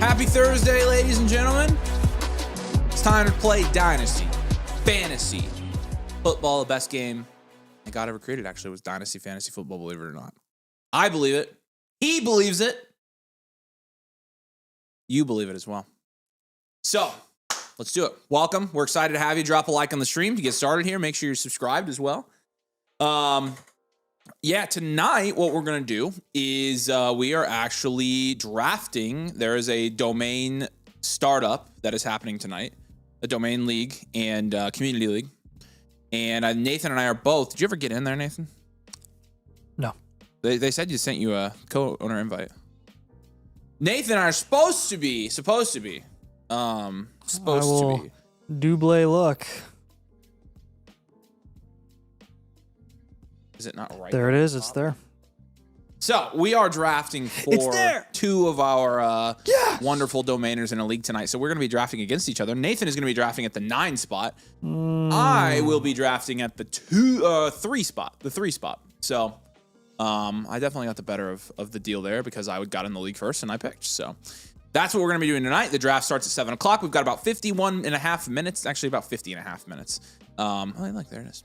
Happy Thursday, ladies and gentlemen. It's time to play Dynasty. Fantasy football, the best game that God ever created, actually, was Dynasty Fantasy Football, believe it or not. I believe it. He believes it. You believe it as well. So, let's do it. Welcome. We're excited to have you. Drop a like on the stream to get started here. Make sure you're subscribed as well. Tonight what we're going to do is we are actually drafting. There is a domain startup that is happening tonight, a domain league and community league. And Nathan and I are both. Did you ever get in there, Nathan? No. They said you sent you a co-owner invite. Nathan and I are supposed to be. Double look. Is it not right? There it is. It's there. So we are drafting for two of our wonderful domainers in a league tonight. So we're going to be drafting against each other. Nathan is going to be drafting at the 9 spot. I will be drafting at the 3 spot. So I definitely got the better of the deal there because I got in the league first and I picked. So that's what we're going to be doing tonight. The draft starts at 7 o'clock. We've got about 51 and a half minutes. Actually, about 50 and a half minutes. There it is.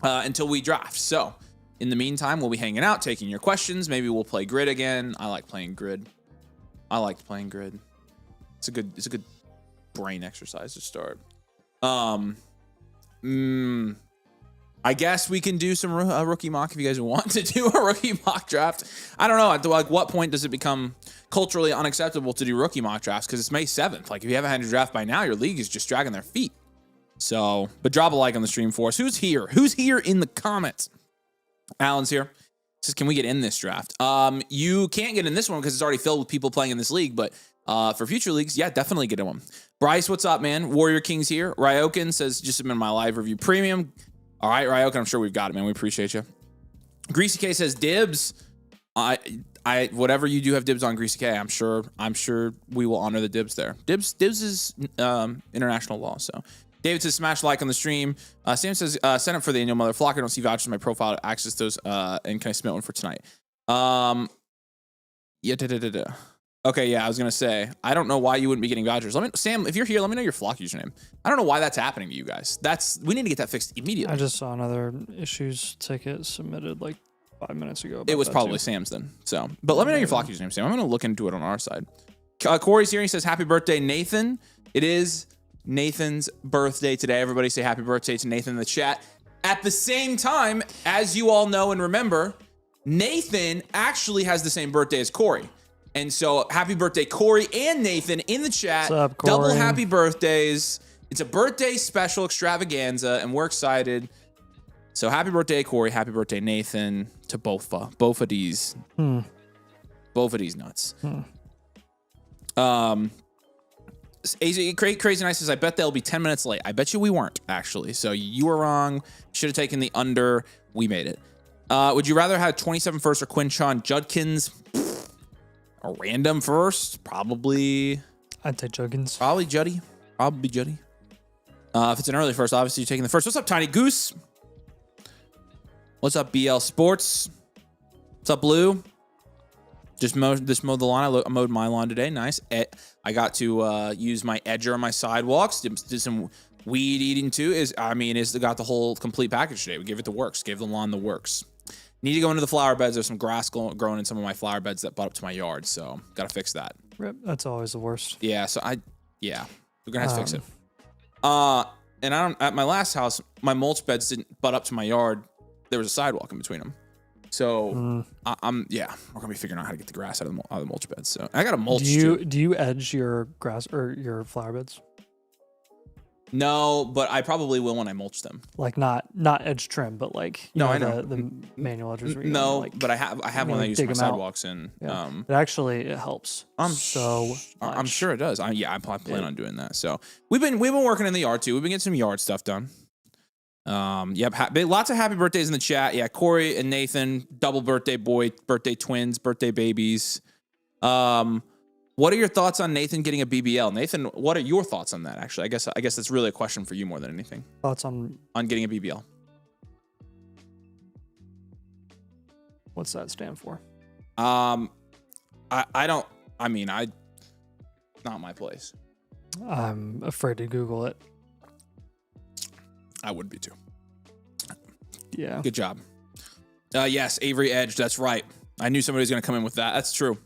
Until we draft. So in the meantime, we'll be hanging out, taking your questions. Maybe we'll play grid again. I like playing grid. It's a good brain exercise to start. I guess we can do some rookie mock if you guys want to do a rookie mock draft. I don't know. At what point does it become culturally unacceptable to do rookie mock drafts? Because it's May 7th. Like, if you haven't had your draft by now, your league is just dragging their feet. So, but drop a like on the stream for us. Who's here? Who's here in the comments? Alan's here. Says, can we get in this draft? You can't get in this one because it's already filled with people playing in this league. But for future leagues, yeah, definitely get in one. Bryce, what's up, man? Warrior King's here. Ryokin says, just submitted my live review premium. All right, Ryokin, I'm sure we've got it, man. We appreciate you. Greasy K says, dibs. I whatever you do have dibs on, Greasy K. I'm sure we will honor the dibs there. Dibs is international law, so. David says, smash like on the stream. Sam says, send up for the annual mother flock. I don't see vouchers in my profile to access those. And can I submit one for tonight? Okay, yeah, I was going to say, I don't know why you wouldn't be getting vouchers. Sam, if you're here, let me know your flock username. I don't know why that's happening to you guys. We need to get that fixed immediately. I just saw another issues ticket submitted like 5 minutes ago. It was probably Sam's then. So, but let me know your flock username, Sam. I'm going to look into it on our side. Corey's here. He says, happy birthday, Nathan. It is Nathan's birthday today. Everybody say happy birthday to Nathan in the chat. At the same time, as you all know and remember, Nathan actually has the same birthday as Corey. And so happy birthday, Corey and Nathan in the chat. What's up, Corey? Double happy birthdays. It's a birthday special extravaganza, and we're excited. So happy birthday, Corey. Happy birthday, Nathan, to both of these. Both of these nuts. Crazy Nice says, I bet they'll be 10 minutes late. I bet you we weren't, actually. So you were wrong. Should have taken the under. We made it. Would you rather have 27 first or Quinshon Judkins? A random first? Probably. I'd take Judkins. Probably Juddy. If it's an early first, obviously you're taking the first. What's up, Tiny Goose? What's up, BL Sports? What's up, Blue? Just mowed the lawn. I mowed my lawn today. Nice. I got to use my edger on my sidewalks. Did some weed eating too. It's got the whole complete package today. We gave it the works. Gave the lawn the works. Need to go into the flower beds. There's some grass growing in some of my flower beds that butt up to my yard. So got to fix that. Rip. That's always the worst. Yeah. So we're gonna have to fix it. And at my last house, my mulch beds didn't butt up to my yard. There was a sidewalk in between them. So we're gonna be figuring out how to get the grass out of the mulch beds. So I got a mulch. Do you edge your grass or your flower beds? No, but I probably will when I mulch them. Like not edge trim, but like I know the manual edges. No, but I have one that I use for my sidewalks and it helps. I'm sure it does. I plan on doing that. So we've been working in the yard too. We've been getting some yard stuff done. Lots of happy birthdays in the chat. Yeah, Corey and Nathan, double birthday boy, birthday twins, birthday babies. What are your thoughts on Nathan getting a BBL? Nathan, what are your thoughts on that? Actually, I guess that's really a question for you more than anything. Thoughts on getting a BBL? What's that stand for? I not my place. I'm afraid to Google it. I would be too. Yeah. Good job. Yes, Avery Edge. That's right. I knew somebody was going to come in with that. That's true.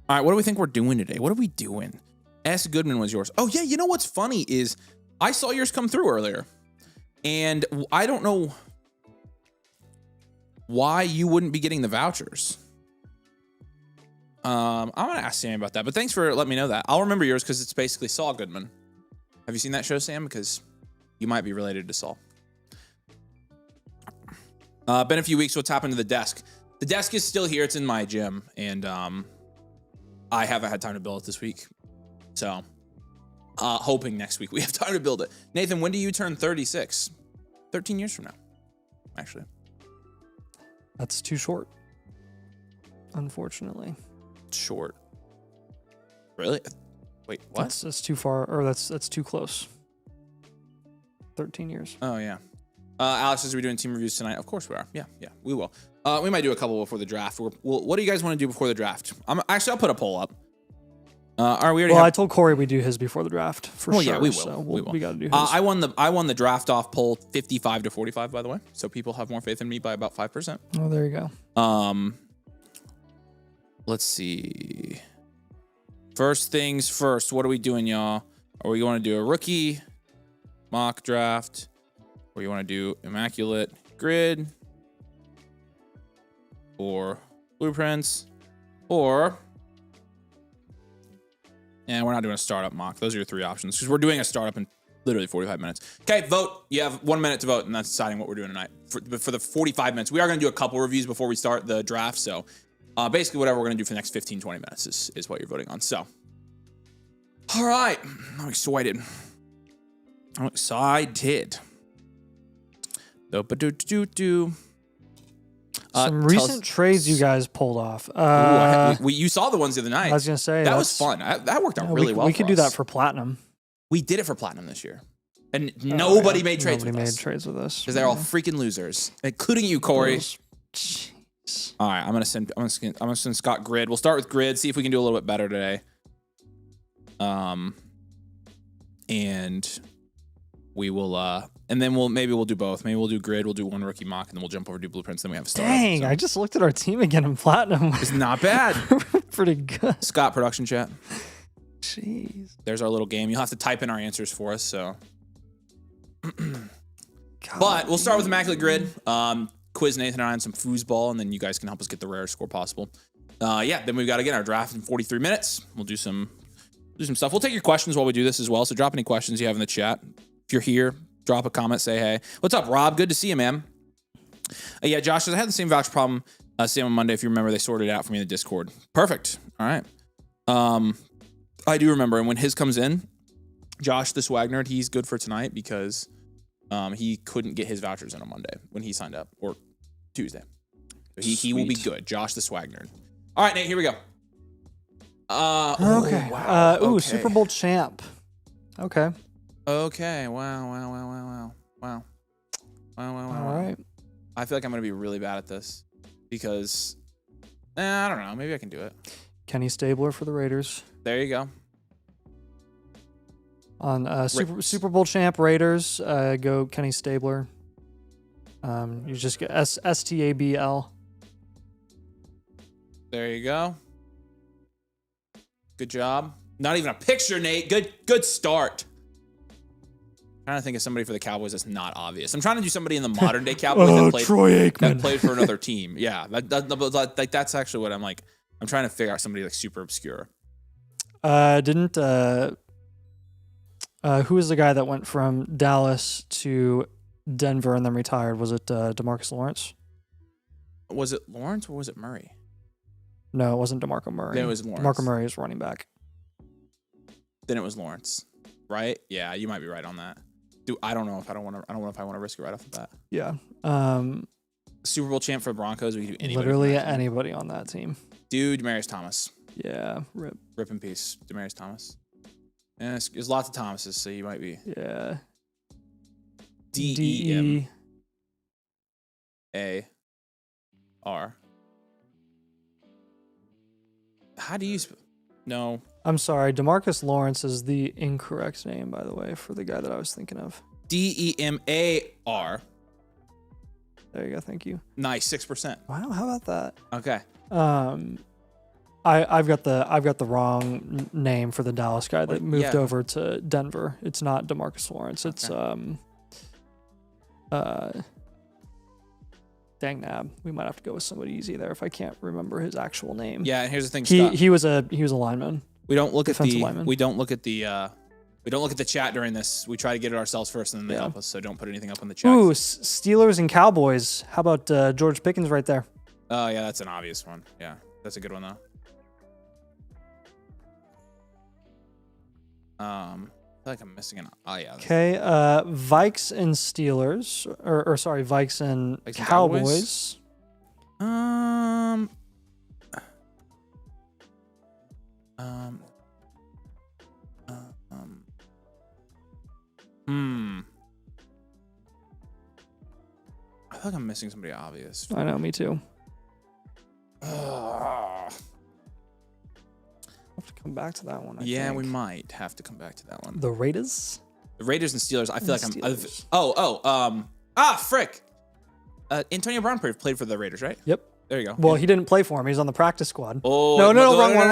All right, what do we think we're doing today? What are we doing? S. Goodman was yours. Oh, yeah, you know what's funny is I saw yours come through earlier, and I don't know why you wouldn't be getting the vouchers. I'm going to ask Sam about that, but thanks for letting me know that. I'll remember yours because it's basically Saul Goodman. Have you seen that show, Sam? Because you might be related to Saul. Been a few weeks. What's happened to the desk? The desk is still here. It's in my gym, and I haven't had time to build it this week. So, hoping next week we have time to build it. Nathan, when do you turn 36? 13 years from now, actually. That's too short, unfortunately. Short. Really? Wait, what? That's too far, or that's too close. 13 years. Oh, yeah. Alex says, are we doing team reviews tonight? Of course we are. Yeah, we will. We might do a couple before the draft. What do you guys want to do before the draft? Actually, I'll put a poll up. I told Corey we do his before the draft for sure. Yeah, we will. So we will. We got to do his. I won the draft off poll 55 to 45, by the way. So people have more faith in me by about 5%. Oh, there you go. Let's see. First things first. What are we doing, y'all? Are we going to do a rookie mock draft? Or you want to do immaculate grid? Or blueprints? Or... And we're not doing a startup mock. Those are your three options. Because we're doing a startup in literally 45 minutes. Okay, vote. You have 1 minute to vote, and that's deciding what we're doing tonight. For the 45 minutes, we are going to do a couple reviews before we start the draft. So basically, whatever we're going to do for the next 15, 20 minutes is what you're voting on. So, all right. I'm excited. I'm excited. Some recent trades you guys pulled off. You saw the ones the other night. I was going to say. That was fun. That worked out really well. We could do that for Platinum. We did it for Platinum this year. And nobody made trades with us. Nobody made trades with us. Because they're all freaking losers, including you, Corey. Jeez. All right, I'm gonna send Scott grid. We'll start with grid. See if we can do a little bit better today. And we will. And then we'll do both. Maybe we'll do grid. We'll do one rookie mock, and then we'll jump over to do blueprints. Then we have a start. Dang! So. I just looked at our team again in Platinum. It's not bad. Pretty good. Scott production chat. Jeez. There's our little game. You'll have to type in our answers for us. So. But we'll start with immaculate grid. Quiz Nathan and I on some foosball, and then you guys can help us get the rarest score possible. Then we've got again our draft in 43 minutes. We'll do some stuff. We'll take your questions while we do this as well. So drop any questions you have in the chat. If you're here, drop a comment, say hey. What's up, Rob? Good to see you, man. Josh says I had the same voucher problem same on Monday. If you remember, they sorted it out for me in the Discord. Perfect. All right. I do remember, and when his comes in, Josh the swag nerd, he's good for tonight because he couldn't get his vouchers in on Monday when he signed up, or Tuesday. So he will be good. Josh the swag nerd. All right, Nate, here we go. Okay. Wow. Okay. Okay. Super Bowl champ. Okay. Okay. Wow. All right. I feel like I'm going to be really bad at this because I don't know. Maybe I can do it. Kenny Stabler for the Raiders. There you go. On Super Bowl champ Raiders, go Kenny Stabler. You just get STABL. There you go. Good job. Not even a picture, Nate. Good start. I'm trying to think of somebody for the Cowboys that's not obvious. I'm trying to do somebody in the modern day Cowboys that played for another team. Yeah, that's actually what I'm like. I'm trying to figure out somebody like super obscure. Who was the guy that went from Dallas to Denver and then retired? Was it DeMarcus Lawrence? Was it Lawrence or was it Murray? No, it wasn't DeMarco Murray. No, it was Lawrence. DeMarco Murray is running back. Then it was Lawrence, right? Yeah, you might be right on that. Dude, I don't know if I want to risk it right off the bat. Yeah. Super Bowl champ for Broncos. We can do anybody. Literally anybody on that team. Dude, Demaryius Thomas. Yeah. Rip in peace, Demaryius Thomas. And there's lots of Thomases, so you might be. Yeah. DEMAR. How do you no. I'm sorry. DeMarcus Lawrence is the incorrect name, by the way, for the guy that I was thinking of. Demar. There you go. Thank you. Nice, 6%. Wow. How about that? Okay. I've got the wrong name for the Dallas guy that moved over to Denver. It's not DeMarcus Lawrence. It's dang nab. We might have to go with somebody easy there if I can't remember his actual name. Yeah, and here's the thing. He was a lineman. We don't look at the lineman. we don't look at the chat during this. We try to get it ourselves first, and then they help us. So don't put anything up in the chat. Ooh, Steelers and Cowboys. How about George Pickens right there? Oh yeah, that's an obvious one. Yeah, that's a good one though. I feel like I'm missing an. Oh yeah. Okay. Vikes and Steelers, or sorry, Vikes and Cowboys. I feel like I'm missing somebody obvious. I know, me too. Ugh. We'll have to come back to that one. I think. We think. might have to come back to that one. The Raiders. The Raiders and Steelers. I feel like Steelers. Frick. Antonio Brown played for the Raiders, right? Yep. There you go. Well, he didn't play for him. He's on the practice squad. Oh wrong one.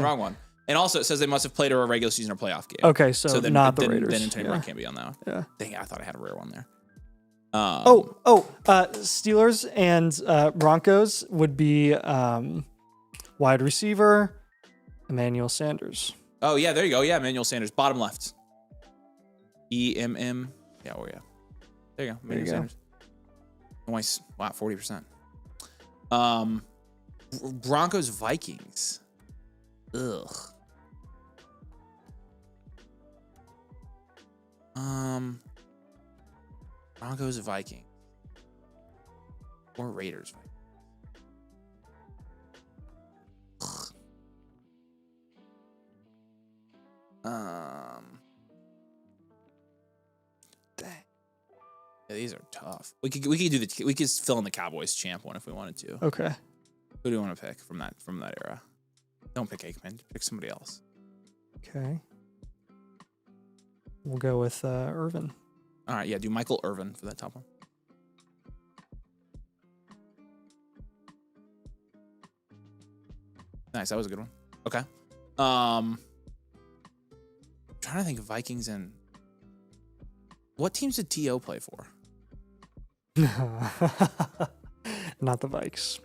Wrong one. And also, it says they must have played a regular season or playoff game. Okay, so then, not the Raiders. Then Antonio Brown can't be on that one. Yeah. Dang it, I thought I had a rare one there. Steelers and Broncos would be wide receiver Emmanuel Sanders. Oh, yeah, there you go. Yeah, Emmanuel Sanders, bottom left. EMM. Yeah, oh, yeah. There you go. Emmanuel Sanders. Nice. Wow, 40%. Broncos, Vikings. Ugh. Broncos, Vikings. Or Raiders. Dang. Yeah, these are tough. We could fill in the Cowboys champ one if we wanted to. Okay. Who do you want to pick from that era? Don't pick Aikman. Pick somebody else. Okay. We'll go with Irvin. All right, yeah, do Michael Irvin for that top one. Nice, that was a good one. Okay. Trying to think of Vikings and what teams did T.O. play for? Not the Vikes.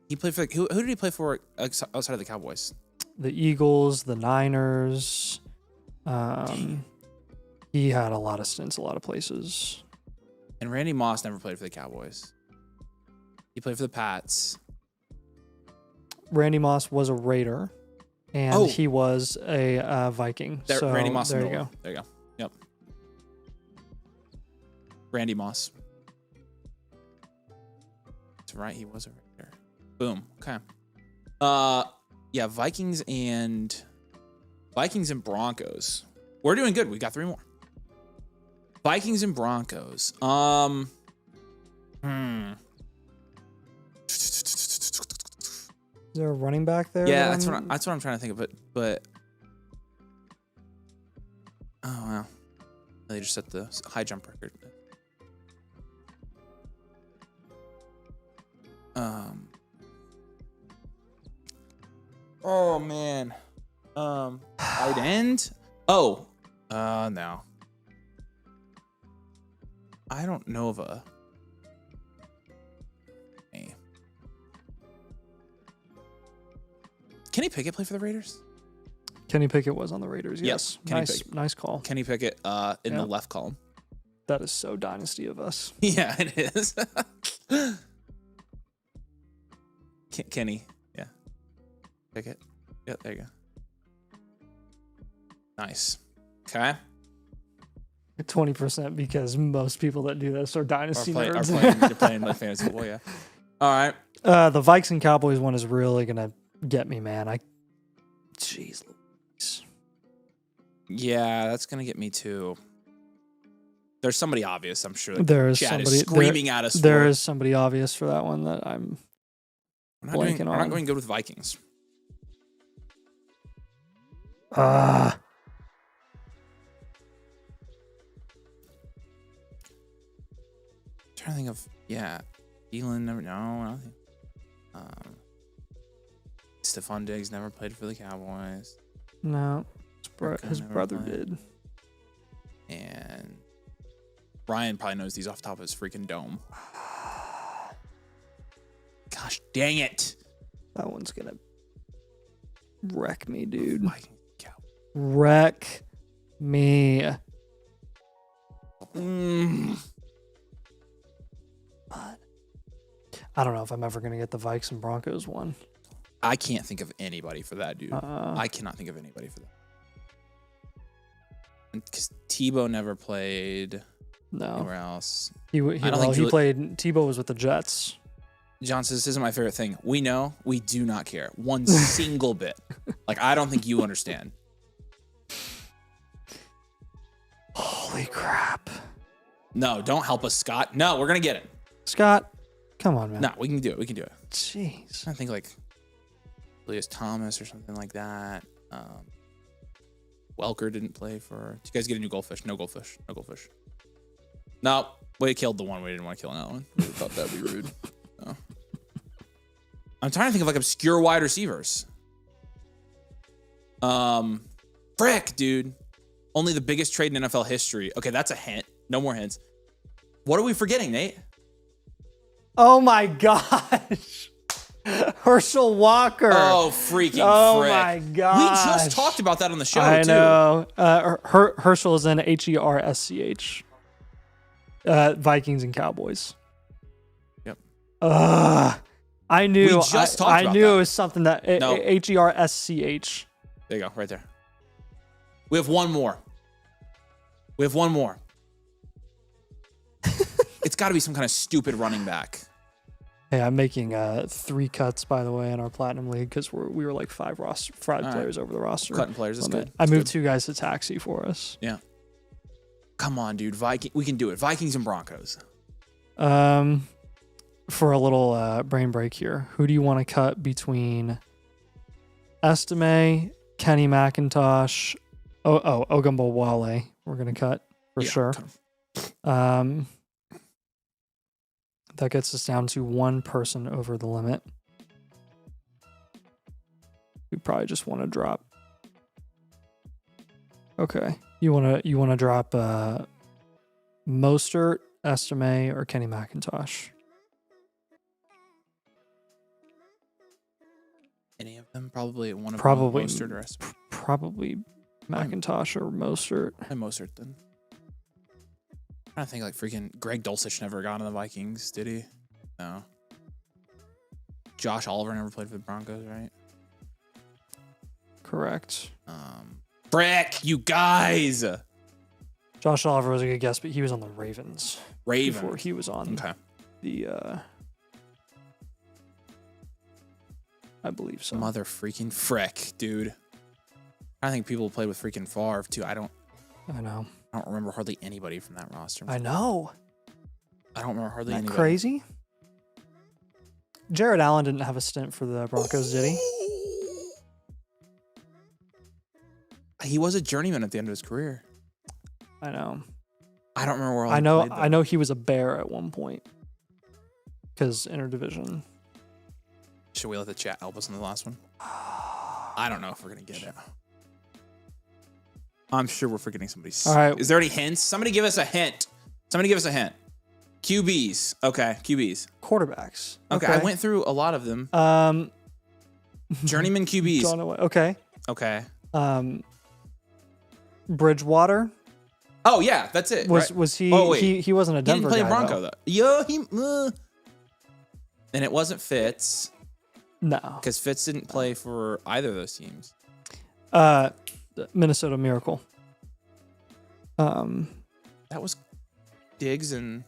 He played for who did he play for outside of the Cowboys? The Eagles, the Niners. He had a lot of stints, a lot of places. And Randy Moss never played for the Cowboys. He played for the Pats. Randy Moss was a Raider, and he was a Viking. So Randy Moss. There you go. There you go. Yep. Randy Moss. That's right. He was a Raider. Boom. Okay. Yeah. Vikings and Broncos. We're doing good. We got 3 more. Vikings and Broncos. Is there a running back there? Yeah, that's what I'm trying to think of. But oh wow, they just set the high jump record. Oh man. Tight end. Oh. No. I don't know of a. Hey. Kenny Pickett play for the Raiders? Kenny Pickett was on the Raiders. Yes. Nice call. Kenny Pickett in the left column. That is so dynasty of us. Yeah, it is. Kenny. Yeah. Pickett. Yep, there you go. Nice. Okay. 20% because most people that do this are dynasty nerds. Are playing like fantasy football, yeah. All right. The Vikes and Cowboys one is really gonna get me, man. Jeez Louise. Yeah, that's gonna get me too. There's somebody obvious, I'm sure. There is Chad somebody is screaming at us. There is somebody obvious for that one that I'm blanking on. We're not going good with Vikings. Trying to think of Elon never no. I don't think. Stephon Diggs never played for the Cowboys. No, his never brother played. did. And Ryan probably knows these off the top of his freaking dome. Gosh dang it. That one's gonna wreck me, dude. Vikings, Cowboys. Wreck me. I don't know if I'm ever gonna get the Vikes and Broncos one. I can't think of anybody for that, dude. I cannot think of anybody for that. Because Tebow never played anywhere else. He played. Tebow was with the Jets. John says, this isn't my favorite thing. We know. We do not care. One single bit. Like, I don't think you understand. Holy crap. No, don't help us, Scott. No, we're going to get it. Scott, come on, man. No, we can do it. We can do it. Jeez. I think, like, Elias Thomas or something like that. Welker didn't play for... Did you guys get a new goldfish? No goldfish. No goldfish. No, we killed the one. We didn't want to kill another one. We thought that'd be rude. No. I'm trying to think of like obscure wide receivers. Frick, dude. Only the biggest trade in NFL history. Okay, that's a hint. No more hints. What are we forgetting, Nate? Oh my gosh. Herschel Walker. Oh, freaking frick. Oh my gosh. We just talked about that on the show, I too. know. Herschel is in HERSCH. Vikings and Cowboys. Yep. I knew. We just talked about it that. was something that No. HERSCH. There you go, right there. We have one more. It's got to be some kind of stupid running back. Hey, I'm making 3 cuts, by the way, in our Platinum League because we were like 5 players over the roster. Cutting players is good. I moved 2 guys to taxi for us. Yeah. Come on, dude. We can do it. Vikings and Broncos. For a little brain break here, who do you want to cut between Estime, Kenny McIntosh, Ogunbowale? We're gonna cut for sure. That gets us down to 1 person over the limit. We probably just want to drop. Okay, you wanna drop Mostert, Estime, or Kenny McIntosh? Any of them? Probably one of Probably them. Mostert or Estime. Probably McIntosh or Mostert. And Mostert then. I'm trying to think like freaking Greg Dulcich never got on the Vikings, did he? No. Josh Oliver never played for the Broncos, right? Correct. Frick, you guys. Josh Oliver was a good guess, but he was on the Ravens. Ravens. Before he was on the I believe so. Mother freaking frick, dude. I think people played with freaking Favre too. I don't remember hardly anybody from that roster. I know. I don't remember hardly Isn't that anybody. crazy? Jared Allen didn't have a stint for the Broncos, did he? He was a journeyman at the end of his career. I know. I don't remember where all I he know. played, though. I know he was a Bear at one point because interdivision. Should we let the chat help us on the last one? I don't know if we're gonna get it. I'm sure we're forgetting somebody. All right. Is there any hints? Somebody give us a hint. QBs. Okay, QBs. Quarterbacks. Okay, I went through a lot of them. Journeyman QBs. Don't know what. Okay. Okay. Bridgewater. Oh yeah, that's it. Was he? Oh, wait. He wasn't a He Denver didn't play guy, Bronco though. Yo, and it wasn't Fitz No. because Fitz didn't play for either of those teams. Minnesota Miracle. That was Diggs and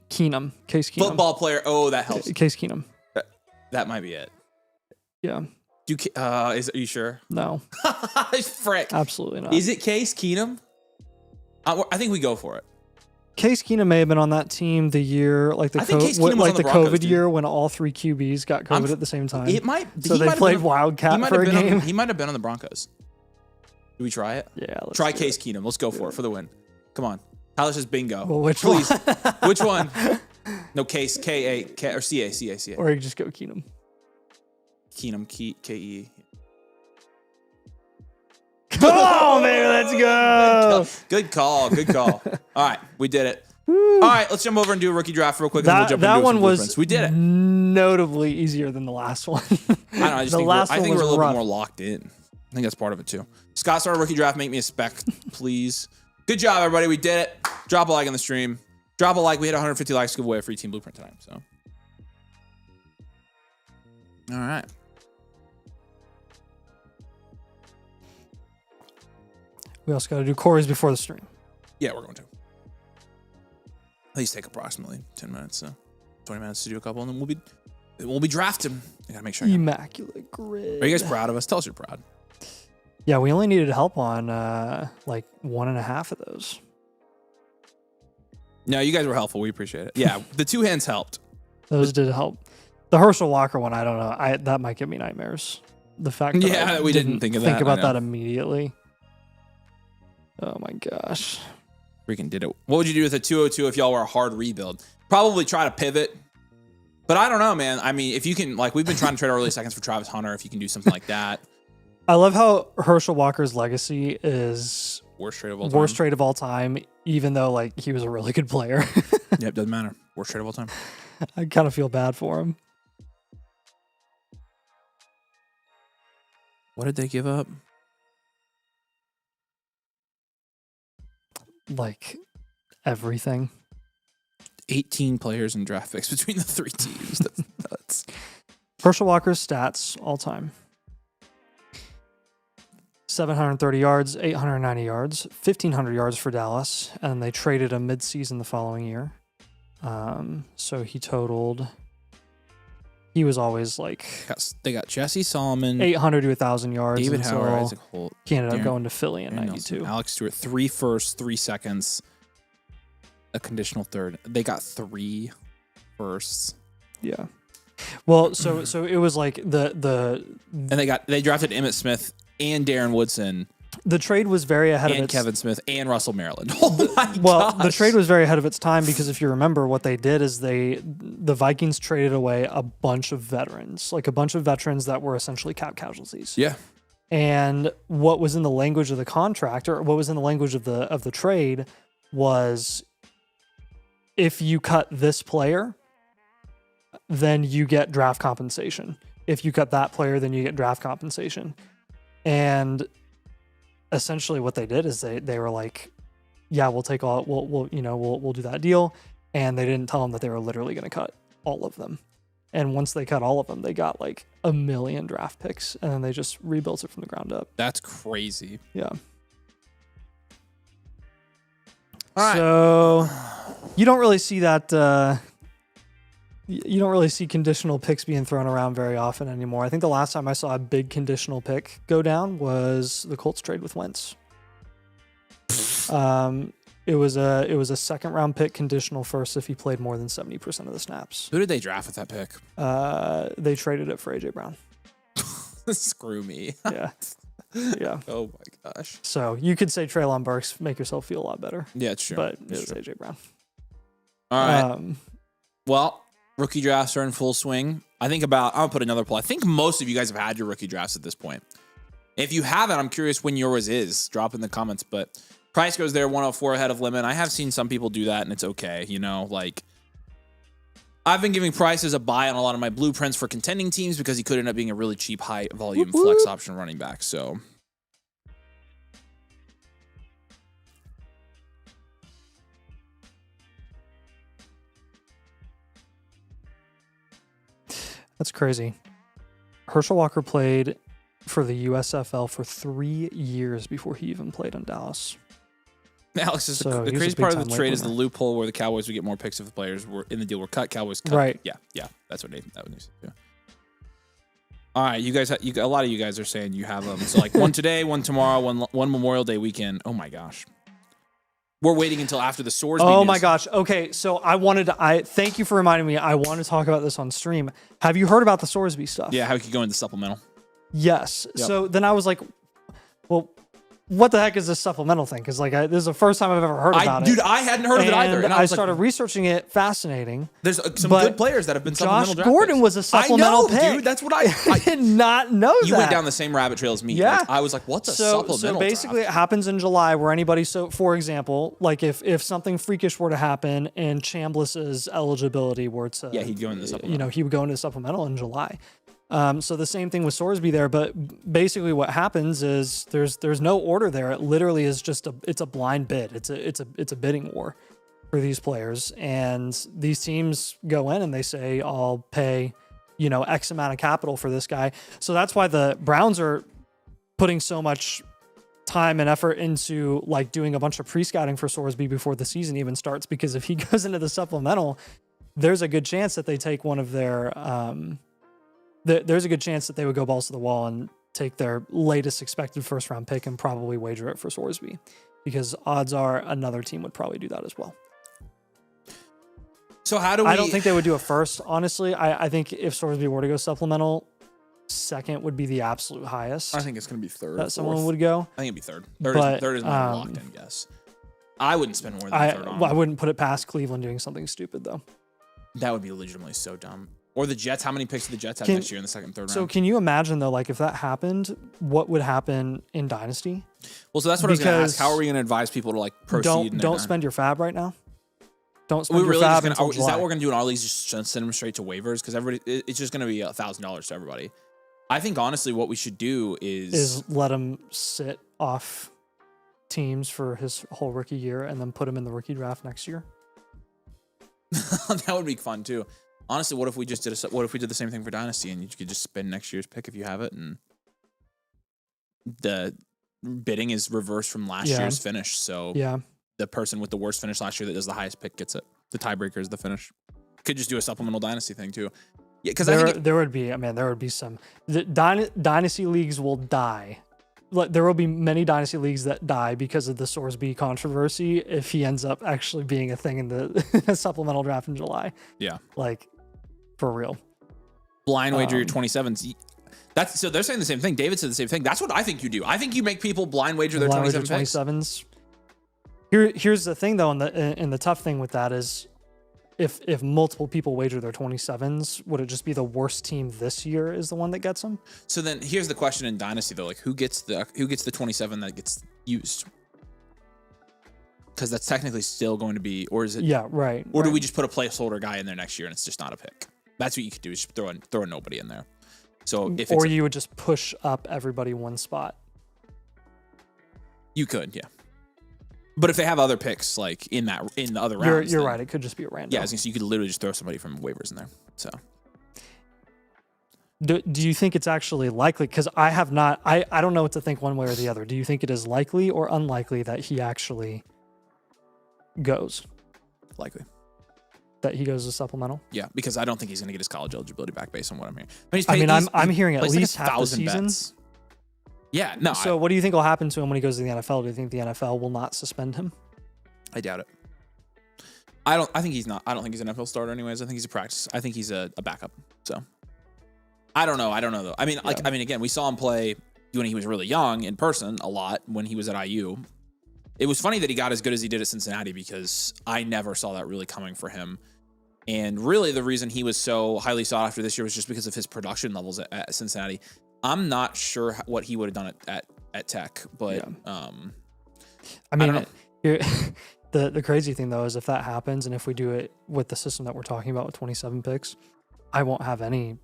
Keenum. Case Keenum. football player. Oh, that helps. Case Keenum. That might be it. Yeah. Are you sure? No. Frick. Absolutely not. Is it Case Keenum? I think we go for it. Case Keenum may have been on that team the year, like the I think Case Keenum was on the Broncos, COVID dude. year when all 3 QBs got COVID at the same time. It might. So they played Wildcat for a game. He might have been on the Broncos. Do we try it? Yeah. Try Case Keenum. Let's go for it for the win. Come on. Tyler says bingo. Well, which Please. one? Which one? No, Case, K-A, or C-A. Or you just go Keenum. Keenum, K-E. Oh, man, let's go. Good call. All right, we did it. All right, let's jump over and do a rookie draft real quick. And we'll jump That into one some was blueprints. We did it. Notably easier than the last one. I don't know. I think we're a little bit more locked in. I think that's part of it too. Scott started rookie draft. Make me a spec, please. Good job, everybody. We did it. Drop a like on the stream. Drop a like. We hit 150 likes to give away a free team blueprint tonight. So, all right. We also got to do Corey's before the stream. Yeah, we're going to. At least take approximately 10 minutes, 20 minutes to do a couple, and then we'll be drafting. I gotta make sure. Immaculate grid. Are you guys proud of us? Tell us you're proud. Yeah, we only needed help on like 1.5 of those. No, you guys were helpful. We appreciate it. Yeah, the 2 hands helped. Those did help. The Herschel Walker one, I don't know. That might give me nightmares. The fact that we didn't think of that. Think about that immediately. Oh my gosh. Freaking did it. What would you do with a 202 if y'all were a hard rebuild? Probably try to pivot. But I don't know, man. I mean, if you can, like, we've been trying to trade our early seconds for Travis Hunter. If you can do something like that. I love how Herschel Walker's legacy is worst trade of all time, even though, like, he was a really good player. Yep, doesn't matter. Worst trade of all time. I kind of feel bad for him. What did they give up? Like, everything. 18 players and draft picks between the 3 teams. That's nuts. Herschel Walker's stats all time. 730 yards, 890 yards, 1,500 yards for Dallas, and they traded him mid-season the following year. So he was always like... They got Jesse Solomon. 800 to 1,000 yards. David Howard, Isaac Holt. He ended up going to Philly in 92. Nelson, Alex Stewart, 3 firsts, 3 seconds, a conditional third. They got 3 firsts. Yeah. Well, so it was like and they drafted Emmitt Smith and Darren Woodson. The trade was very ahead of its... And Kevin Smith and Russell Maryland. Oh my Well, gosh. the trade was very ahead of its time because if you remember what they did is the Vikings traded away a bunch of veterans, like a bunch of veterans that were essentially cap casualties. Yeah. And what was in the language of the contract, or what was in the language of the trade, was if you cut this player, then you get draft compensation. If you cut that player, then you get draft compensation. And essentially what they did is they were like, yeah, we'll take all, we'll do that deal. And they didn't tell them that they were literally going to cut all of them. And once they cut all of them, they got like 1 million draft picks, and then they just rebuilt it from the ground up. That's crazy. Yeah. All right. So you don't really see that. You don't really see conditional picks being thrown around very often anymore. I think the last time I saw a big conditional pick go down was the Colts trade with Wentz. It was a second round pick conditional first if he played more than 70% of the snaps. Who did they draft with that pick? They traded it for AJ Brown. Screw me. Yeah. Yeah. Oh my gosh. So you could say Treylon Burks, make yourself feel a lot better. Yeah, it's true. But it was AJ Brown. All right. Well, rookie drafts are in full swing. I'll put another poll. I think most of you guys have had your rookie drafts at this point. If you haven't, I'm curious when yours is. Drop in the comments. But price goes there 104 ahead of limit. I have seen some people do that, and it's okay. You know, like I've been giving Price as a buy on a lot of my blueprints for contending teams because he could end up being a really cheap, high volume flex option running back. So. That's crazy. Herschel Walker played for the USFL for 3 years before he even played in Dallas. Alex, the crazy part of the trade is the loophole where the Cowboys would get more picks if the players were in the deal were cut. Cowboys cut. Right. Yeah. That's what Nathan said. Yeah. All right, you guys. A lot of you guys are saying you have them. So like one today, one tomorrow, one Memorial Day weekend. Oh my gosh. We're waiting until after the Sorsby Oh news. my gosh. Okay, so thank you for reminding me. I want to talk about this on stream. Have you heard about the Sorsby stuff? Yeah, how he could go into supplemental. Yes. Yep. So then I was like, well, what the heck is this supplemental thing? Because this is the first time I've ever heard about it. Dude, I hadn't heard of it either. And I started researching it. Fascinating. There's some good players that have been supplemental Josh draft Gordon picks. was a supplemental pick. Dude. That's what I did not know that. You went down the same rabbit trail as me. Yeah. Like, I was like, what's a supplemental So basically draft? it happens in July where anybody, so for example, like if something freakish were to happen and Chambliss's eligibility were to, Yeah, he'd go into the supplemental. he would go into the supplemental in July. So the same thing with Sorsby there, but basically what happens is there's no order there. It literally is just it's a blind bid. It's a bidding war for these players, and these teams go in and they say, I'll pay, X amount of capital for this guy. So that's why the Browns are putting so much time and effort into like doing a bunch of pre-scouting for Sorsby before the season even starts, because if he goes into the supplemental, there's a good chance that they take one of their there's a good chance that they would go balls to the wall and take their latest expected first round pick and probably wager it for Sorsby, because odds are another team would probably do that as well. So how do we... I don't think they would do it first, honestly. I think if Sorsby were to go supplemental, second would be the absolute highest. I think it's going to be third. That someone would go. I think it'd be third. But, Third is my locked in guess. I wouldn't spend more than third on I wouldn't put it past Cleveland doing something stupid, though. That would be legitimately so dumb. Or the Jets. How many picks do the Jets have next year in the second, third round? So can you imagine, though, like if that happened, what would happen in Dynasty? Well, so that's what I was going to ask. How are we going to advise people to like proceed? Don't spend your fab right now. Don't spend your really fab just until is that what July. we're going to do in our leagues? Just send them straight to waivers? Because it's just going to be $1,000 to everybody. I think, honestly, what we should do is let him sit off teams for his whole rookie year and then put him in the rookie draft next year. That would be fun, too. Honestly, what if we just did the same thing for Dynasty and you could just spend next year's pick if you have it, and the bidding is reversed from last year's finish. So the person with the worst finish last year that does the highest pick gets it. The tiebreaker is the finish. Could just do a supplemental Dynasty thing too. Yeah, because there would be some Dynasty leagues will die. There will be many Dynasty leagues that die because of the Sorsby controversy if he ends up actually being a thing in the supplemental draft in July. Yeah. Like, for real. Blind wager your 27s. So they're saying the same thing. David said the same thing. That's what I think you do. I think you make people blind wager their 27s. Here's the thing, though, and the tough thing with that is if multiple people wager their 27s, would it just be the worst team this year is the one that gets them? So then here's the question in Dynasty, though. Like, who gets the 27 that gets used? Because that's technically still going to be, or is it? Yeah, right. Or do we just put a placeholder guy in there next year and it's just not a pick? That's what you could do, is just throw a nobody in there. So if or you would just push up everybody one spot. You could, yeah. But if they have other picks, like in the other rounds, you're right. It could just be a random. Yeah, so you could literally just throw somebody from waivers in there. So, do you think it's actually likely? Because I have not. I don't know what to think one way or the other. Do you think it is likely or unlikely that he actually goes? Likely. That he goes to supplemental? Yeah, because I don't think he's going to get his college eligibility back based on what I'm hearing. I'm hearing at least like half the season. Bets. Yeah, no. So what do you think will happen to him when he goes to the NFL? Do you think the NFL will not suspend him? I doubt it. I think he's not. I don't think he's an NFL starter anyways. I think he's a practice. I think he's a backup. So I don't know though. I mean, again, we saw him play when he was really young in person a lot when he was at IU. It was funny that he got as good as he did at Cincinnati because I never saw that really coming for him. And really the reason he was so highly sought after this year was just because of his production levels at Cincinnati. I'm not sure what he would have done at Tech, but I mean, the crazy thing though is if that happens and if we do it with the system that we're talking about with 27 picks, I won't have any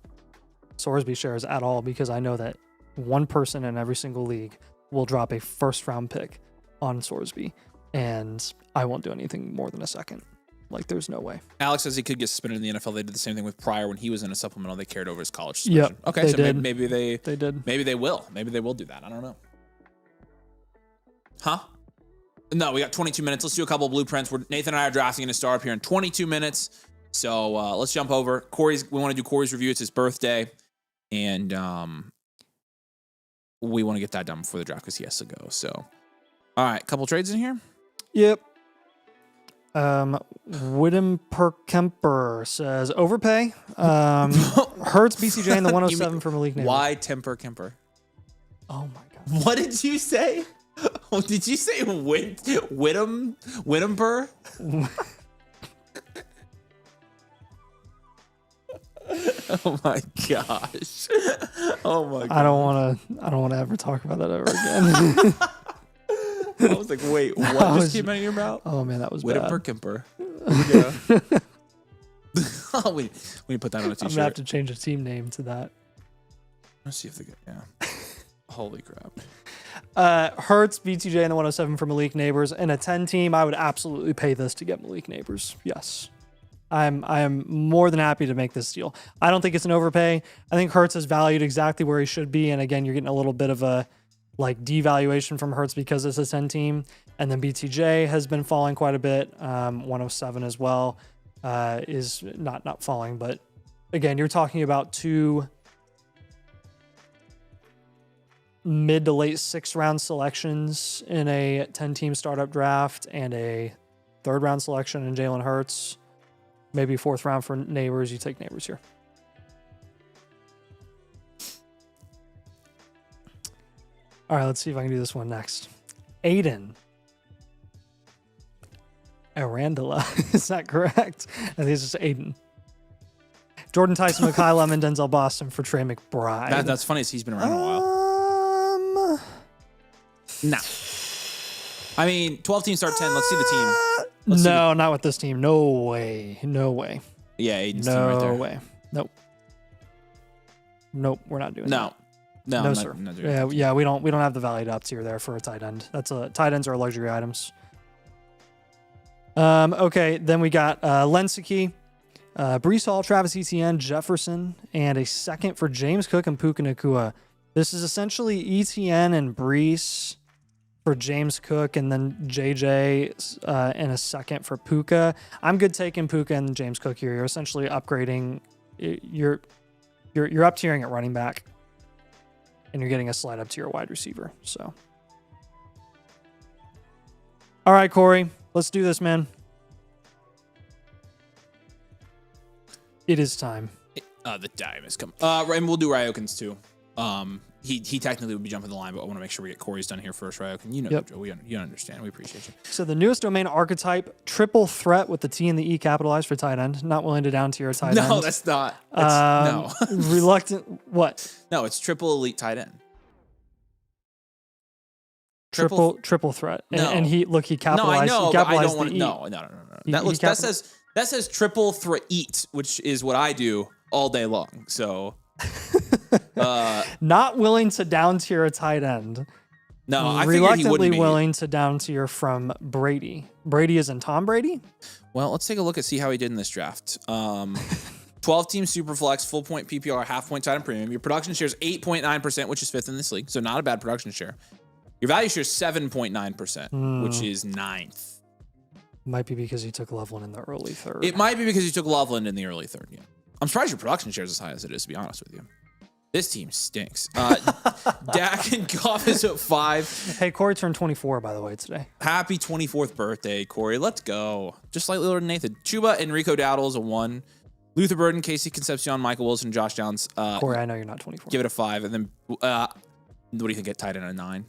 Sorsby shares at all because I know that one person in every single league will drop a first round pick on Sorsby and I won't do anything more than a second. Like, there's no way. Alex says he could get suspended in the NFL. They did the same thing with Pryor when he was in a supplemental. They carried over his college suspension. Yep, okay, so did. maybe they did. Maybe they will. Maybe they will do that. I don't know. Huh? No, we got 22 minutes. Let's do a couple of blueprints. Nathan and I are drafting to start up here in 22 minutes. So let's jump over. We want to do Corey's review. It's his birthday. And we want to get that done before the draft because he has to go. So, all right, couple trades in here. Yep. Widem per Kemper says overpay. Hurts BCJ in the 107 for Malik Neighbors. Why Temper Kemper? Oh my god. What did you say? Oh, did you say Widemper? Oh my gosh. Oh my god. I don't want to ever talk about that ever again. I was like, wait, what just came out of your mouth? Oh man, that was Widemper bad. Kemper. Yeah. Oh, we need to put that on a t-shirt. I'm gonna have to change a team name to that. Let's see if they get, Holy crap. Hurts BTJ in the 107 for Malik Neighbors. In a 10 team, I would absolutely pay this to get Malik Neighbors. Yes. I am more than happy to make this deal. I don't think it's an overpay. I think Hurts is valued exactly where he should be. And again, you're getting a little bit of a like devaluation from Hurts because it's a 10 team. And then BTJ has been falling quite a bit. 107 as well is not falling. But again, you're talking about 2 mid to late 6th round selections in a 10 team startup draft and a 3rd round selection in Jalen Hurts. Maybe 4th round for Neighbors. You take Neighbors here. All right, let's see if I can do this one next. Aiden Arandala. Is that correct? I think it's just Aiden. Jordan Tyson, Mekhi Lemon, Denzel Boston for Trey McBride. That's funny. He's been around a while. Nah. I mean, 12 teams start 10. Let's see the team. No, not with this team. No way. No way. Yeah, Aiden's team right there. No way. Nope. Nope, we're not doing that. No, No, sir. Yeah, we don't have the valued up tier there for a tight end. Tight ends are luxury items. Okay, then we got Lensiki, Breece Hall, Travis Etienne, Jefferson, and a 2nd for James Cook and Puka Nacua. This is essentially Etienne and Breece for James Cook, and then JJ and a 2nd for Puka. I'm good taking Puka and James Cook here. You're essentially upgrading. You're up tiering at running back, and you're getting a slide up to your wide receiver. So, all right, Corey, let's do this, man. It is time. The time has come. And we'll do Ryokins too. He technically would be jumping the line, but I want to make sure we get Corey's done here first, Ryokin. You know, yep. Joe, you understand. We appreciate you. So the newest domain archetype, triple threat with the T and the E capitalized for tight end. Not willing to down tier a tight end. No, that's not. No. Reluctant. What? No, it's triple elite tight end. Triple threat. No. And he capitalized. No, I know. He capitalized I don't want the to. E. No. That says triple threat eat, which is what I do all day long. So. Not willing to down tier a tight end. No, I reluctantly willing to down tier from Brady. Brady is in Tom Brady. Well, let's take a look and see how he did in this draft. 12 team super flex, full point PPR, half point tight end premium. Your production share is 8.9%, which is 5th in this league, so not a bad production share. Your value share is 7.9%, which is 9th. Might be because he took Loveland in the early 3rd. It might be because you took Loveland in the early 3rd. Yeah, I'm surprised your production share is as high as it is, to be honest with you. This team stinks. Dak and Goff is at 5. Hey, Corey turned 24, by the way, today. Happy 24th birthday, Corey. Let's go. Just slightly lower than Nathan. Chuba, Enrico Dowdle is a 1. Luther Burden, Casey Concepcion, Michael Wilson, Josh Downs. Corey, I know you're not 24. Give it a 5. And then what do you think at tight end? A 9?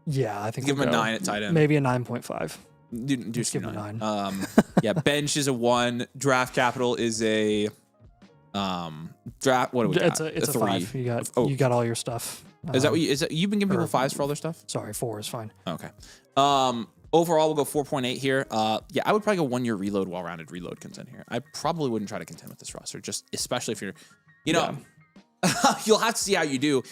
Yeah, I think give him a 9 at tight end. Maybe a 9.5. Just give him a 9. Yeah, bench is a 1. Draft capital is a draft. What do we got? It's a 5. You got all your stuff. Is that what you've been giving people 5s for all their stuff? Sorry, 4 is fine. Okay. Overall, we'll go 4.8 here. Yeah, I would probably go 1 year reload, well-rounded reload contend here. I probably wouldn't try to contend with this roster, just especially if you're, you'll have to see how you do.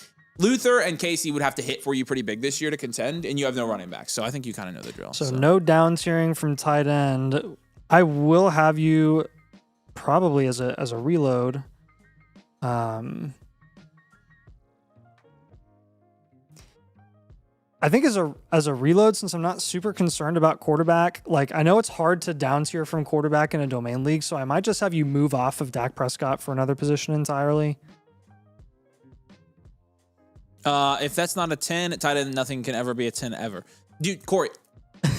Luther and Casey would have to hit for you pretty big this year to contend, and you have no running back. So I think you kind of know the drill. So no down tiering from tight end. I will have you probably as a reload. I think as a reload, since I'm not super concerned about quarterback, like I know it's hard to down tier from quarterback in a domain league, so I might just have you move off of Dak Prescott for another position entirely. If that's not a 10 at tight end, nothing can ever be a 10 ever. Dude, Corey,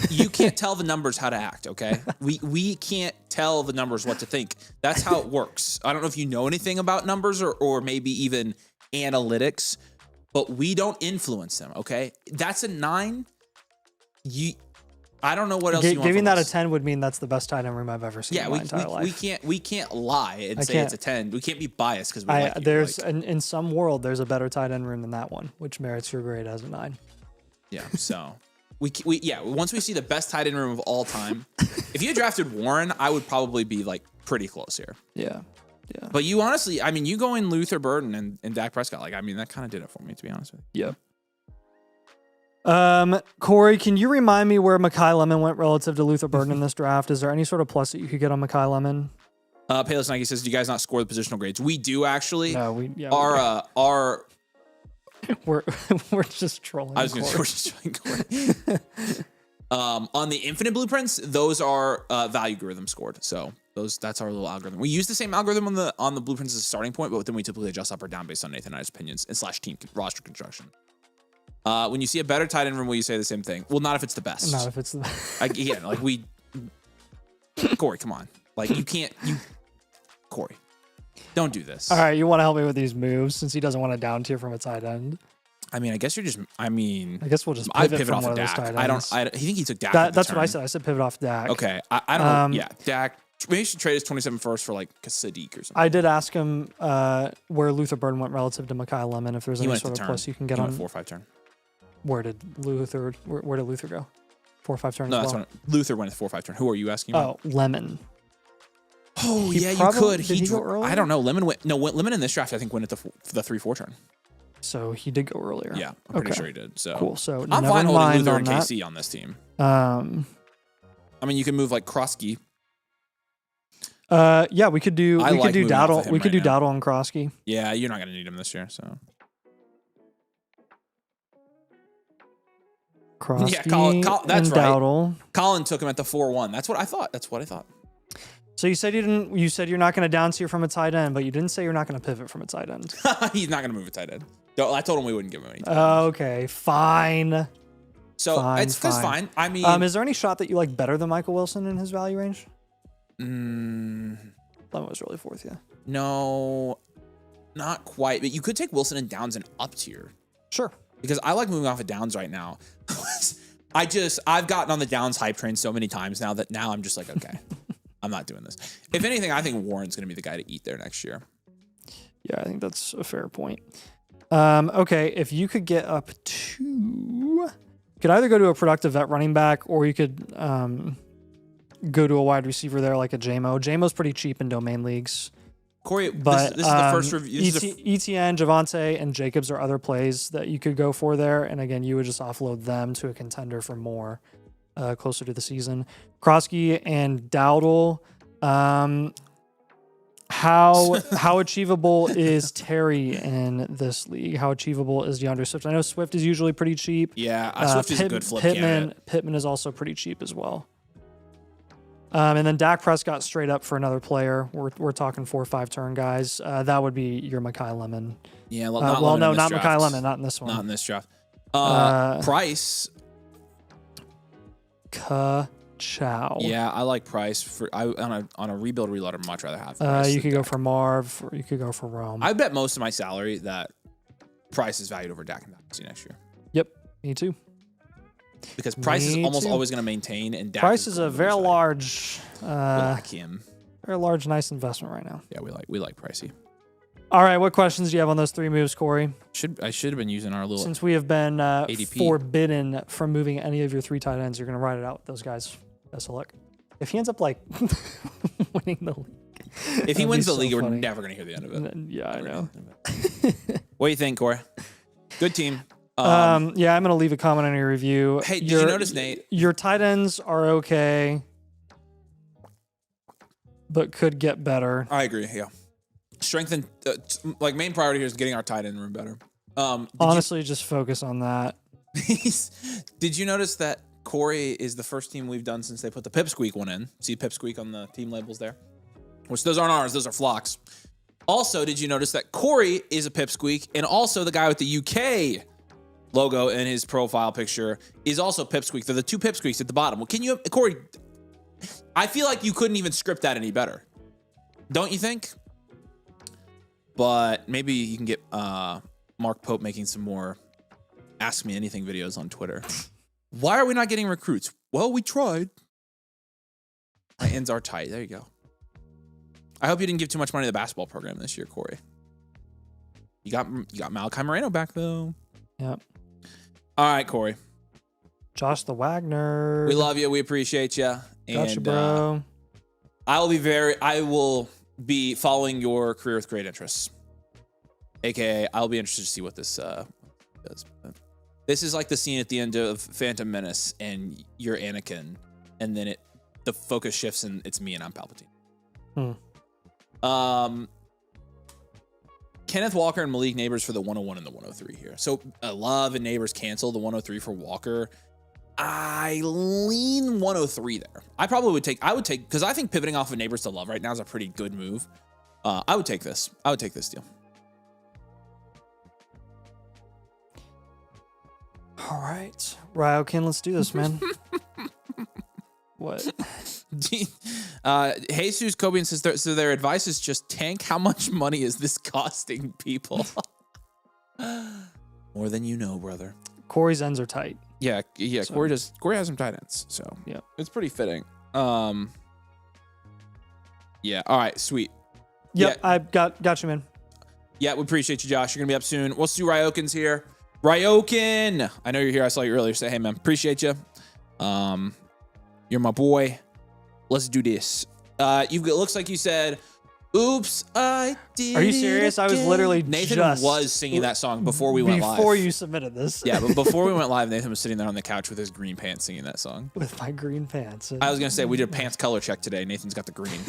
You can't tell the numbers how to act, okay? We can't tell the numbers what to think. That's how it works. I don't know if you know anything about numbers or maybe even analytics, but we don't influence them, okay? That's a 9. I don't know what else you want Giving from that us. a 10 would mean that's the best tight end room I've ever seen in my entire life. We can't lie and say it's a 10. We can't be biased because we like you. There's in some world there's a better tight end room than that one, which merits your grade as a 9. Yeah, so once we see the best tight end room of all time, if you drafted Warren, I would probably be like pretty close here. Yeah. But you honestly, I mean, you go in Luther Burden and Dak Prescott. Like, I mean, that kind of did it for me, to be honest with you. Yep. Corey, can you remind me where Mekhi Lemon went relative to Luther Burden in this draft? Is there any sort of plus that you could get on Mekhi Lemon? Payless Nike says, "Do you guys not score the positional grades?" We do actually. No, our we're just trolling. I was going to say we're just trolling Corey. On the infinite blueprints, those are value algorithm scored. So that's our little algorithm. We use the same algorithm on the blueprints as a starting point, but then we typically adjust up or down based on Nathan and I's opinions and / team roster construction. When you see a better tight end room, will you say the same thing? Well, not if it's the best. Not if it's the best. Again, like Corey, come on. Like Corey, don't do this. All right, you want to help me with these moves since he doesn't want to down tier from a tight end. I mean, I guess we'll just I guess I pivot from off one of of those Dak. tight ends. I think he took Dak. That's what I said. I said pivot off Dak. Okay. I don't know. Yeah. Dak. Maybe you should trade his 27 first for like a Sadiq or something. I did ask him where Luther Burden went relative to Mekhi Lemon. If there's any sort of plus you can get he on. went 4-5 turn. Where did Luther go? 4-5 turn. No, as that's well? what Luther went 4-5 turn. Who are you asking about? Oh, Lemon. Oh, He yeah, probably- you could. did he go early? I don't know. Lemon in this draft, I think, went at the 3-4 turn. So he did go earlier. Yeah, I'm pretty sure he did. So Cool. So I'm never fine holding mind Luther on and that. KC on this team. Yeah, you can move like Krosky. we could do I we like could do moving off of Dowdle. him We could right do now. Dowdle and Krosky. Yeah, you're not going to need him this year. So Krosky Yeah, that's and right. Dowdle. Colin took him at the 4-1. That's what I thought. So you said you said you're not going to down tier from a tight end, but you didn't say you're not going to pivot from a tight end. He's not going to move a tight end. I told him we wouldn't give him any. Okay, fine. So Fine, it's fine. I mean, Is there any shot that you like better than Michael Wilson in his value range? Lemon was really fourth, yeah. No, not quite. But you could take Wilson and Downs and up tier Sure. because I like moving off of Downs right now. I've gotten on the Downs hype train so many times now that now I'm just like, okay, I'm not doing this. If anything, I think Warren's going to be the guy to eat there next year. Yeah, I think that's a fair point. Okay, if you could get up to, you could either go to a productive vet running back or you could go to a wide receiver there like a JMO. JMO's pretty cheap in domain leagues. Corey, But this is the first review. ETN, Javonte, and Jacobs are other plays that you could go for there. And again, you would just offload them to a contender for more closer to the season. Krosky and Dowdle. How achievable is Terry in this league? How achievable is DeAndre Swift? I know Swift is usually pretty cheap. Yeah, Swift is a good flip candidate. Pittman is also pretty cheap as well. And then Dak Prescott straight up for another player. We're talking 4-5 turn guys. That would be your Mekhi Lemon. Yeah, Not draft. Mekhi Lemon, not in this one. Not in this draft. Price. Ka-chow. Yeah, I like Price on a rebuild reload. I'd much rather have. Price You than could go Dak. for Marv, or you could go for Rome. I bet most of my salary that Price is valued over Dak and Dynasty next year Yep, me too. because Price is Me almost too. always going to maintain, and Dak Price is a going to very lose large, value. We like him. nice investment right now. Yeah, we like Pricey. All right, what questions do you have on those 3 moves, Corey? I should have been using our little. Since we have been ADP. forbidden from moving any of your 3 tight ends, you're going to ride it out with those guys. Best of luck. If he ends up like winning the league, If he wins the so league, funny. we're never going to hear the end of it. Yeah, I know. What do you think, Corey? Good team. Yeah, I'm going to leave a comment on your review. Hey, did you notice, Nate? Your tight ends are okay, but could get better. I agree. Yeah, strengthen. Main priority here is getting our tight end room better. Honestly, just focus on that. Did you notice that Corey is the first team we've done since they put the Pipsqueak one in? See Pipsqueak on the team labels there? Which those aren't ours, those are Flock's. Also, did you notice that Corey is a Pipsqueak and also the guy with the UK logo and his profile picture is also Pipsqueak. They're the two Pipsqueaks at the bottom. Well, can you, Corey? I feel like you couldn't even script that any better, don't you think? But maybe you can get Mark Pope making some more Ask Me Anything videos on Twitter. Why are we not getting recruits? Well, we tried. My ends are tight. There you go. I hope you didn't give too much money to the basketball program this year, Corey. You got Malachi Moreno back though. Yep. All right, Corey. Josh the Wagner. We love you. We appreciate you. Gotcha, bro. I will be following your career with great interest. AKA, I'll be interested to see what this does. This is like the scene at the end of Phantom Menace, and you're Anakin, and then the focus shifts, and it's me, and I'm Palpatine. Kenneth Walker and Malik Neighbors for the 101 and the 103 here. So Love and Neighbors cancel the 103 for Walker. I lean 103 there. I would take, because I think pivoting off of Neighbors to Love right now is a pretty good move. I would take this. I would take this deal. All right. Ryokin, let's do this, man. What? Jesus Cobian says so their advice is just tank. How much money is this costing people? More than you know, brother. Corey's ends are tight. Yeah. So, Corey has some tight ends, so yeah, it's pretty fitting. Yeah. All right. Sweet. Yep. Yeah. I got you, man. Yeah, we appreciate you, Josh. You're gonna be up soon. We'll see Ryokin's here. Ryokin, I know you're here. I saw you earlier. Say, hey, man, appreciate you. You're my boy. Let's do this. It looks like you said, oops, I did. Are you serious? Again. I was literally Nathan was singing that song before we went live. Before you submitted this. Yeah, but before we went live, Nathan was sitting there on the couch with his green pants singing that song. With my green pants. I was going to say, we did a pants color check today. Nathan's got the green.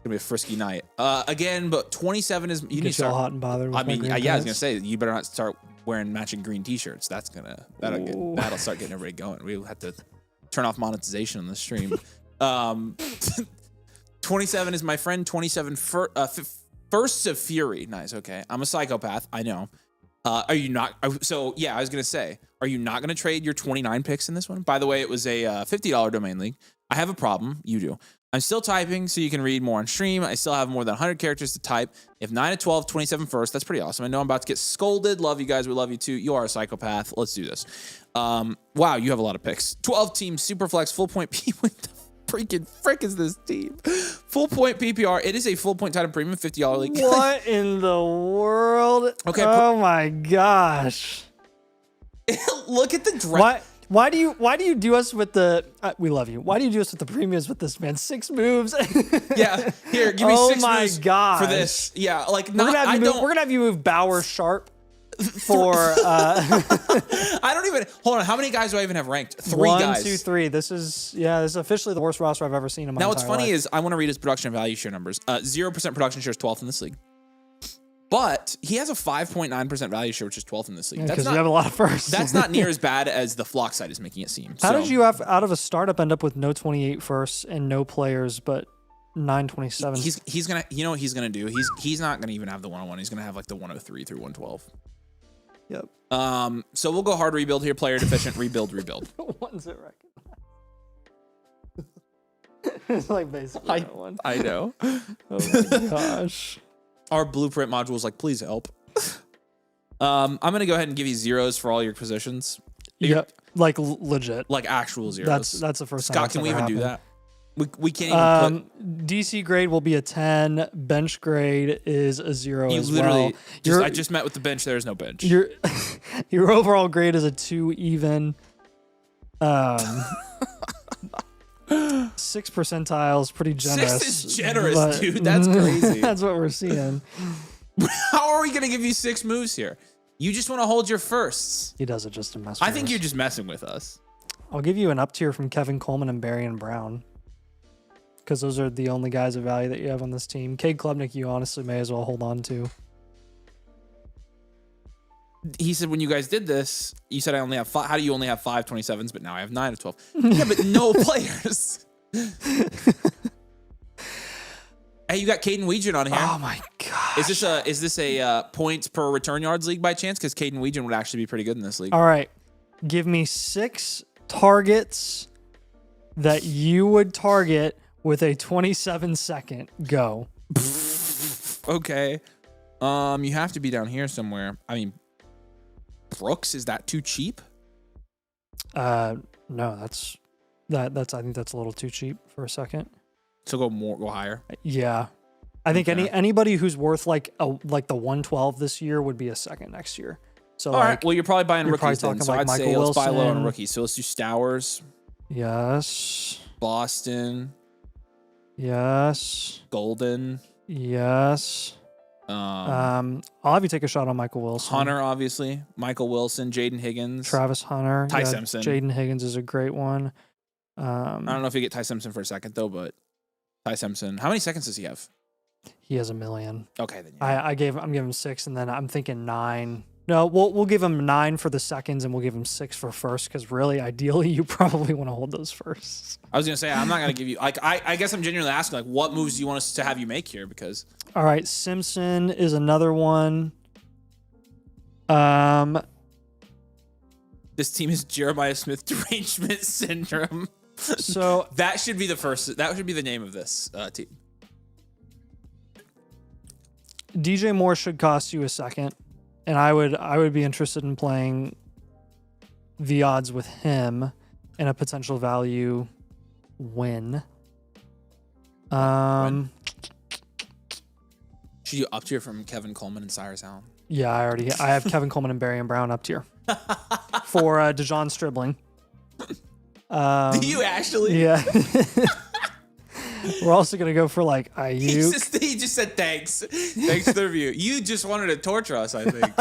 Gonna be a frisky night. Again, but 27 is you need to start hot and bothered. With I mean, my green yeah, I pants. was gonna say you better not start wearing matching green t-shirts. That'll start getting everybody going. We'll have to turn off monetization on the stream. 27 is my friend. 27 Firsts of Fury. Nice. Okay, I'm a psychopath. I know. Are you not? So yeah, I was gonna say, are you not gonna trade your 29 picks in this one? By the way, it was a $50 domain league. I have a problem. You do. I'm still typing so you can read more on stream. I still have more than 100 characters to type. If 9 to 12, 27 first, that's pretty awesome. I know I'm about to get scolded. Love you guys. We love you too. You are a psychopath. Let's do this. Wow, you have a lot of picks. 12 team Superflex full point P. What the freaking frick is this team? Full point PPR. It is a full point Titan Premium $50 league. What in the world? Okay. Oh my gosh. Look at the draft. Why do you do us with the? We love you. Why do you do us with the premiums with this man? 6 moves. Yeah, here, give me 6 moves gosh. for this. Yeah, like we're gonna have you move Bauer Sharp for. I don't even hold on. How many guys do I even have ranked? 3 guys. 1, 2, 3. This is officially the worst roster I've ever seen in my Now, what's entire funny life. is I want to read his production value share numbers. 0% production share is 12th in this league. But he has a 5.9% value share, which is 12th in this league. Because you have a lot of firsts. That's not near as bad as the flock side is making it seem. How did you have out of a startup end up with no 28 firsts and no players but 927? He's gonna, you know what he's gonna do? He's not gonna even have the 101. He's gonna have like the 103 through 112. Yep. So we'll go hard rebuild here. Player deficient. rebuild. One's it recognize? It's like basically that one. I know. Oh my gosh. Our blueprint module is like, please help. I'm gonna go ahead and give you zeros for all your positions. Yep, like legit, like actual zeros. That's the first time. Scott, can we even do that? We can't even put. DC grade will be a 10. Bench grade is a 0 You as literally. well. I just met with the bench. There is no bench. Your overall grade is a 2 even. 6 percentiles, pretty generous. 6 is generous, dude. That's crazy. That's what we're seeing. How are we gonna give you 6 moves here? You just want to hold your firsts. He does it just to mess with I think us. you're just messing with us. I'll give you an up tier from Kevin Coleman and Barry and Brown. Because those are the only guys of value that you have on this team. Cade Klubnik, you honestly may as well hold on to. He said when you guys did this, you said I only have 5. How do you only have 5 27s, but now I have 9 of 12? Yeah, but no players. Hey, you got Caden Weegert on here. Oh my god. Is this a points per return yards league by chance? Because Caden Weegan would actually be pretty good in this league. All right. Give me 6 targets that you would target with a 27-second go. Okay. You have to be down here somewhere. I mean, Brooks, is that too cheap? No, that's I think that's a little too cheap for a second. So go higher. Yeah. I think anybody who's worth like the 112 this year would be a second next year. So all right. Well, you're probably buying rookies then. So I'd say let's buy low on rookies. So let's do Stowers. Yes. Boston. Yes. Golden. Yes. I'll have you take a shot on Michael Wilson. Hunter, obviously. Michael Wilson, Jaden Higgins. Travis Hunter. Ty Simpson. Jaden Higgins is a great one. I don't know if you get Ty Simpson for a second, though, but Ty Simpson. How many seconds does he have? He has 1 million. Okay, then yeah. I'm giving him 6, and then I'm thinking 9. No, we'll give him 9 for the seconds, and we'll give him 6 for first, because really, ideally, you probably want to hold those first. I was gonna say I'm not gonna give you like I guess I'm genuinely asking like what moves do you want us to have you make here because. All right, Simpson is another one. This team is Jeremiah Smith derangement syndrome. So that should be the first. That should be the name of this team. DJ Moore should cost you a second, and I would be interested in playing the odds with him and a potential value win. Should you up tier from Kevin Coleman and Cyrus Allen? Yeah, I have Kevin Coleman and Barry and Brown up tier for Dejon Stribling. Do you actually? Yeah. We're also gonna go for like Ayuk. He just said thanks. Thanks for the review. You just wanted to torture us, I think.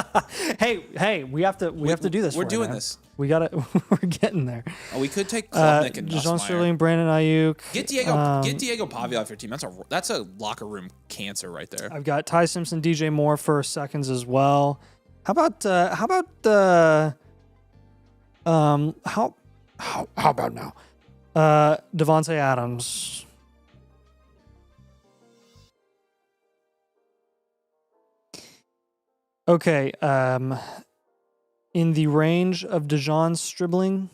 hey, we have to do this. We're doing this. We got it. We're getting there. Oh, we could take Klubnik and Dejon Sterling, Brandon Ayuk. Get Diego Pavia off your team. That's a locker room cancer right there. I've got Ty Simpson, DJ Moore for seconds as well. How about now? Devontae Adams. Okay, in the range of Dejon Stribling.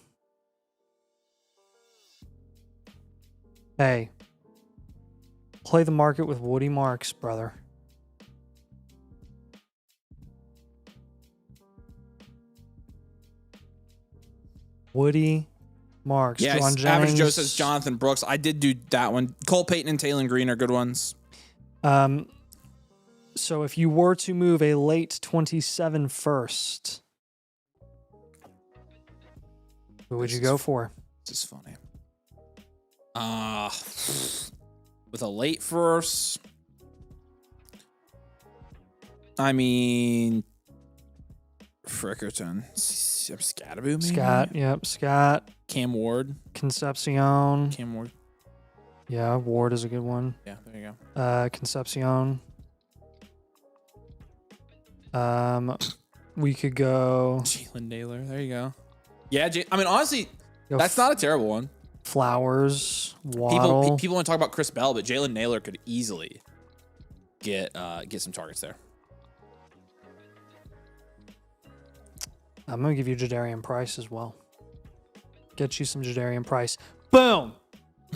Hey, play the market with Woody Marks, brother. Woody Marks. Yeah, Average Joe says Jonathan Brooks. I did do that one. Cole Payton and Taylor Green are good ones. So if you were to move a late 27 first, who would you go for? This is funny. With a late first, I mean, Frickerton. Scattaboo, maybe? Scott, yep, Scott. Cam Ward. Concepcion. Cam Ward. Yeah, Ward is a good one. Yeah, there you go. Concepcion. We could go Jalen Naylor. There you go. Yeah, I mean, honestly, that's not a terrible one. Flowers, Waddle. People want to talk about Chris Bell, but Jalen Naylor could easily get some targets there. I'm gonna give you Jadarian Price as well. Get you some Jadarian Price. Boom.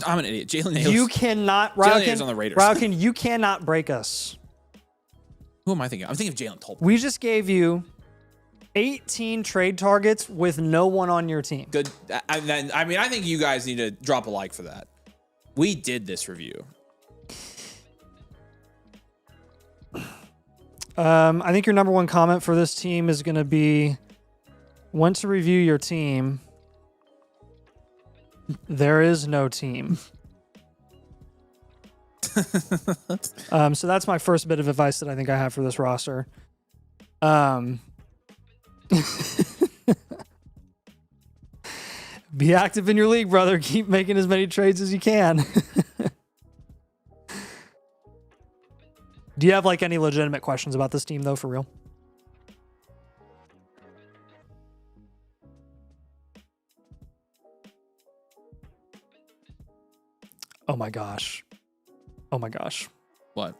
I'm an idiot. Jalen Naylor. You cannot. Jalen Naylor's on the Raiders. Rauken, you cannot break us. Who am I thinking? I'm thinking of Jalen Tolbert. We just gave you 18 trade targets with no one on your team. Good. I mean, I think you guys need to drop a like for that. We did this review. I think your number one comment for this team is going to be, went to review your team. There is no team. So that's my first bit of advice that I think I have for this roster. Be active in your league, brother. Keep making as many trades as you can. Do you have like any legitimate questions about this team though, for real? Oh my gosh. Oh my gosh. What?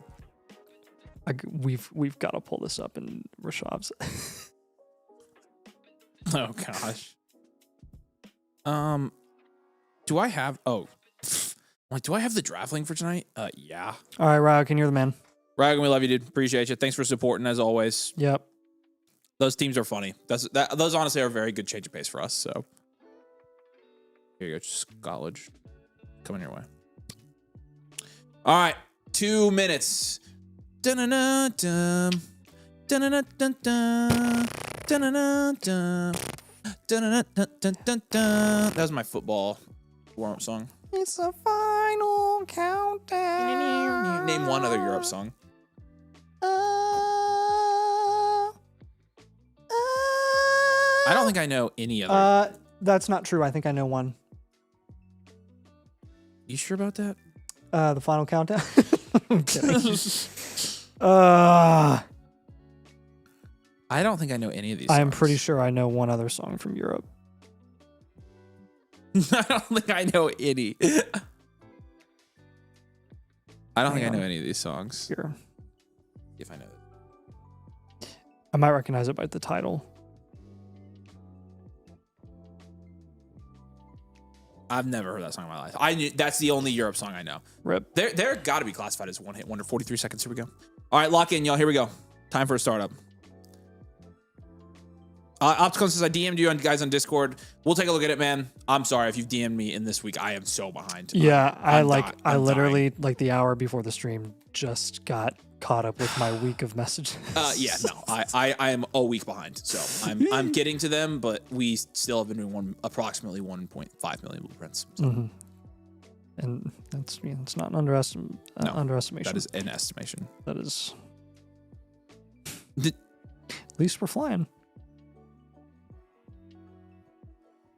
We've got to pull this up in Rashav's. Oh gosh. Do I have? Oh, like, do I have the draft link for tonight? Yeah. All right, Ryan, you're the man. Ryan, we love you, dude. Appreciate you. Thanks for supporting as always. Yep. Those teams are funny. Those honestly are a very good change of pace for us. So here you go, just college coming your way. All right, 2 minutes. Dun-dun-dun-dun. Dun-dun-dun-dun-dun. Dun-dun-dun-dun. Dun-dun-dun-dun-dun. That was my football warm-up song. It's a final countdown. Name one other Europe song. I don't think I know any other. That's not true. I think I know one. You sure about that? The final countdown. I'm kidding. I don't think I know any of these songs. am pretty sure I know one other song from Europe. I don't think I know any. I don't think I know any of these songs. Here. If I know it. I might recognize it by the title. I've never heard that song in my life. I knew that's the only Europe song I know. Rip. They're got to be classified as one hit wonder. 43 seconds. Here we go. All right, lock in, y'all. Here we go. Time for a startup. Opticon says I DM'd you guys on Discord. We'll take a look at it, man. I'm sorry if you've DM'd me in this week. I am so behind. Yeah, I literally dying. Like the hour before the stream just got caught up with my week of messages. Yeah, no, I am a week behind. So I'm getting to them, but we still have been doing approximately 1.5 million blueprints. So. Mm-hmm. And it's not an underestimation. That is an estimation. That is. At least we're flying.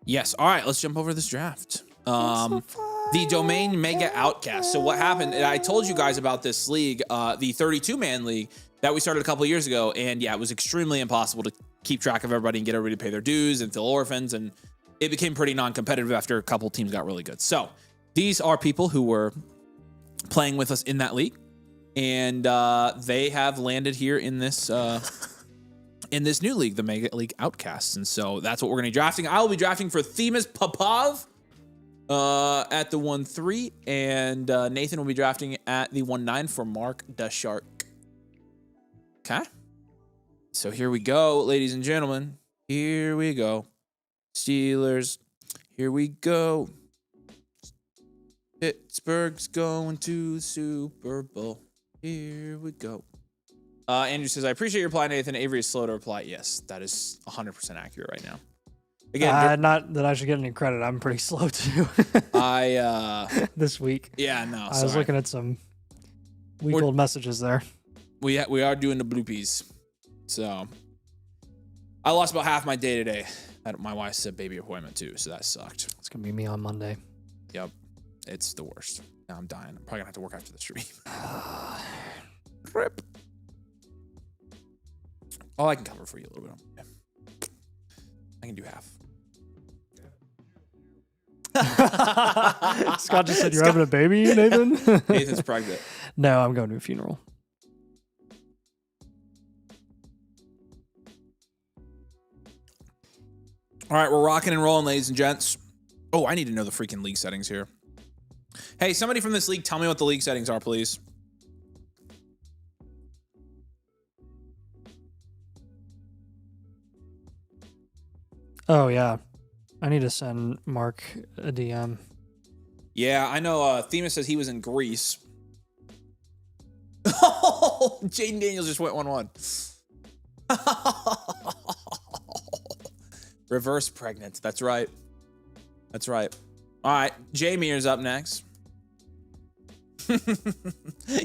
Yes. All right. Let's jump over this draft. The domain mega outcast. So what happened? I told you guys about this league, the 32-man league that we started a couple of years ago, and yeah, it was extremely impossible to keep track of everybody and get everybody to pay their dues and fill orphans, and it became pretty non-competitive after a couple teams got really good. So these are people who were playing with us in that league, and they have landed here in this. In this new league, the Mega League Outcasts. And so that's what we're going to be drafting. I will be drafting for Themis Popov at the 1-3. And Nathan will be drafting at the 1-9 for Mark the Shark. Okay. So here we go, ladies and gentlemen. Here we go. Steelers. Here we go. Pittsburgh's going to the Super Bowl. Here we go. Andrew says, I appreciate your reply, Nathan. Avery is slow to reply. Yes, that is 100% accurate right now. Again, not that I should get any credit. I'm pretty slow too. This week. Yeah, no. I was looking at some week-old messages there. We are doing the bloopies. So I lost about half my day today. My wife said baby appointment too, so that sucked. It's gonna be me on Monday. Yep, it's the worst. Now I'm dying. I'm probably gonna have to work after the stream. Rip. Oh, I can cover for you a little bit. I can do half. Scott just said, you're having a baby, Nathan? Nathan's pregnant. No, I'm going to a funeral. All right, we're rocking and rolling, ladies and gents. Oh, I need to know the freaking league settings here. Hey, somebody from this league, tell me what the league settings are, please. Oh, yeah. I need to send Mark a DM. Yeah, I know. Themis says he was in Greece. Oh, Jaden Daniels just went 1-1. Reverse pregnant. That's right. That's right. All right. Jamie is up next.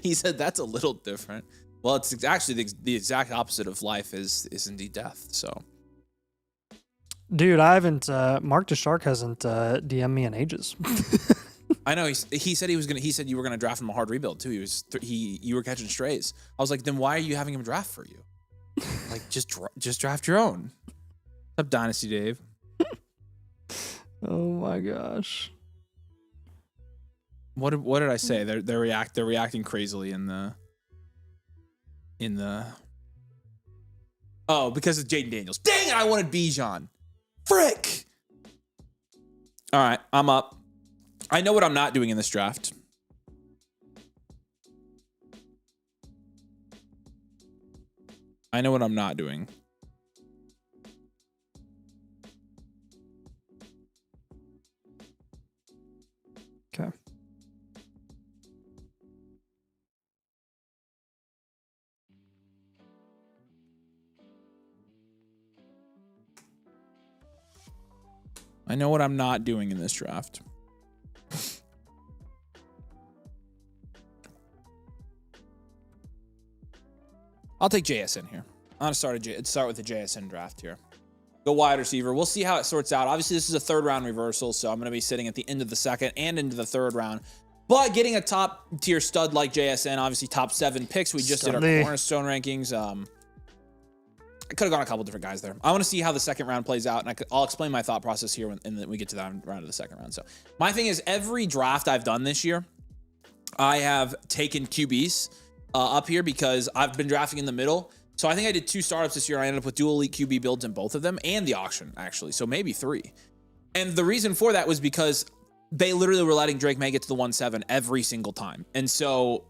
He said that's a little different. Well, it's actually the exact opposite of life is indeed death. So. Dude, I haven't. Mark the Shark hasn't DM'd me in ages. I know. He said he was gonna. He said you were gonna draft him a hard rebuild too. You were catching strays. I was like, then why are you having him draft for you? Like, just draft your own. What's up, Dynasty Dave? Oh my gosh. What did I say? They're reacting crazily in the. in the... Oh, because of Jaden Daniels. Dang it, I wanted Bijan. Frick! All right, I'm up. I know what I'm not doing in this draft. I know what I'm not doing. Okay. I know what I'm not doing in this draft. I'll take JSN here. I'm going to start with the JSN draft here. Go wide receiver. We'll see how it sorts out. Obviously, this is a third round reversal, so I'm going to be sitting at the end of the second and into the third round. But getting a top tier stud like JSN, obviously top 7 picks. We just did our cornerstone rankings. I could have gone a couple different guys there. I want to see how the second round plays out, and I'll explain my thought process here when we get to that round of the second round. So my thing is, every draft I've done this year, I have taken QBs up here because I've been drafting in the middle. So I think I did 2 startups this year. I ended up with dual elite QB builds in both of them and the auction, actually. So maybe 3. And the reason for that was because they literally were letting Drake May get to the 1-7 every single time. And so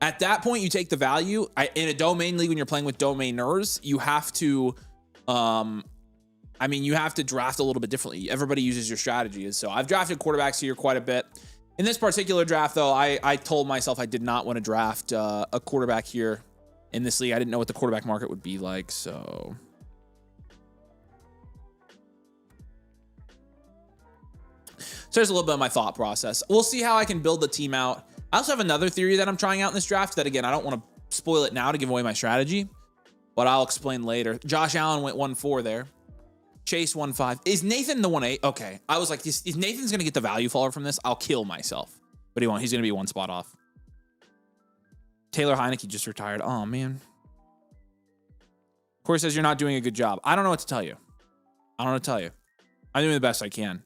at that point, you take the value. In a domain league, when you're playing with domainers, you have to, you have to draft a little bit differently. Everybody uses your strategies. So I've drafted quarterbacks here quite a bit. In this particular draft, though, I told myself I did not want to draft a quarterback here in this league. I didn't know what the quarterback market would be like, so... So there's a little bit of my thought process. We'll see how I can build the team out. I also have another theory that I'm trying out in this draft that, again, I don't want to spoil it now to give away my strategy, but I'll explain later. Josh Allen went 1-4 there. Chase 1-5. Is Nathan the 1-8? Okay. I was like, if Nathan's going to get the value follower from this, I'll kill myself. But he won't. He's going to be 1 spot off. Taylor Heineke just retired. Oh, man. Corey says you're not doing a good job. I don't know what to tell you. I'm doing the best I can.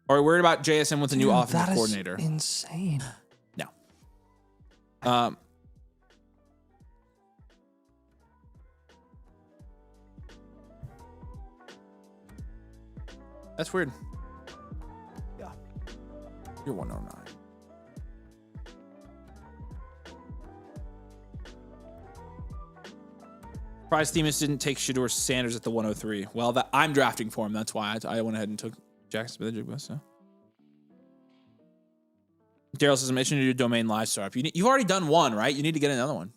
Are we worried about JSN with the new offensive coordinator? Insane. No. That's weird. Yeah. You're 109. Surprised Themis didn't take Shador Sanders at the 103. Well, I'm drafting for him. That's why I went ahead and took Jackson Smith. So. Daryl says, I'm itching to do domain live startup. You've already done one, right? You need to get another one.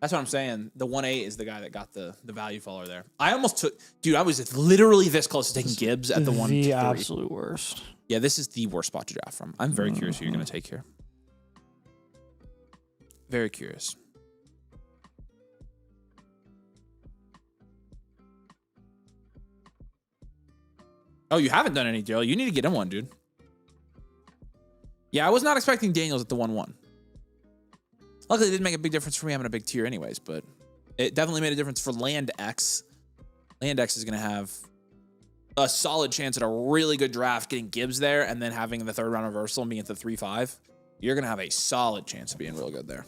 That's what I'm saying. The 1-8 is the guy that got the value follower there. I almost took... Dude, I was literally this close to taking Gibbs at the 1-3. The absolute worst. Yeah, this is the worst spot to draft from. I'm very curious who you're going to take here. Very curious. Oh, you haven't done any, Daryl. You need to get in one, dude. Yeah, I was not expecting Daniels at the 1-1. Luckily, it didn't make a big difference for me having a big tier anyways, but it definitely made a difference for Land X. Land X is going to have a solid chance at a really good draft, getting Gibbs there, and then having the third round reversal and being at the 3-5. You're going to have a solid chance of being real good there.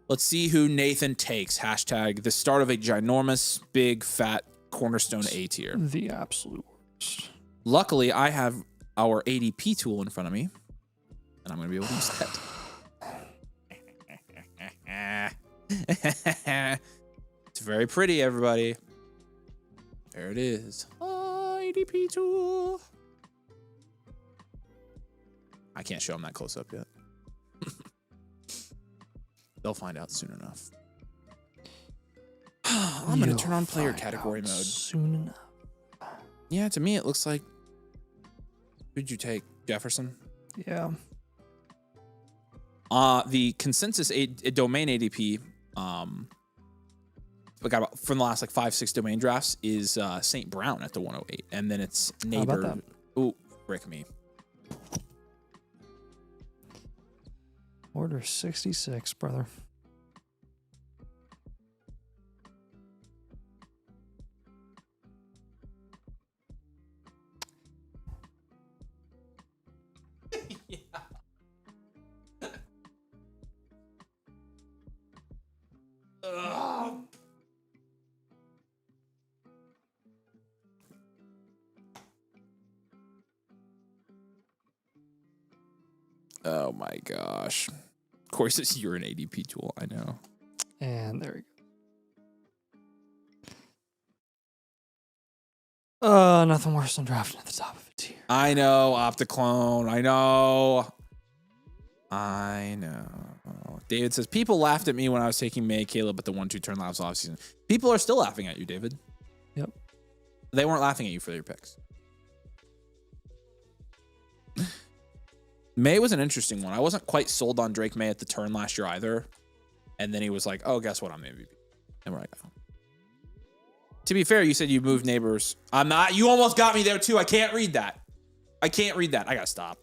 Let's see who Nathan takes. Hashtag the start of a ginormous, big, fat cornerstone A tier. The absolute worst. Luckily, I have our ADP tool in front of me, and I'm going to be able to use that. It's very pretty, everybody. There it is. ADP tool. I can't show them that close up yet. They'll find out soon enough. I'm going to turn on player category mode. Soon enough. Yeah, to me, it looks like... Who'd you take? Jefferson? Yeah. The consensus domain ADP, from the last like 5-6 domain drafts is St. Brown at the 108, and then it's neighbor. Oh, frick me. Order 66, brother. Ugh. Oh my gosh. Of course, it's you're an ADP tool. I know. And there we go. Nothing worse than drafting at the top of a tier. I know, Opticlone. I know. David says, people laughed at me when I was taking May Caleb at the 1-2 turn last offseason. People are still laughing at you, David. Yep. They weren't laughing at you for your picks. May was an interesting one. I wasn't quite sold on Drake May at the turn last year either. And then he was like, oh, guess what? I'm MVP. And we're like, oh. To be fair, you said you moved Neighbors. I'm not. You almost got me there, too. I can't read that. I got to stop.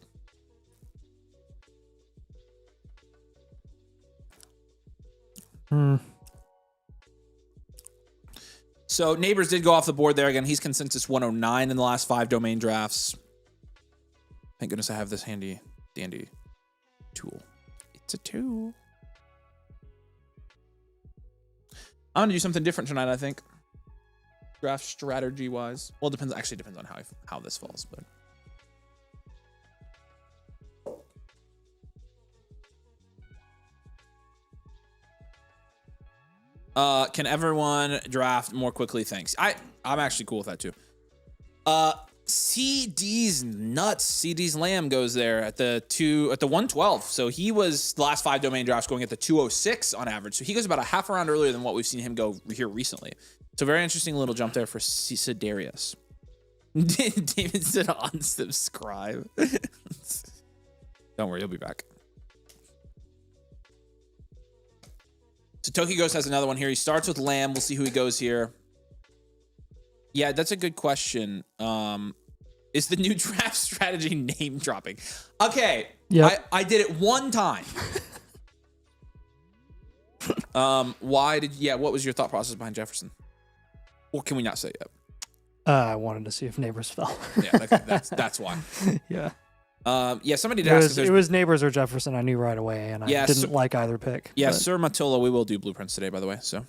So Neighbors did go off the board there again. He's consensus 109 in the last 5 domain drafts. Thank goodness I have this handy dandy tool. It's a tool. I'm gonna do something different tonight, I think. Draft strategy wise. Well, it depends on how this falls, but can everyone draft more quickly? Thanks. I'm actually cool with that too. CD's nuts. CD's Lamb goes there at the 112. So he was the last 5 domain drafts going at the 206 on average. So he goes about a half a round earlier than what we've seen him go here recently. So very interesting little jump there for Sidarius. David said unsubscribe. Don't worry, he'll be back. So Toki Ghost has another one here. He starts with Lamb. We'll see who he goes here. Yeah, that's a good question. Is the new draft strategy name dropping? Okay. Yep. I did it one time. What was your thought process behind Jefferson? Or can we not say yet? I wanted to see if Neighbors fell. Yeah, that's why. Yeah. Somebody did ask. It was Neighbors or Jefferson. I knew right away, and I didn't like either pick. Yeah, Sir Matilla, we will do blueprints today, by the way. So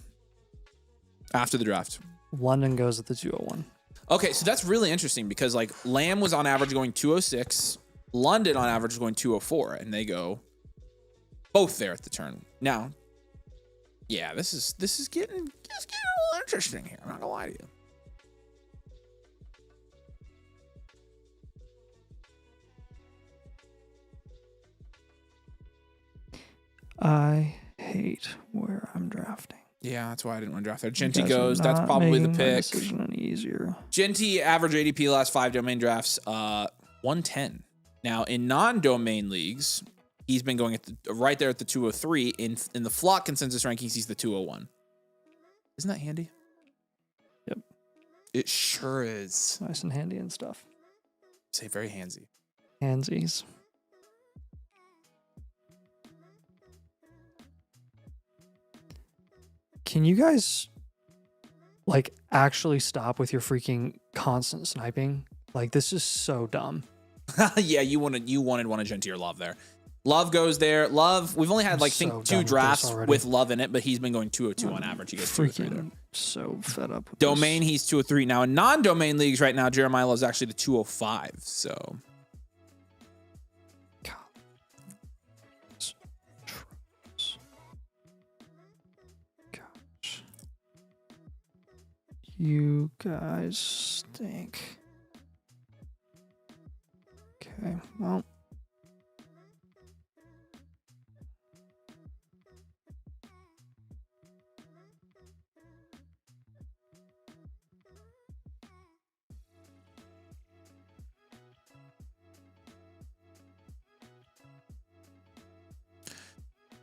after the draft. London goes at the 201. Okay, so that's really interesting because like Lamb was on average going 206, London on average was going 204, and they go both there at the turn. Now, yeah, this is getting a little interesting here. I'm not gonna lie to you. I hate where I'm drafting. Yeah, that's why I didn't want to draft there. Genty goes. That's probably the pick. Decision any easier. Genty average ADP last 5 domain drafts, 110. Now in non-domain leagues, he's been going at right there at the 203. In the flock consensus rankings, he's the 201. Isn't that handy? Yep. It sure is. Nice and handy and stuff. Say very handsy. Handsies. Can you guys like actually stop with your freaking constant sniping? Like this is so dumb. Yeah, you wanted one of Genty or Love there. Love goes there. Love, we've only had like think 2 drafts with Love in it, but he's been going 202 on average. He goes 203 there. So fed up with domain, this. he's 203. Now in non-domain leagues right now, Jeremiah Love's actually the 205. So you guys stink. Okay, well.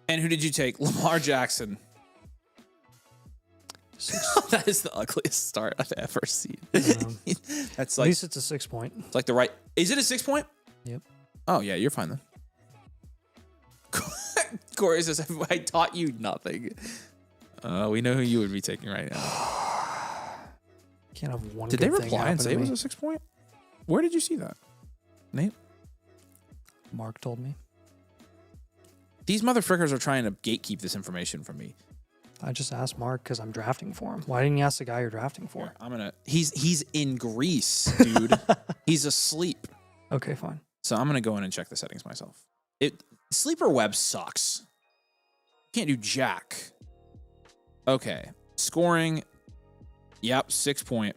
And who did you take? Lamar Jackson. That is the ugliest start I've ever seen. That's like, at least it's a 6 point. It's like the right. Is it a 6 point? Yep. Oh yeah, you're fine then. Corey says, I taught you nothing. We know who you would be taking right now. Can't have one. Did they reply and say it was a 6 point? Where did you see that, Nate? Mark told me. These motherfuckers are trying to gatekeep this information from me. I just asked Mark because I'm drafting for him. Why didn't you ask the guy you're drafting for? Here, I'm gonna. He's in Greece, dude. He's asleep. Okay, fine. So I'm gonna go in and check the settings myself. Sleeper web sucks. Can't do jack. Okay, scoring. Yep, 6 point.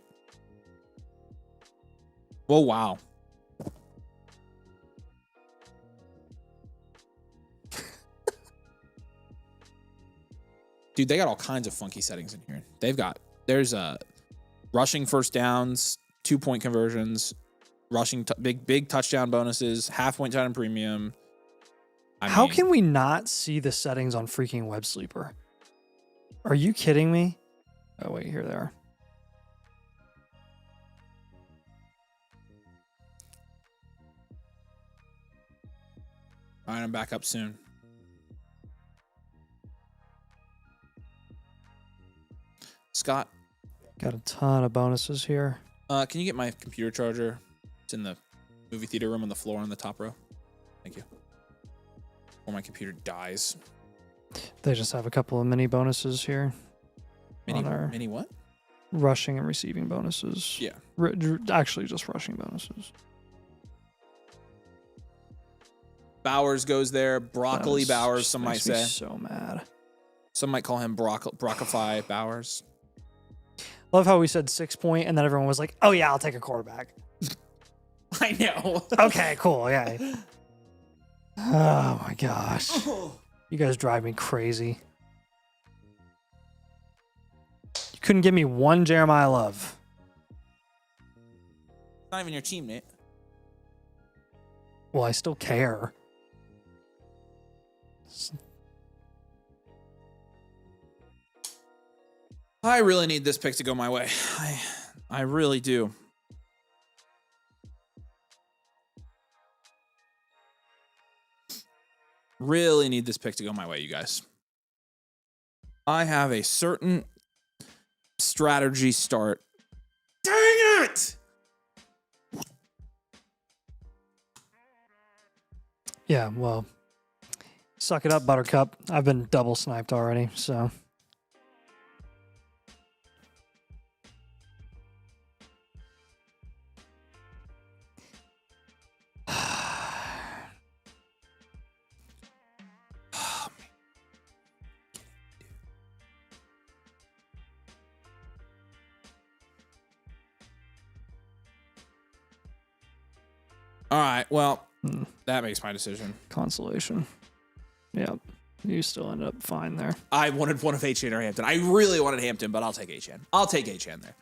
Oh wow. Dude, they got all kinds of funky settings in here. There's rushing first downs, 2-point conversions, rushing big touchdown bonuses, half-point touchdown premium. How can we not see the settings on freaking Web Sleeper? Are you kidding me? Oh wait, here they are. All right, I'm back up soon. Scott, got a ton of bonuses here. Can you get my computer charger? It's in the movie theater room on the floor on the top row. Thank you. Or my computer dies. They just have a couple of mini bonuses here. Mini what? Rushing and receiving bonuses. Yeah. Actually, just rushing bonuses. Bowers goes there. Broccoli Bowers, some might say. So mad. Some might call him Brockify Bowers. Love how we said 6 point, and then everyone was like, "Oh yeah, I'll take a quarterback." I know. Okay, cool. Yeah. Oh my gosh, you guys drive me crazy. You couldn't give me one Jeremiah Love. Not even your team, Nate. Well, I still care. I really need this pick to go my way. I really do. Really need this pick to go my way, you guys. I have a certain strategy start. Dang it! Yeah, well, suck it up, Buttercup. I've been double sniped already, so. All right, well, that makes my decision. Consolation. Yep. You still ended up fine there. I wanted one of H-Chan or Hampton. I really wanted Hampton, but I'll take H-Chan. I'll take H-Chan there.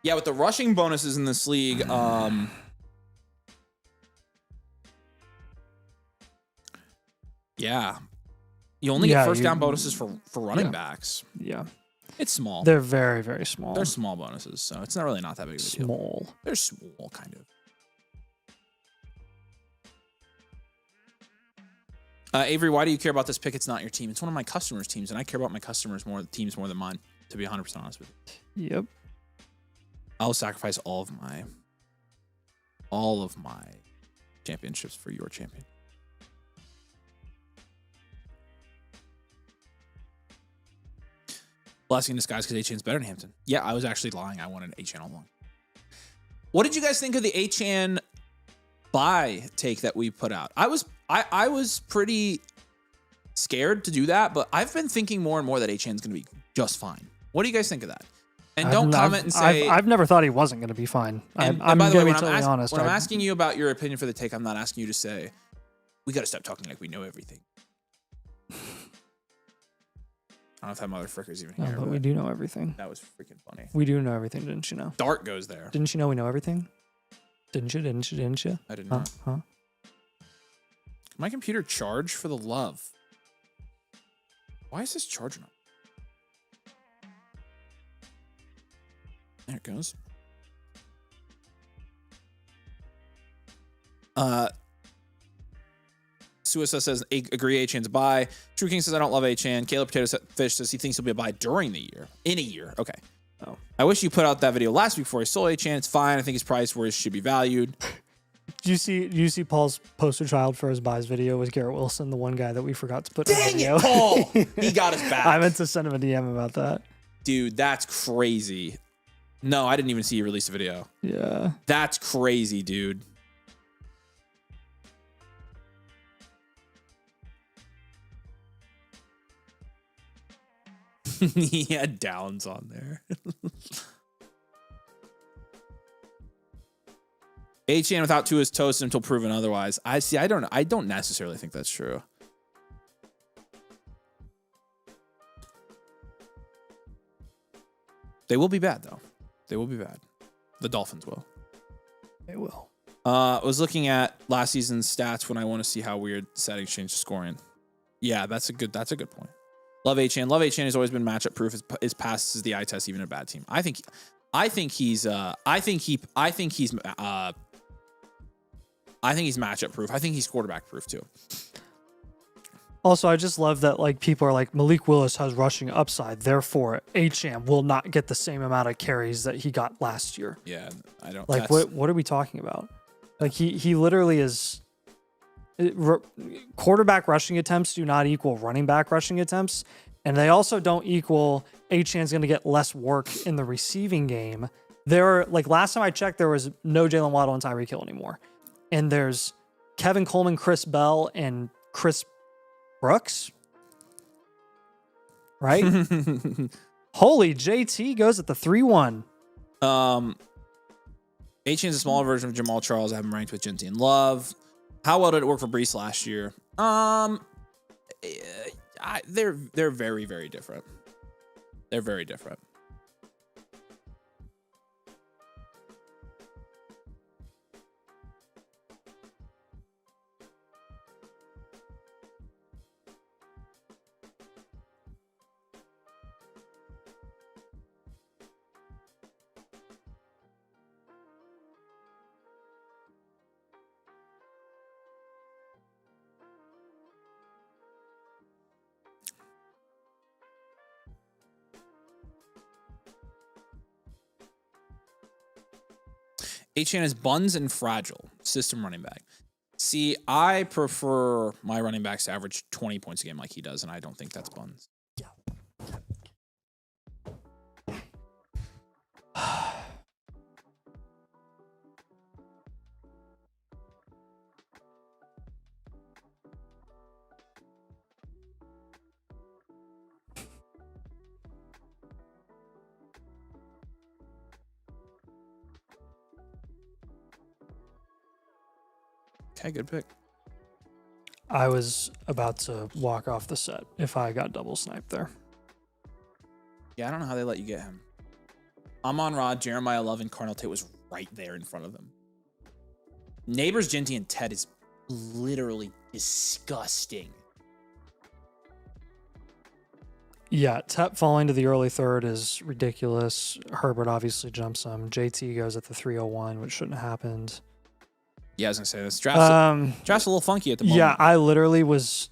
Yeah, with the rushing bonuses in this league, yeah. You only get first down bonuses for running backs. Yeah. It's small. They're very, very small. They're small bonuses, so it's not really not that big of a deal. Small. They're small, kind of. Avery, why do you care about this pick? It's not your team. It's one of my customers' teams, and I care about my customers' teams more than mine, to be 100% honest with you. Yep. I'll sacrifice all of my championships for your champion. Blessing in disguise because H-Chan's better than Hampton. Yeah, I was actually lying. I wanted H-Chan all along. What did you guys think of the H-Chan buy take that we put out? I was pretty scared to do that, but I've been thinking more and more that H-Chan's going to be just fine. What do you guys think of that? And don't comment and say... I've never thought he wasn't going to be fine. I'm going to be totally honest. When I'm asking you about your opinion for the take, I'm not asking you to say, we got to stop talking like we know everything. I don't know if that motherfucker's even here. But we do know everything. That was freaking funny. We do know everything, didn't you know? Dart goes there. Didn't you know we know everything? Didn't you? I did not. Huh? My computer charge for the love. Why is this charging up? There it goes. Suicide says, agree H-Chan's buy. True King says, I don't love H-Chan. Caleb Potato Fish says he thinks he'll be a buy during the year. In a year. Okay. Oh. I wish you put out that video last week before he sold H-Chan. It's fine. I think his price where it should be valued. Do you see Paul's poster child for his buys video was Garrett Wilson, the one guy that we forgot to put in the Dang video? it, Paul! He got us back. I meant to send him a DM about that. Dude, that's crazy. No, I didn't even see you release a video. Yeah. That's crazy, dude. He had downs on there. HN without two is toast until proven otherwise. I don't necessarily think that's true. They will be bad though. They will be bad. The Dolphins will. They will. I was looking at last season's stats when I want to see how weird settings change scoring. Yeah, that's a good point. Love HN. Love HN has always been matchup proof. His passes the eye test, even a bad team. I think he's matchup proof. I think he's quarterback proof too. Also, I just love that like people are like Malik Willis has rushing upside, therefore HM will not get the same amount of carries that he got last year. Yeah, I don't like what are we talking about? Like he literally is quarterback rushing attempts do not equal running back rushing attempts, and they also don't equal HN's going to get less work in the receiving game. There are like last time I checked, there was no Jalen Waddle and Tyreek Hill anymore, and there's Kevin Coleman, Chris Bell, and Chris Brooks, right? Holy, JT goes at the 3-1. HN's a smaller version of Jamal Charles. I have him ranked with Genty and Love. How well did it work for Brees last year? They're very, very different. They're very different. HN is buns and fragile system running back. See, I prefer my running backs to average 20 points a game like he does, and I don't think that's buns. Okay, good pick. I was about to walk off the set if I got double sniped there. Yeah, I don't know how they let you get him. Amon Rod, Jeremiah Love, and Carnell Tate was right there in front of them. Neighbors, Genty, and Ted is literally disgusting. Yeah, Tep falling to the early third is ridiculous. Herbert obviously jumps him. JT goes at the 301, which shouldn't have happened. Yeah, I was gonna say this draft's a little funky at the moment. Yeah, I literally was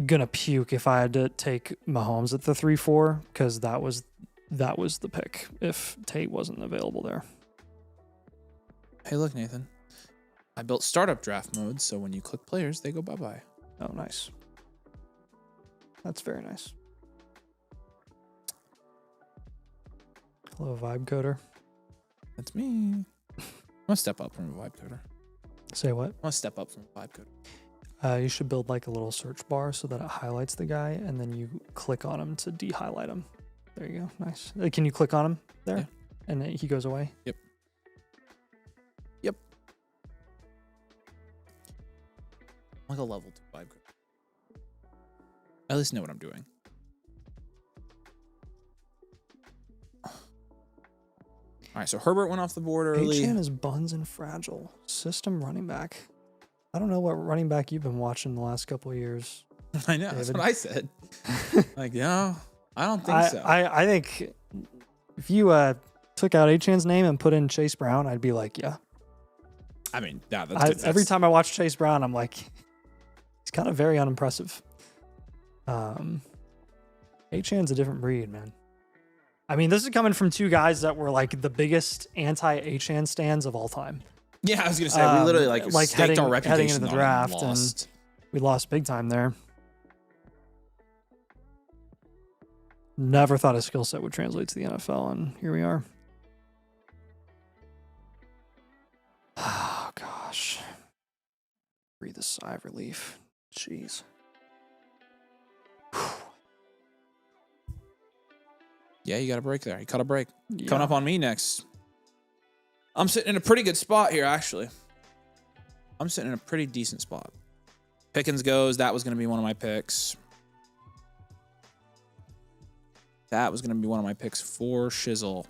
gonna puke if I had to take Mahomes at the 3-4 because that was the pick if Tate wasn't available there. Hey, look, Nathan. I built startup draft mode, so when you click players, they go bye-bye. Oh, nice. That's very nice. Hello, Vibe Coder. That's me. I'm gonna step up from a Vibe Coder. Say what? I'm gonna step up from a Vibe Coder. You should build like a little search bar so that it highlights the guy, and then you click on him to de-highlight him. There you go. Nice. Can you click on him there? Yeah. And he goes away? Yep. I'm like a level 2 Vibe Coder. I at least know what I'm doing. All right, so Herbert went off the board early. HN is buns and fragile. System running back. I don't know what running back you've been watching the last couple of years. I know, David. That's what I said. Like, yeah, I don't think so. I think if you took out HN's name and put in Chase Brown, I'd be like, yeah. I mean, yeah, that's every time I watch Chase Brown, I'm like, he's kind of very unimpressive. HN's a different breed, man. I mean, this is coming from two guys that were like the biggest anti-HN stands of all time. Yeah, I was gonna say we literally like staked our reputation heading into the on it draft, and lost. we lost big time there. Never thought his skill set would translate to the NFL, and here we are. Oh gosh, breathe a sigh of relief. Jeez. Yeah, you got a break there. You cut a break. Yeah. Coming up on me next. I'm sitting in a pretty good spot here, actually. I'm sitting in a pretty decent spot. Pickens goes. That was going to be one of my picks. That was going to be one of my picks for Shizzle.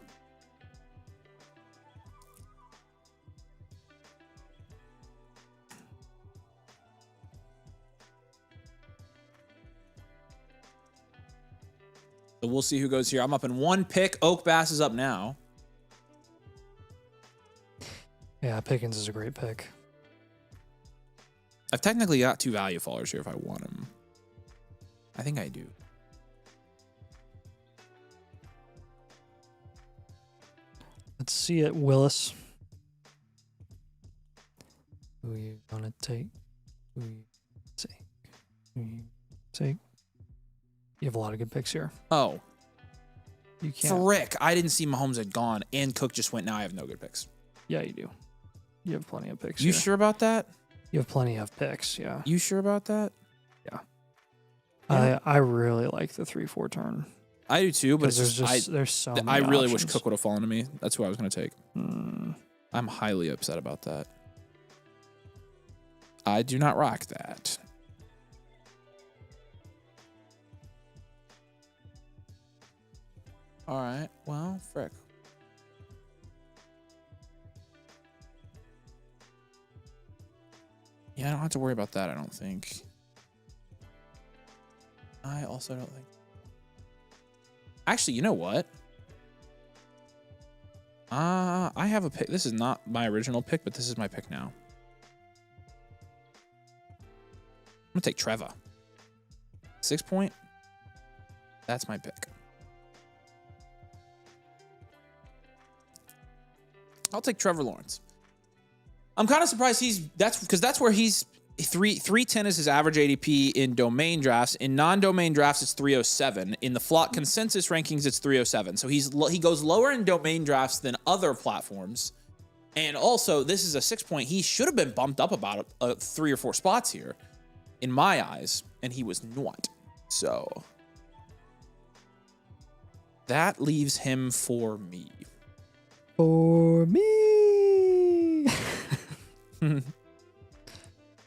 So we'll see who goes here. I'm up in one pick. Oak Bass is up now. Yeah, Pickens is a great pick. I've technically got 2 value fallers here if I want them. I think I do. Let's see it, Willis. Who you gonna take? Who you take? Who you take? You have a lot of good picks here. Oh. You can't. Frick. I didn't see Mahomes had gone and Cook just went. Now I have no good picks. Yeah, you do. You have plenty of picks. You here. sure about that? You have plenty of picks, yeah. You sure about that? Yeah. Yeah. I really like the 3-4 turn. I do too, but it's there's so many I really options. wish Cook would have fallen to me. That's who I was going to take. Mm. I'm highly upset about that. I do not rock that. All right. Well, frick. Yeah, I don't have to worry about that, I don't think. I also don't think. Actually, you know what? I have a pick. This is not my original pick, but this is my pick now. I'm going to take Trevor. 6 point. That's my pick. I'll take Trevor Lawrence. I'm kind of surprised that's where he's 310 is his average ADP in domain drafts. In non-domain drafts, it's 307. In the flock consensus rankings, it's 307. So he goes lower in domain drafts than other platforms. And also, this is a 6 point. He should have been bumped up about 3 or 4 spots here, in my eyes, and he was not. So that leaves him for me. For me.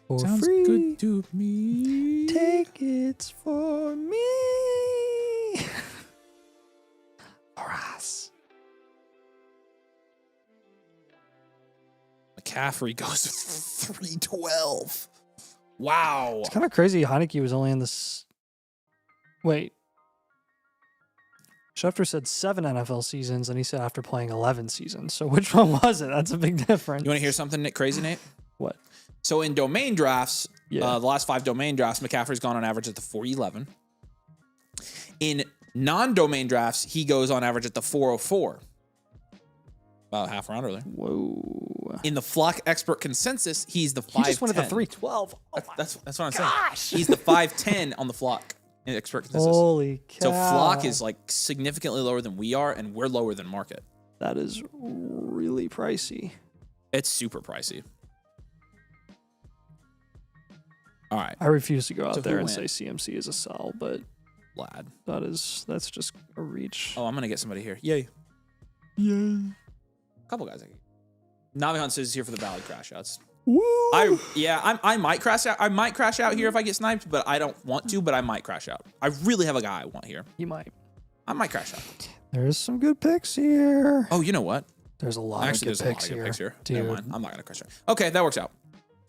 For Sounds free. good to me. Tickets for me. For us. McCaffrey goes to 312. Wow. It's kind of crazy. Heineke was only in this. Wait. Schefter said 7 NFL seasons, and he said after playing 11 seasons. So which one was it? That's a big difference. You want to hear something crazy, Nate? What? So in domain drafts, Yeah. the last 5 domain drafts, McCaffrey's gone on average at the 411. In non-domain drafts, he goes on average at the 404. About half round earlier. Whoa. In the flock expert consensus, he's the 510. He just went at the 312. Oh That's what I'm saying. He's the 510 on the flock in expert consensus. Holy cow. So flock is like significantly lower than we are, and we're lower than market. That is really pricey. It's super pricey. All right. I refuse to go out So there who and went? say CMC is a sell, but Lad. that's just a reach. Oh, I'm going to get somebody here. Yay. Yay. A couple guys. Navihan says here for the Valley crash outs. Woo! I might crash out. I might crash out here if I get sniped, but I don't want to, but I might crash out. I really have a guy I want here. You might. I might crash out. There's some good picks here. Oh, you know what? There's a lot Actually, of there's good a lot picks of good here. picks here. Dude. Never mind. I'm not going to crash out. Okay, that works out.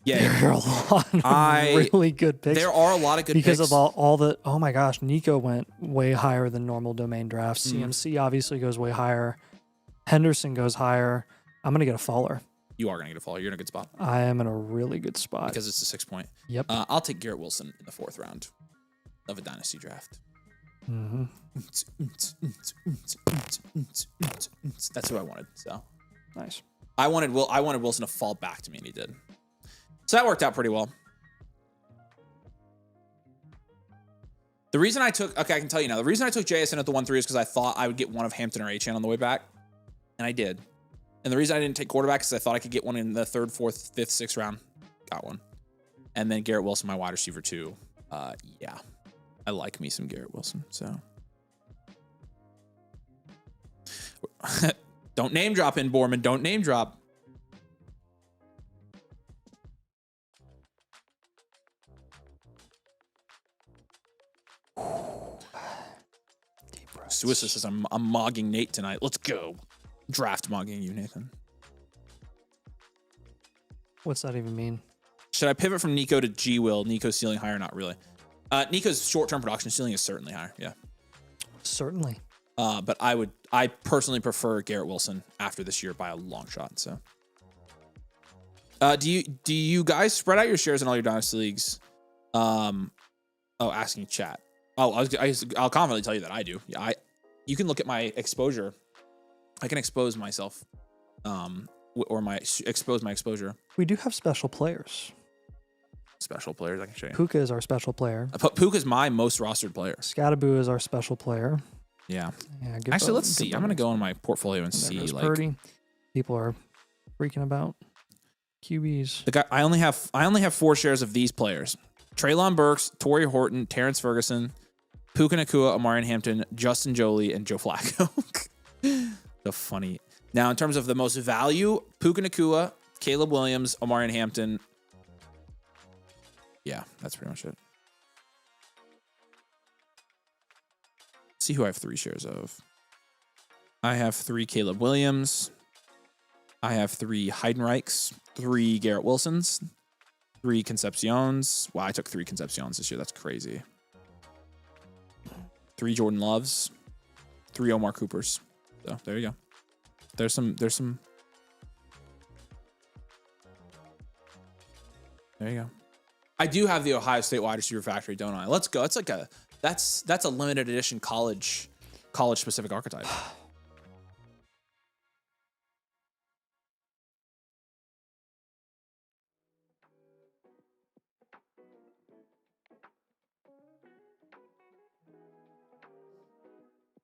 Yeah. There are a lot of really good picks. There are a lot of good because picks. of all the, oh my gosh, Nico went way higher than normal domain drafts. CMC obviously goes way higher. Henderson goes higher. I'm going to get a faller. You are going to get a follow. You're in a good spot. I am in a really good spot. Because it's a 6 point. Yep. I'll take Garrett Wilson in the 4th round of a Dynasty draft. Mm-hmm. That's who I wanted. So Nice. I wanted Wilson to fall back to me, and he did. So that worked out pretty well. The reason I took, okay, I can tell you now. The reason I took JSN at the 1-3 is because I thought I would get one of Hampton or Achane on the way back, and I did. And the reason I didn't take quarterback is I thought I could get one in the 3rd, 4th, 5th, 6th round. Got one. And then Garrett Wilson, my wide receiver 2. Yeah, I like me some Garrett Wilson. So don't name drop in Borman. Don't name drop. Suissa says I'm mogging Nate tonight. Let's go. Draft mogging you, Nathan. What's that even mean? Should I pivot from Nico to G Will? Nico's ceiling higher? Not really. Nico's short-term production ceiling is certainly higher. Yeah. Certainly. But I personally prefer Garrett Wilson after this year by a long shot. So, do you guys spread out your shares in all your dynasty leagues? Asking chat. I'll confidently tell you that I do. Yeah, you can look at my exposure. I can expose myself, or expose my exposure. We do have special players. Special players, I can show you. Puka is our special player. Puka is my most rostered player. Scattaboo is our special player. Yeah. Yeah. Actually, let's see. I'm gonna go in my portfolio and see. Like, Purdy. People are freaking about QBs. the guy. I only have 4 shares of these players: Treylon Burks, Torrey Horton, Terrence Ferguson, Puka Nacua, Amarian Hampton, Justin Jolie, and Joe Flacco. The funny. Now, in terms of the most value, Puka Nacua, Caleb Williams, Amarian Hampton. Yeah, that's pretty much it. See who I have 3 shares of. I have 3 Caleb Williams. I have 3 Heidenreichs, 3 Garrett Wilsons, 3 Concepciones. Wow, I took 3 Concepciones this year. That's crazy. 3 Jordan Loves, 3 Omar Coopers. So there you go. There's some. There you go. I do have the Ohio State wide receiver factory, don't I? Let's go. It's like that's a limited edition college specific archetype.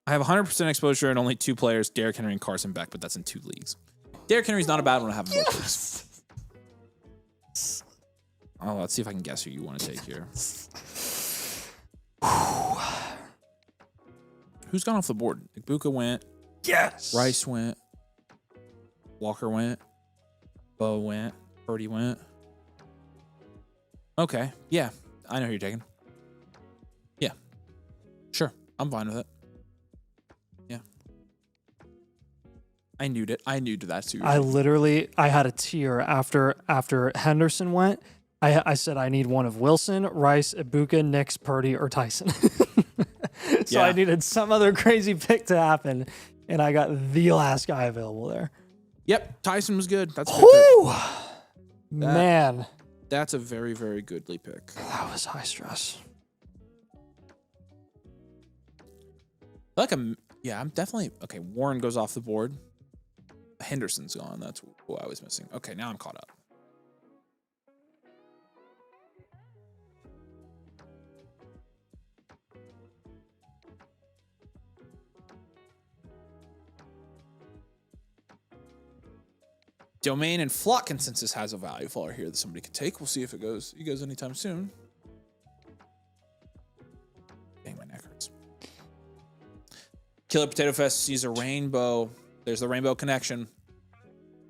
I have 100% exposure and only 2 players, Derrick Henry and Carson Beck, but that's in 2 leagues. Derrick Henry's not a bad one to have in both leagues. Oh, let's see if I can guess who you want to take here. Who's gone off the board? Ibuka went. Yes. Rice went. Walker went. Bo went. Purdy went. Okay. Yeah. I know who you're taking. Yeah. Sure. I'm fine with it. Yeah. I knew it. I knew that too. I had a tier after Henderson went. I said I need one of Wilson, Rice, Ibuka, Nix, Purdy, or Tyson. So Yeah. I needed some other crazy pick to happen, and I got the last guy available there. Yep, Tyson was good. That's a good pick. Man, That's a very, very goodly pick. that was high stress. I'm definitely okay. Warren goes off the board. Henderson's gone. That's who I was missing. Okay, now I'm caught up. Domain and flock consensus has a value follower here that somebody could take. We'll see if it goes anytime soon. Dang, my neck hurts. Killer Potato Fest sees a rainbow. There's the rainbow connection.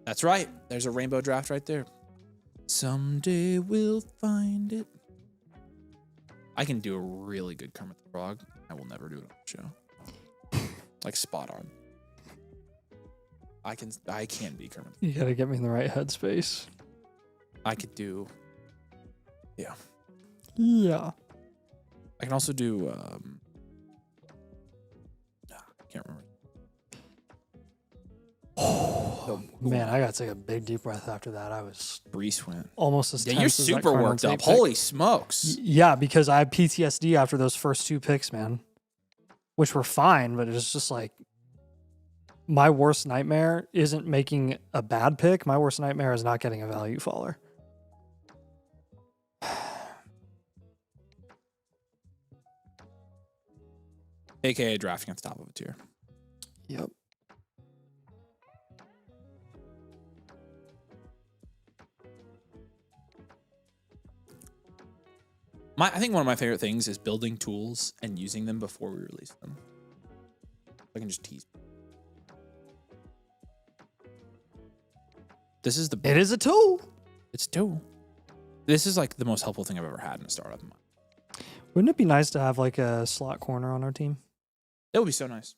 That's right. There's a rainbow draft right there. Someday we'll find it. I can do a really good Kermit the Frog. I will never do it on the show. Like spot on. I can be Kermit. You gotta get me in the right headspace. I could do. Yeah. Yeah. I can also do. I can't remember. Man, I gotta take a big deep breath after that. I was Brees went. almost as Yeah, tense you're as that super Cardinal worked up. Tate pick. Holy smokes. Yeah, because I had PTSD after those first 2 picks, man, which were fine, but it was just like my worst nightmare isn't making a bad pick. My worst nightmare is not getting a value faller. AKA drafting at the top of a tier. Yep. I think one of my favorite things is building tools and using them before we release them. I can just tease. This is the. It is a tool. It's a tool. This is like the most helpful thing I've ever had in a startup. Wouldn't it be nice to have like a slot corner on our team? It would be so nice.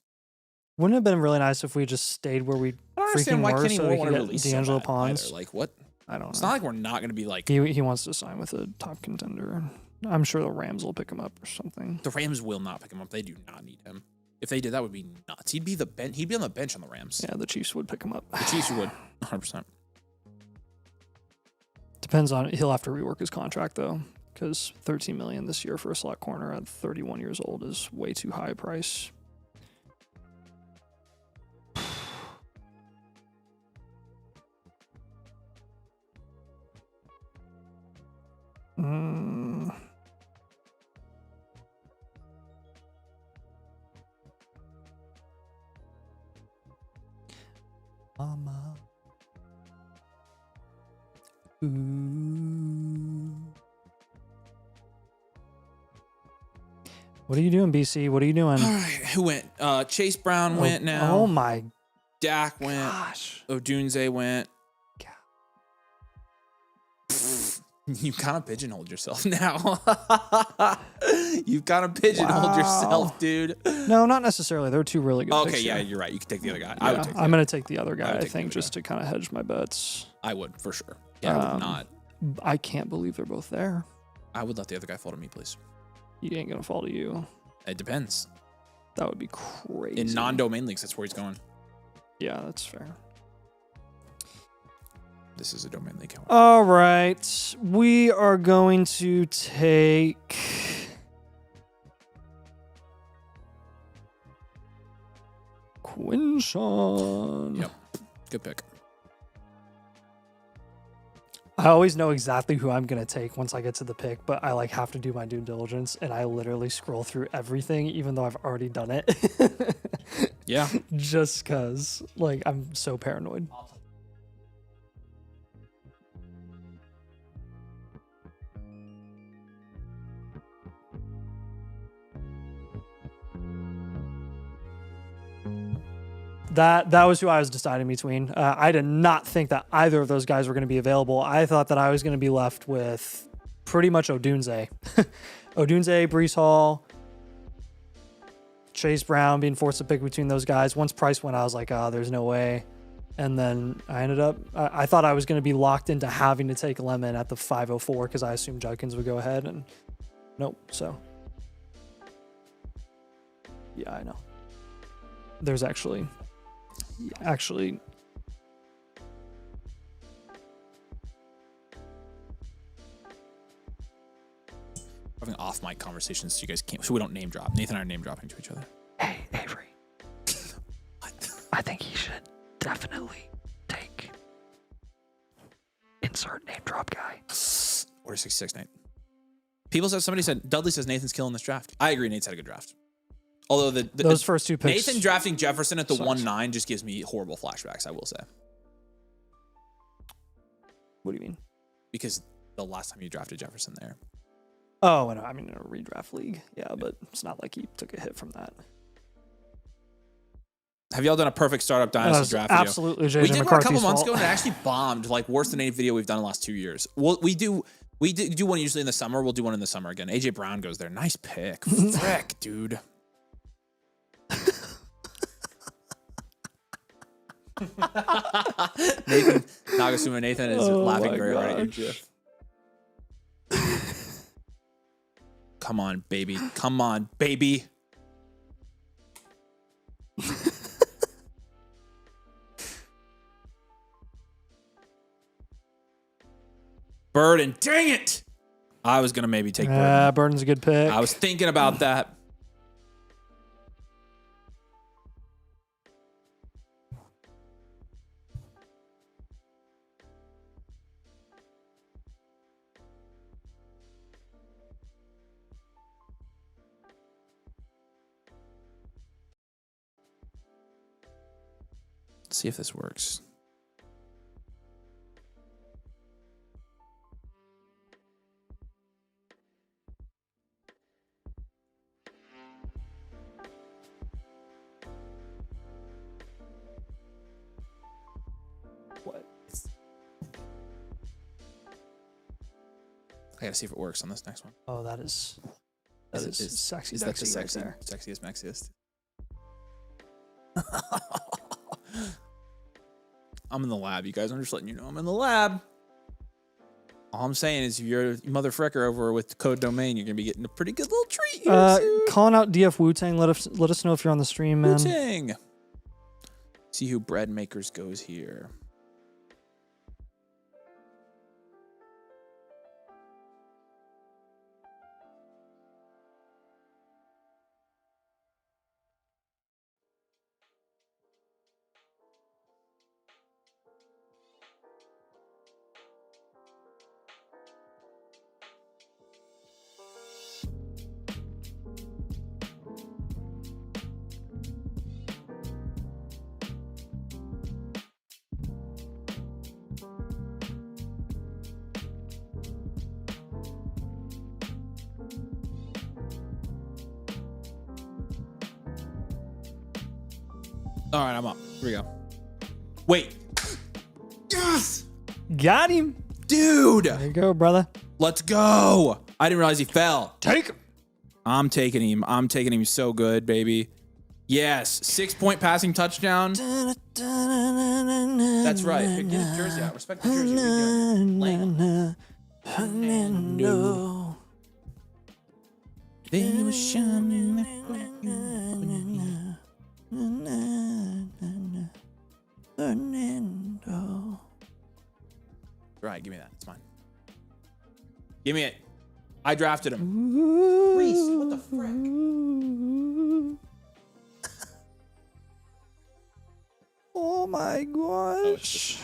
Wouldn't it have been really nice if we just stayed where we I don't freaking understand why were Kenny so Moore we want could to get release D'Angelo so bad Pons? either. Like what? I don't It's know. not like we're not going to be like. He wants to sign with a top contender. I'm sure the Rams will pick him up or something. The Rams will not pick him up. They do not need him. If they did, that would be nuts. He'd be on the bench on the Rams. Yeah, the Chiefs would pick him up. The Chiefs would 100%. Depends on, he'll have to rework his contract though, because $13 million this year for a slot corner at 31 years old is way too high a price. Mama. Ooh. What are you doing, BC? What are you doing? All right, who went? Chase Brown went now. Oh my Dak went. gosh. Odunze went. You kind of pigeonholed yourself now. You kind of pigeonholed yourself, dude. No, not necessarily. There were two really good picks Okay, yeah, here. you're right. You can take the other guy. Yeah, I would take I'm going to take the other guy, I take the think, other just to kind of hedge my bets. I would, for sure. Yeah, I would not. I can't believe they're both there. I would let the other guy fall to me, please. He ain't going to fall to you. It depends. That would be crazy. In non-domain leagues, that's where he's going. Yeah, that's fair. This is a domain league. All right. We are going to take... Quinshawn. Yep. Good pick. I always know exactly who I'm going to take once I get to the pick, but I like have to do my due diligence and I literally scroll through everything even though I've already done it. Yeah. Just cuz like I'm so paranoid. That was who I was deciding between. I did not think that either of those guys were going to be available. I thought that I was going to be left with pretty much Odunze. Odunze, Breece Hall, Chase Brown, being forced to pick between those guys. Once Price went, I was like, oh, there's no way. And then I ended up, I thought I was going to be locked into having to take Lemon at the 504 because I assumed Judkins would go ahead. And nope. So, yeah, I know. There's actually Having off mic conversations so you guys can't, so we don't name drop. Nathan and I are name dropping to each other. Hey, Avery. What? I think he should definitely take insert name drop guy. Order 66, Nate. Somebody said, Dudley says Nathan's killing this draft. I agree, Nate's had a good draft. Although those first two picks. Nathan drafting Jefferson at the sucks. 1-9 just gives me horrible flashbacks, I will say. What do you mean? Because the last time you drafted Jefferson there. Oh, and I mean in a redraft league. Yeah, but it's not like he took a hit from that. Have y'all done a perfect startup dynasty draft video? Absolutely, JJ We did one a McCarthy's couple months fault. ago and it actually bombed, like worse than any video we've done in the last 2 years. We do one usually in the summer. We'll do one in the summer again. AJ Brown goes there. Nice pick. Frick, dude. Nathan Nagasuma Nathan is laughing very hard at you, Jeff. Come on, baby. Come on, baby. Burden, dang it! I was gonna maybe take Burden. Burden's a good pick. I was thinking about that. Let's see if this works. What? I gotta see if it works on this next one. Oh, that is sexy. Is that the right there. sexiest, mexiest? I'm in the lab, you guys. I'm just letting you know I'm in the lab. All I'm saying is if you're a mother fricker over with code domain, you're gonna be getting a pretty good little treat here soon. Calling out DF Wu-Tang. Let us know if you're on the stream, man. Wu-Tang. See who bread makers goes here. All right, I'm up. Here we go. Wait. Yes! Got him. Dude! There you go, brother. Let's go! I didn't realize he fell. Take him. I'm taking him. I'm taking him so good, baby. Yes. 6-point passing touchdown. That's right. Get his jersey out. Respect the jersey. What are you doing? Fernando. They were shining. Fernando. Right, give me that. It's mine. Give me it. I drafted him. Reese, what the frick? Oh my gosh.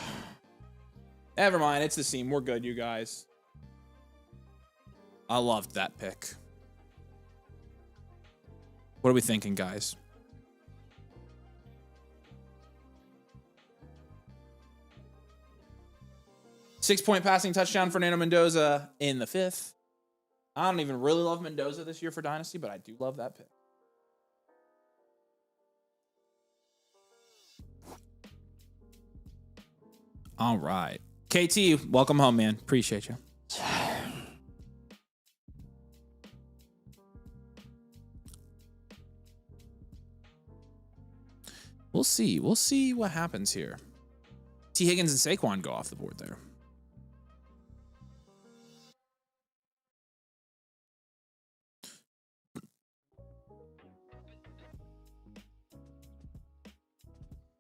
Never mind. It's the seam. We're good, you guys. I loved that pick. What are we thinking, guys? Six-point passing touchdown, Fernando Mendoza in the 5th. I don't even really love Mendoza this year for Dynasty, but I do love that pick. All right. KT, welcome home, man. Appreciate you. We'll see. We'll see what happens here. T. Higgins and Saquon go off the board there.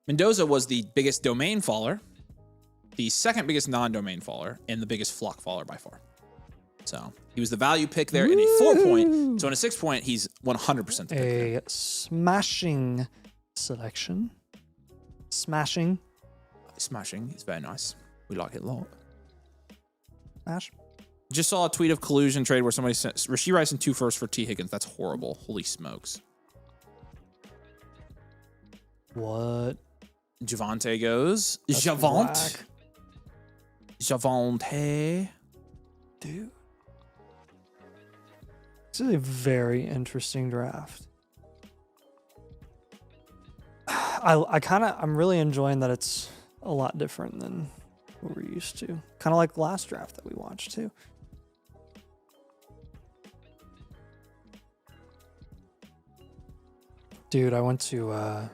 Mendoza was the biggest domain faller, the second biggest non-domain faller, and the biggest flock faller by far. So he was the value pick there in a 4-point. So in a 6-point, he's 100% the pick. A smashing selection. Smashing. Smashing is very nice. We like it a lot. Smash. Just saw a tweet of collusion trade where somebody sent Rashee Rice and 2 firsts for T. Higgins. That's horrible. Holy smokes. What? Javante goes. That's Javante. Javante. Dude. This is a very interesting draft. I'm really enjoying that it's a lot different than what we're used to. Kind of like the last draft that we watched too. Dude, I went to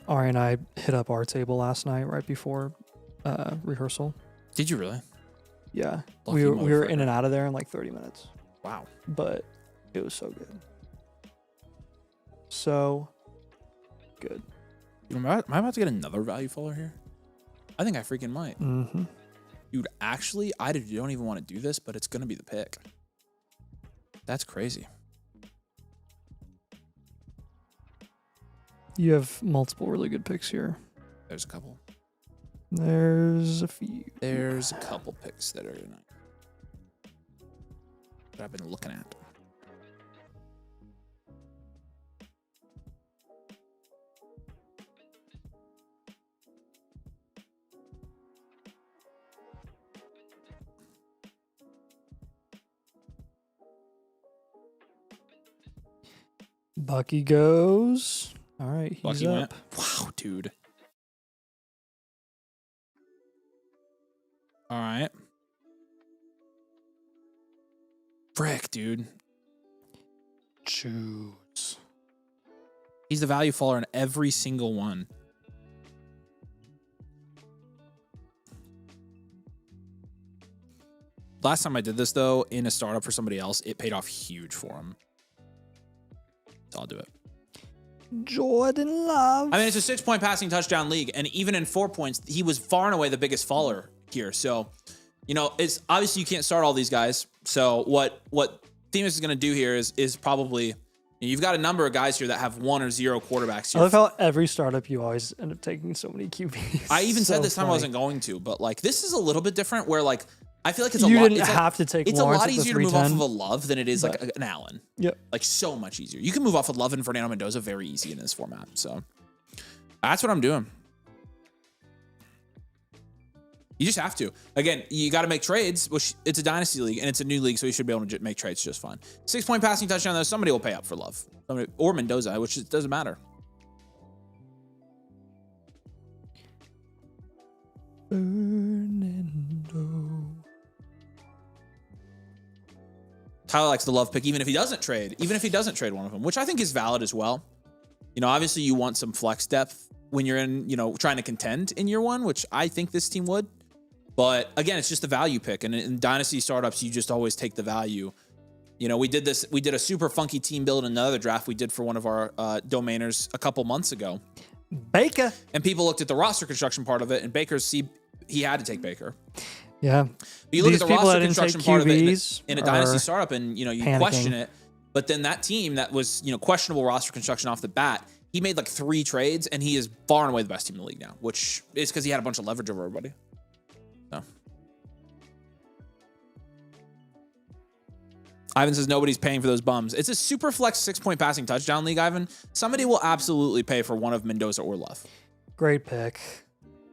Ari and I hit up our table last night right before rehearsal. Did you really? Yeah. Lucky We were motherfucker. in and out of there in like 30 minutes. Wow. But it was so good. So good. Am I about to get another value faller here? I think I freaking might. Mm-hmm. Dude, actually, I don't even want to do this, but it's going to be the pick. That's crazy. You have multiple really good picks here. There's a couple. There's a few. There's a couple picks that are nice that I've been looking at. Bucky goes. All right, he's Bucky up. went. Wow, dude. All right. Frick, dude. Choose. He's the value faller in every single one. Last time I did this, though, in a startup for somebody else, it paid off huge for him. So I'll do it. Jordan Love. I mean, it's a 6-point passing touchdown league, and even in 4 points, he was far and away the biggest faller here. So, you know, it's obviously you can't start all these guys. So what Themis is going to do here is probably, you've got a number of guys here that have 1 or 0 quarterbacks here. I love how every startup you always end up taking so many QBs. I even so said this time I funny. wasn't going to, but like this is a little bit different where like I feel like it's You a lot. didn't have to take It's a Lawrence lot at the easier to move off of 310, a Love than it is like an Allen. Yep. Like so much easier. You can move off of Love and Fernando Mendoza very easy in this format. So that's what I'm doing. You just have to. Again, you got to make trades, which it's a dynasty league and it's a new league, so you should be able to make trades just fine. 6-point passing touchdown, though, somebody will pay up for Love. Somebody, or Mendoza, which it doesn't matter. Fernando. Tyler likes the Love pick, even if he doesn't trade one of them, which I think is valid as well. You know, obviously you want some flex depth when you're in, you know, trying to contend in year one, which I think this team would. But again, it's just a value pick. And in dynasty startups, you just always take the value. You know, we did a super funky team build in another draft we did for one of our domainers a couple months ago. Baker. And people looked at the roster construction part of it, and he had to take Baker. Yeah. But you look These at the people roster that didn't construction take part of it QBs in a dynasty are startup, and you know, you panicking. question it. But then that team that was, you know, questionable roster construction off the bat, he made like 3 trades, and he is far and away the best team in the league now, which is because he had a bunch of leverage over everybody. So Ivan says nobody's paying for those bums. It's a super flex 6-point passing touchdown league, Ivan. Somebody will absolutely pay for one of Mendoza or Love. Great pick.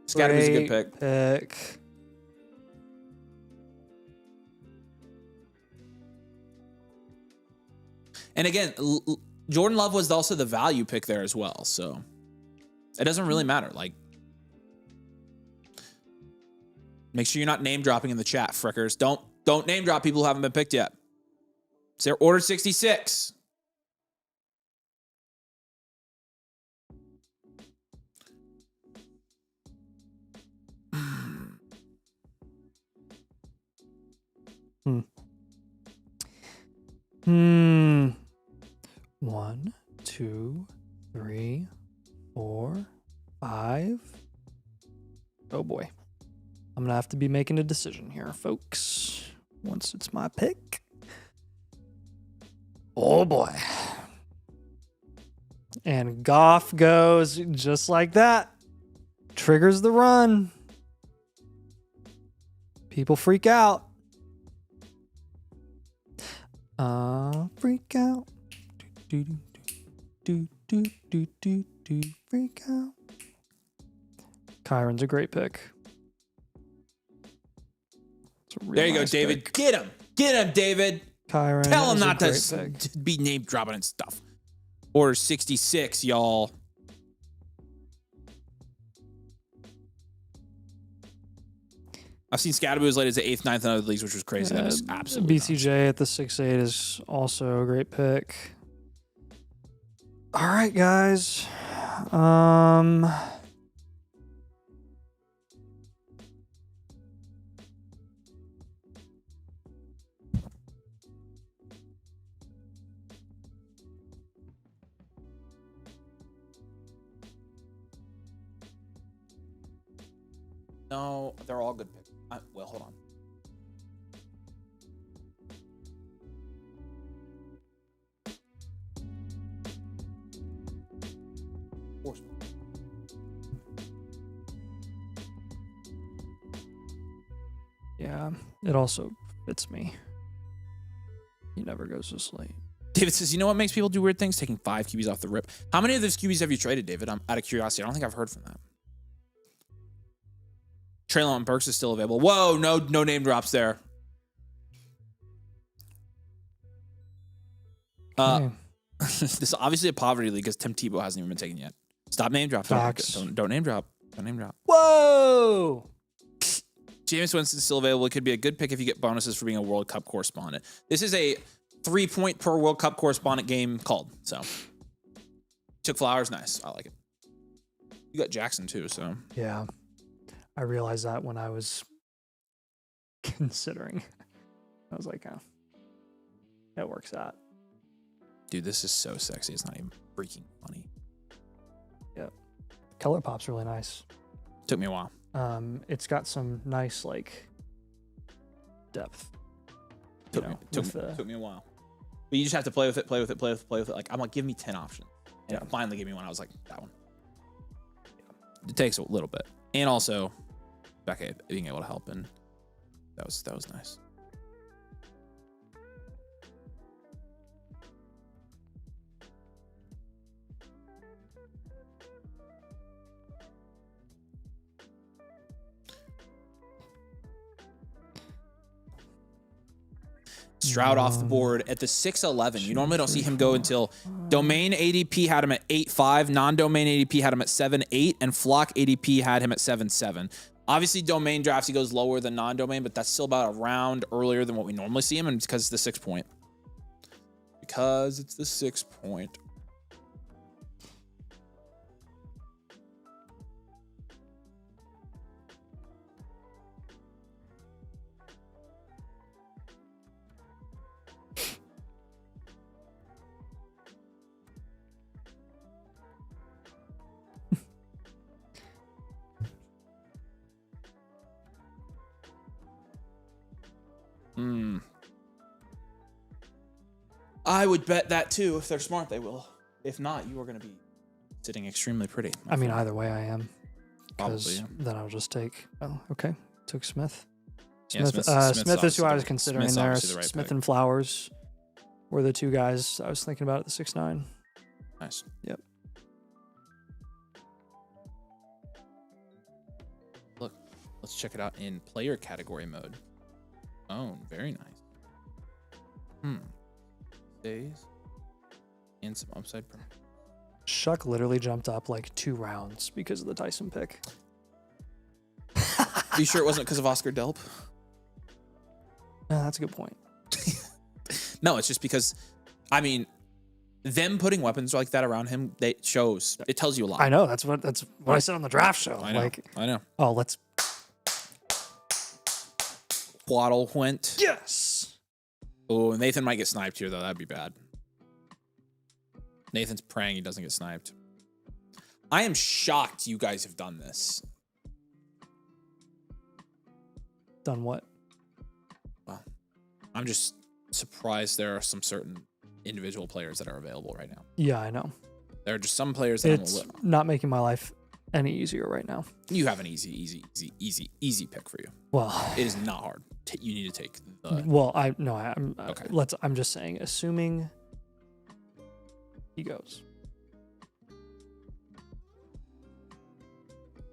Scatterby's a good pick. And again, Jordan Love was also the value pick there as well. So it doesn't really matter. Like, make sure you're not name dropping in the chat, frickers. Don't name drop people who haven't been picked yet. It's their order 66. Hmm. 1, 2, 3, 4, 5. Oh boy. I'm gonna have to be making a decision here, folks. Once it's my pick. Oh boy. And Goff goes just like that. Triggers the run. People freak out. Freak out. Freak out. Kyron's a great pick. There you go, David. Pick. Get him. Get him, David. Kyron. Tell him is a not great to pick. be name dropping and stuff. Order 66, y'all. I've seen Scatterboo as late as the 8th, 9th, and other leagues, which was crazy. That is absolutely BCJ at the 6'8 is also a great pick. All right, guys. No, they're all good picks. Well, hold on. Yeah, it also fits me. He never goes to sleep. David says, you know what makes people do weird things? Taking 5 QBs off the rip. How many of those QBs have you traded, David? I'm out of curiosity. I don't think I've heard from that. Traylon Burks is still available. Whoa, no name drops there. Okay. This is obviously a poverty league because Tim Tebow hasn't even been taken yet. Stop name drop. Don't name drop. Don't name drop. Whoa! Jameis Winston's still available. It could be a good pick if you get bonuses for being a World Cup correspondent. This is a 3-point per World Cup correspondent game called. So took Flowers. Nice. I like it. You got Jackson too. So Yeah. I realized that when I was considering. I was like, oh, it works out. dude, this is so sexy. It's not even freaking funny. Yeah. Color pop's really nice. Took me a while. It's got some nice like depth. Took me a while. But you just have to play with it. Like, I'm like, give me 10 options. And it finally gave me one. I was like, that one. It takes a little bit. And also, Becca being able to help, and that was nice. Stroud off the board at the 6'11". You normally don't see him go until domain ADP had him at 8'5", non-domain ADP had him at 7'8", and flock ADP had him at 7'7". Obviously, domain drafts, he goes lower than non-domain, but that's still about a round earlier than what we normally see him, and it's because it's the 6 point. Because it's the 6 point. I would bet that too. If they're smart, they will. If not, you are going to be sitting extremely pretty. I mean, either way, I am. Probably. Yeah. Then I'll just take. Oh, okay. Took Smith. Yeah, Smith is who I was considering there. The right Smith pick. and Flowers were the two guys I was thinking about at the 6'9". Nice. Yep. Look, let's check it out in player category mode. Oh, very nice. Days and some upside. Shuck literally jumped up like 2 rounds because of the Tyson pick. Are you sure it wasn't because of Oscar Delp? That's a good point. No, it's just because, I mean, them putting weapons like that around him, it tells you a lot. I know. That's what I said on the draft show. I know. I know. Oh, let's. Waddle went. Yes. Oh, Nathan might get sniped here, though. That'd be bad. Nathan's praying he doesn't get sniped. I am shocked you guys have done this. Done what? Well, I'm just surprised there are some certain individual players that are available right now. Yeah, I know. There are just some players that it's not making my life any easier right now. You have an easy pick for you. Well, it is not hard. You need to take the. Well, I'm okay. I'm just saying, assuming he goes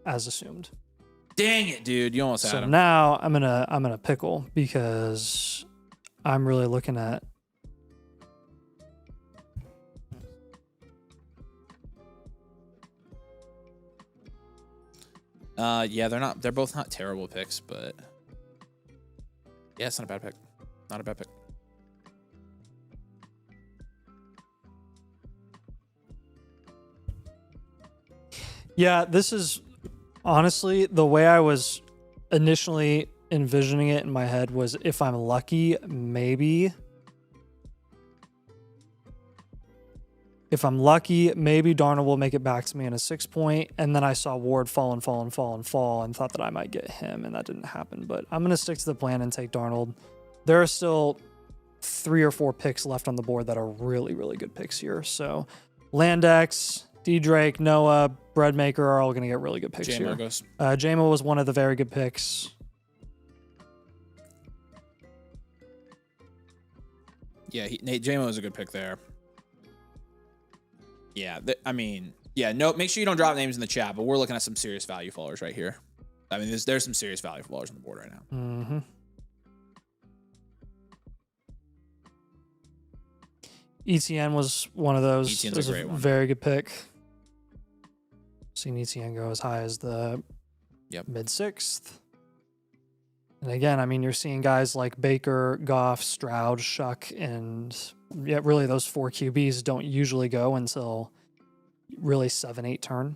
as assumed. Dang it, dude! You almost had him. So now I'm gonna pickle because I'm really looking at. Yeah, they're both not terrible picks, but yeah, it's not a bad pick. Not a bad pick. Yeah, this is honestly the way I was initially envisioning it in my head was if I'm lucky, maybe. If I'm lucky, maybe Darnold will make it back to me in a 6 point. And then I saw Ward fall and thought that I might get him, and that didn't happen. But I'm going to stick to the plan and take Darnold. There are still 3 or 4 picks left on the board that are really, really good picks here. So Landex, D. Drake, Noah, Breadmaker are all going to get really good picks here. JMO was one of the very good picks. Yeah, JMO is a good pick there. Yeah, I mean, yeah, no, make sure you don't drop names in the chat, but we're looking at some serious value followers right here. I mean, there's some serious value followers on the board right now. Mm-hmm. ETN was one of those. ETN's It was a great one. very good pick. Seen ETN go as high as the mid 6th. And again, I mean, you're seeing guys like Baker, Goff, Stroud, Shuck, and really those 4 QBs don't usually go until really 7-8 turn.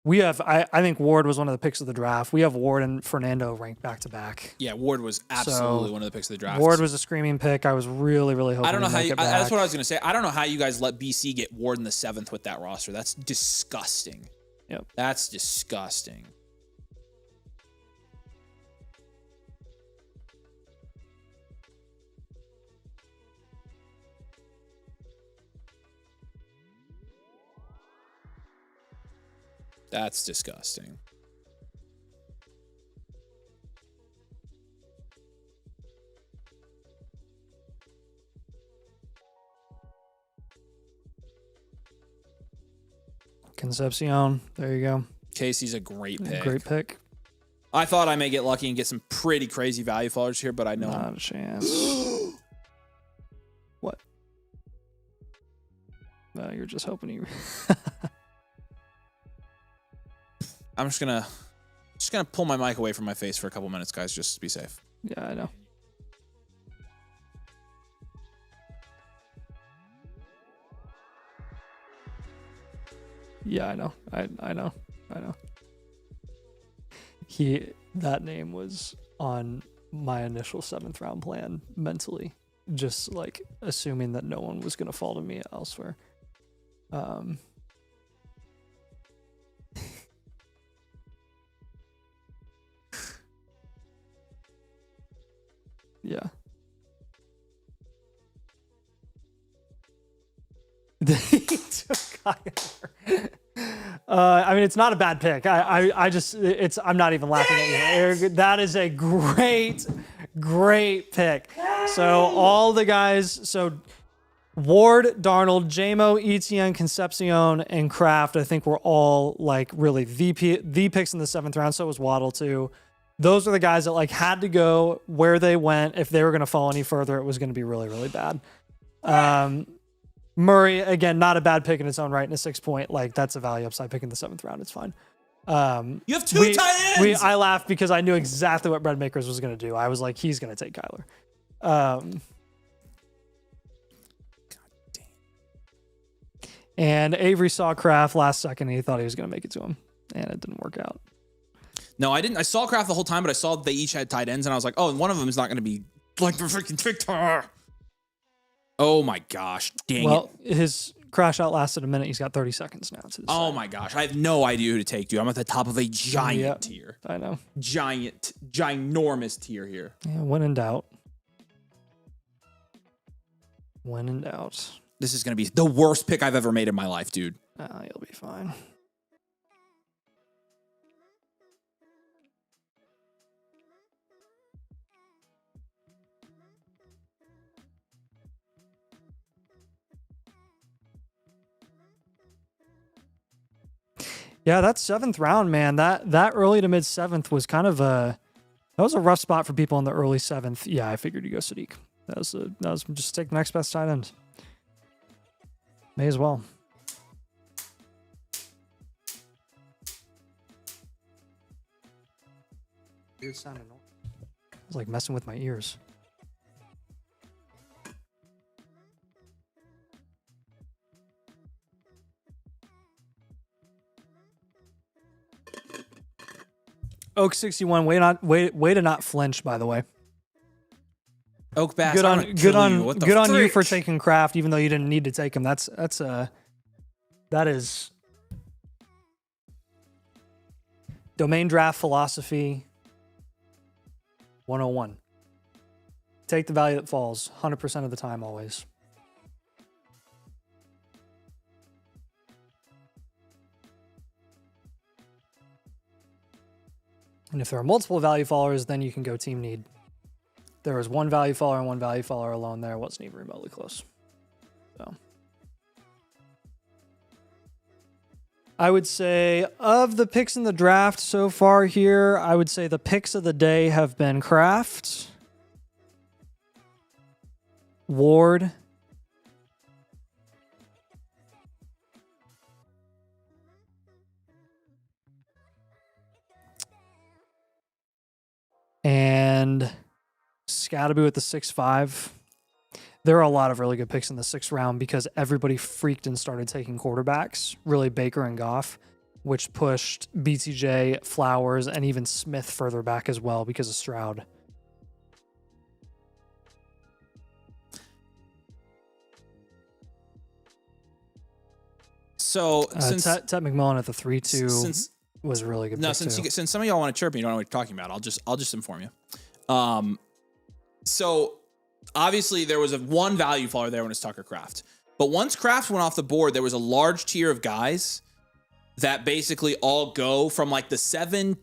We have, I think Ward was one of the picks of the draft. We have Ward and Fernando ranked back to back. Yeah, Ward was absolutely one of the picks of the draft. Ward was a screaming pick. I was really, really hoping. I don't know how you. That's what I was going gonna say. I don't know how you guys let BC get Ward in the 7th with that roster. That's disgusting. Yep. That's disgusting. That's disgusting. Concepcion. There you go. Casey's a great pick. Great pick. I thought I may get lucky and get some pretty crazy value followers here, but I know Not a chance. What? No, you're just hoping you. I'm just gonna pull my mic away from my face for a couple minutes, guys, just to be safe. Yeah, I know. Yeah, I know. I know. That name was on my initial 7th round plan mentally, just like assuming that no one was gonna fall to me elsewhere. Yeah. They took Kyler. I mean, it's not a bad pick. I just, I'm not even laughing at you. That is a great pick. So all the guys, so Ward, Darnold, JMO, ETN, Concepcion, and Kraft, I think were all like really the picks in the 7th round. So was Waddle too. Those are the guys that like had to go where they went. If they were going to fall any further, it was going to be really, really bad. Murray, again, not a bad pick in its own right in a 6-point. Like that's a value upside pick in the 7th round. It's fine. You have 2 tight ends. I laughed because I knew exactly what Bread Makers was going to do. I was like, he's going to take Kyler. God damn. And Avery saw Kraft last second and he thought he was going to make it to him, and it didn't work out. No, I didn't. I saw Kraft the whole time, but I saw they each had tight ends, and I was like, oh, and one of them is not going to be like the freaking Victor. Oh my gosh. Dang it. Well, his crash out lasted a minute. He's got 30 seconds now. Oh my gosh. I have no idea who to take, dude. I'm at the top of a giant tier. I know. Ginormous tier here. Yeah, when in doubt. When in doubt. This is going to be the worst pick I've ever made in my life, dude. You'll be fine. Yeah, that 7th round, man. That early to mid 7th was kind of that was a rough spot for people in the early 7th. Yeah, I figured you go Sadiq. That was just take the next best tight end. May as well. Weird sound. It was like messing with my ears. Oak 61, way to not flinch, by the way. Oak Bass, good on you for frick? taking Kraft, even though you didn't need to take him. That is domain draft philosophy 101. Take the value that falls 100% of the time, always. And if there are multiple value followers, then you can go team need. There was one value follower and one value follower alone there. It wasn't even remotely close. So. I would say of the picks in the draft so far here, I would say the picks of the day have been Kraft, Ward, and Scottaboo at the 6-5. There are a lot of really good picks in the 6th round because everybody freaked and started taking quarterbacks, really Baker and Goff, which pushed BTJ, Flowers, and even Smith further back as well because of Stroud. So since Ted McMillan at the 3-2 was a really good pick since some of y'all want to chirp me, you don't know what you're talking about. I'll just inform you. So obviously there was one value faller there when it's Tucker Kraft. But once Kraft went off the board, there was a large tier of guys that basically all go from like the 7-10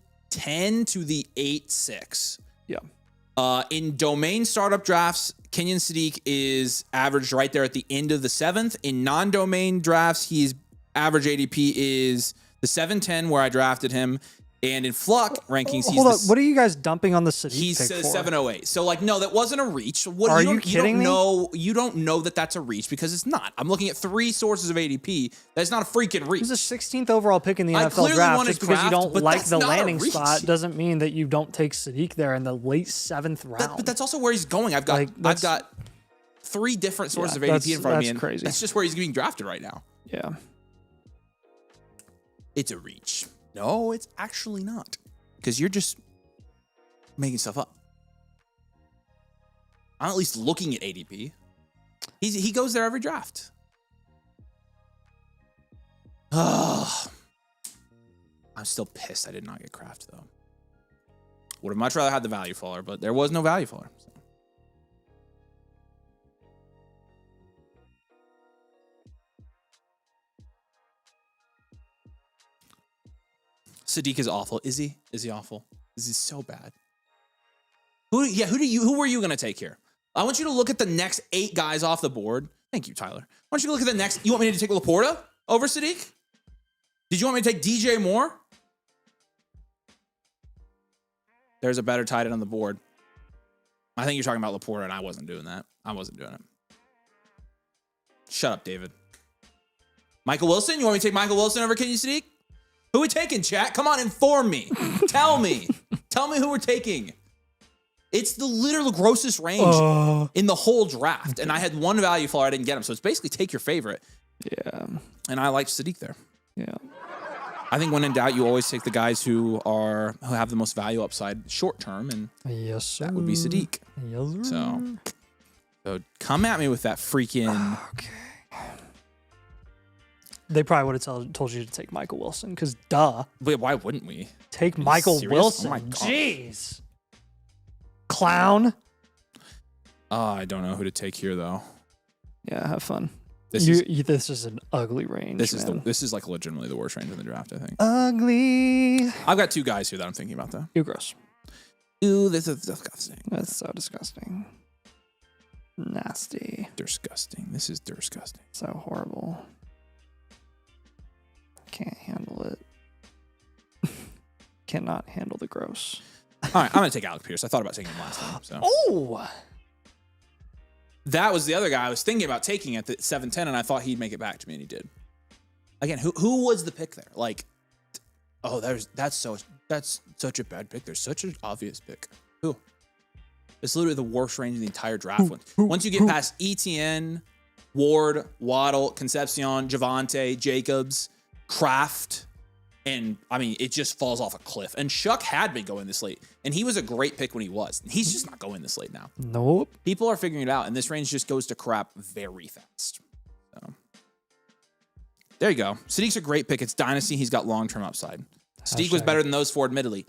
to the 8-6. Yeah. In domain startup drafts, Kenyon Sadiq is averaged right there at the end of the 7th. In non-domain drafts, he's average ADP is the 7-10 where I drafted him. And in Fluck rankings, hold up. What are you guys dumping on the Sadiq He pick says for? 708. So like, no, that wasn't a reach. What Are you kidding me? You don't know that that's a reach because it's not. I'm looking at 3 sources of ADP. That's not a freaking reach. He's a 16th overall pick in the I NFL clearly draft. wanted Just because you Kraft, don't but like that's the not a landing reach. spot doesn't mean that you don't take Sadiq there in the late 7th round. But that's also where he's going. I've got 3 different sources of ADP in front of me. That's And crazy. that's just where he's being drafted right now. Yeah. It's a reach. No, it's actually not. Because you're just making stuff up. I'm at least looking at ADP. He goes there every draft. I'm still pissed I did not get Kraft, though. Would have much rather had the value faller, but there was no value faller. So. Sadiq is awful. Is he? Is he awful? Is he so bad? Who were you going to take here? I want you to look at the next 8 guys off the board. Thank you, Tyler. Why don't you look at the next? You want me to take Laporta over Sadiq? Did you want me to take DJ Moore? There's a better tight end on the board. I think you're talking about Laporta, and I wasn't doing that. I wasn't doing it. Shut up, David. Michael Wilson? You want me to take Michael Wilson over Kenyon Sadiq? Who are we taking, chat? Come on, inform me. Tell me. Tell me who we're taking. It's the literal grossest range in the whole draft. And I had one value faller, I didn't get him. So it's basically take your favorite. Yeah. And I liked Sadiq there. Yeah. I think when in doubt, you always take the guys who have the most value upside short term, and yes, sir. that would be Sadiq. Yes, sir. So come at me with that freaking. Okay. They probably would have told you to take Michael Wilson because duh. Wait, why wouldn't we? Take Michael serious? Wilson. Oh my God. Jeez. Clown. I don't know who to take here though. Yeah, have fun. This is an ugly range. This is like legitimately the worst range in the draft, I think. Ugly. I've got 2 guys here that I'm thinking about though. Ew, gross. Ooh, this is disgusting. That's so disgusting. Nasty. Disgusting. This is disgusting. So horrible. Can't handle it. Cannot handle the gross. All right, I'm going to take Alec Pierce. I thought about taking him last time. So. Oh! That was the other guy I was thinking about taking at the 7-10, and I thought he'd make it back to me, and he did. Again, who was the pick there? Like, that's such a bad pick. There's such an obvious pick. Who? It's literally the worst range in the entire draft. Once you get past ETN, Ward, Waddle, Concepcion, Javonte, Jacobs, Kraft, and I mean, it just falls off a cliff. And Shuck had been going this late, and he was a great pick when he was. He's just not going this late now. Nope. People are figuring it out, and this range just goes to crap very fast. So there you go. Sadiq's a great pick. It's Dynasty. He's got long-term upside. Sadiq was better than those 4, admittedly.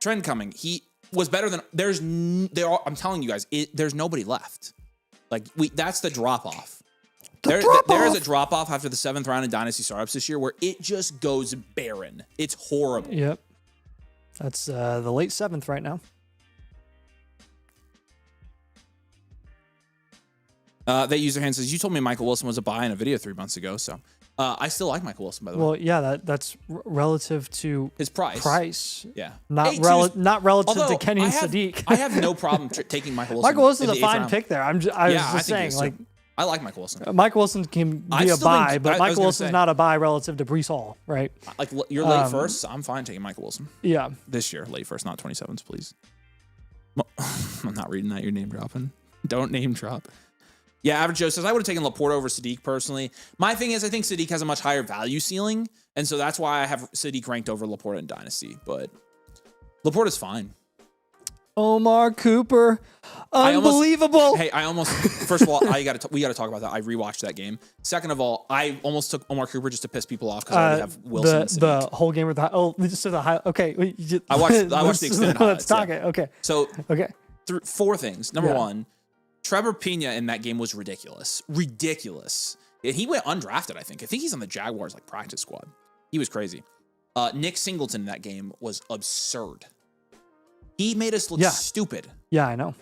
Trend coming. He was better than I'm telling you guys, there's nobody left. Like that's the drop off. There is a drop off after the 7th round in Dynasty startups this year where it just goes barren. It's horrible. Yep. That's the late 7th right now. That user hand says, you told me Michael Wilson was a buy in a video 3 months ago. So I still like Michael Wilson, by the way. Well, yeah, that's relative to His price. Yeah. Not 82 not relative although to Kenny I and have, Sadiq. I have no problem taking Michael Wilson. Michael Wilson's in a the 8th fine round. pick there. I was I just think he saying, is, like, too. I like Michael Wilson. Michael Wilson can I be a still think- buy, I but was Michael gonna Wilson's say- not a buy relative to Brees Hall, right? Like you're late first. I'm fine taking Michael Wilson Yeah. this year. Late first, not 27s, please. I'm not reading that. You're name dropping. Don't name drop. Yeah, Average Joe says, I would have taken Laporta over Sadiq personally. My thing is, I think Sadiq has a much higher value ceiling, and so that's why I have Sadiq ranked over Laporta in Dynasty. But Laporta's fine. Omar Cooper, unbelievable. First of all, we got to talk about that. I rewatched that game. Second of all, I almost took Omar Cooper just to piss people off because I already have Wilson and Sadiq. The whole game with the high. Okay, I watched the extended highlights. Let's talk it. Okay. So Okay. four things. Number one, Trevor Pena in that game was ridiculous. Ridiculous. He went undrafted, I think. He's on the Jaguars like practice squad. He was crazy. Nick Singleton in that game was absurd. He made us look stupid. Yeah, I know.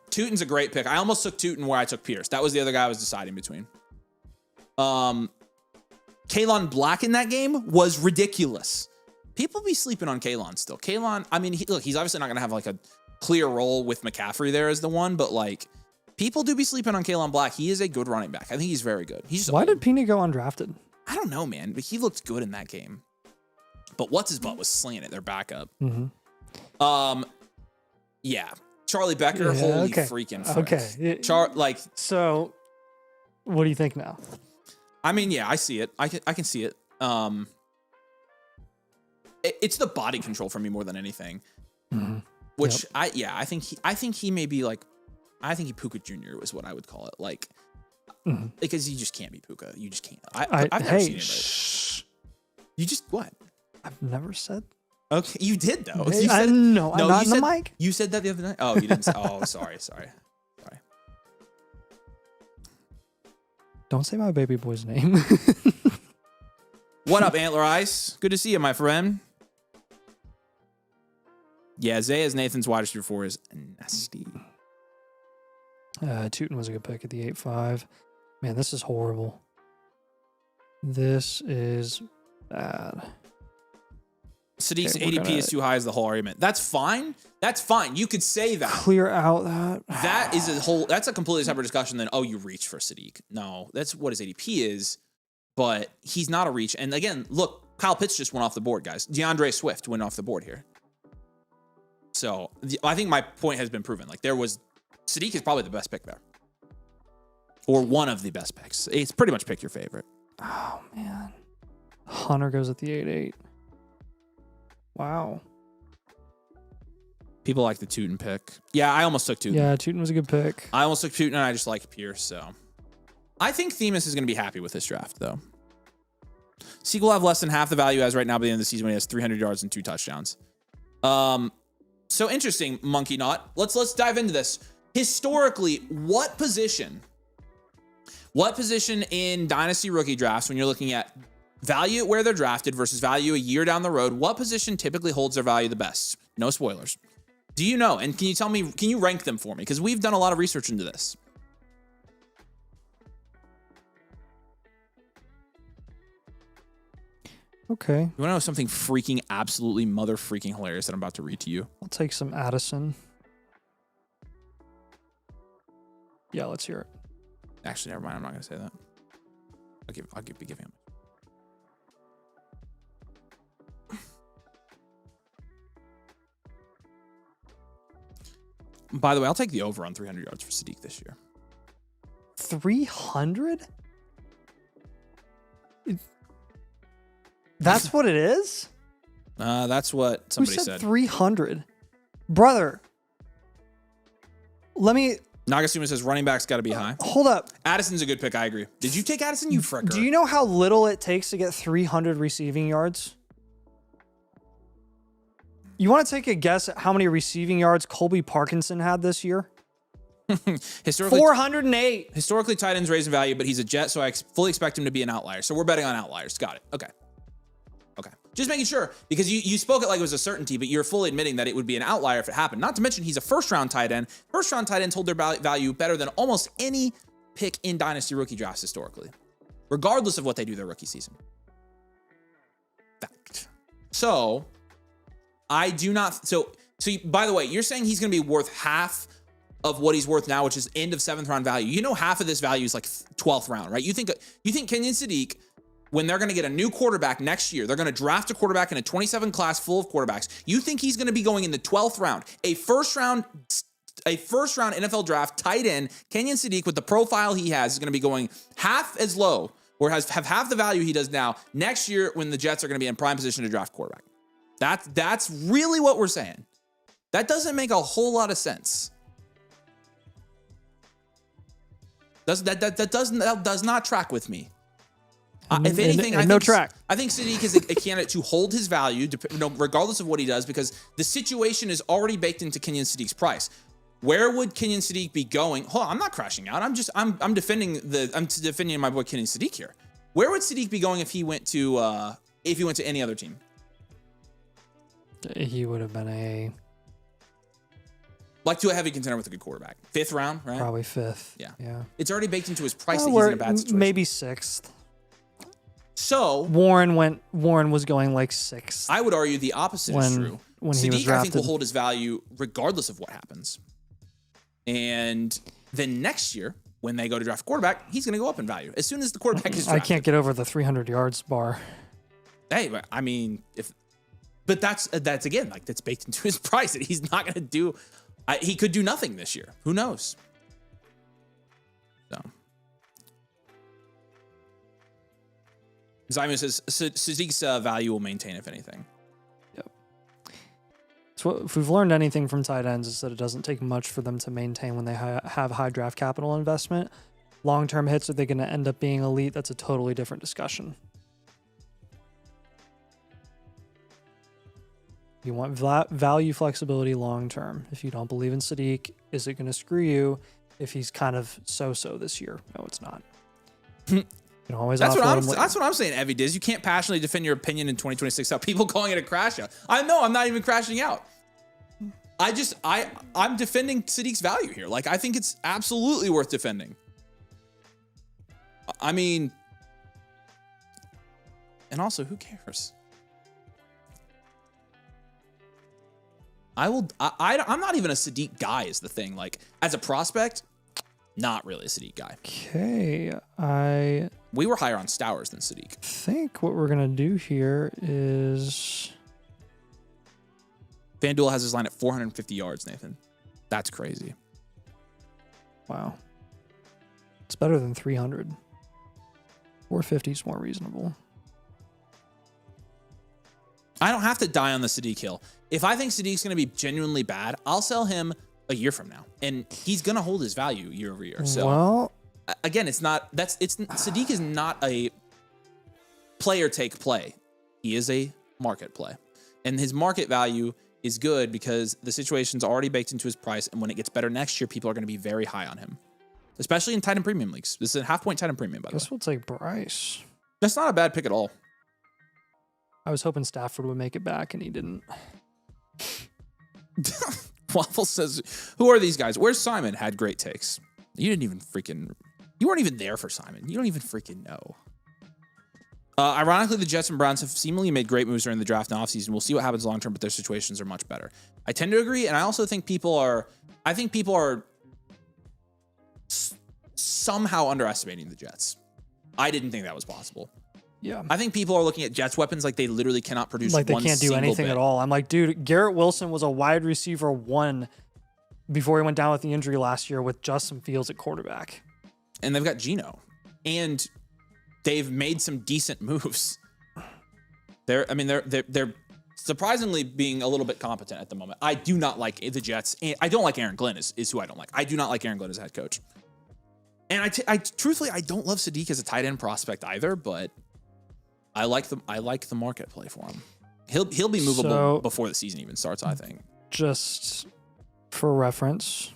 Tootin's a great pick. I almost took Tootin where I took Pierce. That was the other guy I was deciding between. Kalen Black in that game was ridiculous. People be sleeping on Kalen still. Kalen, I mean, he's obviously not going to have like a clear role with McCaffrey there as the one, but like people do be sleeping on Kalen Black. He is a good running back. I think he's very good. Why did Pena go undrafted? I don't know, man, but he looked good in that game. But what's his butt was slinging it. Their backup. Mm-hmm. Yeah. Charlie Becker, holy freaking frick. Okay. So, what do you think now? I mean, yeah, I see it. I can see it. It's the body control for me more than anything. Mm-hmm. Which I think he may be like, I think he Puka Jr. was what I would call it. Like, because you just can't be Puka. You just can't. I've never seen it. You just what? I've never said. Okay, you did though. I'm not in the mic. You said that the other night. Oh, you didn't. Oh, sorry. Don't say my baby boy's name. What up, Antler Ice? Good to see you, my friend. Yeah, Zayas Nathan's wide receiver 4 is nasty. Tootin was a good pick at the 8-5. Man, this is horrible. This is bad. Sadiq's ADP is too high as the whole argument. That's fine. That's fine. You could say that. Clear out that. That's a completely separate discussion than, oh, you reach for Sadiq. No, that's what his ADP is, but he's not a reach. And again, look, Kyle Pitts just went off the board, guys. DeAndre Swift went off the board here. So I think my point has been proven. Like Sadiq is probably the best pick there. Or one of the best picks. It's pretty much pick your favorite. Oh, man. Hunter goes at the 8-8. Wow. People like the Tootin pick. Yeah, I almost took Tootin. Yeah, Tootin was a good pick. I almost took Tootin, and I just like Pierce, so. I think Themis is going to be happy with this draft, though. Zeke will have less than half the value as right now by the end of the season when he has 300 yards and 2 touchdowns. So interesting, Monkey Knot. Let's dive into this. Historically, what position in Dynasty rookie drafts, when you're looking at value at where they're drafted versus value a year down the road, what position typically holds their value the best? No spoilers. Do you know? And can you rank them for me? Because we've done a lot of research into this. Okay. You want to know something freaking absolutely mother freaking hilarious that I'm about to read to you? I'll take some Addison. Yeah, let's hear it. Actually, never mind. I'm not going to say that. I'll be giving him. By the way, I'll take the over on 300 yards for Sadiq this year. 300? That's what it is? That's what somebody said. 300. Brother. Let me... Nagasuma says running back's got to be high. Hold up. Addison's a good pick. I agree. Did you take Addison? You fricker. Do you know how little it takes to get 300 receiving yards? You want to take a guess at how many receiving yards Colby Parkinson had this year? Historically, 408. Historically, tight ends raise in value, but he's a Jet, so I fully expect him to be an outlier. So we're betting on outliers. Got it. Okay. Just making sure, because you spoke it like it was a certainty, but you're fully admitting that it would be an outlier if it happened. Not to mention, he's a first-round tight end. First-round tight ends hold their value better than almost any pick in Dynasty rookie drafts historically. regardless of what they do their rookie season. Fact. So I do not. So by the way, you're saying he's going to be worth half of what he's worth now, which is end of 7th round value. You know, half of this value is like 12th round, right? You think Kenyon Sadiq, when they're going to get a new quarterback next year, they're going to draft a quarterback in a 27 class full of quarterbacks. You think he's going to be going in the 12th round, a first round NFL draft tight end, Kenyon Sadiq, with the profile he has, is going to be going half as low, or have half the value he does now next year when the Jets are going to be in prime position to draft quarterback. That's really what we're saying. That doesn't make a whole lot of sense. That does not track with me. If anything, I think Sadiq is a candidate to hold his value, regardless of what he does, because the situation is already baked into Kenyon Sadiq's price. Where would Kenyon Sadiq be going? Hold on, I'm not crashing out. I'm defending my boy Kenyon Sadiq here. Where would Sadiq be going if he went to any other team? He would have been to a heavy contender with a good quarterback. 5th round, right? Probably 5th. Yeah. It's already baked into his price that he's in a bad situation. Maybe 6th. So Warren was going like 6th. I would argue the opposite is true. When Sadiq, he was drafted, I think, will hold his value regardless of what happens. And then next year, when they go to draft quarterback, he's going to go up in value as soon as the quarterback is drafted. I can't get over the 300 yards bar. Hey, I mean, but that's again, like, that's baked into his price that he's not going to do. He could do nothing this year. Who knows? So, Simon says Sadiq's value will maintain, if anything. Yep. So if we've learned anything from tight ends, is that it doesn't take much for them to maintain when they have high draft capital investment. Long-term hits, are they going to end up being elite? That's a totally different discussion. You want value flexibility long-term. If you don't believe in Sadiq, is it going to screw you if he's kind of so-so this year? No, it's not. You can always that's what I'm saying, Evie Diz. You can't passionately defend your opinion in 2026 about people calling it a crash out. I know, I'm not even crashing out. I'm defending Sadiq's value here. Like, I think it's absolutely worth defending. I mean, and also, who cares? I'm not even a Sadiq guy is the thing. Like, as a prospect, not really a Sadiq guy. Okay, we were higher on Stowers than Sadiq. I think what we're going to do here is... FanDuel has his line at 450 yards, Nathan. That's crazy. Wow. It's better than 300. 450 is more reasonable. I don't have to die on the Sadiq hill. If I think Sadiq's going to be genuinely bad, I'll sell him a year from now, and he's going to hold his value year over year. So, well, again, Sadiq is not a player take play. He is a market play, and his market value is good because the situation's already baked into his price, and when it gets better next year, people are going to be very high on him, especially in tight end premium leagues. This is a half-point tight end premium, by the way. Guess we'll take Bryce. That's not a bad pick at all. I was hoping Stafford would make it back, and he didn't. Waffle says, who are these guys? Where's Simon? Had great takes. You weren't even there for Simon. You don't even freaking know. Ironically, the Jets and Browns have seemingly made great moves during the draft and offseason. We'll see what happens long term, but their situations are much better. I tend to agree, and I also think people are somehow underestimating the Jets. I didn't think that was possible. Yeah. I think people are looking at Jets weapons like they literally cannot produce like they can't do anything bit. At all. I'm like, dude, Garrett Wilson was a wide receiver 1 before he went down with the injury last year with Justin Fields at quarterback. And they've got Geno. And they've made some decent moves. They're surprisingly being a little bit competent at the moment. I do not like the Jets. And I don't like Aaron Glenn is who I don't like. I do not like Aaron Glenn as a head coach. And I truthfully, I don't love Sadiq as a tight end prospect either, but I like the market play for him. He'll be movable before the season even starts, I think. Just for reference,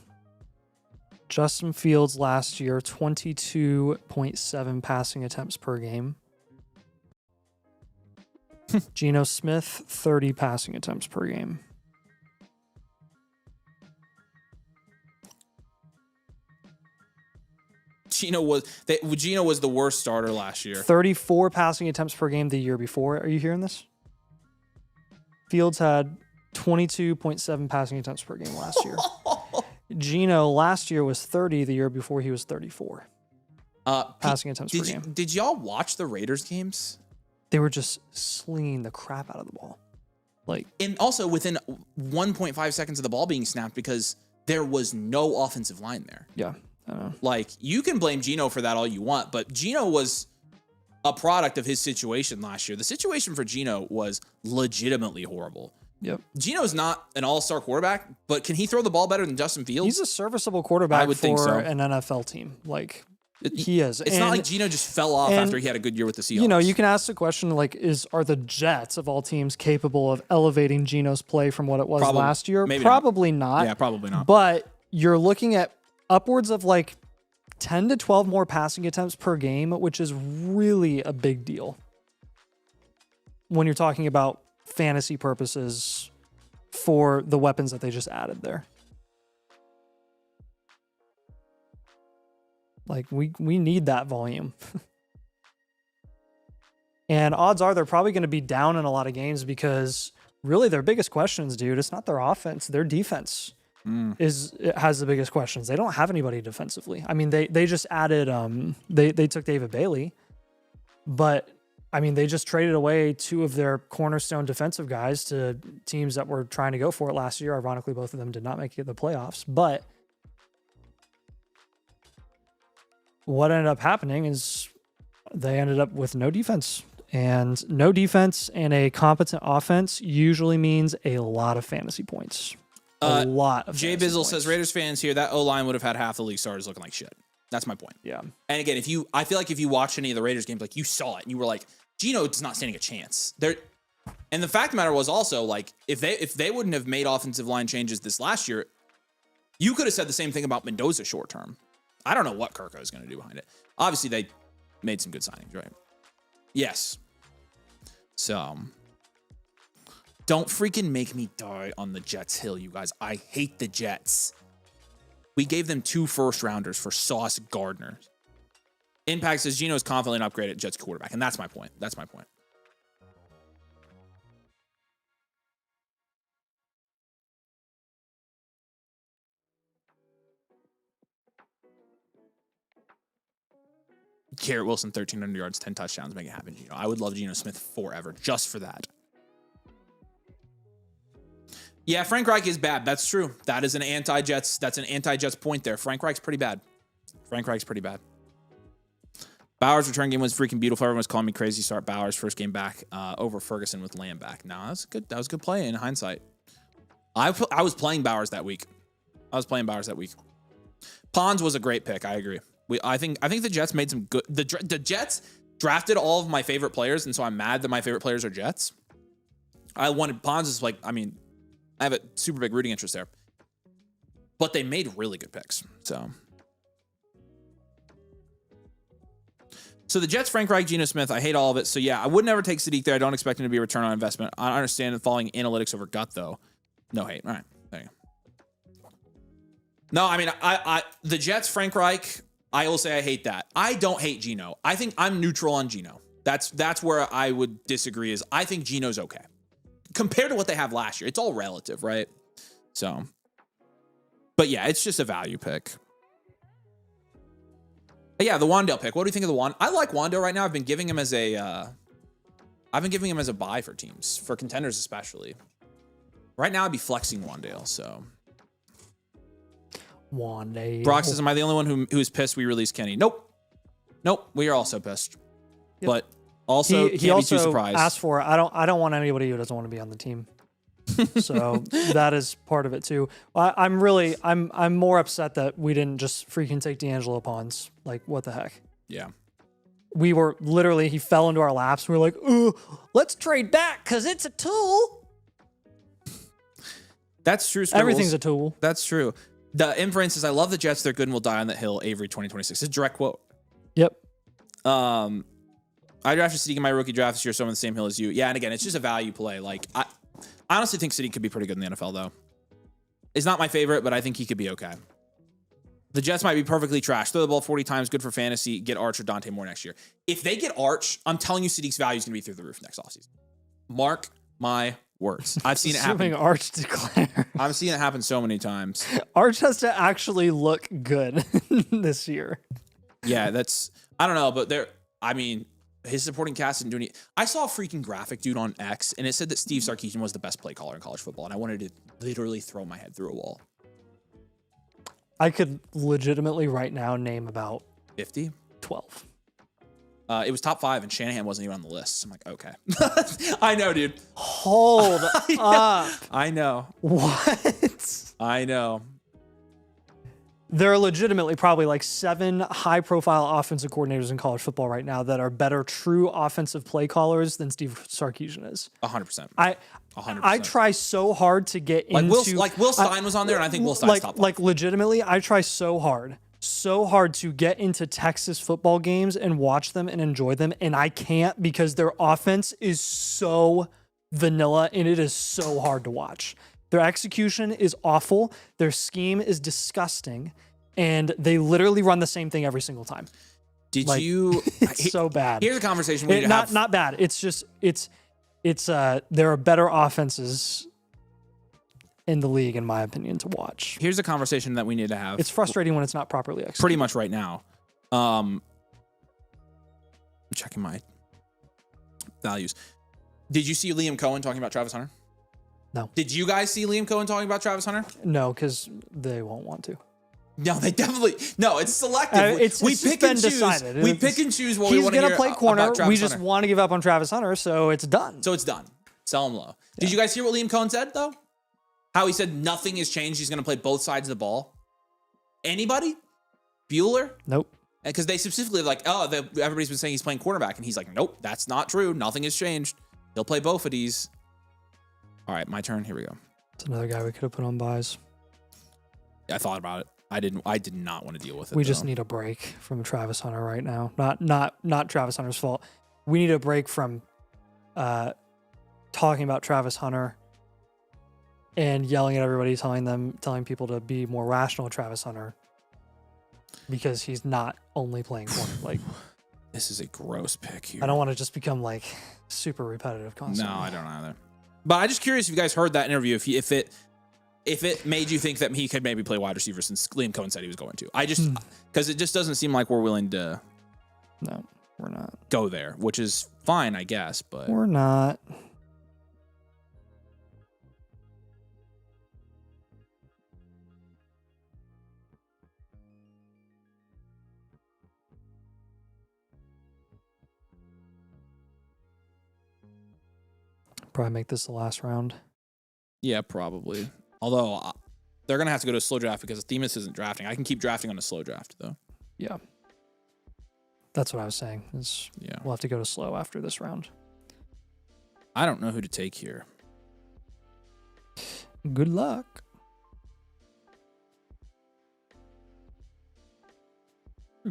Justin Fields last year, 22.7 passing attempts per game. Geno Smith, 30 passing attempts per game. Gino was the worst starter last year. 34 passing attempts per game the year before. Are you hearing this? Fields had 22.7 passing attempts per game last year. Gino last year was 30. The year before he was 34. Passing attempts per game. Did y'all watch the Raiders games? They were just slinging the crap out of the ball. And also within 1.5 seconds of the ball being snapped because there was no offensive line there. Yeah. I know. You can blame Gino for that all you want, but Gino was a product of his situation last year. The situation for Gino was legitimately horrible. Yep. Gino's not an all-star quarterback, but can he throw the ball better than Justin Fields? He's a serviceable quarterback think so. an NFL team. He is. It's not like Gino just fell off after he had a good year with the Seahawks. You can ask the question, are the Jets, of all teams, capable of elevating Gino's play from what it was last year? Probably not. Yeah, probably not. But you're looking at upwards of 10 to 12 more passing attempts per game, which is really a big deal when you're talking about fantasy purposes for the weapons that they just added there. We need that volume. And odds are they're probably going to be down in a lot of games because really their biggest questions, dude, it's not their offense, their defense has the biggest questions. They don't have anybody defensively. I mean, they just added they took David Bailey, but I mean, they just traded away two of their cornerstone defensive guys to teams that were trying to go for it last year. Ironically, both of them did not make it the playoffs, but what ended up happening is they ended up with no defense. And no defense and a competent offense usually means a lot of fantasy points. A lot of Jay Bizzle says, Raiders fans here, that O-line would have had half the league starters looking like shit. That's my point. Yeah. And again, I feel like if you watch any of the Raiders games, you saw it and you were like, Gino's not standing a chance. And the fact of the matter was also, if they wouldn't have made offensive line changes this last year, you could have said the same thing about Mendoza short term. I don't know what Kirko is going to do behind it. Obviously, they made some good signings, right? Yes. So, don't freaking make me die on the Jets hill, you guys. I hate the Jets. We gave them 2 first-rounders for Sauce Gardner. Impact says Gino's confidently an upgrade at Jets quarterback, and that's my point. That's my point. Garrett Wilson, 1,300 yards, 10 touchdowns, make it happen, Gino. I would love Geno Smith forever, just for that. Yeah, Frank Reich is bad. That's true. That is an anti-Jets. That's an anti-Jets point there. Frank Reich's pretty bad. Frank Reich's pretty bad. Bowers' return game was freaking beautiful. Everyone was calling me crazy. Start Bowers' first game back over Ferguson with Lamb back. No, that was good. That was a good play in hindsight. I was playing Bowers that week. Pons was a great pick. I agree. I think the Jets made some good. The Jets drafted all of my favorite players, and so I'm mad that my favorite players are Jets. I wanted Pons is I have a super big rooting interest there, but they made really good picks. So the Jets, Frank Reich, Geno Smith, I hate all of it. So yeah, I would never take Sadiq there. I don't expect him to be a return on investment. I understand following analytics over gut though. No hate. All right, there you go. No, I mean, the Jets, Frank Reich. I will say I hate that. I don't hate Geno. I think I'm neutral on Geno. That's where I would disagree. Is I think Geno's okay compared to what they have last year. It's all relative, right? So, but yeah, it's just a value pick. But yeah, the Wandale pick. What do you think of the Wand? I like Wandale right now. I've been giving him as a buy for teams, for contenders especially. Right now, I'd be flexing Wandale. So. Wandale. Brock says, am I the only one who is pissed we released Kenny? Nope. We are also pissed. Yep. But also he can't also be too surprised. Asked for it. I don't want anybody who doesn't want to be on the team. So that is part of it too. I'm more upset that we didn't just freaking take D'Angelo Pons. Like, what the heck? Yeah. We were literally, he fell into our laps. We were like, ooh, let's trade back because it's a tool. That's true. Scribbles. Everything's a tool. That's true. The inference is, I love the Jets. They're good and will die on that hill. Avery 2026. It's a direct quote. Yep. I drafted Sadiq in my rookie draft this year, so I'm on the same hill as you. Yeah, and again, it's just a value play. Like, I honestly think Sadiq could be pretty good in the NFL, though. He's not my favorite, but I think he could be okay. The Jets might be perfectly trash. Throw the ball 40 times, good for fantasy. Get Arch or Dante Moore next year. If they get Arch, I'm telling you, Sadiq's value is going to be through the roof next offseason. Mark my words. I've seen it happen. Arch declares. I've seen it happen so many times. Arch has to actually look good this year. Yeah, I don't know, but his supporting cast didn't do any. I saw a freaking graphic, dude, on X, and it said that Steve Sarkisian was the best play caller in college football, and I wanted to literally throw my head through a wall. I could legitimately right now name about 50? 12. It was top 5, and Shanahan wasn't even on the list. So I'm like, okay. I know, dude. Hold up. I know. What? I know. There are legitimately probably like 7 high-profile offensive coordinators in college football right now that are better true offensive play callers than Steve Sarkisian is. 100%. 100%. I try so hard to get into... Will Stein was on there, and I think Will Stein's top 5. Like, legitimately, I try so hard to get into Texas football games and watch them and enjoy them, and I can't because their offense is so vanilla, and it is so hard to watch. Their execution is awful. Their scheme is disgusting. And they literally run the same thing every single time. It's so bad. Here's a conversation we need to have. Not bad. It's just, there are better offenses in the league, in my opinion, to watch. Here's a conversation that we need to have. It's frustrating when it's not properly executed. Pretty much right now. I'm checking my values. Did you see Liam Cohen talking about Travis Hunter? No. Did you guys see Liam Cohen talking about Travis Hunter? No, because they won't want to. No, they definitely. No, it's selective. We pick and choose. Decided. We pick and choose what we want to hear. He's going to play corner. About Travis we just Hunter. want to give up on Travis Hunter, so it's done. Sell him low. Did you guys hear what Liam Cohen said, though? How he said nothing has changed. He's going to play both sides of the ball. Anybody? Bueller? Nope. Because they specifically everybody's been saying he's playing quarterback, and he's like, nope, that's not true. Nothing has changed. He'll play both of these. All right, my turn. Here we go. It's another guy we could have put on buys. I thought about it. I did not want to deal with it. We just need a break from Travis Hunter right now. Not Travis Hunter's fault. We need a break from talking about Travis Hunter and yelling at everybody, telling people to be more rational with Travis Hunter because he's not only playing corner. Like, this is a gross pick here. I don't want to just become like super repetitive constantly. No, I don't either. But I'm just curious if you guys heard that interview, if it made you think that he could maybe play wide receiver since Liam Cohen said he was going to. Because it just doesn't seem like we're willing to. No, we're not. Go there, which is fine, I guess, but. We're not. Probably make this the last round. Yeah, probably. Although they're going to have to go to a slow draft because Themis isn't drafting. I can keep drafting on a slow draft, though. Yeah. That's what I was saying. We'll have to go to slow after this round. I don't know who to take here. Good luck.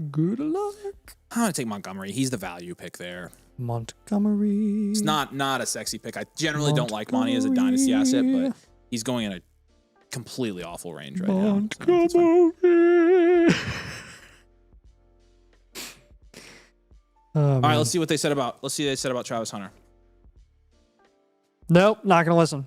Good luck. I'm going to take Montgomery. He's the value pick there. Montgomery. It's not a sexy pick. I generally don't like Monty as a dynasty asset, but he's going in a completely awful range right now. So all right, let's see what they said about Travis Hunter. Nope, not gonna listen.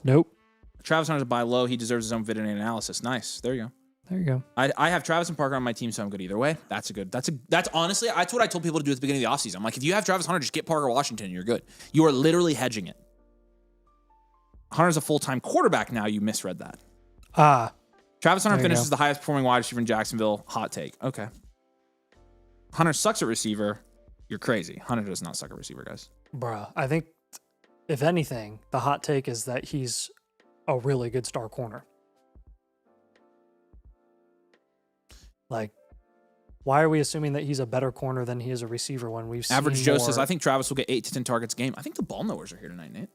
Nope. Travis Hunter's a buy low. He deserves his own video analysis. Nice. There you go. There you go. I have Travis and Parker on my team, so I'm good either way. That's honestly, that's what I told people to do at the beginning of the offseason. I'm like, if you have Travis Hunter, just get Parker Washington and you're good. You are literally hedging it. Hunter's a full-time quarterback now. You misread that. Travis Hunter finishes the highest performing wide receiver in Jacksonville. Hot take. Okay. Hunter sucks at receiver. You're crazy. Hunter does not suck at receiver, guys. Bruh, I think, if anything, the hot take is that he's a really good star corner. Like, why are we assuming that he's a better corner than he is a receiver when we've seen Average Joe says, I think Travis will get 8 to 10 targets a game. I think the ball knowers are here tonight, Nate.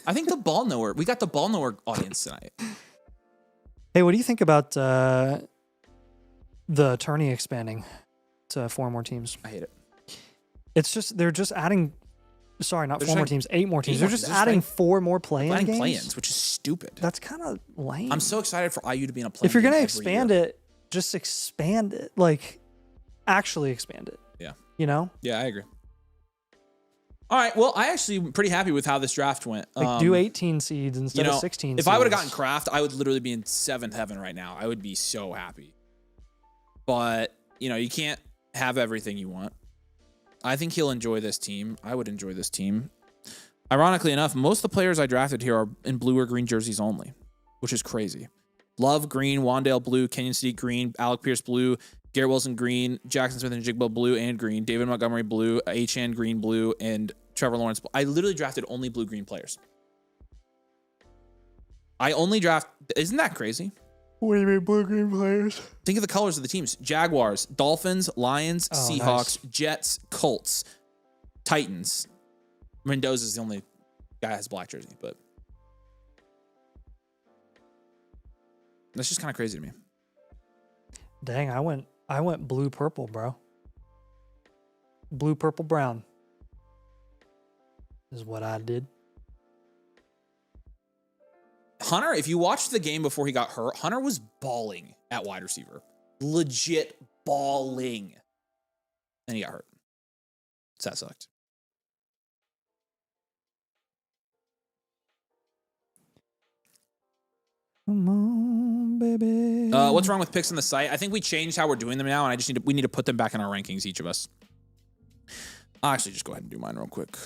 I think we got the ball knower audience tonight. Hey, what do you think about the tourney expanding to 4 more teams? I hate it. It's just, they're just adding sorry, not They're 4 more trying- teams, 8 more teams. more They're teams. just They're just adding trying- 4 more play-in Adding games. play-ins, which is stupid. That's kind of lame. I'm so excited for IU to be in a play-in If you're game gonna every expand year. it, just expand it. Like, actually expand it. Yeah. You know, Yeah, I agree. All right. Well, I actually am pretty happy with how this draft went. like do 18 seeds instead of 16. If I would have seeds. gotten Kraft, I would literally be in 7th heaven right now. I would be so happy. But, you can't have everything you want. I think he'll enjoy this team. I would enjoy this team. Ironically enough, most of the players I drafted here are in blue or green jerseys only, which is crazy. Love, green. Wandale, blue. Kenyon Sneak, green. Alec Pierce, blue. Garrett Wilson, green. Jackson Smith and Jigbo, blue and green. David Montgomery, blue. Achan, green, blue. And Trevor Lawrence. I literally drafted only blue-green players. I only draft... Isn't that crazy? What do you mean blue-green players? Think of the colors of the teams. Jaguars, Dolphins, Lions, Oh, Seahawks, nice. Jets, Colts, Titans. Mendoza's the only guy that has a black jersey, but that's just kind of crazy to me. Dang, I went blue purple, bro. Blue purple brown is what I did. Hunter, if you watched the game before he got hurt, Hunter was balling at wide receiver. Legit balling. And he got hurt. So that sucked. Come on, baby. What's wrong with picks on the site? I think we changed how we're doing them now, and we need to put them back in our rankings, each of us. I'll actually just go ahead and do mine real quick.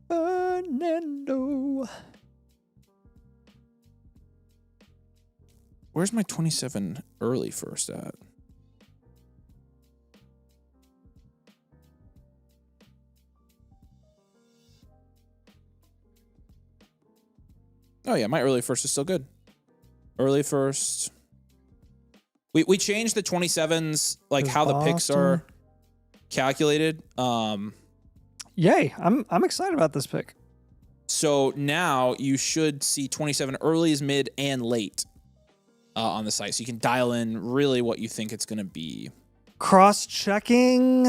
Fernando. Where's my 27 early first at? Oh yeah, my early first is still good. Early first. We changed the 27s, like Is how the picks Boston- are calculated. Yay, I'm excited about this pick. So now you should see 27 earlies, mid, and late on the site. So you can dial in really what you think it's going to be. Cross-checking.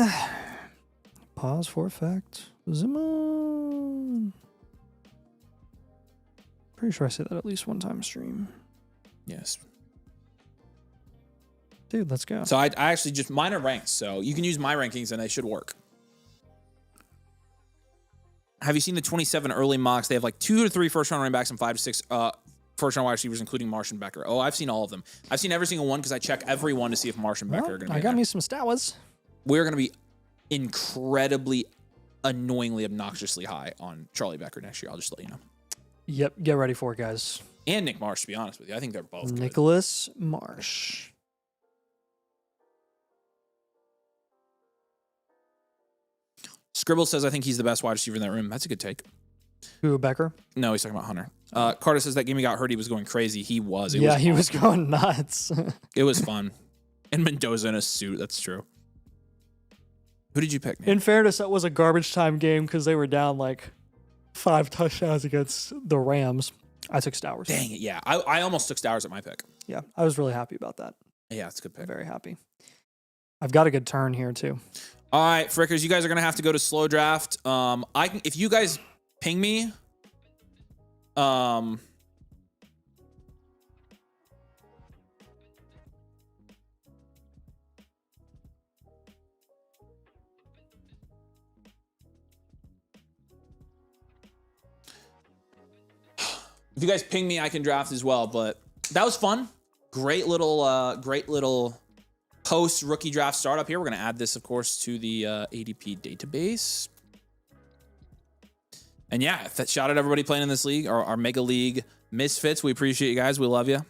Pause for effect. Zoom on. Pretty sure I said that at least one time stream. Yes. Dude, let's go. So I actually just, mine are ranked. So you can use my rankings and they should work. Have you seen the 27 early mocks? They have like 2 to 3 first round running backs and 5 to 6 first round wide receivers, including Marsh and Becker. Oh, I've seen all of them. I've seen every single one because I check every one to see if Marsh and Becker Well, are going to be I in got there. me some Stawas. We're going to be incredibly, annoyingly, obnoxiously high on Charlie Becker next year. I'll just let you know. Yep, get ready for it, guys. And Nick Marsh, to be honest with you. I think they're both good. Nicholas Marsh. Scribble says, I think he's the best wide receiver in that room. That's a good take. Who, Becker? No, he's talking about Hunter. Carter says that game he got hurt, he was going crazy. He was. It Yeah, was he was going nuts. It was fun. And Mendoza in a suit. That's true. Who did you pick, Nate? In fairness, that was a garbage time game because they were down like 5 touchdowns against the Rams. I took Stowers. Dang it, yeah. I almost took Stowers at my pick. Yeah, I was really happy about that. Yeah, it's a good pick. Very happy. I've got a good turn here too. All right, Frickers, you guys are going to have to go to slow draft. If you guys ping me, if you guys ping me, I can draft as well. But that was fun. Great little post rookie draft startup here. We're going to add this, of course, to the ADP database. And yeah, shout out everybody playing in this league, our mega league misfits. We appreciate you guys. We love you.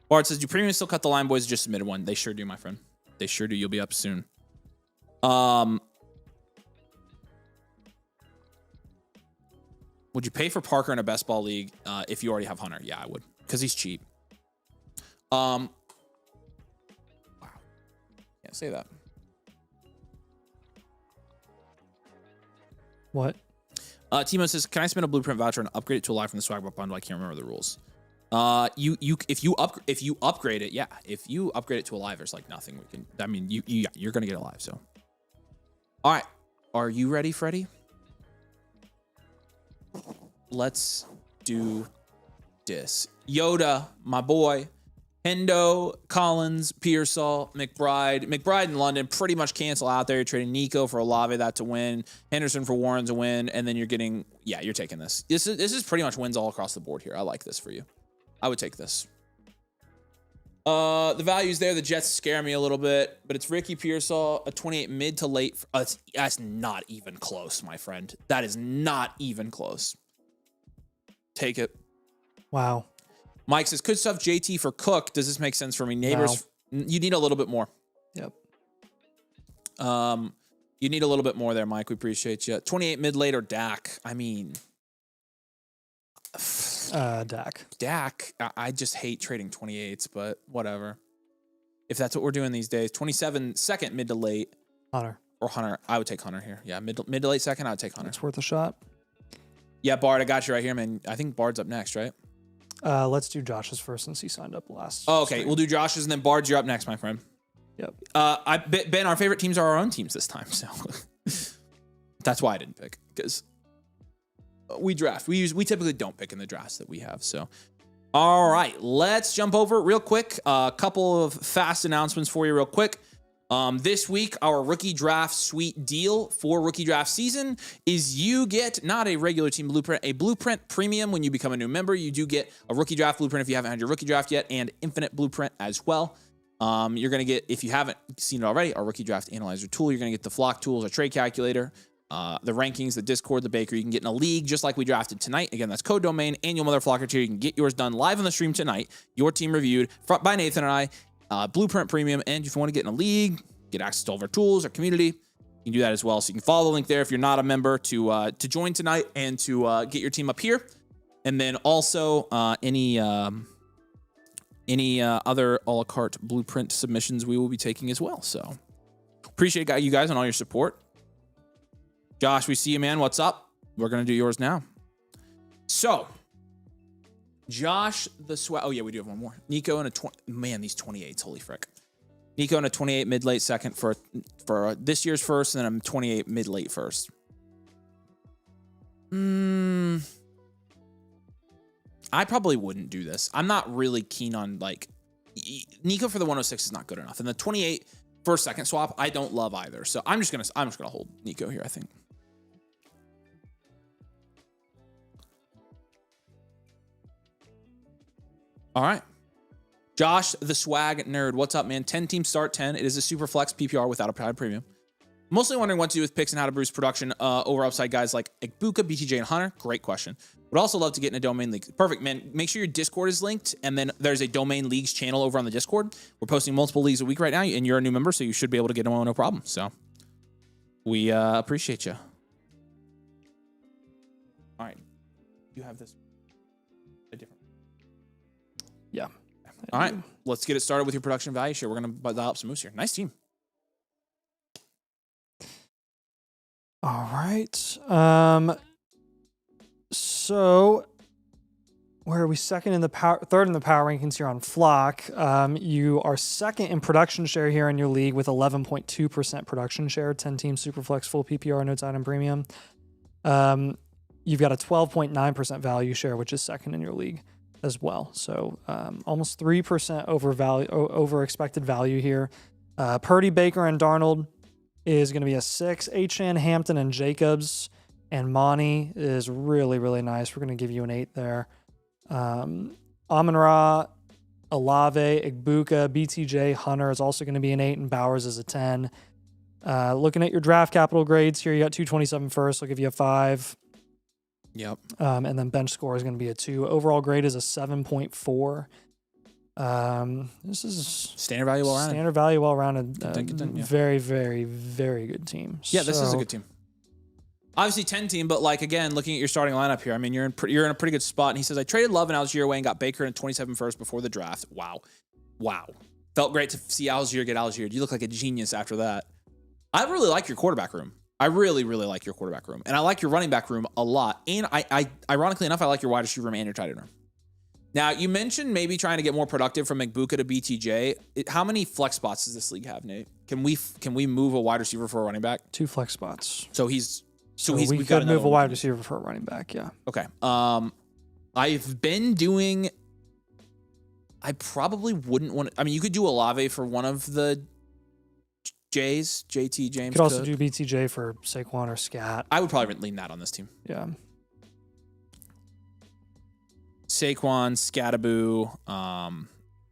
Bart says, do premium still cut the line, boys? Just submitted one. They sure do, my friend. They sure do. You'll be up soon. Would you pay for Parker in a best ball league if you already have Hunter? Yeah, I would, because he's cheap. Wow. Can't say that. What? Timo says, can I spend a blueprint voucher and upgrade it to a live from the Swagbuck bundle? I can't remember the rules. If you upgrade it, yeah. If you upgrade it to a live, there's like nothing we can. I mean, you're gonna get a live. So, all right, are you ready, Freddie? let's do this. Yoda, my boy. Hendo, Collins, Pearsall, McBride. McBride and London pretty much cancel out there. You're trading Nico for Olave, that to win. Henderson for Warren's a win. And then you're getting, yeah, you're taking this. This is pretty much wins all across the board here. I like this for you. I would take this. The values there, the Jets scare me a little bit, but it's Ricky Pearsall, a 28 mid to late. That's not even close, my friend. That is not even close. Take it. Wow. Mike says, could stuff JT for Cook. Does this make sense for me? Neighbors, you need a little bit more. Yep. You need a little bit more there, Mike. We appreciate you. 28 mid late or Dak. I mean, Dak. Dak. I just hate trading 28s, but whatever. If that's what we're doing these days, 27 second mid to late. Hunter. Or Hunter. I would take Hunter here. Yeah, mid to late second. I would take Hunter. It's worth a shot. Yeah, Bard. I got you right here, man. I think Bard's up next, right? Let's do Josh's first since he signed up last. Oh, okay, stream. we'll do Josh's and then Bard's. You're up next, my friend. Yep. Ben, our favorite teams are our own teams this time, so that's why I didn't pick, because we draft. We typically don't pick in the drafts that we have. So, all right, let's jump over real quick. A couple of fast announcements for you, real quick. This week, our rookie draft suite deal for rookie draft season is you get not a regular team blueprint, a blueprint premium when you become a new member. You do get a rookie draft blueprint if you haven't had your rookie draft yet, and infinite blueprint as well. You're going to get, if you haven't seen it already, our rookie draft analyzer tool. You're going to get the flock tools, our trade calculator, the rankings, the Discord, the Baker. You can get in a league just like we drafted tonight. Again, that's code domain, annual Mother Flocker tier. You can get yours done live on the stream tonight. Your team reviewed by Nathan and I. Blueprint Premium, and if you want to get in a league, get access to all of our tools, our community, you can do that as well. So you can follow the link there if you're not a member to join tonight and to get your team up here. And then also any other a la carte blueprint submissions we will be taking as well. So appreciate you guys and all your support. Josh, we see you, man. What's up? We're gonna do yours now. So Josh the Swag. Oh yeah, we do have one more. Nico and a 20. Man, these 28s, holy frick. Nico and a 28 mid late second for this year's first, and then a 28 mid late first. I probably wouldn't do this. I'm not really keen on like Nico for the 106 is not good enough, and the 28 first second swap I don't love either. So I'm just gonna hold Nico here, I think. All right. Josh, the swag nerd. What's up, man? 10 team start 10. It is a super flex PPR without a private premium. Mostly wondering what to do with picks and how to boost production over upside guys like Ibuka, BTJ, and Hunter. Great question. Would also love to get in a domain league. Perfect, man. Make sure your Discord is linked, and then there's a domain leagues channel over on the Discord. We're posting multiple leagues a week right now, and you're a new member, so you should be able to get them no problem. So we appreciate you. All right. You have this. A different. Yeah. All right, let's get it started with your production value share. We're going to dial up some moves here. Nice team. All right. So where are we? Third in the power rankings here on Flock. You are second in production share here in your league with 11.2% production share, 10 team superflex full PPR notes item premium. You've got a 12.9% value share, which is second in your league as well. So almost 3% over expected value here. Purdy, Baker, and Darnold is going to be a 6. Achane, Hampton, and Jacobs and Monty is really, really nice. We're going to give you an 8 there. Amon-Ra, Olave, Ibuka, BTJ, Hunter is also going to be an 8, and Bowers is a 10. Looking at your draft capital grades here, you got 227 first. I'll give you a 5. Yep. And then bench score is going to be a 2. Overall grade is a 7.4. This is standard value well rounded. Standard value well rounded. Yeah. Very, very, very good team. Yeah, this is a good team. Obviously 10 team, but like again, looking at your starting lineup here, I mean you're in a pretty good spot. And he says I traded Love and Algier away and got Baker in 27 first before the draft. Wow. Felt great to see Algier get Algier. You look like a genius after that. I really like your quarterback room. I really, really like your quarterback room. And I like your running back room a lot. And I ironically enough, I like your wide receiver room and your tight end room. Now, you mentioned maybe trying to get more productive from Ibuka to BTJ. How many flex spots does this league have, Nate? Can we move a wide receiver for a running back? 2 flex spots. So he's So we we got could another move a one we wide can do. receiver for a running back. Yeah. Okay. I've been doing. I probably wouldn't want. I mean, you could do Olave for one of the Jays, JT James. You could also Cook. do BTJ for Saquon or Scat. I would probably lean that on this team. Yeah. Saquon, Scattaboo.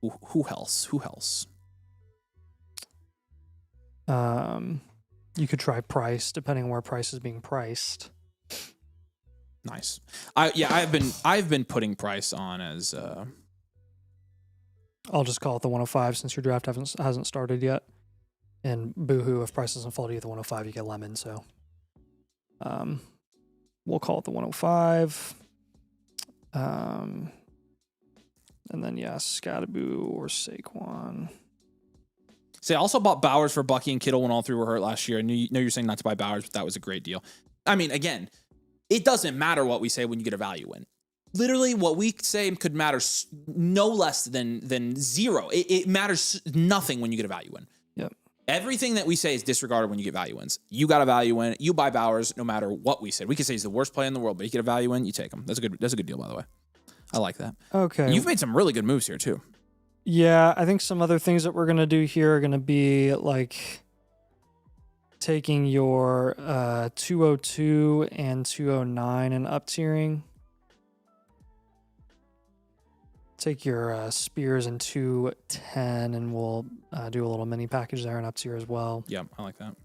Who else? Who else? You could try Price, depending on where Price is being priced. Nice. I've been putting Price on as. I'll just call it the 105 since your draft hasn't started yet. And boohoo, if Price doesn't fall to you at the 105, you get Lemon. So, we'll call it the 105. And then Scattaboo or Saquon. I also bought Bowers for Bucky and Kittle when all three were hurt last year. I know you're saying not to buy Bowers, but that was a great deal. I mean, again, it doesn't matter what we say when you get a value win. Literally, what we say could matter no less than zero. It matters nothing when you get a value win. Yep. Everything that we say is disregarded when you get value wins. You got a value win. You buy Bowers no matter what we said. We could say he's the worst player in the world, but you get a value win, you take him. That's a good deal, by the way. I like that. Okay. You've made some really good moves here too. Yeah, I think some other things that we're going to do here are going to be like taking your 202 and 209 and up tiering. Take your Spears and 210 and we'll do a little mini package there and up tier as well. Yeah, I like that.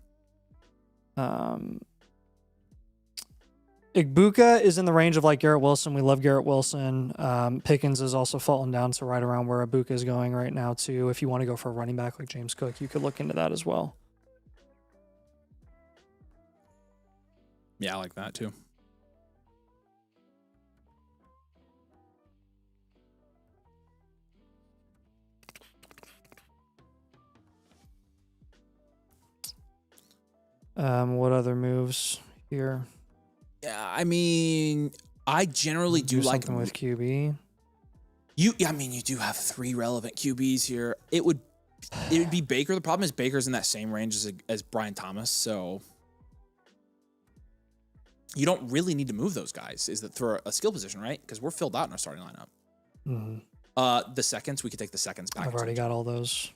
Igbuka is in the range of like Garrett Wilson. We love Garrett Wilson. Pickens is also falling down to right around where Igbuka is going right now too. If you want to go for a running back like James Cook, you could look into that as well. Yeah, I like that too. What other moves here? Yeah, I mean, I generally do like something with QB. You do have 3 relevant QBs here. It would be Baker. The problem is Baker's in that same range as Brian Thomas, so you don't really need to move those guys. Is that for a skill position, right? Because we're filled out in our starting lineup. Mm-hmm. The seconds, we could take the seconds back. I've already got all those.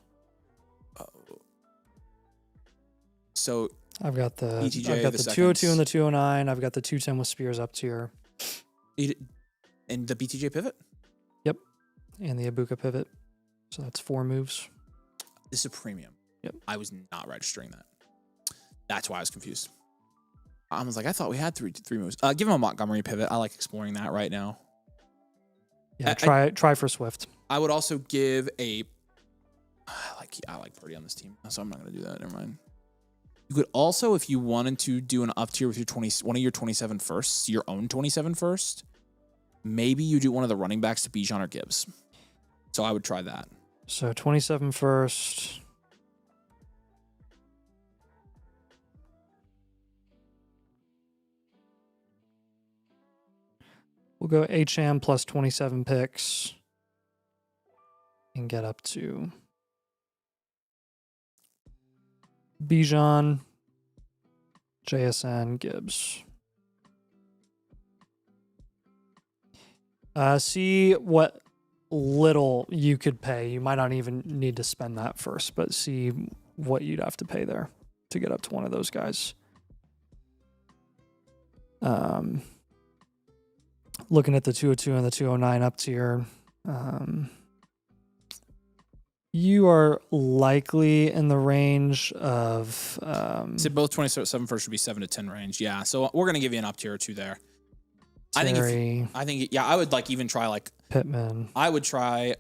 So I've got the BTJ, I've got the 202 seconds. and the 209. I've got the 210 with Spears up tier. And the BTJ pivot? Yep. And the Ibuka pivot. So that's 4 moves. This is a premium. Yep. I was not registering that. That's why I was confused. I was like, I thought we had three moves. Give him a Montgomery pivot. I like exploring that right now. Yeah, try for Swift. I would also give a. I like Purdy on this team, so I'm not going to do that. Never mind. You could also, if you wanted to do an up tier with your one of your 27 firsts, your own 27 first, maybe you do one of the running backs to Bijan or Gibbs. So I would try that. So 27 first. We'll go HM plus 27 picks and get up to Bijan, JSN, Gibbs. See what little you could pay. You might not even need to spend that first, but see what you'd have to pay there to get up to one of those guys. Looking at the 202 and the 209 up tier, you are likely in the range of. So both 27 first should be 7 to 10 range. Yeah. So we're going to give you an up tier or 2 there. Terry, I would like even try like Pittman. I would try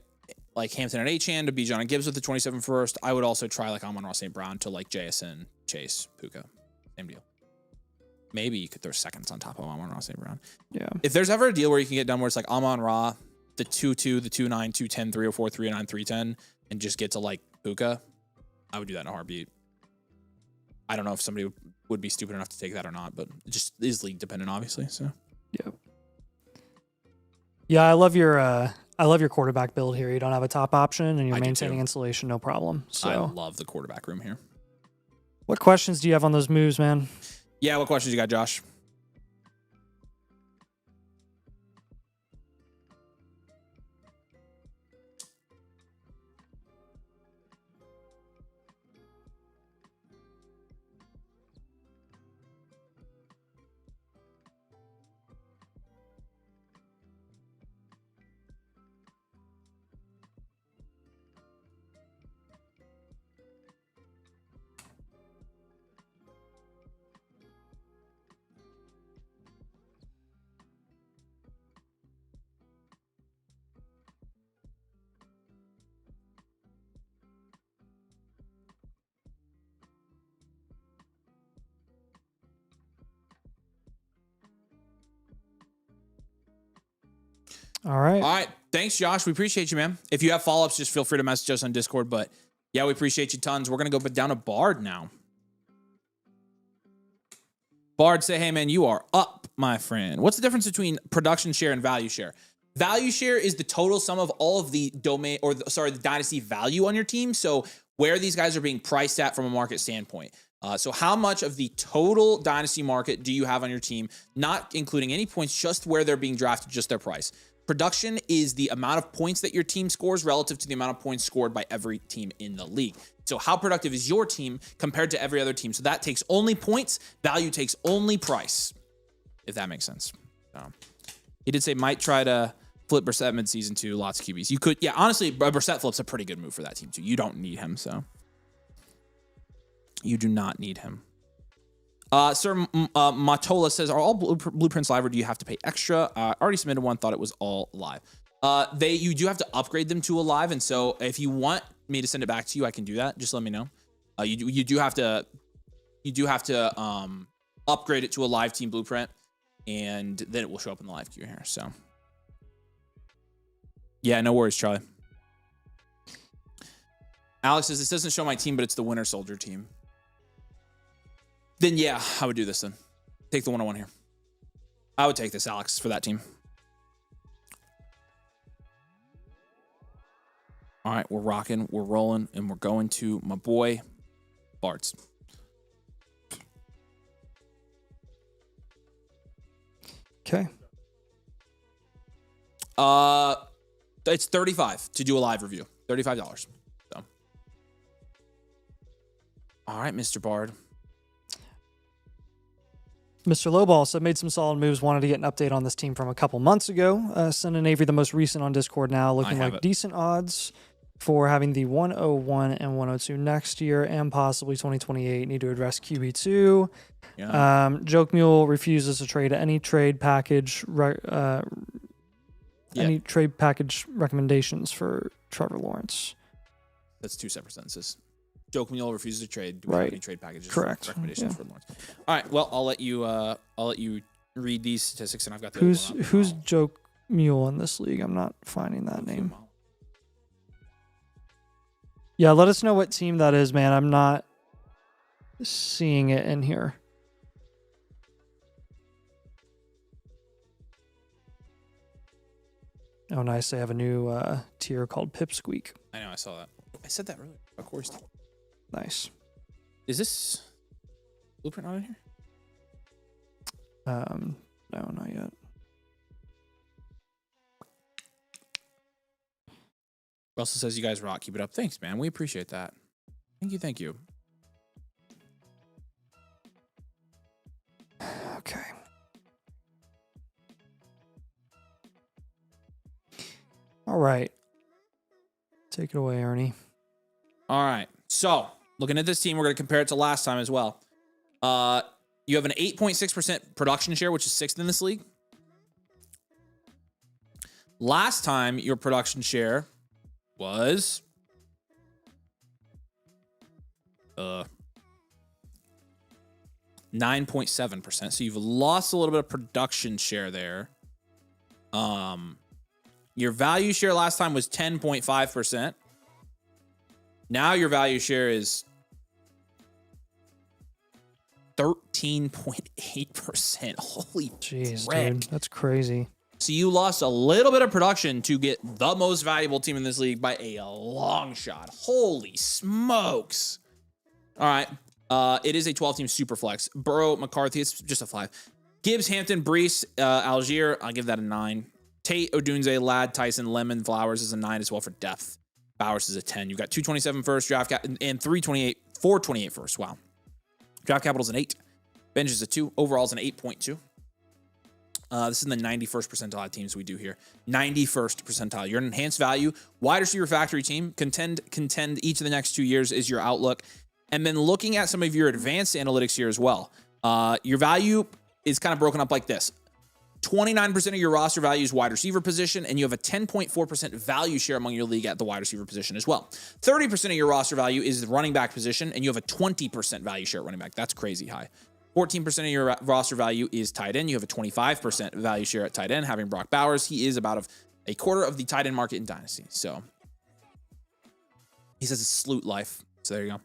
like Hampton and Achane to be John Gibbs with the 27 first. I would also try like Amon-Ra St. Brown to like JSN, Chase, Puka. Same deal. Maybe you could throw seconds on top of Amon-Ra St. Brown. Yeah. If there's ever a deal where you can get done where it's like Amon-Ra, the 2-2, the 2-9, 2-10, 304, 309, 310, and just get to like Puka, I would do that in a heartbeat. I don't know if somebody would be stupid enough to take that or not, but it just is league dependent, obviously. So yeah, I love your quarterback build here. You don't have a top option, and you're maintaining insulation, no problem. So I love the quarterback room here. What questions do you have on those moves, man? Yeah, what questions you got, Josh? All right. All right. Thanks, Josh. We appreciate you, man. If you have follow-ups, just feel free to message us on Discord. But yeah, we appreciate you tons. We're going to go down to Bard now. Bard, say, hey, man, you are up, my friend. What's the difference between production share and value share? Value share is the total sum of all of the the dynasty value on your team. So where these guys are being priced at from a market standpoint. So how much of the total dynasty market do you have on your team, not including any points, just where they're being drafted, just their price. Production is the amount of points that your team scores relative to the amount of points scored by every team in the league. So how productive is your team compared to every other team? So that takes only points. Value takes only price, if that makes sense. He did say might try to flip Brissett mid-season too. Lots of QBs. You could, yeah, honestly, Brissett flip's a pretty good move for that team too. You don't need him, so. You do not need him. Sir Matola says, are all blueprints live or do you have to pay extra? Already submitted one, thought it was all live. You do have to upgrade them to a live, and so if you want me to send it back to you, I can do that. Just let me know. You do have to upgrade it to a live team blueprint, and then it will show up in the live queue here. So yeah, no worries, Charlie. Alex says, this doesn't show my team, but it's the Winter Soldier team. Then yeah, I would do this then. Take the 101 here. I would take this, Alex, for that team. All right, we're rocking, we're rolling, and we're going to my boy, Bards. Okay. It's $35 to do a live review. $35. So. All right, Mr. Bard. Mr. Lowball said made some solid moves, wanted to get an update on this team from a couple months ago. Sending Avery the most recent on Discord now, looking like decent odds for having the 101 and 102 next year and possibly 2028. Need to address QB2. Yeah. Joke Mule refuses to trade any trade package any trade package recommendations for Trevor Lawrence. That's two separate sentences. Joke Mule refuses to trade. Do we have any trade packages? Correct. Recommendations for Lawrence. All right. Well, I'll let you read these statistics, and I've got the who's Joke Mule in this league. I'm not finding that name. Yeah, let us know what team that is, man. I'm not seeing it in here. Oh, nice. They have a new tier called Pipsqueak. I know. I saw that. I said that earlier. Of course. Nice. Is this blueprint not in here? No, not yet. Russell says you guys rock. Keep it up. Thanks, man. We appreciate that. Thank you. Okay. All right. Take it away, Ernie. All right. So, looking at this team, we're going to compare it to last time as well. You have an 8.6% production share, which is 6th in this league. Last time, your production share was 9.7%. So you've lost a little bit of production share there. Your value share last time was 10.5%. Now your value share is 13.8%. Holy jeez, frick. dude. That's crazy. So you lost a little bit of production to get the most valuable team in this league by a long shot. Holy smokes. All right. It is a 12-team super flex. Burrow, McCarthy, it's just a 5. Gibbs, Hampton, Brees, Algier, I'll give that a 9. Tate, Odunze, Ladd, Tyson, Lemon, Flowers is a 9 as well for depth. Bowers is a 10. You've got 227 first, draft cap, and 428 first. Wow. Draft capital's an 8. Bench is a 2. Overall's an 8.2. This is the 91st percentile teams we do here. 91st percentile. You're an enhanced value, wide receiver factory team. Contend each of the next 2 years is your outlook. And then looking at some of your advanced analytics here as well. Your value is kind of broken up like this. 29% of your roster value is wide receiver position, and you have a 10.4% value share among your league at the wide receiver position as well. 30% of your roster value is the running back position, and you have a 20% value share at running back. That's crazy high. 14% of your roster value is tight end. You have a 25% value share at tight end, having Brock Bowers. He is about a quarter of the tight end market in Dynasty. So he says it's Sloot life. So there you go.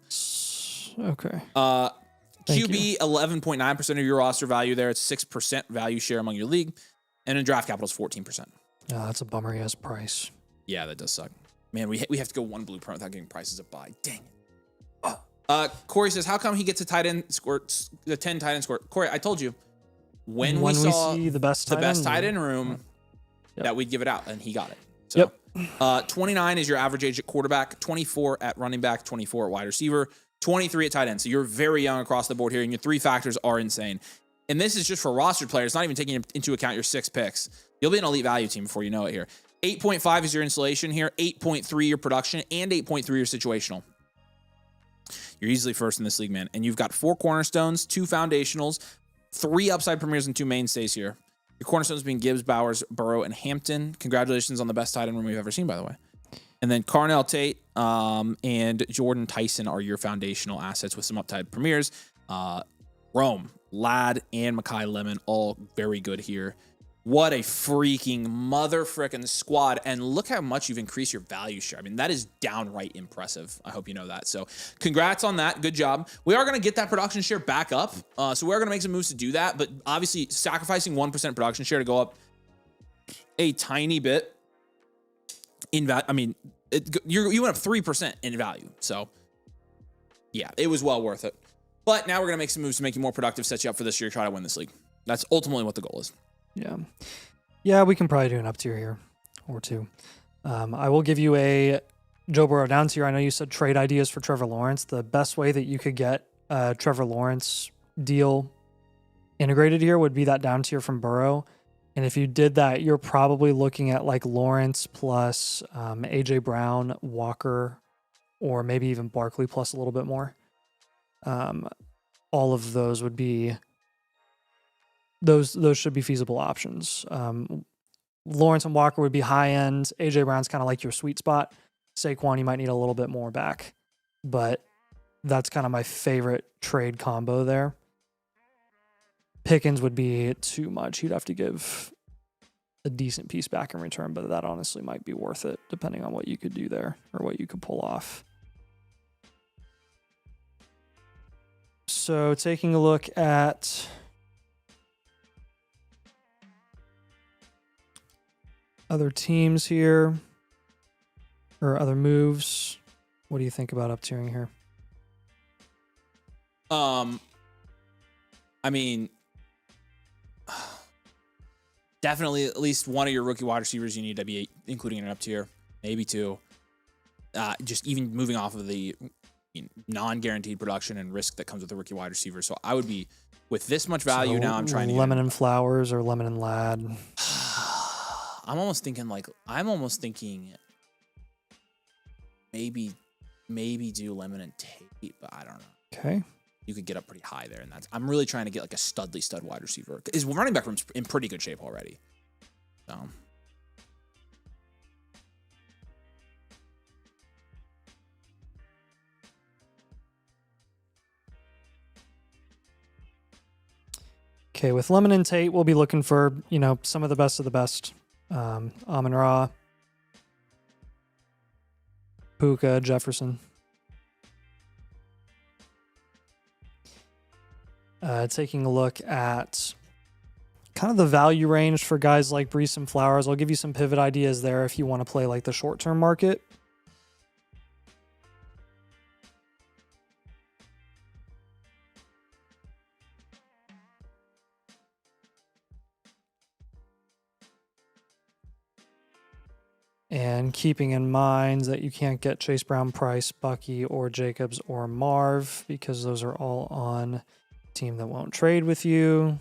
Okay. QB, 11.9% of your roster value there. It's 6% value share among your league. And in draft capital is 14%. Oh, that's a bummer. He has price. Yeah, that does suck. Man, we have to go one blueprint without getting prices up by. Dang it. Corey says, how come he gets a tight end score, the 10 tight end score? Corey, I told you, when we saw see the best tight end room, that we'd give it out, and he got it. So, 29 is your average age at quarterback, 24 at running back, 24 at wide receiver, 23 at tight end. So you're very young across the board here, and your 3 factors are insane. And this is just for rostered players, not even taking into account your 6 picks. You'll be an elite value team before you know it here. 8.5 is your installation here, 8.3 your production, and 8.3 your situational. You're easily first in this league, man. And you've got 4 cornerstones, 2 foundationals, 3 upside premiers, and 2 mainstays here. Your cornerstones being Gibbs, Bowers, Burrow, and Hampton. Congratulations on the best tight end room we've ever seen, by the way. And then Carnell Tate and Jordan Tyson are your foundational assets with some upside premiers. Rome, Ladd, and Mekhi Lemon, all very good here. What a freaking mother-frickin' squad. And look how much you've increased your value share. I mean, that is downright impressive. I hope you know that. So congrats on that. Good job. We are going to get that production share back up. So we are going to make some moves to do that. But obviously, sacrificing 1% production share to go up a tiny bit in value. I mean, you went up 3% in value. So yeah, it was well worth it. But now we're going to make some moves to make you more productive, set you up for this year, try to win this league. That's ultimately what the goal is. Yeah, we can probably do an up tier here or 2. I will give you a Joe Burrow down tier. I know you said trade ideas for Trevor Lawrence. The best way that you could get a Trevor Lawrence deal integrated here would be that down tier from Burrow. And if you did that, you're probably looking at like Lawrence plus AJ Brown, Walker, or maybe even Barkley plus a little bit more. All of those would be those should be feasible options. Lawrence and Walker would be high end. AJ Brown's kind of like your sweet spot. Saquon, you might need a little bit more back, but that's kind of my favorite trade combo there. Pickens would be too much. You'd have to give a decent piece back in return, but that honestly might be worth it depending on what you could do there or what you could pull off. So taking a look at other teams here or other moves, what do you think about up tiering here? I mean, definitely at least one of your rookie wide receivers you need to be including in an up tier, maybe 2. Just even moving off of the non-guaranteed production and risk that comes with a rookie wide receiver. So I would be, with this much value so now, I'm trying to Lemon and Flowers or Lemon and Ladd. I'm almost thinking maybe do Lemon and Tate, but I don't know. Okay. You could get up pretty high there, and I'm really trying to get like a stud wide receiver. His running back room's in pretty good shape already. So okay, with Lemon and Tate, we'll be looking for, some of the best of the best. Amon-Ra, Puka, Jefferson. Taking a look at kind of the value range for guys like Brees and Flowers. I'll give you some pivot ideas there if you want to play like the short-term market. And keeping in mind that you can't get Chase Brown, Price, Bucky, or Jacobs, or Marv because those are all on a team that won't trade with you.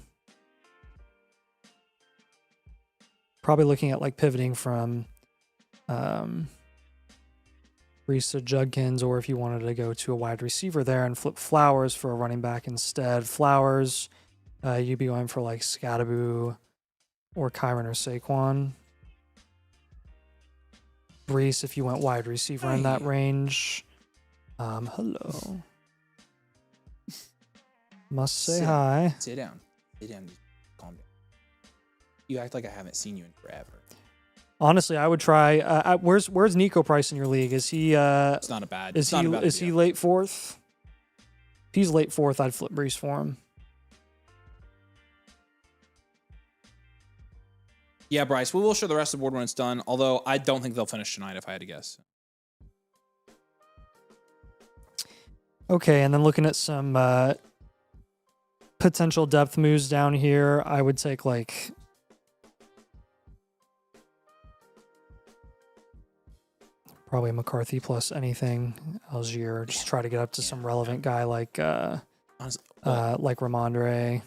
Probably looking at like pivoting from Reese to Judkins, or if you wanted to go to a wide receiver there and flip Flowers for a running back instead. Flowers, you'd be going for like Scadaboo or Kyron or Saquon. Brees, if you went wide receiver in that range. Hello. Must say hi. Sit down. Calm down. You act like I haven't seen you in forever. Honestly, I would try. Where's Nico Price in your league? Is he? It's not a bad. Is he late fourth? If he's late fourth, I'd flip Brees for him. Yeah, Bryce. We will show the rest of the board when it's done. Although I don't think they'll finish tonight, if I had to guess. Okay, and then looking at some potential depth moves down here, I would take like probably McCarthy plus anything. Algier, just try to get up to some relevant guy like Honestly, like Ramondre,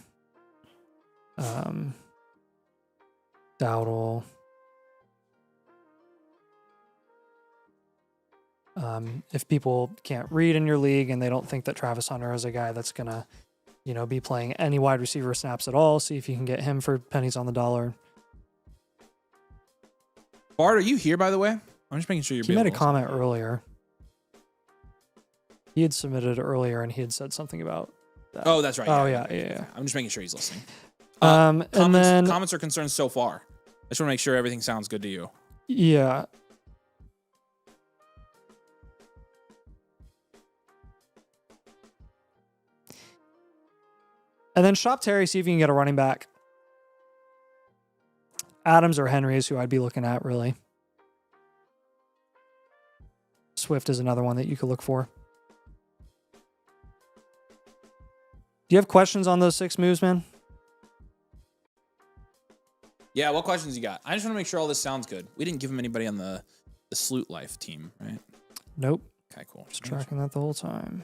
Dowdle. If people can't read in your league and they don't think that Travis Hunter is a guy that's gonna, be playing any wide receiver snaps at all, see if you can get him for pennies on the dollar. Bart, are you here, by the way? I'm just making sure you're. He made a comment earlier. He had submitted earlier and he had said something about that. Oh, that's right. Oh, yeah. I'm just making sure he's listening. And then Comments are concerned so far. I just want to make sure everything sounds good to you. Yeah. And then shop Terry, see if you can get a running back. Adams or Henry is who I'd be looking at, really. Swift is another one that you could look for. Do you have questions on those 6 moves, man? Yeah, what questions you got? I just want to make sure all this sounds good. We didn't give him anybody on the Sloot Life team, right? Nope. Okay, cool. Just tracking that the whole time.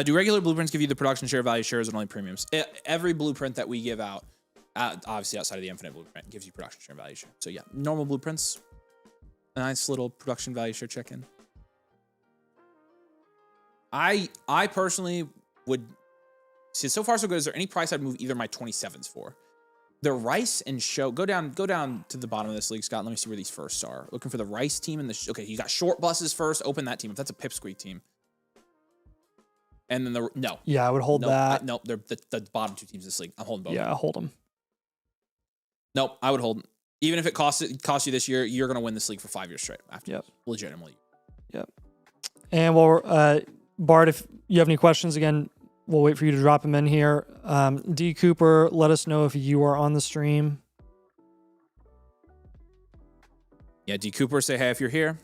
Do regular blueprints give you the production share, value shares, and only premiums? Every blueprint that we give out, obviously outside of the infinite blueprint, gives you production share and value share. So yeah, normal blueprints, a nice little production value share check-in. I personally would see, so far so good. Is there any price I'd move either of my 27s for? The Rice and Show. Go down to the bottom of this league, Scott. Let me see where these firsts are. Looking for the Rice team and okay, you got short buses first. Open that team if that's a pipsqueak team. And then no. Yeah, I would hold that. No, they're the bottom 2 teams in this league. I'm holding both. Yeah, hold them. Nope, I would hold. Even if it costs you this year, you're gonna win this league for 5 years straight. After. Yep. Legitimately. Yep. And Bart, if you have any questions, again, we'll wait for you to drop them in here. D. Cooper, let us know if you are on the stream. Yeah, D. Cooper, say hey if you're here.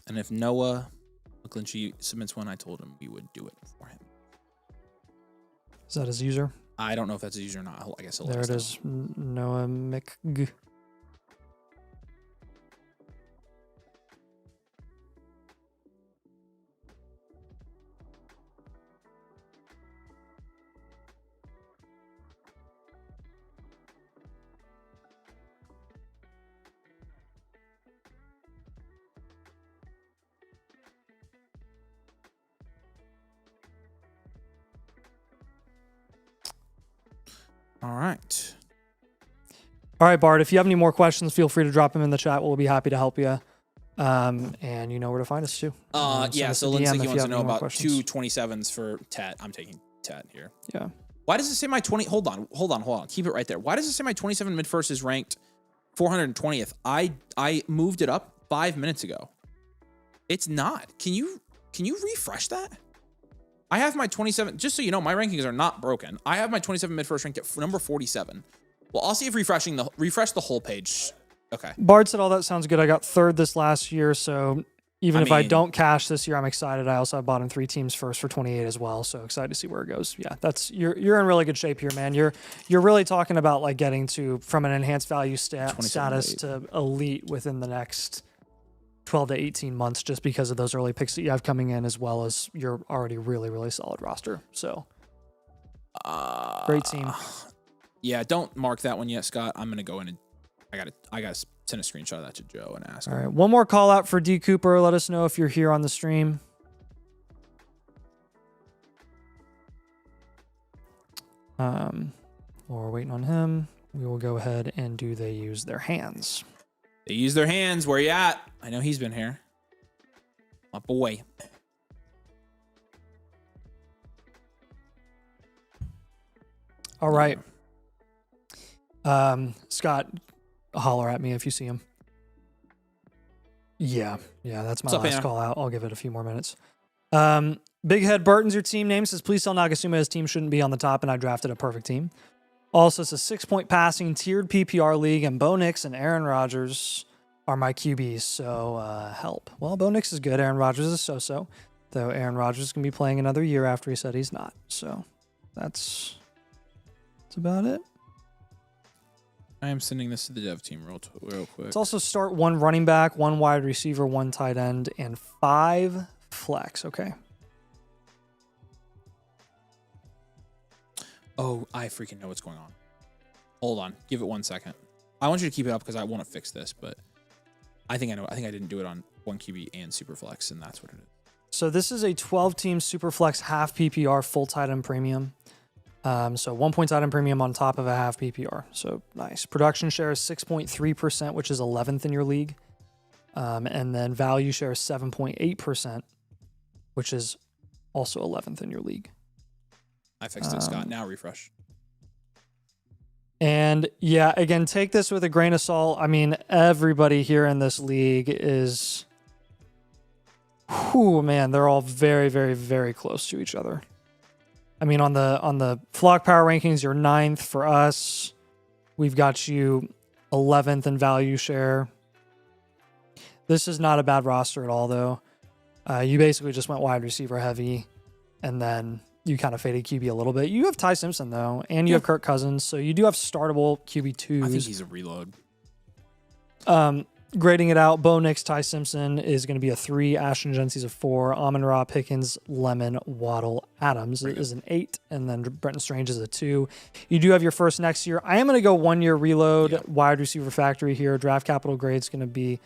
And if Noah McGlinchey submits one, I told him we would do it for him. Is that his user? I don't know if that's his user or not. I guess he'll there it is. Noah McG. All right, Bart, if you have any more questions, feel free to drop them in the chat. We'll be happy to help you. And you know where to find us too. Yeah, so Lindsay wants to know about 2 27s for Tet. I'm taking Tet here. Yeah. Why does it say my 20? Hold on. Keep it right there. Why does it say my 27 mid first is ranked 420th? I moved it up 5 minutes ago. It's not. Can you refresh that? I have my 27, just so you know, my rankings are not broken. I have my 27 mid first ranked at number 47. Well, I'll see if refresh the whole page. Okay. Bard said all that sounds good. I got 3rd this last year, so even if I don't cash this year, I'm excited. I also have bought in 3 teams first for 28 as well, so excited to see where it goes. Yeah, you're in really good shape here, man. You're really talking about like getting from an enhanced value status to elite within the next 12 to 18 months, just because of those early picks that you have coming in, as well as your already really, really solid roster. So great team. Yeah, don't mark that one yet, Scott. I'm gonna go in and I gotta send a screenshot of that to Joe and ask him. All right, one more call out for D. Cooper. Let us know if you're here on the stream. While we're waiting on him, we will go ahead and do they use their hands. They use their hands. Where you at? I know he's been here. My boy. All right. Scott, holler at me if you see him. Yeah, that's my What's up, last Anna? call out. I'll give it a few more minutes. Big Head Burton's your team name. Says, please tell Nagasuma his team shouldn't be on the top, and I drafted a perfect team. Also, it's a 6-point passing tiered PPR league, and Bo Nix and Aaron Rodgers are my QBs, so help. Well, Bo Nix is good. Aaron Rodgers is so-so, though Aaron Rodgers is going to be playing another year after he said he's not. So that's about it. I am sending this to the dev team real quick. Let's also start 1 running back, 1 wide receiver, 1 tight end, and 5 flex. Okay. Oh, I freaking know what's going on. Hold on. Give it 1 second. I want you to keep it up because I want to fix this, but I think I know. I think I didn't do it on 1 QB and Superflex, and that's what it is. So this is a 12-team Superflex half PPR full tight end premium. So 1 point tight end premium on top of a half PPR. So nice. Production share is 6.3%, which is 11th in your league. And then value share is 7.8%, which is also 11th in your league. I fixed it, Scott. Now refresh. And yeah, again, take this with a grain of salt. I mean, everybody here in this league is, man, they're all very, very, very close to each other. I mean, on the flock power rankings, you're 9th for us. We've got you 11th in value share. This is not a bad roster at all, though. You basically just went wide receiver heavy, and then you kind of faded QB a little bit. You have Ty Simpson, though, and you have Kirk Cousins, so you do have startable QB2s. I think he's a reload. Grading it out, Bo Nix, Ty Simpson is going to be a 3, Ashton Gensy's a 4, Amon-Ra, Pickens, Lemon, Waddle, Adams is an 8, and then Brenton Strange is a 2. You do have your first next year. I am going to go 1-year reload, wide receiver factory here. Draft capital grade is going to be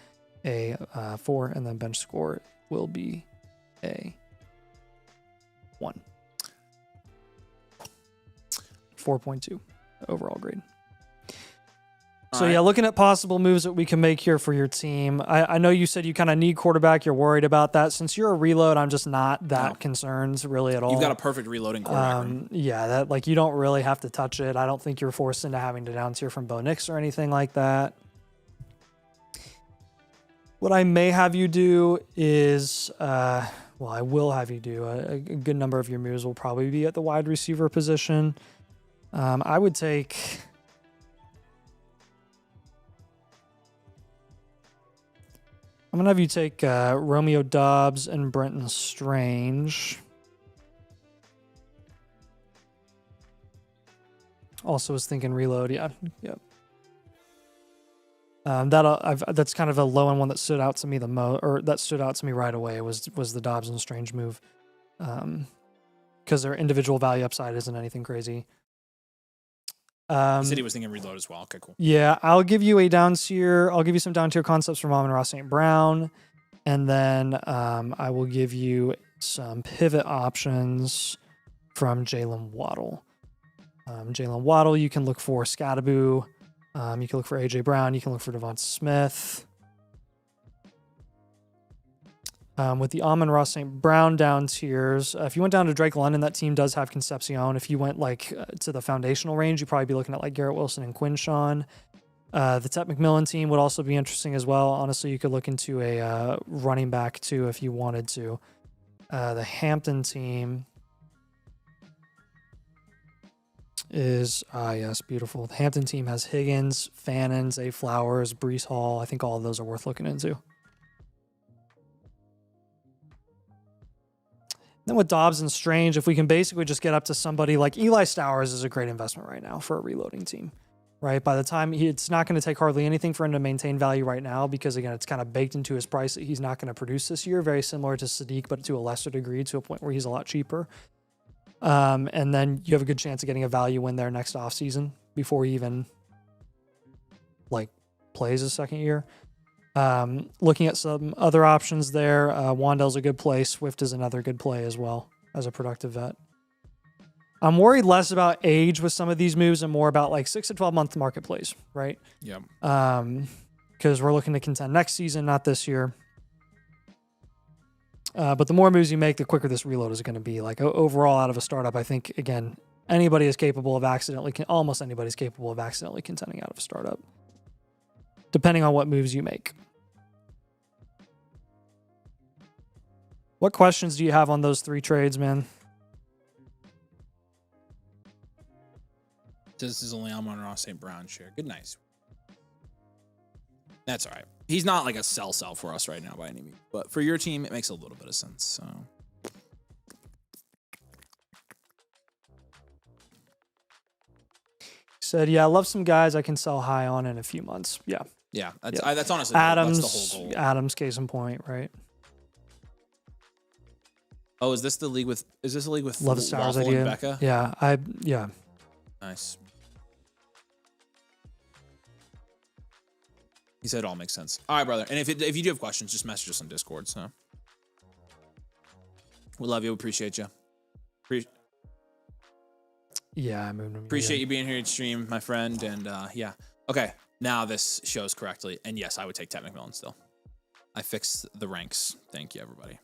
a 4, and then bench score will be a 1. 4.2 overall grade. So, yeah, looking at possible moves that we can make here for your team. I know you said you kind of need quarterback. You're worried about that. Since you're a reload, I'm just not that concerned really at all. You've got a perfect reloading quarterback. Yeah, that like you don't really have to touch it. I don't think you're forced into having to down tier from Bo Nix or anything like that. What I may have you do is, I will have you do a good number of your moves will probably be at the wide receiver position. I would take... I'm going to have you take Romeo Doubs and Brenton Strange. Also was thinking reload. Yeah. Yep. That's kind of a low end one that stood out to me that stood out to me right away was the Doubs and Strange move. Because their individual value upside isn't anything crazy. He said he was thinking reload as well. Okay, cool. Yeah, I'll give you a down tier. I'll give you some down tier concepts from Amon-Ra St. Brown. And then I will give you some pivot options from Jalen Waddle. Jalen Waddle, you can look for Scattaboo. You can look for A.J. Brown. You can look for Devonta Smith. With the Amon-Ra St. Brown down tiers, if you went down to Drake London, that team does have Concepcion. If you went to the foundational range, you'd probably be looking at like Garrett Wilson and Quinshawn. The Tet McMillan team would also be interesting as well. Honestly, you could look into a running back too if you wanted to. The Hampton team is, yes, beautiful. The Hampton team has Higgins, Fannin, Zay Flowers, Breece Hall. I think all of those are worth looking into. Then with Doubs and Strange, if we can basically just get up to somebody like Eli Stowers is a great investment right now for a reloading team, right? By the time it's not going to take hardly anything for him to maintain value right now because, again, it's kind of baked into his price that he's not going to produce this year, very similar to Sadiq, but to a lesser degree, to a point where he's a lot cheaper. And then you have a good chance of getting a value win there next offseason before he even plays his second year. Looking at some other options there, Wandell's a good play. Swift is another good play as well as a productive vet. I'm worried less about age with some of these moves and more about 6 to 12 month market plays, right? Yeah. Because we're looking to contend next season, not this year. But the more moves you make, the quicker this reload is going to be. Overall, out of a startup, I think, again, anybody is capable of almost anybody's capable of accidentally contending out of a startup, depending on what moves you make. What questions do you have on those 3 trades, man? This is only Amon-Ra St. Brown share. Good, nice. That's all right. He's not like a sell for us right now by any means, but for your team, it makes a little bit of sense. So. Said, yeah, I love some guys I can sell high on in a few months. Yeah. Yeah, that's honestly Adams, that's the whole goal. Adams, case in point, right? Oh, is this the league with Love Stars Waffle idea. and Becca? Yeah. Nice. He said it all makes sense. All right, brother. And if you do have questions, just message us on Discord. So we love you. We appreciate you. Yeah, I moved him. Appreciate you being here at stream, my friend. And yeah. Okay. Now this shows correctly. And yes, I would take Ted McMillan still. I fixed the ranks. Thank you, everybody.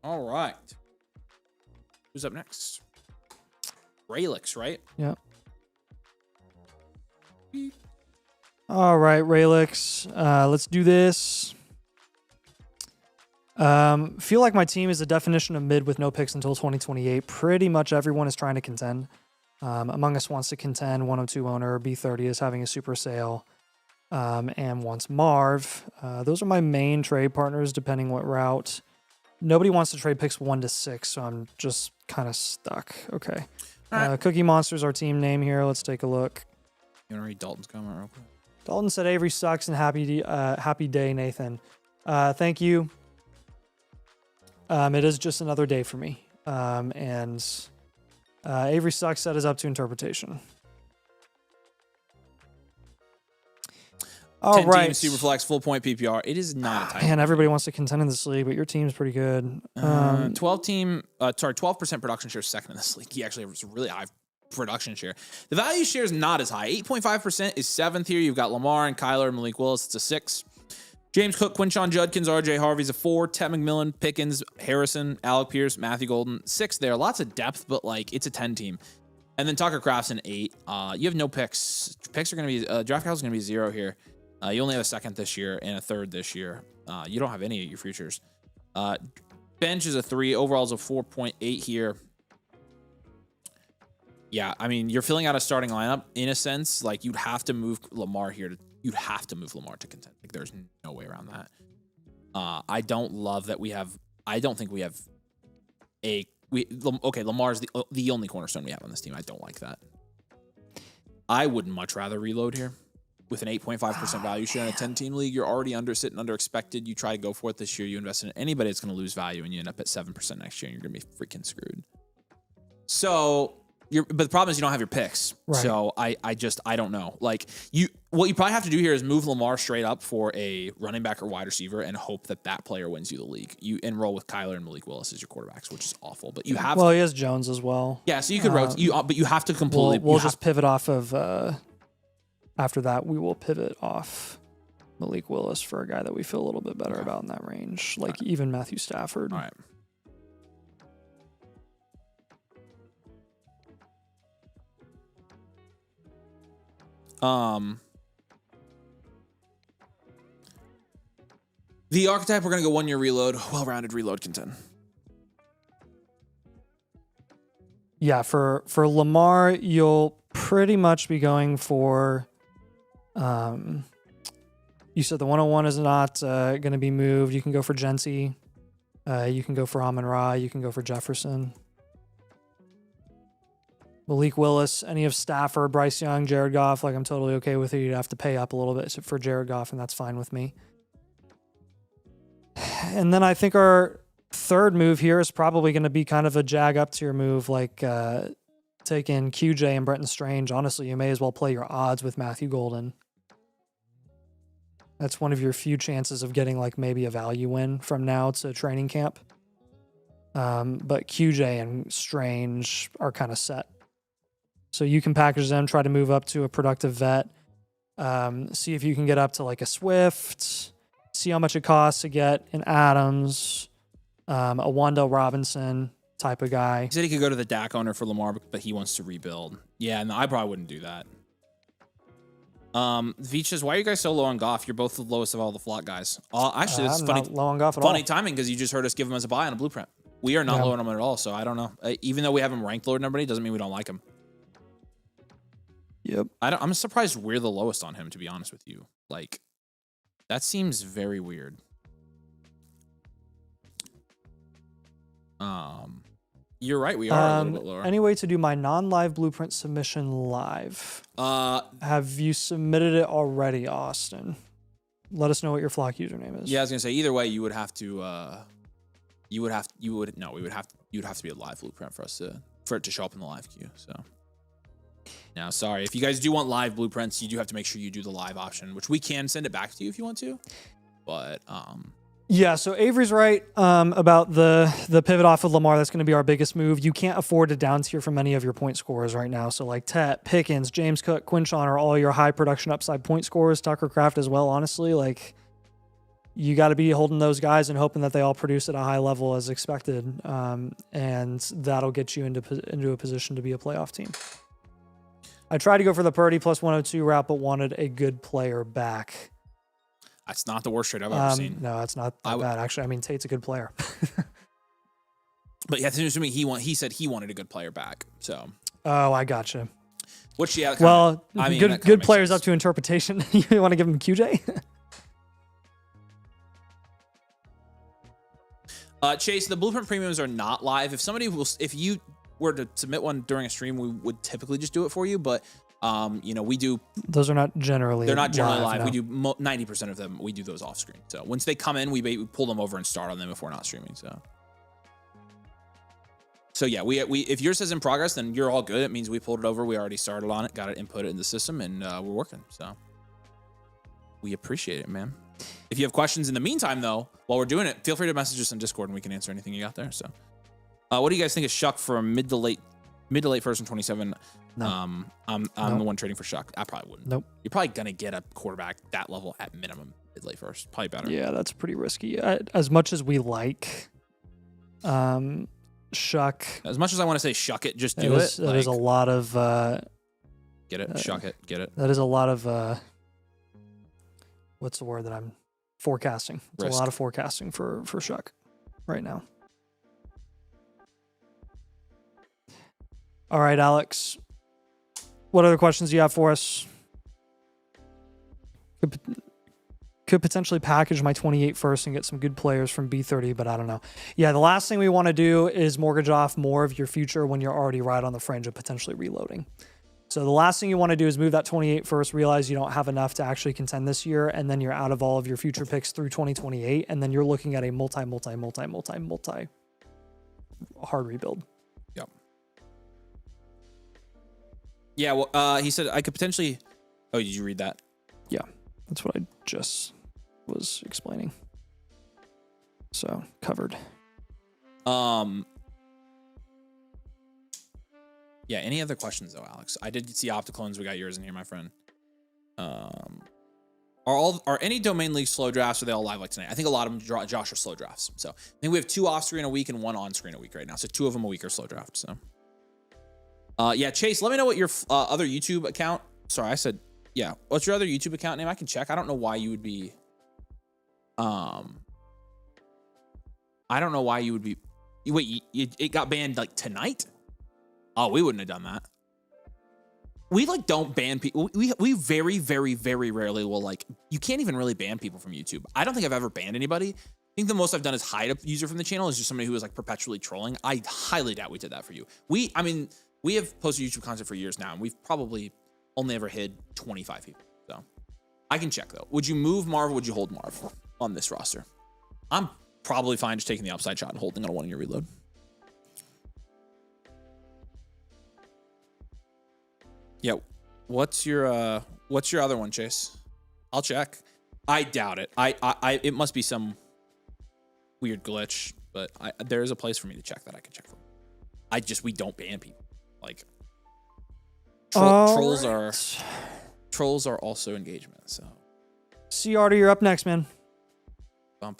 All right. Who's up next? Raylix, right? Yeah. All right, Raylix. Let's do this. Feel like my team is the definition of mid with no picks until 2028. Pretty much everyone is trying to contend. Among Us wants to contend. 102 owner. B30 is having a super sale. And wants Marv. Those are my main trade partners, depending what route. Nobody wants to trade picks 1 to 6, so I'm just kind of stuck. Okay. Right. Cookie Monster's our team name here. Let's take a look. You want to read Dalton's comment real quick? Dalton said Avery sucks and happy day, Nathan. Thank you. It is just another day for me. And Avery sucks. That is up to interpretation. All 10 right. team Superflex, full point PPR. It is not a tight. Man, everybody wants to contend in this league, but your team's pretty good. 12% production share second in this league. He actually has a really high production share. The value share is not as high. 8.5% is 7th here. You've got Lamar and Kyler and Malik Willis. It's a 6. James Cook, Quinshon Judkins, RJ Harvey's a 4. Ted McMillan, Pickens, Harrison, Alec Pierce, Matthew Golden. 6 there. Lots of depth, but like it's a 10 team. And then Tucker Kraft's an 8. You have no picks. Picks are going to be, draft capital is going to be 0 here. You only have a 2nd this year and a 3rd this year. You don't have any of your futures. Bench is a 3. Overall is a 4.8 here. Yeah, I mean, you're filling out a starting lineup in a sense. Like you'd have to move Lamar here. You'd have to move Lamar to contend. Like there's no way around that. I don't love that we have. I don't think we have a. Okay, Lamar's the only cornerstone we have on this team. I don't like that. I would much rather reload here. With an 8.5% value share in a 10-team league, you're already sitting under expected. You try to go for it this year. You invest in it. Anybody that's going to lose value, and you end up at 7% next year, and you're going to be freaking screwed. So, but the problem is you don't have your picks. Right. So I don't know. Like what you probably have to do here is move Lamar straight up for a running back or wide receiver, and hope that player wins you the league. You enroll with Kyler and Malik Willis as your quarterbacks, which is awful. But you have. Well, he has Jones as well. Yeah, so you could rotate. But you have to completely. We'll just pivot off of. After that, we will pivot off Malik Willis for a guy that we feel a little bit better about in that range, like even Matthew Stafford. All right. The archetype, we're going to go 1-year reload, well-rounded reload contend. Yeah, for Lamar, you'll pretty much be going for... you said the 101 is not going to be moved. You can go for Jency. You can go for Amon-Ra. You can go for Jefferson. Malik Willis, any of Stafford, Bryce Young, Jared Goff. Like I'm totally okay with it. You'd have to pay up a little bit for Jared Goff, and that's fine with me. And then I think our third move here is probably going to be kind of a jag up tier move, like taking QJ and Brenton Strange. Honestly, you may as well play your odds with Matthew Golden. That's one of your few chances of getting like maybe a value win from now to training camp. But QJ and Strange are kind of set. So you can package them, try to move up to a productive vet, see if you can get up to like a Swift, see how much it costs to get an Adams, a Wandell Robinson type of guy. He said he could go to the DAC owner for Lamar, but he wants to rebuild. Yeah, no, I probably wouldn't do that. Veach says, why are you guys so low on Goff? You're both the lowest of all the flock guys. Actually, it's I'm funny. not low on Goff at all. Funny timing because you just heard us give him as a buy on a blueprint. We are not low on him at all, so I don't know. Even though we have him ranked lower than everybody, doesn't mean we don't like him. Yep. I'm surprised we're the lowest on him, to be honest with you. Like, that seems very weird. You're right. We are a little bit lower. Any way to do my non-live blueprint submission live? Have you submitted it already, Austin? Let us know what your flock username is. Yeah, I was gonna say either way, you would have to. You would have to be a live blueprint for it to show up in the live queue. So. Now, sorry, if you guys do want live blueprints, you do have to make sure you do the live option, which we can send it back to you if you want to. But yeah, so Avery's right about the pivot off of Lamar. That's going to be our biggest move. You can't afford to down tier from any of your point scorers right now. So like Tet, Pickens, James Cook, Quinshon are all your high production upside point scorers. Tucker Craft as well. Honestly, like you got to be holding those guys and hoping that they all produce at a high level as expected, and that'll get you into a position to be a playoff team. I tried to go for the Purdy plus 102 route, but wanted a good player back. That's not the worst trade I've ever seen. No, it's not that bad, actually. I mean, Tate's a good player. But yeah, assuming he said he wanted a good player back. So. Oh, I gotcha. Which, yeah. Well, good players up to interpretation. You want to give him QJ? Chase, the blueprint premiums are not live. If you were to submit one during a stream, we would typically just do it for you. But we do. Those are not generally. They're not generally live. No. We do 90% of them. We do those off screen. So once they come in, we pull them over and start on them if we're not streaming. So yeah, we if yours says in progress, then you're all good. It means we pulled it over. We already started on it, got it input in the system, and we're working. So we appreciate it, man. If you have questions in the meantime, though, while we're doing it, feel free to message us on Discord and we can answer anything you got there. So, what do you guys think of Shuck for a mid to late first and 27? No. I'm the one trading for Shuck. I probably wouldn't. Nope. You're probably gonna get a quarterback that level at minimum mid late first. Probably better. Yeah, that's pretty risky. As much as we like, Shuck. As much as I want to say Shuck it, just do it. That is a lot of. Get it? Shuck it. Get it. That is a lot of. What's the word that I'm forecasting? It's Risk. a lot of forecasting for Shuck right now. All right, Alex. What other questions do you have for us? Could potentially package my 28 first and get some good players from B30, but I don't know. Yeah, the last thing we want to do is mortgage off more of your future when you're already right on the fringe of potentially reloading. So the last thing you want to do is move that 28 first, realize you don't have enough to actually contend this year, and then you're out of all of your future picks through 2028, and then you're looking at a multi hard rebuild. Yep. Yeah, well, he said I could potentially... Oh, did you read that? Yeah, that's what I just was explaining. So, covered. Yeah, any other questions though, Alex? I did see Opticlones. We got yours in here, my friend. Are any domain leagues slow drafts, or are they all live like tonight? I think a lot of them, Josh, are slow drafts. So I think we have 2 off screen a week and 1 on screen a week right now. So 2 of them a week are slow drafts. So yeah, Chase, let me know what your other YouTube account. Sorry, I said yeah. What's your other YouTube account name? I can check. I don't know why you would be. I don't know why you would be. Wait, it got banned like tonight? Oh, we wouldn't have done that. We like don't ban people. We very, very, very rarely will like. You can't even really ban people from YouTube. I don't think I've ever banned anybody. I think the most I've done is hide a user from the channel. Is just somebody who was like perpetually trolling. I highly doubt we did that for you. We have posted YouTube content for years now, and we've probably only ever hid 25 people. So I can check though. Would you move Marv? Or would you hold Marv on this roster? I'm probably fine just taking the upside shot and holding on a 1-year reload. Yeah, what's your other one, Chase? I'll check. I doubt it. It must be some weird glitch. but there is a place for me to check that I can check for. We don't ban people. Like trolls are also engagement. So C Arter, you're up next, man. This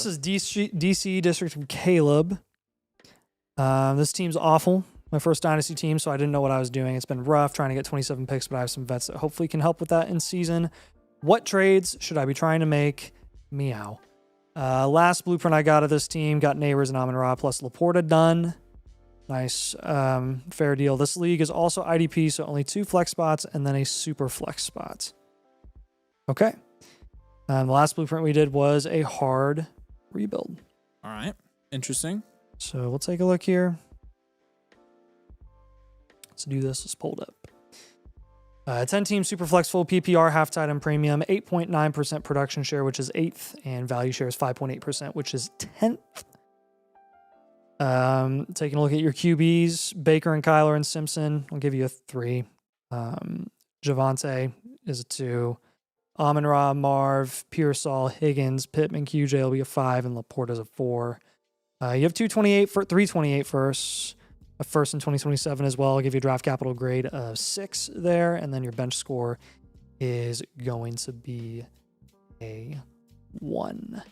is DC District from Caleb. This team's awful. My first Dynasty team, so I didn't know what I was doing. It's been rough trying to get 27 picks, but I have some vets that hopefully can help with that in season. What trades should I be trying to make? Meow. Last blueprint I got of this team, got Neighbors and Amon-Ra plus Laporta done. Nice. Fair deal. This league is also IDP, so only 2 flex spots and then a super flex spot. Okay. The last blueprint we did was a hard rebuild. All right. Interesting. So we'll take a look here. Let's do this. Let's pull it up. 10 team super flex full PPR half tight and premium, 8.9% production share, which is 8th, and value share is 5.8%, which is 10th. Taking a look at your QBs, Baker and Kyler and Simpson, I'll give you a 3. Javonte is a 2. Amon-Ra, Marv, Pearsall, Higgins, Pittman, QJ will be a 5, and Laporta's a 4. You have 328 firsts, a first in 2027 as well. I'll give you a draft capital grade of 6 there, and then your bench score is going to be a 1.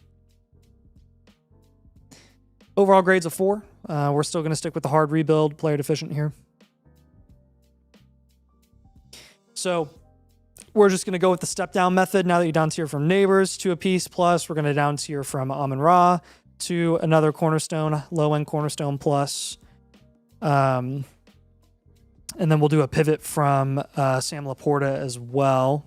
Overall grades of 4. We're still going to stick with the hard rebuild, player deficient here. So we're just going to go with the step down method. Now that you down tier from Neighbors to a piece plus, we're going to down tier from Amon-Ra to another cornerstone, low end cornerstone plus. And then we'll do a pivot from Sam Laporta as well.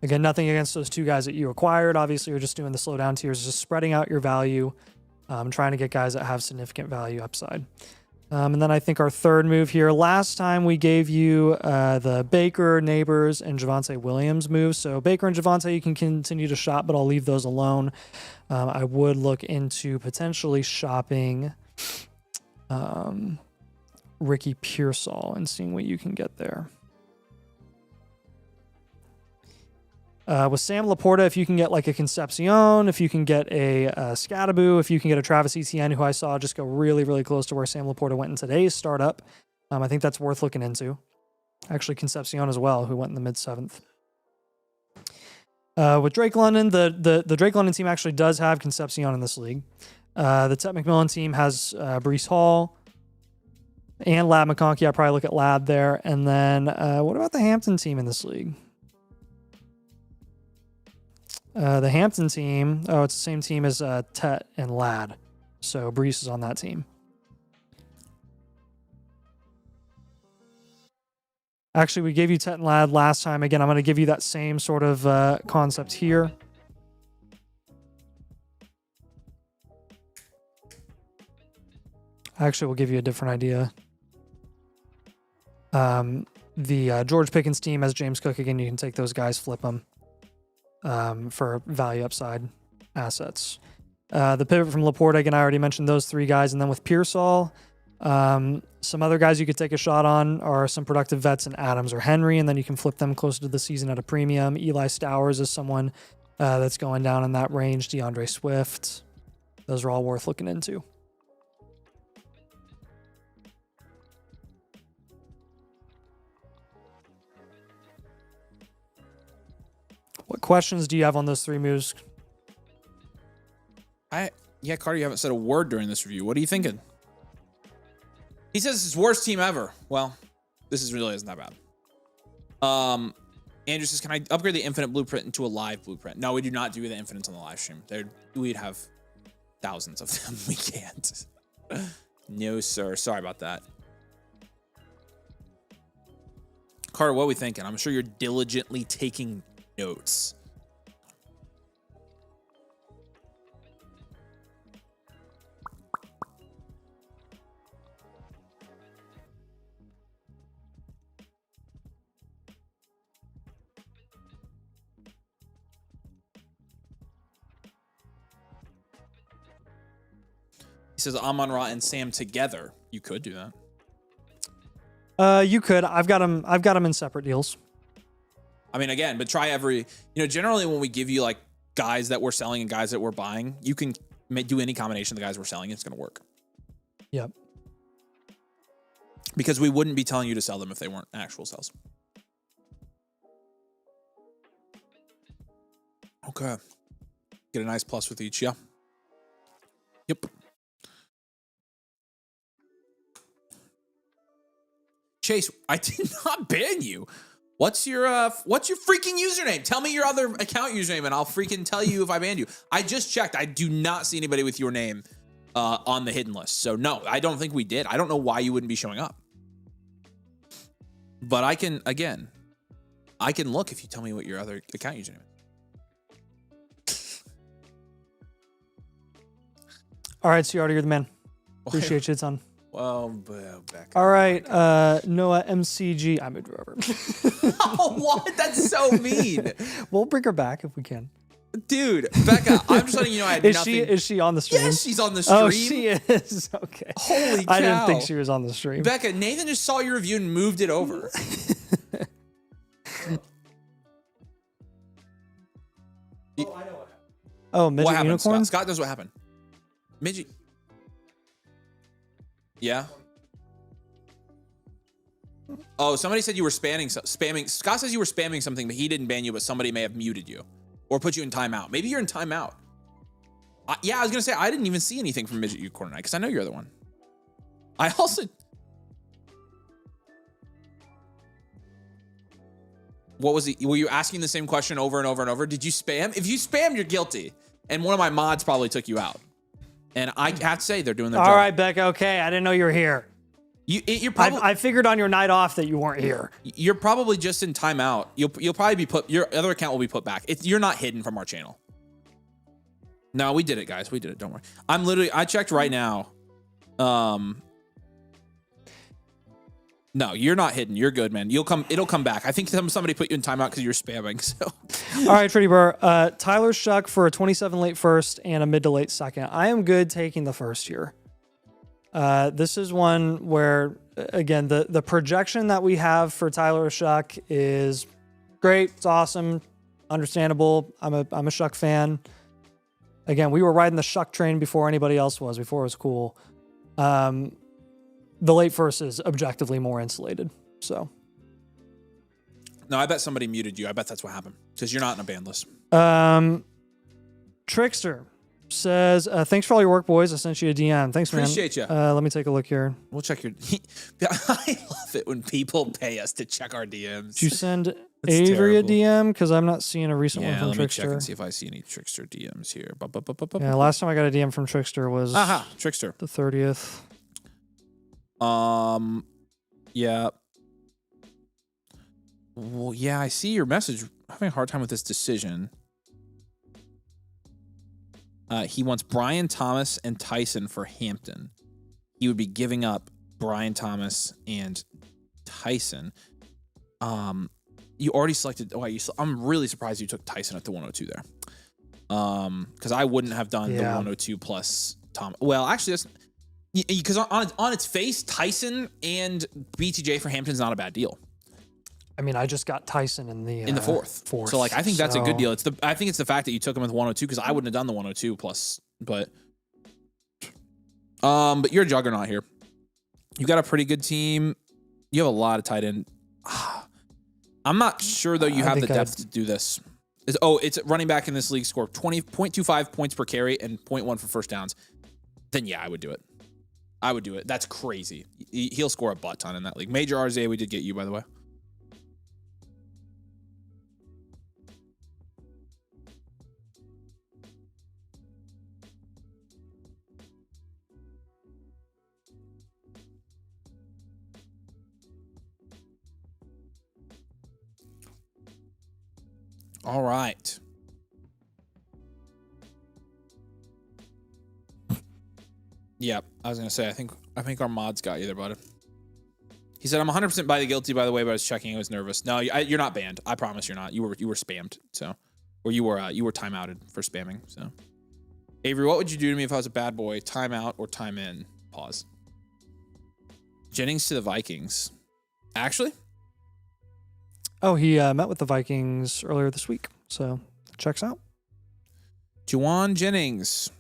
Again, nothing against those 2 guys that you acquired. Obviously, you're just doing the slow down tiers, just spreading out your value, trying to get guys that have significant value upside. And then I think our third move here, last time we gave you the Baker, Neighbors, and Javonte Williams move. So Baker and Javonte, you can continue to shop, but I'll leave those alone. I would look into potentially shopping Ricky Pearsall and seeing what you can get there. With Sam Laporta, if you can get like a Concepcion, if you can get a Scadaboo, if you can get a Travis Etienne, who I saw just go really, really close to where Sam Laporta went in today's startup, I think that's worth looking into. Actually, Concepcion as well, who went in the mid-7th. With Drake London, the Drake London team actually does have Concepcion in this league. The Tet McMillan team has Breece Hall and Lad McConkey. I probably look at Lad there. And then what about the Hampton team in this league? The Hampton team, it's the same team as Tet and Lad. So Breece is on that team. Actually, we gave you Tet and Lad last time. Again, I'm going to give you that same sort of concept here. Actually, we'll give you a different idea. The George Pickens team has James Cook. Again, you can take those guys, flip them. For value upside assets. The pivot from Laporta, again, I already mentioned those 3 guys. And then with Pearsall, some other guys you could take a shot on are some productive vets in Adams or Henry, and then you can flip them closer to the season at a premium. Eli Stowers is someone that's going down in that range. DeAndre Swift. Those are all worth looking into. What questions do you have on those 3 moves? Carter, you haven't said a word during this review. What are you thinking? He says it's his worst team ever. Well, this really isn't that bad. Andrew says, can I upgrade the infinite blueprint into a live blueprint? No, we do not do the infinites on the live stream. We'd have thousands of them. We can't. No, sir. Sorry about that. Carter, what are we thinking? I'm sure you're diligently taking notes. He says Amon-Ra and Sam together. You could do that. You could. I've got them in separate deals. I mean, again, but try every. Generally when we give you like guys that we're selling and guys that we're buying, you can do any combination of the guys we're selling. It's going to work. Yep. Because we wouldn't be telling you to sell them if they weren't actual sells. Okay. Get a nice plus with each, yeah. Yep. Chase, I did not ban you. What's your freaking username? Tell me your other account username and I'll freaking tell you if I banned you. I just checked. I do not see anybody with your name on the hidden list. So no, I don't think we did. I don't know why you wouldn't be showing up. But I can look if you tell me what your other account username is. All right, so you already heard the man. Appreciate you, son. Well, back. All right, Noah MCG. I moved her over. Oh, what? That's so mean. We'll bring her back if we can. Dude, Becca, I'm just letting you know I had nothing. Is she on the stream? Yes, she's on the stream. Oh, she is. Okay. Holy cow. I didn't think she was on the stream. Becca, Nathan just saw your review and moved it over. Oh, I know what happened. Oh, midget what happened, unicorn? Scott knows what happened. Midget. Yeah. Oh, somebody said you were spamming. Scott says you were spamming something, but he didn't ban you, but somebody may have muted you or put you in timeout. Maybe you're in timeout. Yeah, I was going to say, I didn't even see anything from Midget Unicorn Night because I know you're the one. I also... What was it? Were you asking the same question over and over and over? Did you spam? If you spam, you're guilty. And one of my mods probably took you out. And I have to say, they're doing their job. All right, Becca. Okay, I didn't know you were here. You're probably, I figured on your night off that you weren't here. You're probably just in timeout. You'll probably be put. Your other account will be put back. You're not hidden from our channel. No, we did it, guys. We did it. Don't worry. I checked right now. No, you're not hidden. You're good, man. It'll come back. I think somebody put you in timeout because you're spamming. So, all right, Trinity Burr. Tyler Shuck for a 27 late first and a mid to late second. I am good taking the first here. This is one where, again, the projection that we have for Tyler Shuck is great. It's awesome, understandable. I'm a Shuck fan. Again, we were riding the Shuck train before anybody else was. Before it was cool. The late first is objectively more insulated. So, no, I bet somebody muted you. I bet that's what happened because you're not in a ban list. Trickster says, thanks for all your work, boys. I sent you a DM. Thanks, man. Appreciate you. Let me take a look here. We'll check your... I love it when people pay us to check our DMs. Did you send Avery a DM? Because I'm not seeing a recent one from let Trickster. Me check and see if I see any Trickster DMs here. Yeah, last time I got a DM from Trickster was Trickster. The 30th. Yeah. Well, yeah, I see your message. I'm having a hard time with this decision. He wants Brian Thomas and Tyson for Hampton. He would be giving up Brian Thomas and Tyson. You already selected. I'm really surprised you took Tyson at the 102 there. Because I wouldn't have done the 102 plus Tom. Well, actually, that's because on its face, Tyson and BTJ for Hampton's not a bad deal. I mean, I just got Tyson in the fourth. So I think that's a good deal. I think it's the fact that you took him with 102 because I wouldn't have done the 102 plus, but you're a juggernaut here. You got a pretty good team. You have a lot of tight end. I'm not sure though you have the depth to do this. It's running back in this league score 20.25 points per carry and 0.1 for first downs. Then yeah, I would do it. That's crazy. He'll score a butt ton in that league. Major RZA, we did get you, by the way. All right. Yeah, I was gonna say I think our mods got you there, buddy. He said I'm 100% by the guilty, by the way, but I was checking. I was nervous. No, you're not banned. I promise you're not. You were spammed. So, or you were timeouted for spamming. So, Avery, what would you do to me if I was a bad boy? Timeout or time in? Pause. Jennings to the Vikings. Actually? Oh, he met with the Vikings earlier this week, so checks out. Juwan Jennings.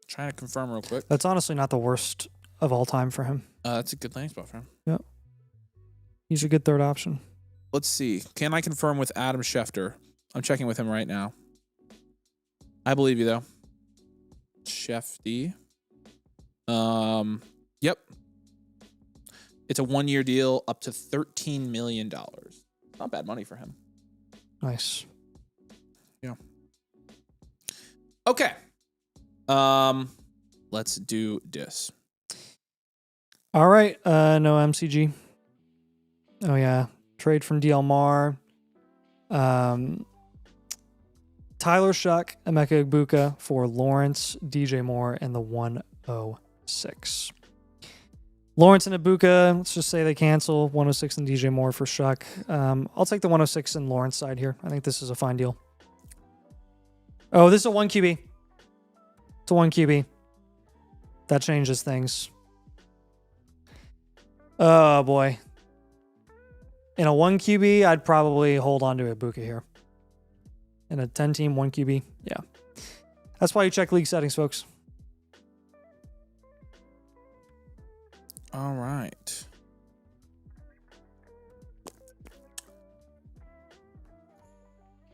Trying to confirm real quick. That's honestly not the worst of all time for him. That's a good landing spot for him. Yeah. He's a good third option. Let's see. Can I confirm with Adam Schefter? I'm checking with him right now. I believe you, though. Shefty. Yep. It's a 1-year deal up to $13 million. Not bad money for him. Nice. Yeah. Okay. Let's do this. All right. No MCG. Oh yeah. Trade from DL Mar. Tyler Shuck, Emeka Egbuka for Lawrence, DJ Moore, and the 106. Lawrence and Egbuka, let's just say they cancel. 106 and DJ Moore for Shuck. I'll take the 106 and Lawrence side here. I think this is a fine deal. Oh, this is a 1 QB. It's a 1 QB. That changes things. Oh, boy. In a 1 QB, I'd probably hold on to Egbuka here. In a 10-team 1 QB, yeah. That's why you check league settings, folks. All right.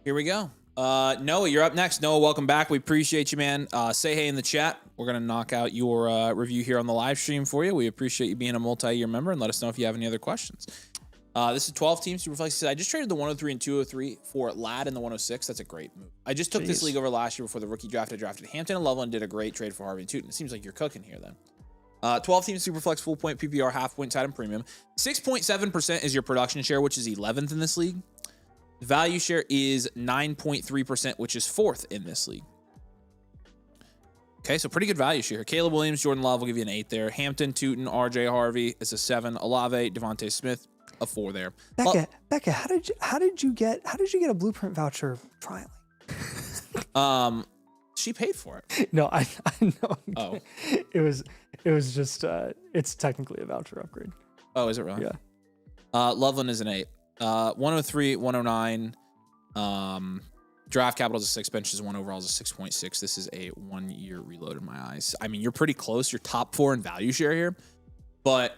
Here we go. Noah, you're up next. Noah, welcome back. We appreciate you, man. Say hey in the chat. We're going to knock out your review here on the live stream for you. We appreciate you being a multi-year member, and let us know if you have any other questions. This is 12-team Superflex. I just traded the 103 and 203 for Ladd and the 106. That's a great move. I just took this league over last year before the rookie draft. I drafted Hampton and Loveland, did a great trade for Harvey and Tootin. It seems like you're cooking here then. 12-team Superflex, full point PPR, half point tight end premium. 6.7% is your production share, which is 11th in this league. Value share is 9.3%, which is 4th in this league. Okay, so pretty good value share. Caleb Williams, Jordan Love will give you an 8 there. Hampton, Tootin, RJ Harvey is a 7. Olave, Devontae Smith, a 4 there. Becca, how did you get a Blueprint voucher trialing? She paid for it. No, I know. Oh, it was just it's technically a voucher upgrade. Oh, is it really? Yeah. Loveland is an 8. 103, 109. Draft capital is a 6. Bench is 1. Overall is a 6.6. This is a 1-year reload in my eyes. I mean, you're pretty close. You're top 4 in value share here, but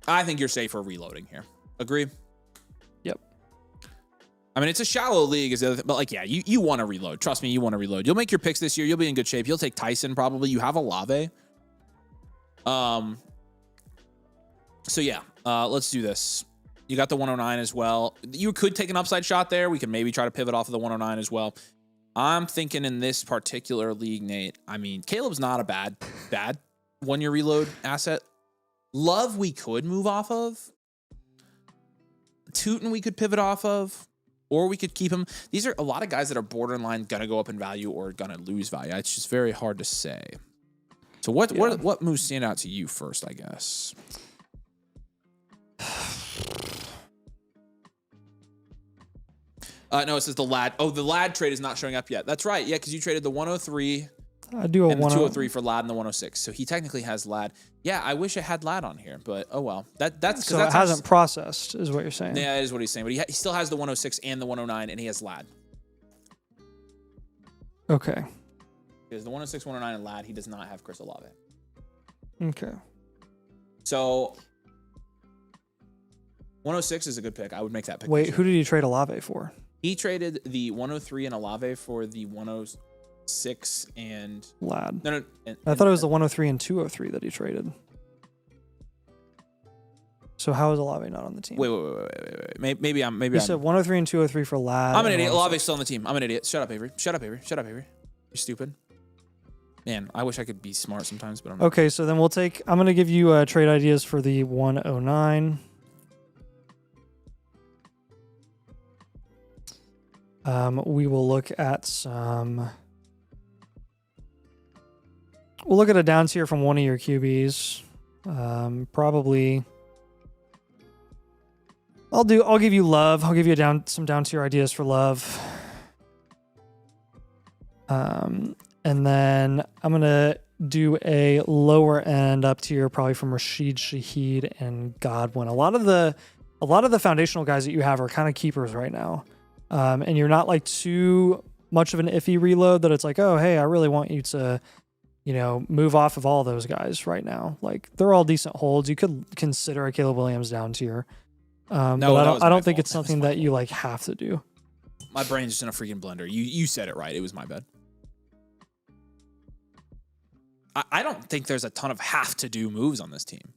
I think you're safer reloading here. Agree? Yep. I mean, it's a shallow league, is the other thing, but like, yeah, you want to reload. Trust me, you want to reload. You'll make your picks this year. You'll be in good shape. You'll take Tyson probably. You have Olave. So yeah, let's do this. You got the 109 as well. You could take an upside shot there. We could maybe try to pivot off of the 109 as well. I'm thinking in this particular league, Nate, I mean, Caleb's not a bad 1-year reload asset. Love we could move off of. Tootin we could pivot off of. Or we could keep him. These are a lot of guys that are borderline going to go up in value or going to lose value. It's just very hard to say. So what moves stand out to you first, I guess? No, it says the Ladd. Oh, the Ladd trade is not showing up yet. That's right. Yeah, because you traded the 103 I do a and the 203 for Ladd and the 106. So he technically has Ladd. Yeah, I wish it had Ladd on here, but oh well. That's so it hasn't processed, is what you're saying. Yeah, that is what he's saying. But he still has the 106 and the 109, and he has Ladd. Okay. He has the 106, 109, and Ladd. He does not have Chris Olave. Okay. So 106 is a good pick. I would make that pick. Wait, who did he trade Olave for? He traded the 103 and Olave for the 106 and Ladd. No. I thought it was the 103 and 203 that he traded. So how is Olave not on the team? Wait. Maybe I'm. You said 103 and 203 for Ladd. I'm an idiot. Olave's still on the team. I'm an idiot. Shut up, Avery. You're stupid. Man, I wish I could be smart sometimes, but I'm not. Okay, so then I'm going to give you trade ideas for the 109. We will look at some. We'll look at a down tier from one of your QBs. Probably. I'll give you Love. I'll give you some down tier ideas for Love. And then I'm gonna do a lower end up tier, probably from Rashid Shaheed and Godwin. A lot of the foundational guys that you have are kind of keepers right now. And you're not like too much of an iffy reload that it's like, oh, hey, I really want you to, move off of all those guys right now. Like, they're all decent holds. You could consider a Caleb Williams down tier. But I don't think it's something that you like have to do. My brain's just in a freaking blender. You said it right. It was my bad. I don't think there's a ton of have to do moves on this team.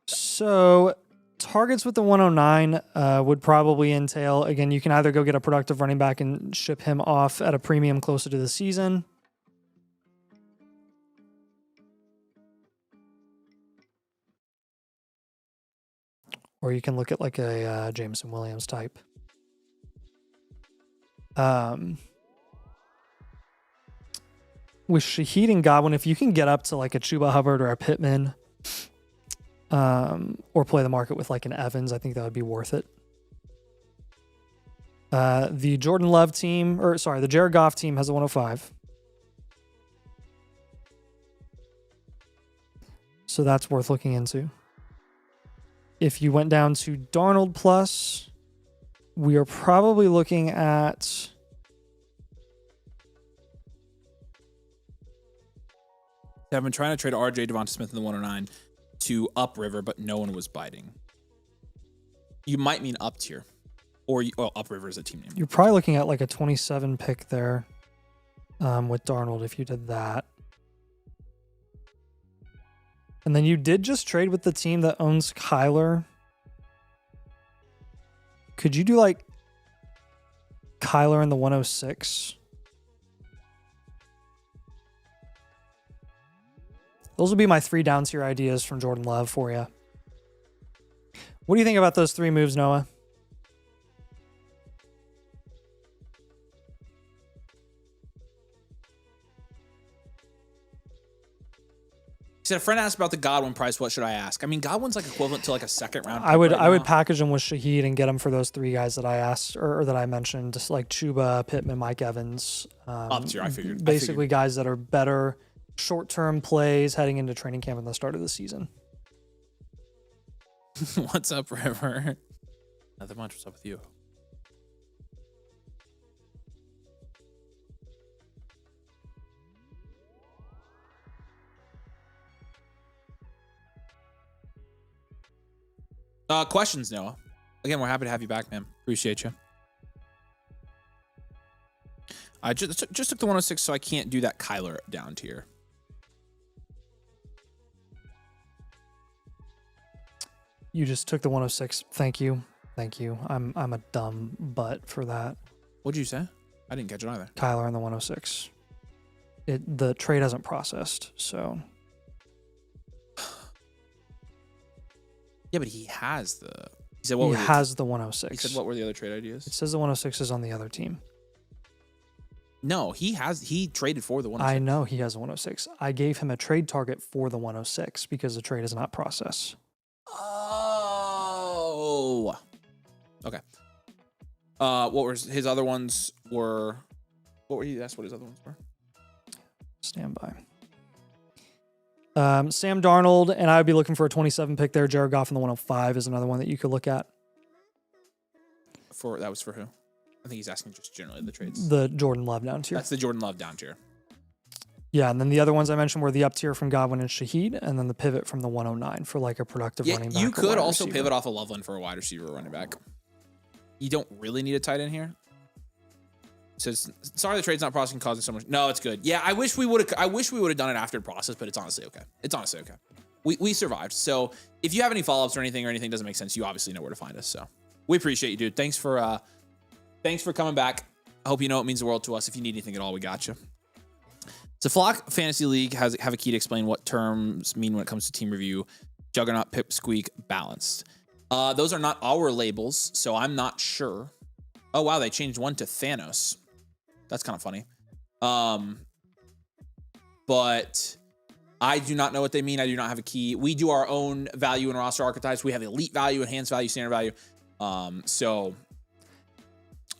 So targets with the 109 would probably entail, again, you can either go get a productive running back and ship him off at a premium closer to the season. Or you can look at like a Jameson Williams type. With Shaheed and Godwin, if you can get up to like a Chuba Hubbard or a Pittman, or play the market with like an Evans, I think that would be worth it. The Jordan Love team, the Jared Goff team has a 105. So that's worth looking into. If you went down to Darnold plus, we are probably looking at I've been trying to trade RJ Devonta Smith in the 109 to upriver, but no one was biting. You might mean up tier, or upriver is a team name. You're probably looking at like a 27 pick there with Darnold if you did that. And then you did just trade with the team that owns Kyler. Could you do like Kyler in the 106? Those would be my 3 down tier ideas from Jordan Love for you. What do you think about those 3 moves, Noah? He said a friend asked about the Godwin price. What should I ask? I mean, Godwin's like equivalent to like a second round. I would package him with Shaheed and get him for those 3 guys that I asked or that I mentioned, just like Chuba, Pittman, Mike Evans. Up tier, I figured. Basically, guys that are better short-term plays heading into training camp at the start of the season. What's up, River? Nothing much. What's up with you? Questions, Noah. Again, we're happy to have you back, man. Appreciate you. I just took the 106, so I can't do that Kyler down tier. You just took the 106. Thank you. I'm a dumb butt for that. What'd you say? I didn't catch it either. Kyler in the 106. The trade hasn't processed, so. Yeah, but he has the. He said he has the 106. He said what were the other trade ideas? It says the 106 is on the other team. No, he traded for the 106. I know he has a 106. I gave him a trade target for the 106 because the trade is not processed. Oh. Okay. What were his other ones were? What were he asked what his other ones were? Stand by. Sam Darnold, and I would be looking for a 27 pick there. Jared Goff in the 105 is another one that you could look at. That was for who? I think he's asking just generally the trades. The Jordan Love down tier. That's the Jordan Love down tier. Yeah, and then the other ones I mentioned were the up tier from Godwin and Shaheed, and then the pivot from the 109 for like a productive running back. You could also pivot off of Loveland for a wide receiver or running back. You don't really need a tight end here. It says, sorry, the trade's not processing, causing so much. No, it's good. Yeah, I wish we would have done it after the process, but it's honestly okay. We survived. So if you have any follow-ups or anything doesn't make sense, you obviously know where to find us. So we appreciate you, dude. Thanks for coming back. I hope you know it means the world to us. If you need anything at all, we got you. So Flock Fantasy League have a key to explain what terms mean when it comes to team review. Juggernaut, Pip, Squeak, Balanced. Those are not our labels, so I'm not sure. Oh, wow, they changed one to Thanos. That's kind of funny. But I do not know what they mean. I do not have a key. We do our own value and roster archetypes. We have elite value, enhanced value, standard value. So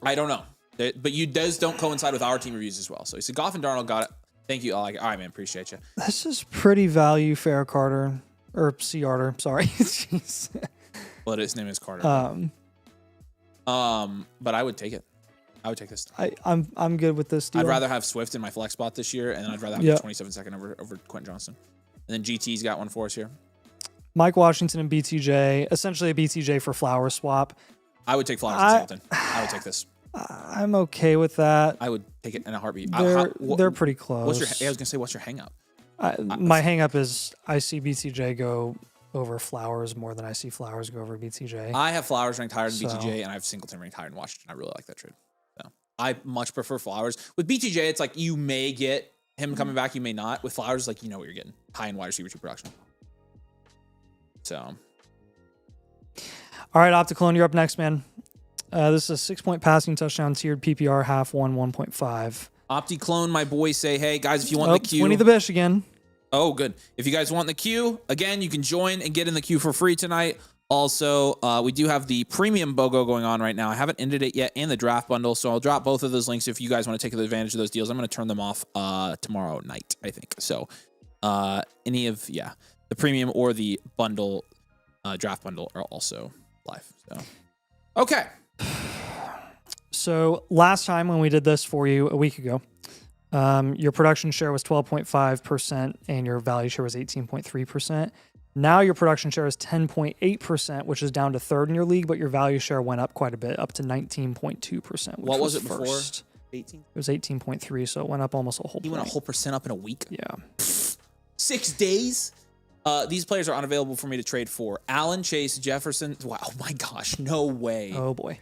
I don't know. But those don't coincide with our team reviews as well. So he said Goff and Darnold got Thank you. All right, man. Appreciate you. This is pretty value fair Carter or C Carter. Sorry. Jeez. Well, his name is Carter. But I would take it. I would take this. I'm good with this deal. I'd rather have Swift in my flex spot this year, and I'd rather have the 27 second over Quentin Johnston. And then GT's got one for us here. Mike Washington and BTJ, essentially a BTJ for Flowers swap. I would take Flowers and Singleton. I would take this. I'm okay with that. I would take it in a heartbeat. They're pretty close. I was gonna say, what's your hang up? My hang up is I see BTJ go over Flowers more than I see Flowers go over BTJ. I have Flowers ranked higher than BTJ, and I have Singleton ranked higher than Washington. I really like that trade. So I much prefer Flowers. With BTJ, it's like you may get him coming back, you may not. With Flowers, like you know what you're getting. High in wide receiver 2 production. So. All right, Opticlone, you're up next, man. This is a 6-point passing touchdown tiered PPR half 1.5. Opticlone, my boys say, hey guys, if you want the queue. Winnie the Bish again. Oh, good. If you guys want the queue, again, you can join and get in the queue for free tonight. Also, we do have the premium BOGO going on right now. I haven't ended it yet, and the draft bundle, so I'll drop both of those links if you guys want to take advantage of those deals. I'm going to turn them off tomorrow night, I think. So the premium or the bundle, draft bundle are also live. So, okay. So last time when we did this for you a week ago, your production share was 12.5% and your value share was 18.3%. Now your production share is 10.8%, which is down to third in your league, but your value share went up quite a bit, up to 19.2%. What was it first. before? 18? It was 18.3, so it went up almost a whole point. He went a whole percent up in a week? Yeah. 6 days? These players are unavailable for me to trade for. Allen, Chase, Jefferson. Wow, oh my gosh, no way. Oh boy.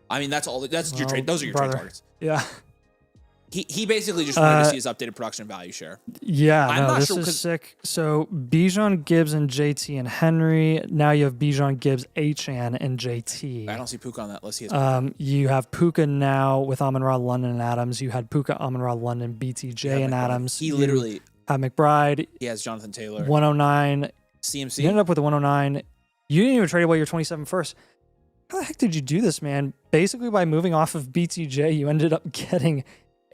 I mean, that's your trade. Those are your trade targets. Yeah. He basically just wanted to see his updated production and value share. Yeah, this is sick. So Bijan, Gibbs, and JT and Henry. Now you have Bijan, Gibbs, Achan, and JT. I don't see Puka on that list. You have Puka now with Amon-Ra, London, and Adams. You had Puka, Amon-Ra, London, BTJ, and Adams. He literally had McBride. He has Jonathan Taylor. 109. CMC. You ended up with a 109. You didn't even trade away your 27 first. How the heck did you do this, man? Basically, by moving off of BTJ, you ended up getting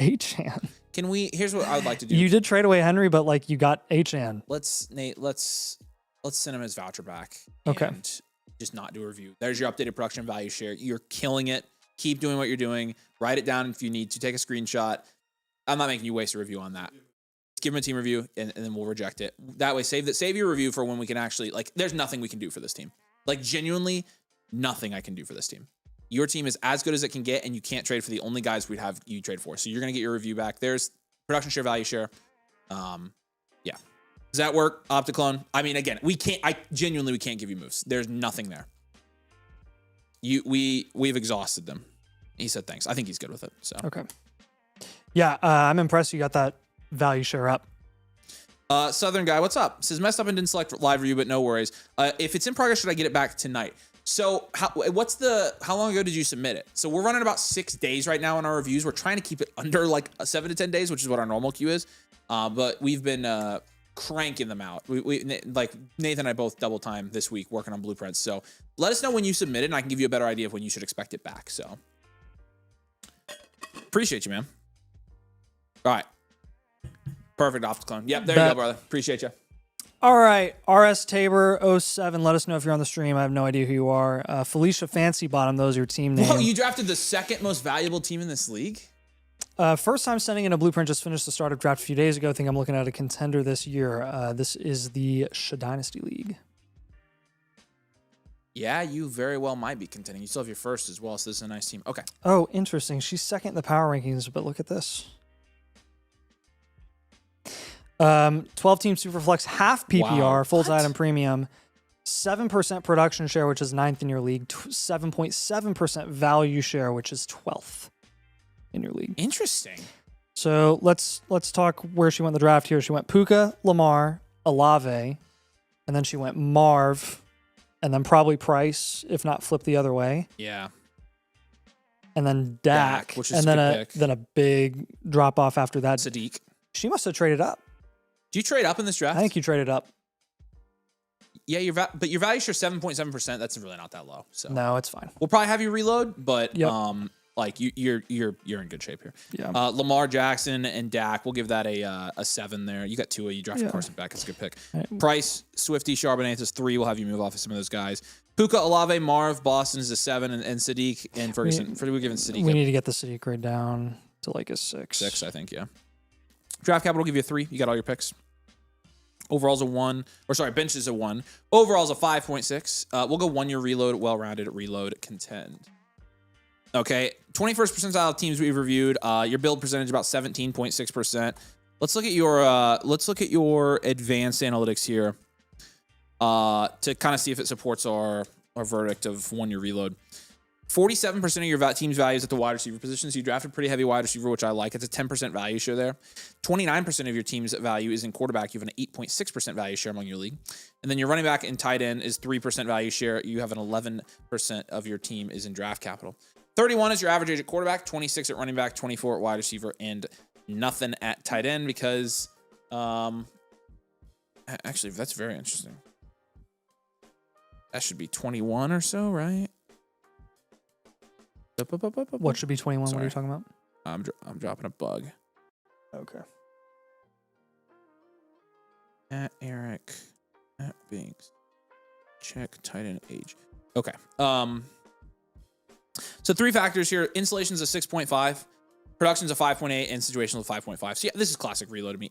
Achan. Here's what I would like to do. You did trade away Henry, but like you got Achan. Let's send him his voucher back. Okay. And just not do a review. There's your updated production value share. You're killing it. Keep doing what you're doing. Write it down if you need to. Take a screenshot. I'm not making you waste a review on that. Give him a team review and then we'll reject it. That way, save your review for when we can actually, there's nothing we can do for this team. Genuinely, nothing I can do for this team. Your team is as good as it can get, and you can't trade for the only guys we'd have you trade for. So you're going to get your review back. There's production share, value share. Yeah. Does that work, Opticlone? I mean, again, we can't give you moves. There's nothing there. We've exhausted them. He said thanks. I think he's good with it. So okay. Yeah, I'm impressed you got that value share up. Southern guy, what's up? Says messed up and didn't select live review, but no worries. If it's in progress, should I get it back tonight? So how long ago did you submit it? So we're running about 6 days right now in our reviews. We're trying to keep it under 7 to 10 days, which is what our normal queue is. But we've been cranking them out. We Nathan and I both double time this week working on blueprints. So let us know when you submit it, and I can give you a better idea of when you should expect it back. So appreciate you, man. All right. Perfect, Opticlone. Yep, there you go, brother. Appreciate you. All right, RS Tabor 07. Let us know if you're on the stream. I have no idea who you are. Felicia Fancy Bottom. Those are your team names. Whoa, you drafted the second most valuable team in this league? First time sending in a blueprint. Just finished the startup draft a few days ago. I think I'm looking at a contender this year. This is the Dynasty League. Yeah, you very well might be contending. You still have your first as well, so this is a nice team. Okay. Oh, interesting. She's second in the power rankings, but look at this. 12-team Superflex, half PPR, wow. full-side and premium, 7% production share, which is 9th in your league, 7.7% value share, which is 12th in your league. Interesting. So let's talk where she went in the draft here. She went Puka, Lamar, Olave, and then she went Marv, and then probably Price, if not flip the other way. Yeah. And then Dak, which is and then a big drop off after that. Sadiq. She must have traded up. Do you trade up in this draft? I think you traded up. Yeah, but your value share 7.7%. That's really not that low. So no, it's fine. We'll probably have you reload, but yep. Like you're in good shape here. Yeah. Lamar Jackson and Dak, we'll give that a 7 there. You got Tua, you drafted Carson back. It's a good pick. Right. Price, Swifty, Charbonnet is 3. We'll have you move off of some of those guys. Puka, Olave, Marv, Boston is a 7, and Sadiq and Ferguson. We're giving Sadiq. We need to get the Sadiq grade down to like a 6. 6, I think, yeah. Draft capital will give you a 3. You got all your picks. Overall's a 1. Or sorry, bench is a 1. Overall's a 5.6. We'll go 1 year reload, well-rounded at reload, contend. Okay, 21st percentile teams we've reviewed. Your build percentage about 17.6%. Let's look at your advanced analytics here to kind of see if it supports our verdict of 1 year reload. 47% of your team's value is at the wide receiver position. So you drafted pretty heavy wide receiver, which I like. It's a 10% value share there. 29% of your team's value is in quarterback. You have an 8.6% value share among your league. And then your running back and tight end is 3% value share. You have an 11% of your team is in draft capital. 31 is your average age at quarterback, 26 at running back, 24 at wide receiver, and nothing at tight end because, actually, that's very interesting. That should be 21 or so, right? What should be 21? Sorry. What are you talking about? I'm dropping a bug. Okay. At Eric, at Binks, check tight end age. Okay. So 3 factors here. Installation's a 6.5, production's a 5.8, and situational a 5.5. So yeah, this is classic reload to me.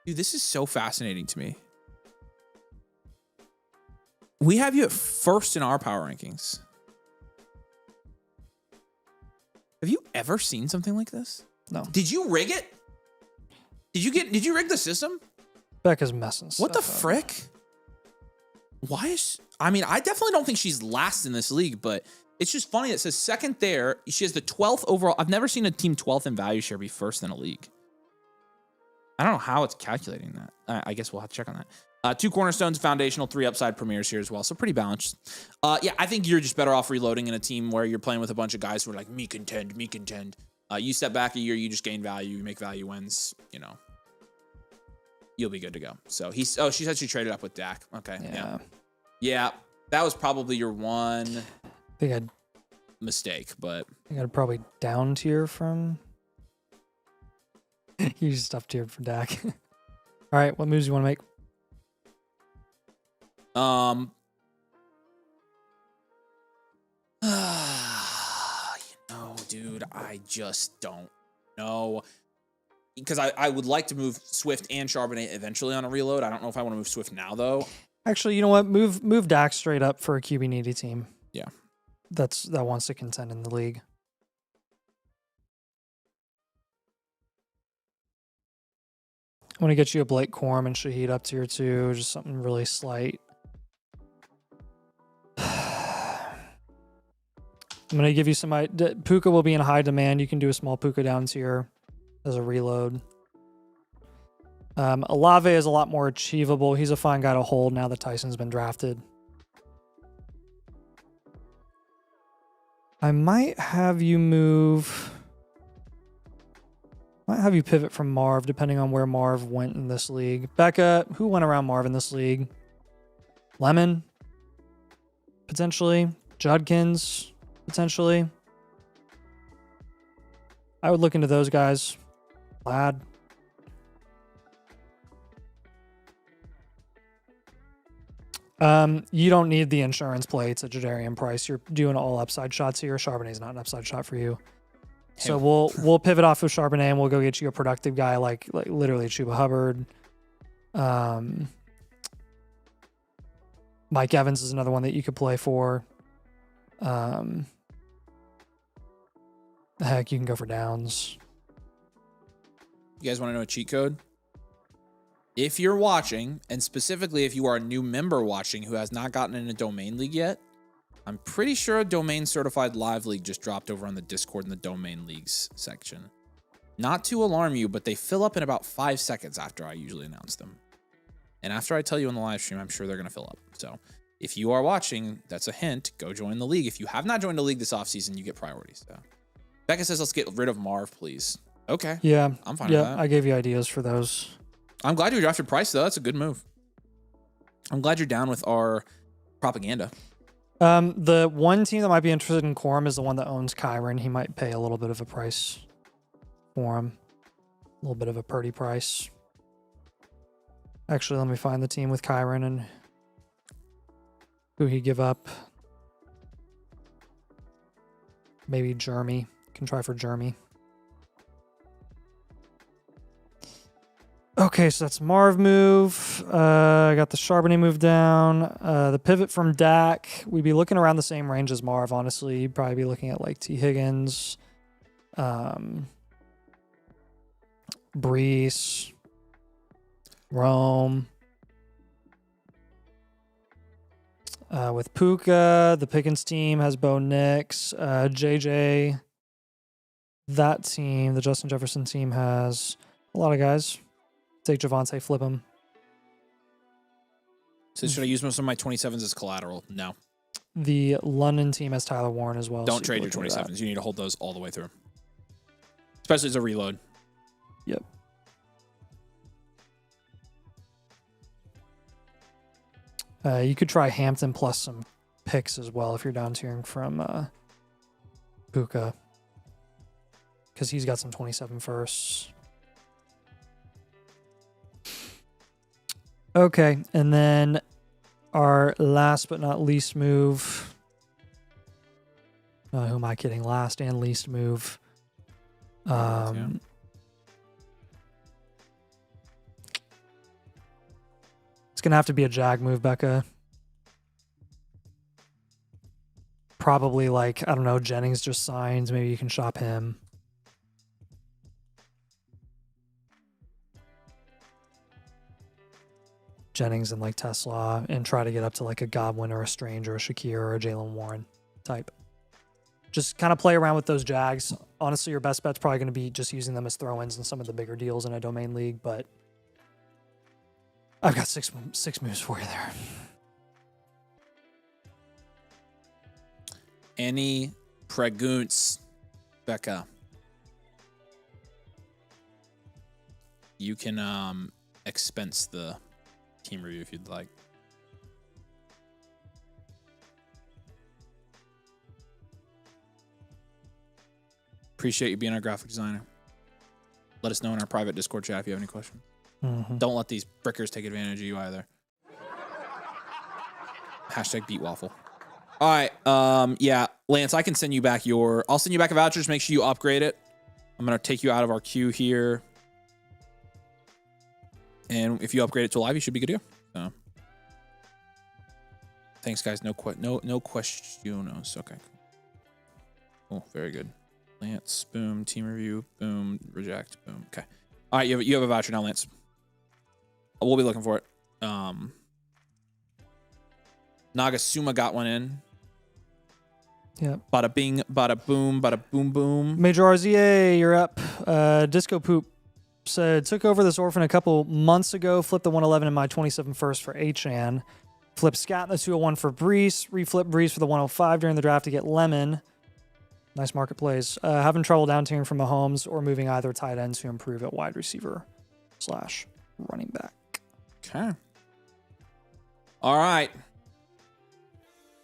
Dude, this is so fascinating to me. We have you at first in our power rankings. Have you ever seen something like this? No. Did you rig it? Did you rig the system? Becca's messing stuff What the up. frick? Why is... I mean, I definitely don't think she's last in this league, but it's just funny. It says second there. She has the 12th overall. I've never seen a team 12th in value share be first in a league. I don't know how it's calculating that. I guess we'll have to check on that. 2 cornerstones, foundational, 3 upside premieres here as well. So pretty balanced. Yeah, I think you're just better off reloading in a team where you're playing with a bunch of guys who are like, me contend. You step back a year, you just gain value, you make value wins, you know. You'll be good to go. So she said she traded up with Dak. Okay. Yeah. That was probably your one I think I'd mistake, but probably down tier from. You just up tiered for Dak. All right, what moves you want to make? Dude, I just don't know. Because I would like to move Swift and Charbonnet eventually on a reload. I don't know if I want to move Swift now, though. Actually, you know what? Move Dak straight up for a QB needy team. Yeah. That wants to contend in the league. I want to get you a Blake Corum and Shaheed up tier 2, just something really slight. I'm going to give you some... Puka will be in high demand. You can do a small Puka down tier as a reload. Olave is a lot more achievable. He's a fine guy to hold now that Tyson's been drafted. I might have you move... Might have you pivot from Marv, depending on where Marv went in this league. Becca, who went around Marv in this league? Lemon, potentially. Judkins, potentially. I would look into those guys. Lad. You don't need the insurance plates at Jadarian Price. You're doing all upside shots here. Charbonnet's not an upside shot for you. So we'll pivot off of Charbonnet and we'll go get you a productive guy like literally Chuba Hubbard. Mike Evans is another one that you could play for. Heck, you can go for Downs. You guys want to know a cheat code? If you're watching, and specifically if you are a new member watching who has not gotten in a domain league yet, I'm pretty sure a domain certified live league just dropped over on the Discord in the domain leagues section. Not to alarm you, but they fill up in about 5 seconds after I usually announce them. And after I tell you in the live stream, I'm sure they're going to fill up. So if you are watching, that's a hint. Go join the league. If you have not joined the league this offseason, you get priority. So Becca says, let's get rid of Marv, please. Okay. Yeah. I'm fine with that. I gave you ideas for those. I'm glad you drafted Price, though. That's a good move. I'm glad you're down with our propaganda. The one team that might be interested in Quorum is the one that owns Kyron. He might pay a little bit of a price for him. A little bit of a purdy price. Actually, let me find the team with Kyron and who he give up. Maybe Jeremy. Can try for Jeremy. Okay, so that's Marv move. I got the Charbonnet move down. The pivot from Dak. We'd be looking around the same range as Marv, honestly. You'd probably be looking at like T. Higgins, Brees, Rome. With Puka, the Pickens team has Bo Nix, JJ. That team, the Justin Jefferson team, has a lot of guys. Take Javonte, flip him. So should I use most of my 27s as collateral? No. The London team has Tyler Warren as well. Don't trade your 27s. You need to hold those all the way through. Especially as a reload. Yep. You could try Hampton plus some picks as well if you're down tiering from Puka. Because he's got some 27 firsts. Okay, and then our last but not least move. Who am I kidding? Last and least move. It's gonna have to be a Jag move, Becca. Probably like, I don't know, Jennings just signed. Maybe you can shop him. Jennings and like Tesla and try to get up to like a Godwin or a Strange or a Shakir or a Jalen Warren type. Just kind of play around with those Jags. Honestly, your best bet's probably going to be just using them as throw-ins in some of the bigger deals in a domain league, but I've got six moves for you there. Any pregunts, Becca? You can expense the team review if you'd like. Appreciate you being our graphic designer. Let us know in our private Discord chat if you have any questions. Mm-hmm. Don't let these brickers take advantage of you either. Hashtag beat waffle. All right. Yeah, Lance, I can send you back I'll send you back a voucher. Just make sure you upgrade it. I'm going to take you out of our queue here. And if you upgrade it to live, you should be good to go. So, thanks, guys. No questionos. Okay. Cool. Very good. Lance, boom. Team review, boom. Reject, boom. Okay. All right, you have a voucher now, Lance. We'll be looking for it. Nagasuma got one in. Yeah. Bada bing, bada boom, bada boom, boom. Major RZA, you're up. Disco Poop said, took over this orphan a couple months ago, flipped the 111 in my 27 first for Achan, flipped Scat in the 201 for Brees, reflipped Brees for the 105 during the draft to get Lemon. Nice market plays. Having trouble down tiering from Mahomes or moving either tight end to improve at wide receiver / running back. Okay. All right.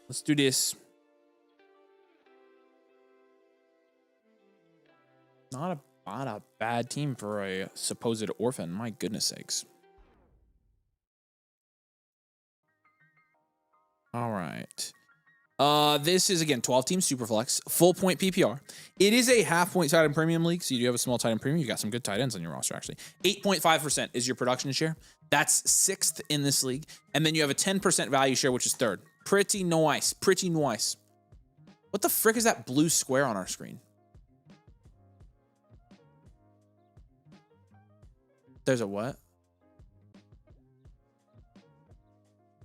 Let's do this. Not a bad team for a supposed orphan. My goodness sakes. All right. This is, again, 12-team Superflex, full point PPR. It is a half-point tight end premium league, so you do have a small tight end premium. You got some good tight ends on your roster, actually. 8.5% is your production share. That's 6th in this league. And then you have a 10% value share, which is 3rd. Pretty nice. Pretty nice. What the frick is that blue square on our screen? There's a what?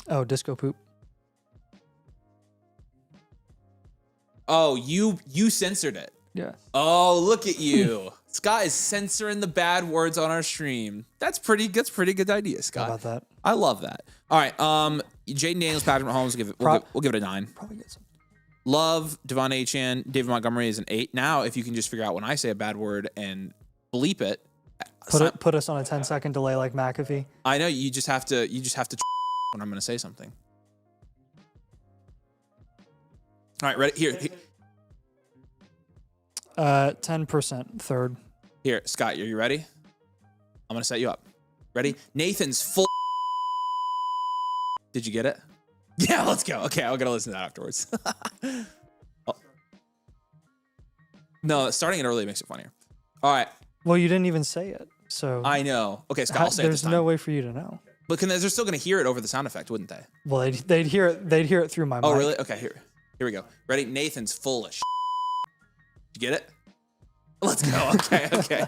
Oh, Disco Poop. Oh, you censored it. Yeah. Oh, look at you. Scott is censoring the bad words on our stream. That's pretty good idea, Scott. How about that? I love that. All right. Jaden Daniels, Patrick Mahomes, we'll give it a 9. Probably get some. Love, Devon Achane, David Montgomery is an 8. Now, if you can just figure out when I say a bad word and bleep it. Put us on a 10-second delay like McAfee. I know you just have to when I'm going to say something. All right, ready? Here. 10% third. Here, Scott, are you ready? I'm going to set you up. Ready? Nathan's full. Did you get it? Yeah, let's go. Okay, I'm going to listen to that afterwards. Oh. No, starting it early makes it funnier. All right. Well, you didn't even say it, so I know. Okay, Scott, I'll say it this there's time. no way for you to know. But they're still going to hear it over the sound effect, wouldn't they? Well, they'd hear it. They'd hear it through my mic. Oh, really? Okay, here we go. Ready? Nathan's full of shit. Did you get it? Let's go. Okay.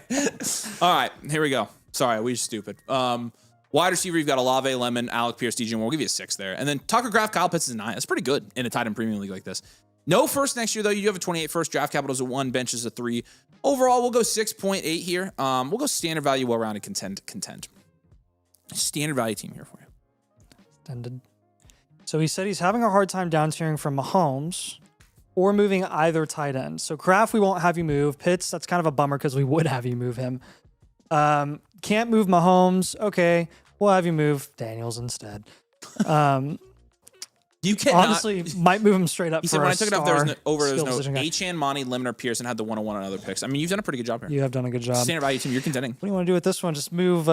All right, here we go. Sorry, we stupid. Wide receiver, you've got Olave, Lemon, Alec Pierce, DJ Moore. We'll give you a 6 there. And then Tucker Kraft, Kyle Pitts is a 9. That's pretty good in a tight end premium league like this. No first next year, though. You do have a 28 first. Draft capital is a 1. Bench is a 3. Overall, we'll go 6.8 here. We'll go standard value, well-rounded, content. Standard value team here for you. Extended. So he said he's having a hard time down tiering from Mahomes or moving either tight end. So Kraft, we won't have you move. Pitts, that's kind of a bummer because we would have you move him. Can't move Mahomes. Okay, we'll have you move Daniels instead. You cannot. Honestly, might move him straight up. He for said when a I took it up, there's no position guy. Achan, Monty, Lemon, Pearson had the 101 on other picks. I mean, you've done a pretty good job here. You have done a good job. Standard value team, you're contending. What do you want to do with this one? Just move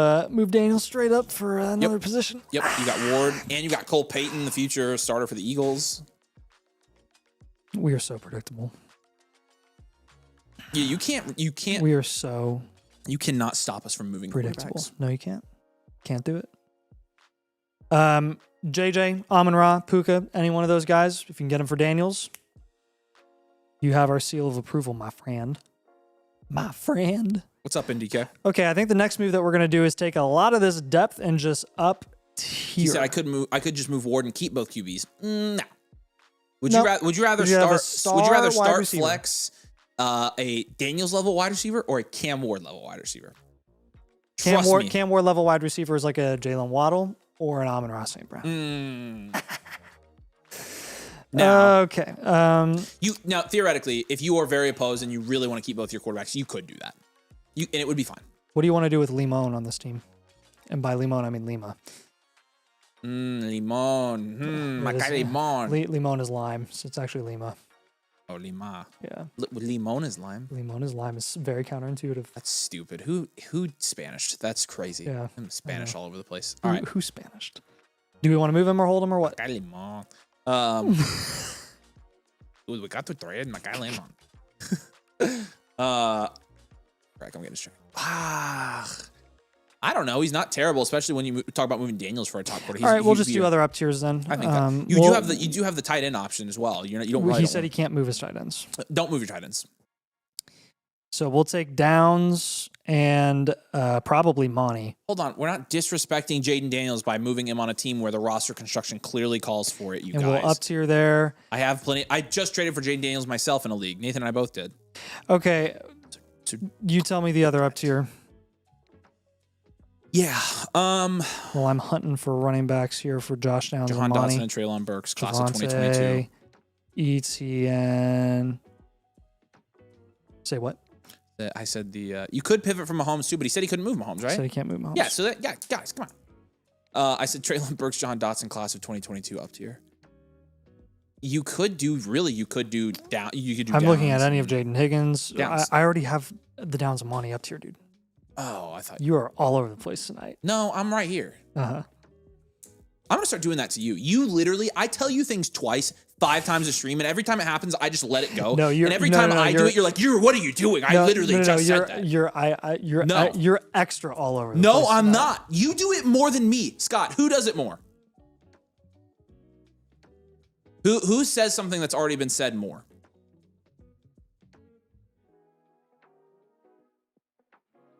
Daniels straight up for another position. Yep, you got Ward, and you got Cole Payton, the future starter for the Eagles. We are so predictable. Yeah, you can't. We are so You cannot stop us from moving predictable. quarterbacks. No, you can't. Can't do it. JJ, Amon-Ra, Puka, any one of those guys, if you can get them for Daniels, you have our seal of approval, my friend. My friend. What's up, NDK? Okay, I think the next move that we're going to do is take a lot of this depth and just up tier. He said I could just move Ward and keep both QBs. No. Would Nope. you rather Would you have a start star wide receiver? flex a Daniels level wide receiver or a Cam Ward level wide receiver? Cam Trust me. Ward level wide receiver is like a Jalen Waddle or an Amon-Ra St. Brown. Now, Okay. now theoretically, if you are very opposed and you really want to keep both your quarterbacks, you could do that. And it would be fine. What do you want to do with Limon on this team? And by Limon, I mean Lima. Limon. Limon. Limon is lime, so it's actually Lima. Oh, Lima. Yeah. Limon is lime. Limon is lime. It's very counterintuitive. That's stupid. Who Spanished? That's crazy. Yeah. I'm Spanish all over the place. All right. Who Spanished? Do we want to move him or hold him or what? Limon. We got to trade Macay Limon. Right, I'm getting distracted. I don't know. He's not terrible, especially when you talk about moving Daniels for a top quarter. All right, we'll just do other up tiers then. I think you do have the tight end option as well. You don't. He said he can't move his tight ends. Don't move your tight ends. So we'll take Downs and probably Monty. Hold on, we're not disrespecting Jaden Daniels by moving him on a team where the roster construction clearly calls for it. And we'll up tier there. I have plenty. I just traded for Jaden Daniels myself in a league. Nathan and I both did. Okay, you tell me the other up tier. Yeah. Well, I'm hunting for running backs here for Josh Downs Jahan and Monty. Dotson and Treylon Burks, class of 2022. ETN. Say what? I said you could pivot from Mahomes too, but he said he couldn't move Mahomes, right? Said he can't move Mahomes. Yeah. So guys, come on. I said Treylon Burks, Jahan Dotson, class of 2022 up tier. You could do down. You could do. I'm looking at Downs any of Jaden Higgins. Downs. I already have the Downs and Monty up tier, dude. Oh, I thought You are all over the place tonight. No, I'm right here. Uh-huh. I'm gonna start doing that to you. You literally, I tell you things twice, 5 times a stream, and every time it happens, I just let it go. No, and every time I do it, you're like, what are you doing? I literally just said that. You're extra all over the place. No, I'm not. You do it more than me, Scott. Who does it more? Who says something that's already been said more?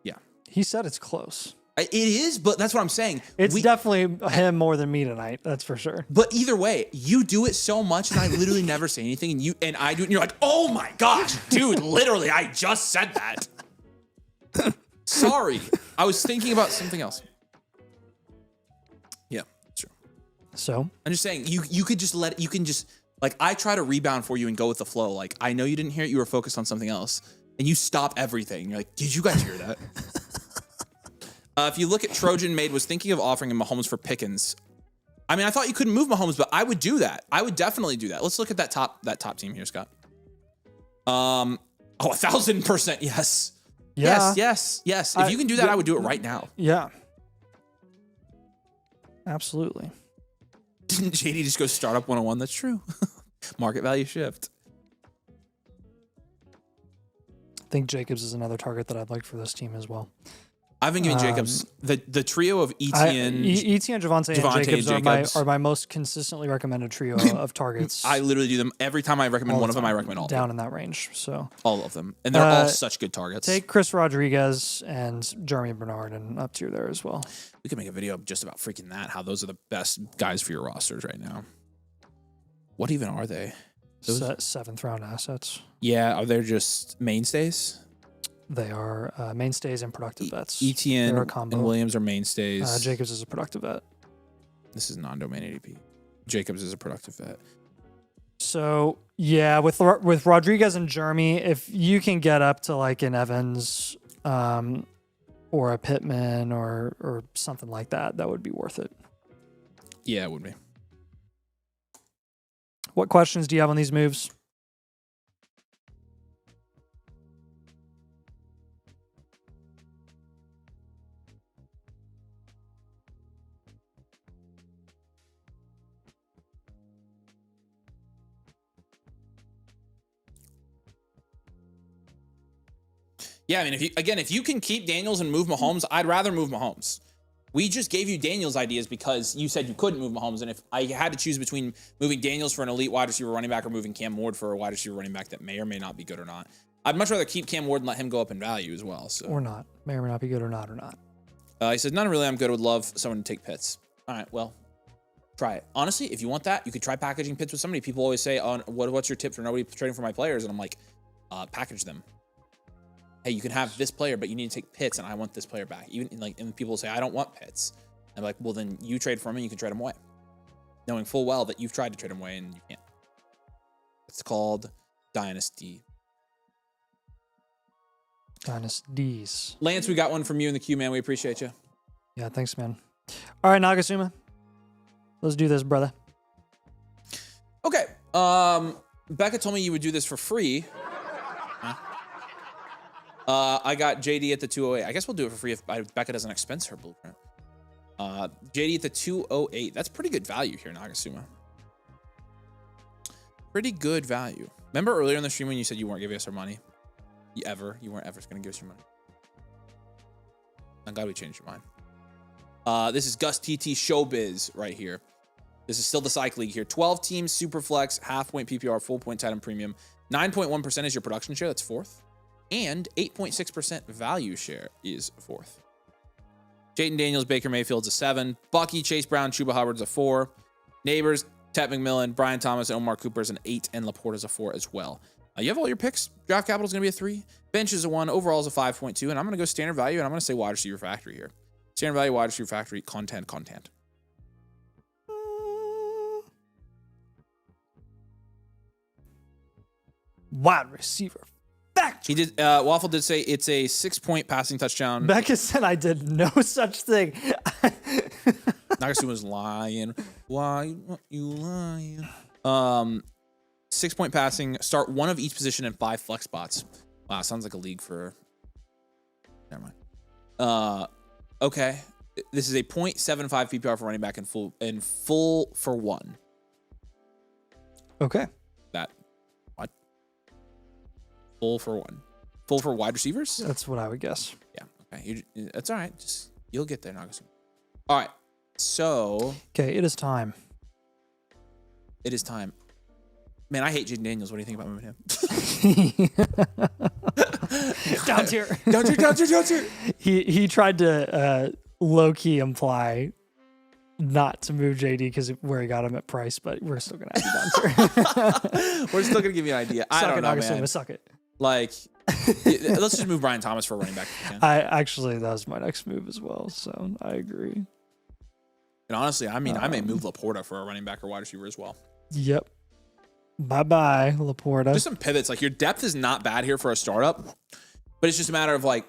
Yeah. He said it's close. It is, but that's what I'm saying. It's definitely him more than me tonight. That's for sure. But either way, you do it so much, and I literally never say anything, and I do it, and you're like, oh my gosh, dude, literally, I just said that. Sorry, I was thinking about something else. Yeah, true. So I'm just saying, you could just you can just, like, I try to rebound for you and go with the flow. Like, I know you didn't hear it, you were focused on something else, and you stop everything. You're like, did you guys hear that? If you look at Trojan Maid was thinking of offering him Mahomes for Pickens. I mean, I thought you couldn't move Mahomes, but I would do that. I would definitely do that. Let's look at that top team here, Scott. 1,000%. Yes. Yeah. Yes. If you can do that, I would do it right now. Yeah. Absolutely. Didn't JD just go startup 101? That's true. Market value shift. I think Jacobs is another target that I'd like for this team as well. I've been giving Jacobs the trio of Etienne, Javonte, and Jacobs are my most consistently recommended trio of targets. I literally do them every time I recommend one of them. I recommend all down in that range. So all of them, and they're all such good targets. Take Chris Rodriguez and Jeremy Bernard and up tier there as well. We could make a video just about freaking that. How those are the best guys for your rosters right now. What even are they? Those 7th round assets. Yeah, are they just mainstays? They are mainstays and productive vets. Etienne and Williams are mainstays. Jacobs is a productive vet. This is non-domain ADP. Jacobs is a productive vet. So yeah, with Rodriguez and Jeremy, if you can get up to like an Evans or a Pittman or something like that, that would be worth it. Yeah, it would be. What questions do you have on these moves? Yeah, I mean, if you can keep Daniels and move Mahomes, I'd rather move Mahomes. We just gave you Daniels ideas because you said you couldn't move Mahomes, and if I had to choose between moving Daniels for an elite wide receiver running back or moving Cam Ward for a wide receiver running back that may or may not be good or not, I'd much rather keep Cam Ward and let him go up in value as well. So or not, may or may not be good or not. He says none really. I'm good. Would love someone to take Pitts. All right, well, try it. Honestly, if you want that, you could try packaging Pitts with somebody. People always say, "Oh, what's your tip for nobody trading for my players?" And I'm like, package them. Hey, you can have this player, but you need to take Pitts, and I want this player back. Even and people say, I don't want Pitts. I'm like, well, then you trade for him, and you can trade him away, knowing full well that you've tried to trade him away and you can't. It's called Dynasty. Dynasties. Lance, we got one from you in the queue, man. We appreciate you. Yeah, thanks, man. All right, Nagasuma, let's do this, brother. Okay. Becca told me you would do this for free. I got JD at the 208. I guess we'll do it for free if Becca doesn't expense her blueprint. JD at the 208. That's pretty good value here, Nagasuma. Pretty good value. Remember earlier in the stream when you said you weren't giving us our money? You weren't ever going to give us your money. I'm glad we changed your mind. This is Gus TT Showbiz right here. This is still the Psych League here. 12 teams, super flex, half point PPR, full point tight end premium. 9.1% is your production share. That's 4th. And 8.6% value share is 4th. Jayden Daniels, Baker Mayfield's a 7. Bucky, Chase Brown, Chuba Hubbard's a 4. Neighbors, Ted McMillan, Brian Thomas, and Omar Cooper's an 8. And Laporta's a 4 as well. You have all your picks. Draft capital's going to be a 3. Bench is a 1. Overall is a 5.2. And I'm going to go standard value, and I'm going to say wide receiver factory here. Standard value, wide receiver factory, content. Wide receiver factory. He did. Waffle did say it's a 6-point passing touchdown. Becca said I did no such thing. Nagasuma's lying. Why you lying? 6-point passing. Start one of each position in 5 flex spots. Wow, sounds like a league for. Never mind. Okay. This is a 0.75 PPR for running back and full for 1. Okay. What? Full for 1. Full for wide receivers? That's what I would guess. Yeah. Okay. That's all right. You'll get there, Nagasuma. All right. So. Okay, it is time. It is time. Man, I hate Jayden Daniels. What do you think about moving him? Down tier. Down tier. He tried to low-key imply not to move JD because where he got him at price, but we're still going to have you down tier. We're still going to give you an idea. I don't know, man. Suck it. Like, let's just move Brian Thomas for a running back if we can. That was my next move as well, so I agree. And honestly, I mean, I may move Laporta for a running back or wide receiver as well. Yep. Bye-bye, Laporta. Just some pivots. Like, your depth is not bad here for a startup, but it's just a matter of, like,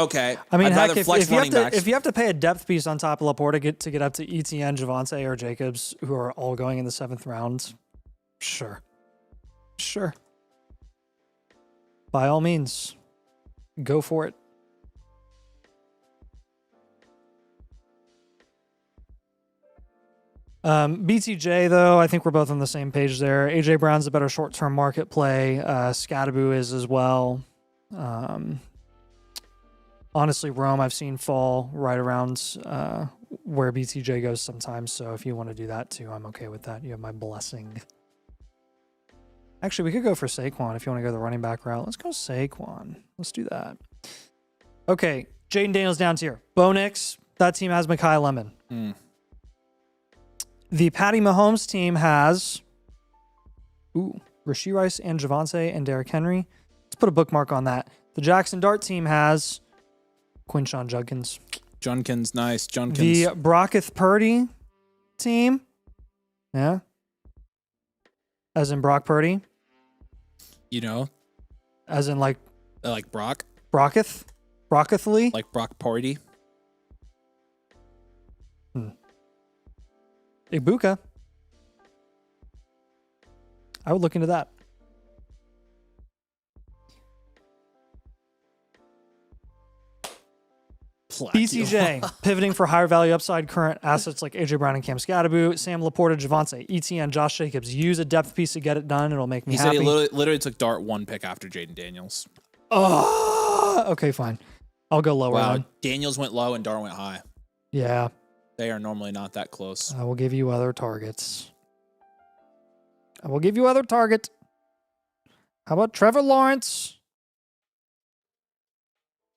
Okay. I mean, I'd heck, rather if flex you have running to backs. if you have to pay a depth piece on top of Laporte to get up to Etienne, Javonte, or Jacobs, who are all going in the 7th round, sure. By all means, go for it. BTJ, though, I think we're both on the same page there. AJ Brown's a better short-term market play. Scadaboo is as well. Honestly, Rome I've seen fall right around where BTJ goes sometimes. So if you want to do that too, I'm okay with that. You have my blessing. Actually, we could go for Saquon if you want to go the running back route. Let's go Saquon. Let's do that. Okay, Jaden Daniels down tier. Bo Nix, that team has Mekhi Lemon. The Patty Mahomes team has Rashee Rice and Javonte and Derrick Henry. Let's put a bookmark on that. The Jackson Dart team has Quinshawn Judkins. Junkins, nice. Junkins. The Brocketh Purdy team. Yeah. As in Brock Purdy. You know? As in like Brock? Brocketh? Brockethley? Like Brock Purdy? Ibuka. I would look into that. BCJ, pivoting for higher value upside, current assets like AJ Brown and Cam Scadaboo, Sam Laporta, Javonte, ETN, Josh Jacobs. Use a depth piece to get it done. It'll make me happy. He said he literally took Dart 1 pick after Jaden Daniels. Oh, okay, fine. I'll go lower. Wow, then. Daniels went low and Dart went high. Yeah. They are normally not that close. I will give you other targets. How about Trevor Lawrence?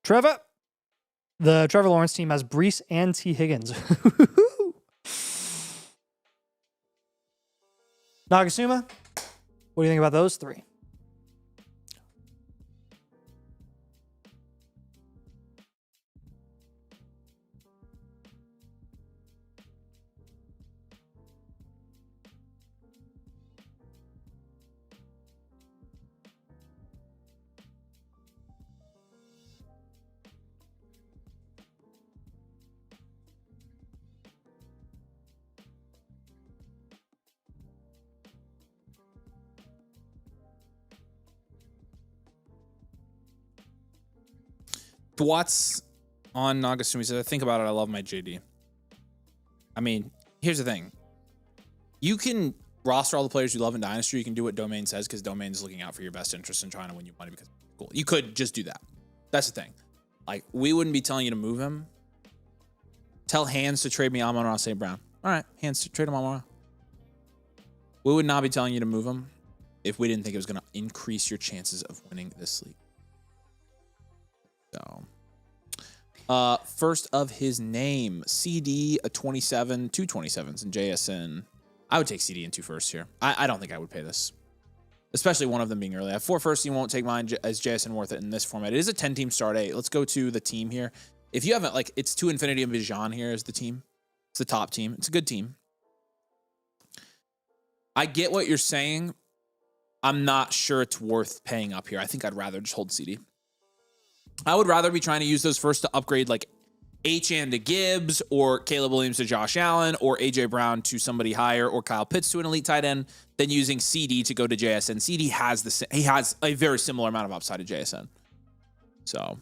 Trevor. The Trevor Lawrence team has Brees and T. Higgins. Nagasuma, what do you think about those three? Watts on Nagasumi says, I think about it, I love my JD. I mean, here's the thing. You can roster all the players you love in Dynasty. You can do what Domain says because Domain is looking out for your best interest and trying to win you money because it's cool. You could just do that. That's the thing. Like, we wouldn't be telling you to move him. Tell Hands to trade me Amon-Ra St. Brown. All right, Hands to trade him Amon-Ra. We would not be telling you to move him if we didn't think it was going to increase your chances of winning this league. So, first of his name, CD, a 27, 2 27s, and JSN. I would take CD and 2 firsts here. I don't think I would pay this, especially one of them being early. I have 4 firsts. You won't take mine as JSN worth it in this format. It is a 10-team start 8. Let's go to the team here. If you haven't, it's to Infinity and Bijan here as the team. It's the top team. It's a good team. I get what you're saying. I'm not sure it's worth paying up here. I think I'd rather just hold CD. I would rather be trying to use those first to upgrade Achane to Gibbs or Caleb Williams to Josh Allen or AJ Brown to somebody higher or Kyle Pitts to an elite tight end than using CD to go to JSN. CD has he has a very similar amount of upside to JSN. So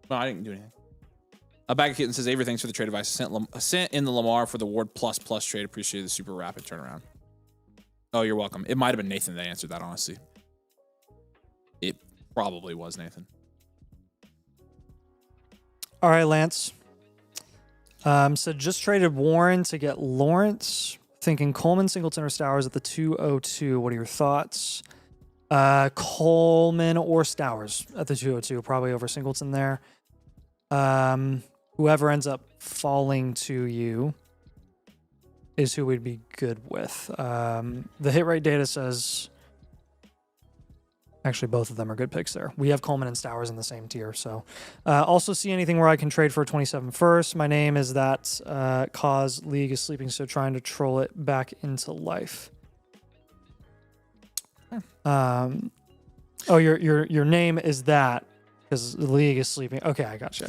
No, I didn't do anything. A bag of kitten says, Avery, thanks for the trade advice. Sent in the Lamar for the Ward plus trade. Appreciate the super rapid turnaround. Oh, you're welcome. It might have been Nathan that answered that, honestly. It probably was Nathan. All right, Lance. So just traded Warren to get Lawrence. Thinking Coleman, Singleton, or Stowers at the 202. What are your thoughts? Coleman or Stowers at the 202. Probably over Singleton there. Whoever ends up falling to you is who we'd be good with. The hit rate data says Actually, both of them are good picks there. We have Coleman and Stowers in the same tier. So, also see anything where I can trade for a 27 first. My name is that cause league is sleeping, so trying to troll it back into life. Oh, your name is that because the league is sleeping. Okay, I got you.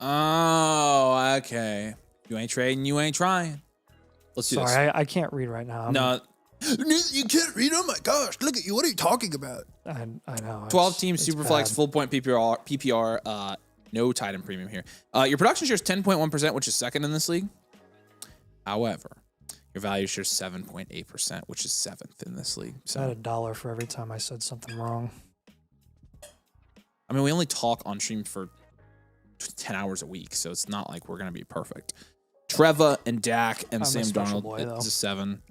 Oh, okay. You ain't trading, you ain't trying. Let's do this. Sorry, I can't read right now. No. You can't read? Oh my gosh, look at you. What are you talking about? I know. 12 team it's Superflex, bad. full point PPR, no tight end premium here. Your production share is 10.1%, which is second in this league. However, your value share is 7.8%, which is seventh in this league. I had $1 for every time I said something wrong. I mean, we only talk on stream for 10 hours a week, so it's not like we're going to be perfect. Trevor and Dak and I'm a Sam special Darnold boy, is a 7.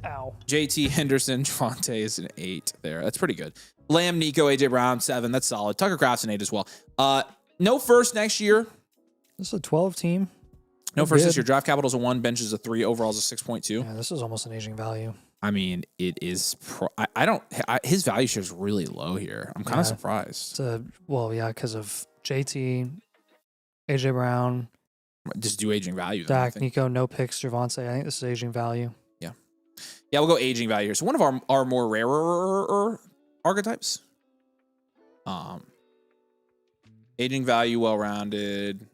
Ow. JT Henderson, Javonte is an 8 there. That's pretty good. Lamb, Nico, AJ Brown, 7. That's solid. Tucker Kraft's an 8 as well. No first next year. This is a 12 team. No first this year. Draft capital's a 1, bench is a 3, overall's a 6.2. Yeah, this is almost an aging value. I mean, it is. His value share is really low here. I'm kind of surprised. Because of JT, AJ Brown, Just do aging value. Dak, Nico, no picks, Javonte. I think this is aging value. Yeah, we'll go aging value here. So one of our more rarer archetypes. Aging value, well-rounded,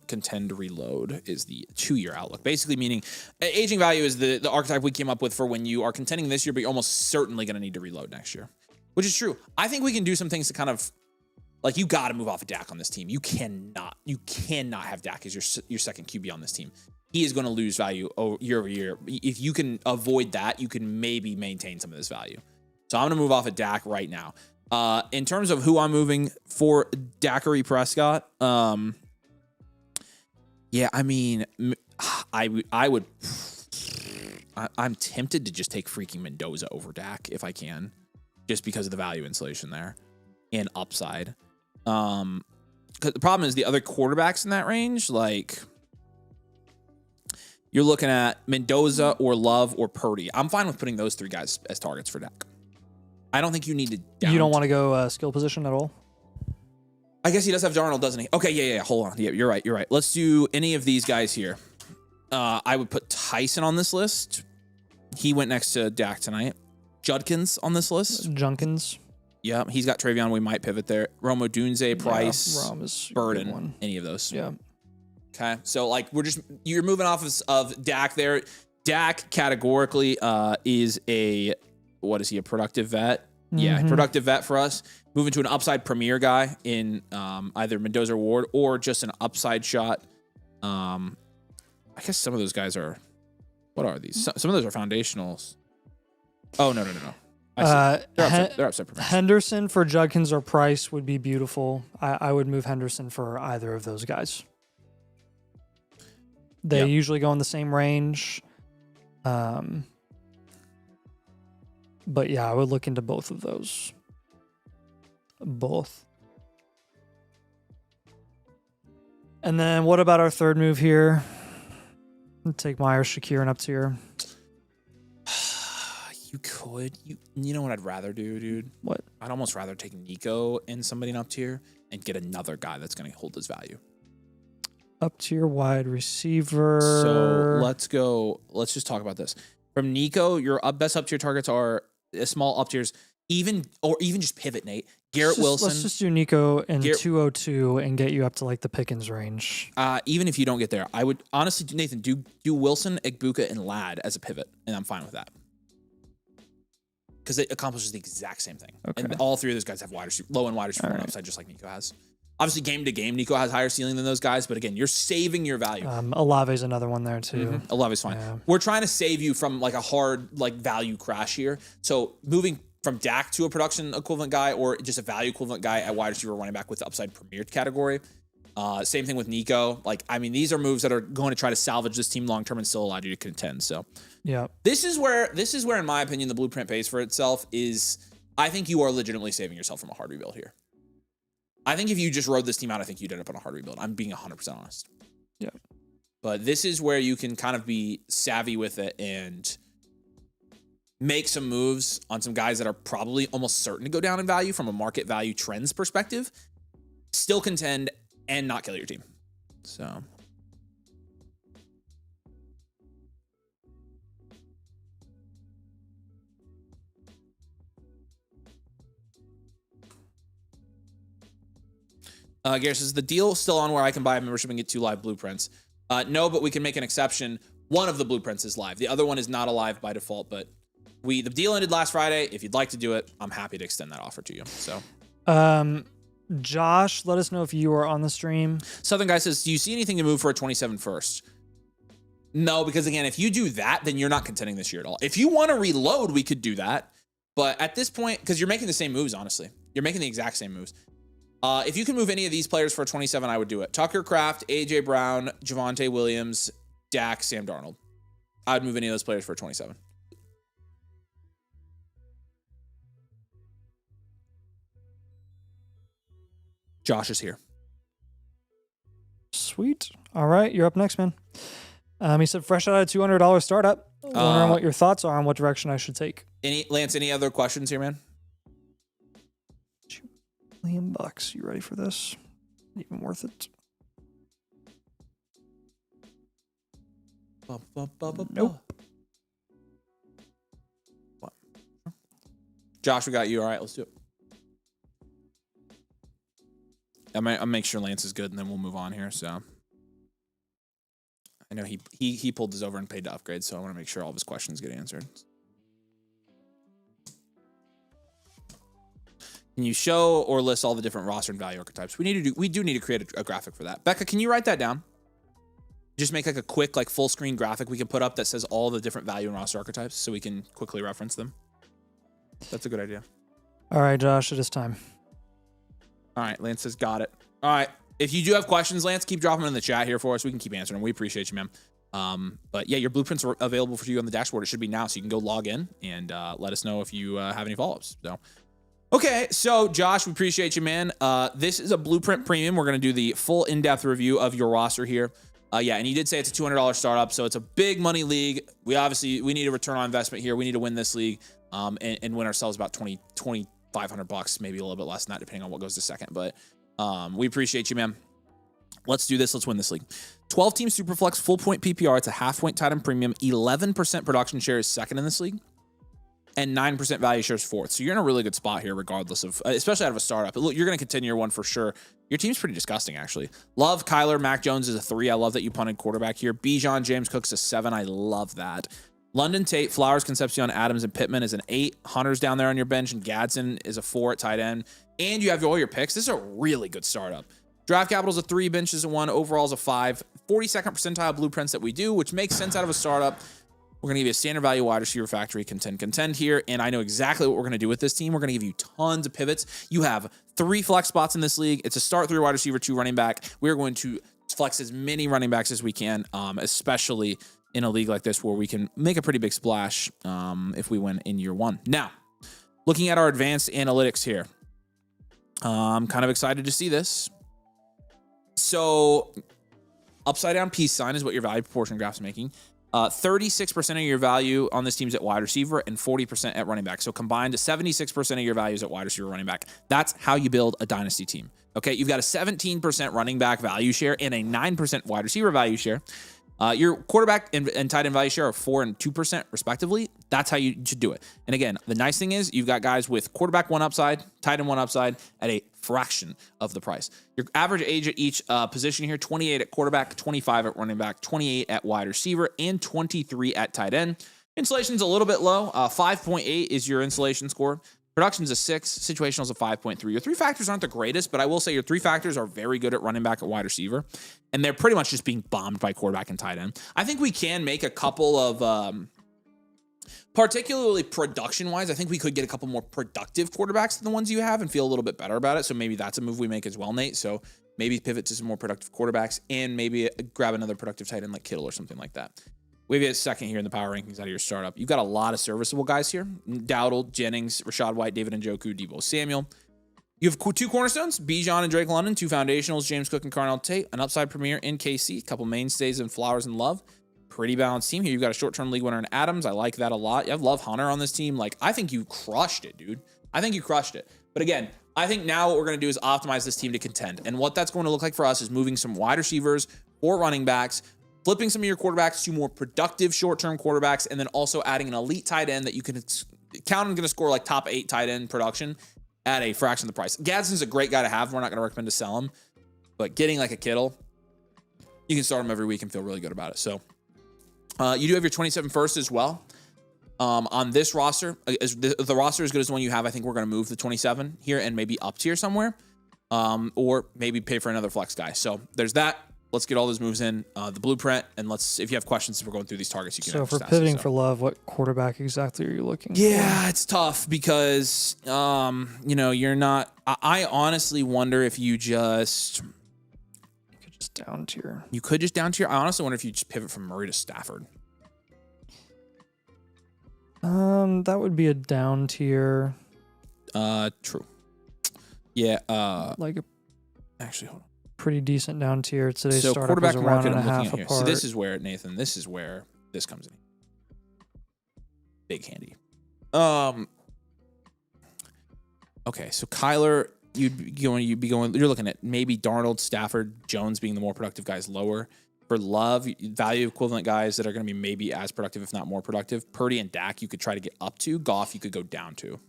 contend to reload is the 2-year outlook. Basically meaning aging value is the archetype we came up with for when you are contending this year, but you're almost certainly going to need to reload next year, which is true. I think we can do some things to kind of, like, you got to move off of Dak on this team. You cannot have Dak as your second QB on this team. He is going to lose value year over year. If you can avoid that, you can maybe maintain some of this value. So I'm going to move off of Dak right now. In terms of who I'm moving for Dackery Prescott, yeah, I mean, I'm tempted to just take freaking Mendoza over Dak if I can, just because of the value insulation there and upside. Because the problem is the other quarterbacks in that range, like, you're looking at Mendoza or Love or Purdy. I'm fine with putting those 3 guys as targets for Dak. I don't think you need to. You don't want to go skill position at all? I guess he does have Darnold, doesn't he? Okay, yeah. Hold on. Yeah, you're right. Let's do any of these guys here. I would put Tyson on this list. He went next to Dak tonight. Judkins on this list. Junkins. Yeah, he's got Travion. We might pivot there. Romo Dunze, Price, Rom is Burden, any of those. Yeah. Okay, so like you're moving off of Dak there. Dak categorically is a productive vet? Yeah, productive vet for us. Moving to an upside premier guy in either Mendoza or Ward or just an upside shot. I guess some of those guys are. What are these? Some of those are foundationals. Oh no. They're upside premiers. Henderson for Judkins or Price would be beautiful. I would move Henderson for either of those guys. They usually go in the same range. But yeah, I would look into both of those. Both. And then what about our third move here? Take Myers, Shakir, and up tier. You could. You know what I'd rather do, dude? What? I'd almost rather take Nico and somebody in up tier and get another guy that's going to hold his value. Up tier wide receiver. So let's go. Let's just talk about this. From Nico, your best up tier targets are small up tiers, even just pivot, Nate. Garrett Wilson. Let's just do Nico and 202 and get you up to like the Pickens range. Even if you don't get there, I would honestly, Nathan, do Wilson, Igbuka, and Ladd as a pivot, and I'm fine with that. Because it accomplishes the exact same thing. Okay. And all 3 of those guys have low and wide receiver upside, just like Nico has. Obviously, game to game, Nico has higher ceiling than those guys, but again, you're saving your value. Olave's another one there too. Olave's fine. Yeah. We're trying to save you from like a hard like value crash here. So moving from Dak to a production equivalent guy or just a value equivalent guy at wide receiver running back with the upside premier category. Same thing with Nico. Like, I mean, these are moves that are going to try to salvage this team long term and still allow you to contend. So yeah, this is where, in my opinion, the blueprint pays for itself. Is I think you are legitimately saving yourself from a hard rebuild here. I think if you just rode this team out, I think you'd end up on a hard rebuild. I'm being 100% honest. Yeah. But this is where you can kind of be savvy with it and make some moves on some guys that are probably almost certain to go down in value from a market value trends perspective, still contend and not kill your team. So Garrett says, the deal still on where I can buy a membership and get 2 live blueprints. No, but we can make an exception. One of the blueprints is live. The other one is not alive by default, but the deal ended last Friday. If you'd like to do it, I'm happy to extend that offer to you. So, Josh, let us know if you are on the stream. Southern Guy says, do you see anything to move for a 27 first? No, because again, if you do that, then you're not contending this year at all. If you want to reload, we could do that. But at this point, because you're making the same moves, honestly, you're making the exact same moves. If you can move any of these players for a 27, I would do it. Tucker Kraft, AJ Brown, Javonte Williams, Dak, Sam Darnold. I would move any of those players for a 27. Josh is here. Sweet. All right, you're up next, man. He said, fresh out of $200 startup. Wondering what your thoughts are on what direction I should take. Lance, any other questions here, man? $2 million. You ready for this? Even worth it? Nope. What? Josh, we got you. All right, let's do it. I'll make sure Lance is good, and then we'll move on here. So I know he pulled this over and paid to upgrade, so I want to make sure all of his questions get answered. Can you show or list all the different roster and value archetypes? We do need to create a graphic for that. Becca, can you write that down? Just make like a quick, like full screen graphic we can put up that says all the different value and roster archetypes so we can quickly reference them. That's a good idea. All right, Josh, it is time. All right, Lance says got it. All right, if you do have questions, Lance, keep dropping them in the chat here for us. We can keep answering them. We appreciate you, man. But yeah, your blueprints are available for you on the dashboard. It should be now, so you can go log in and let us know if you have any follow-ups. So, okay, so Josh, we appreciate you, man. This is a blueprint premium. We're gonna do the full in-depth review of your roster here. Yeah, and you did say it's a $200 startup, so it's a big money league. We need a return on investment here. We need to win this league and win ourselves about $2,500, maybe a little bit less than that, depending on what goes to second. But we appreciate you, man. Let's do this. Let's win this league. 12-team Superflex, full point PPR. It's a half-point tight end premium. 11% production share is second in this league. And 9% value share is fourth. So you're in a really good spot here, regardless of, especially out of a startup. Look, you're going to continue your one for sure. Your team's pretty disgusting, actually. Love Kyler. Mac Jones is a 3. I love that you punted quarterback here. Bijan, James Cook's a 7. I love that. London Tate, Flowers, Concepcion, Adams, and Pittman is an 8. Hunter's down there on your bench, and Gadsden is a 4 at tight end. And you have all your picks. This is a really good startup. Draft capital's a 3, bench is a 1, overall's a 5. 42nd percentile blueprints that we do, which makes sense out of a startup. We're going to give you a standard value wide receiver factory, contend here. And I know exactly what we're going to do with this team. We're going to give you tons of pivots. You have 3 flex spots in this league. It's a start 3 wide receiver, 2 running back. We're going to flex as many running backs as we can, especially in a league like this where we can make a pretty big splash if we win in year 1. Now, looking at our advanced analytics here, I'm kind of excited to see this. So upside down peace sign is what your value proportion graph's making. 36% of your value on this team's at wide receiver and 40% at running back. So combined, 76% of your value is at wide receiver, running back. That's how you build a dynasty team. Okay, you've got a 17% running back value share and a 9% wide receiver value share. Your quarterback and tight end value share are 4 and 2% respectively. That's how you should do it. And again, the nice thing is you've got guys with quarterback 1 upside, tight end 1 upside at a fraction of the price. Your average age at each position here, 28 at quarterback, 25 at running back, 28 at wide receiver, and 23 at tight end. Installation's a little bit low. 5.8 is your installation score. Production's a 6, situational's a 5.3. Your 3 factors aren't the greatest, but I will say your 3 factors are very good at running back and wide receiver, and they're pretty much just being bombed by quarterback and tight end. I think we can make a couple of, particularly production-wise, I think we could get a couple more productive quarterbacks than the ones you have and feel a little bit better about it, so maybe that's a move we make as well, Nate. So maybe pivot to some more productive quarterbacks and maybe grab another productive tight end like Kittle or something like that. We have a second here in the power rankings out of your startup. You've got a lot of serviceable guys here. Dowdle, Jennings, Rashad White, David Njoku, Deebo Samuel. You have 2 cornerstones, Bijan and Drake London, 2 foundationals, James Cook and Carnell Tate, an upside premier in KC, a couple mainstays in Flowers and Love. pretty balanced team here. You've got a short-term league winner in Adams. I like that a lot. I love Hunter on this team. Like, I think you crushed it, dude. I think you crushed it. But again, I think now what we're going to do is optimize this team to contend. And what that's going to look like for us is moving some wide receivers or running backs, flipping some of your quarterbacks to more productive short-term quarterbacks, and then also adding an elite tight end that you can count on going to score like top 8 tight end production at a fraction of the price. Gadsden's a great guy to have. We're not going to recommend to sell him. But getting like a Kittle, you can start him every week and feel really good about it. So you do have your 27 first as well. On this roster, the roster is good as the one you have. I think we're going to move the 27 here and maybe up tier somewhere, or maybe pay for another flex guy. So there's that. Let's get all those moves in the blueprint, and if you have questions, if we're going through these targets, you can. So if we're pivoting for Love, what quarterback exactly are you looking for? Yeah, it's tough because you're not. I honestly wonder if you just down tier. You could just down tier. I honestly wonder if you just pivot from Murray to Stafford. That would be a down tier. True. Yeah. Actually, hold on. Pretty decent down tier. Today's so startup quarterback was a round market and a I'm looking half at here. apart. So this is where, Nathan, this is where this comes in. Big handy. Okay, so Kyler, you're looking at maybe Darnold, Stafford, Jones being the more productive guys lower. For Love, value equivalent guys that are going to be maybe as productive, if not more productive. Purdy and Dak, you could try to get up to. Goff, you could go down to.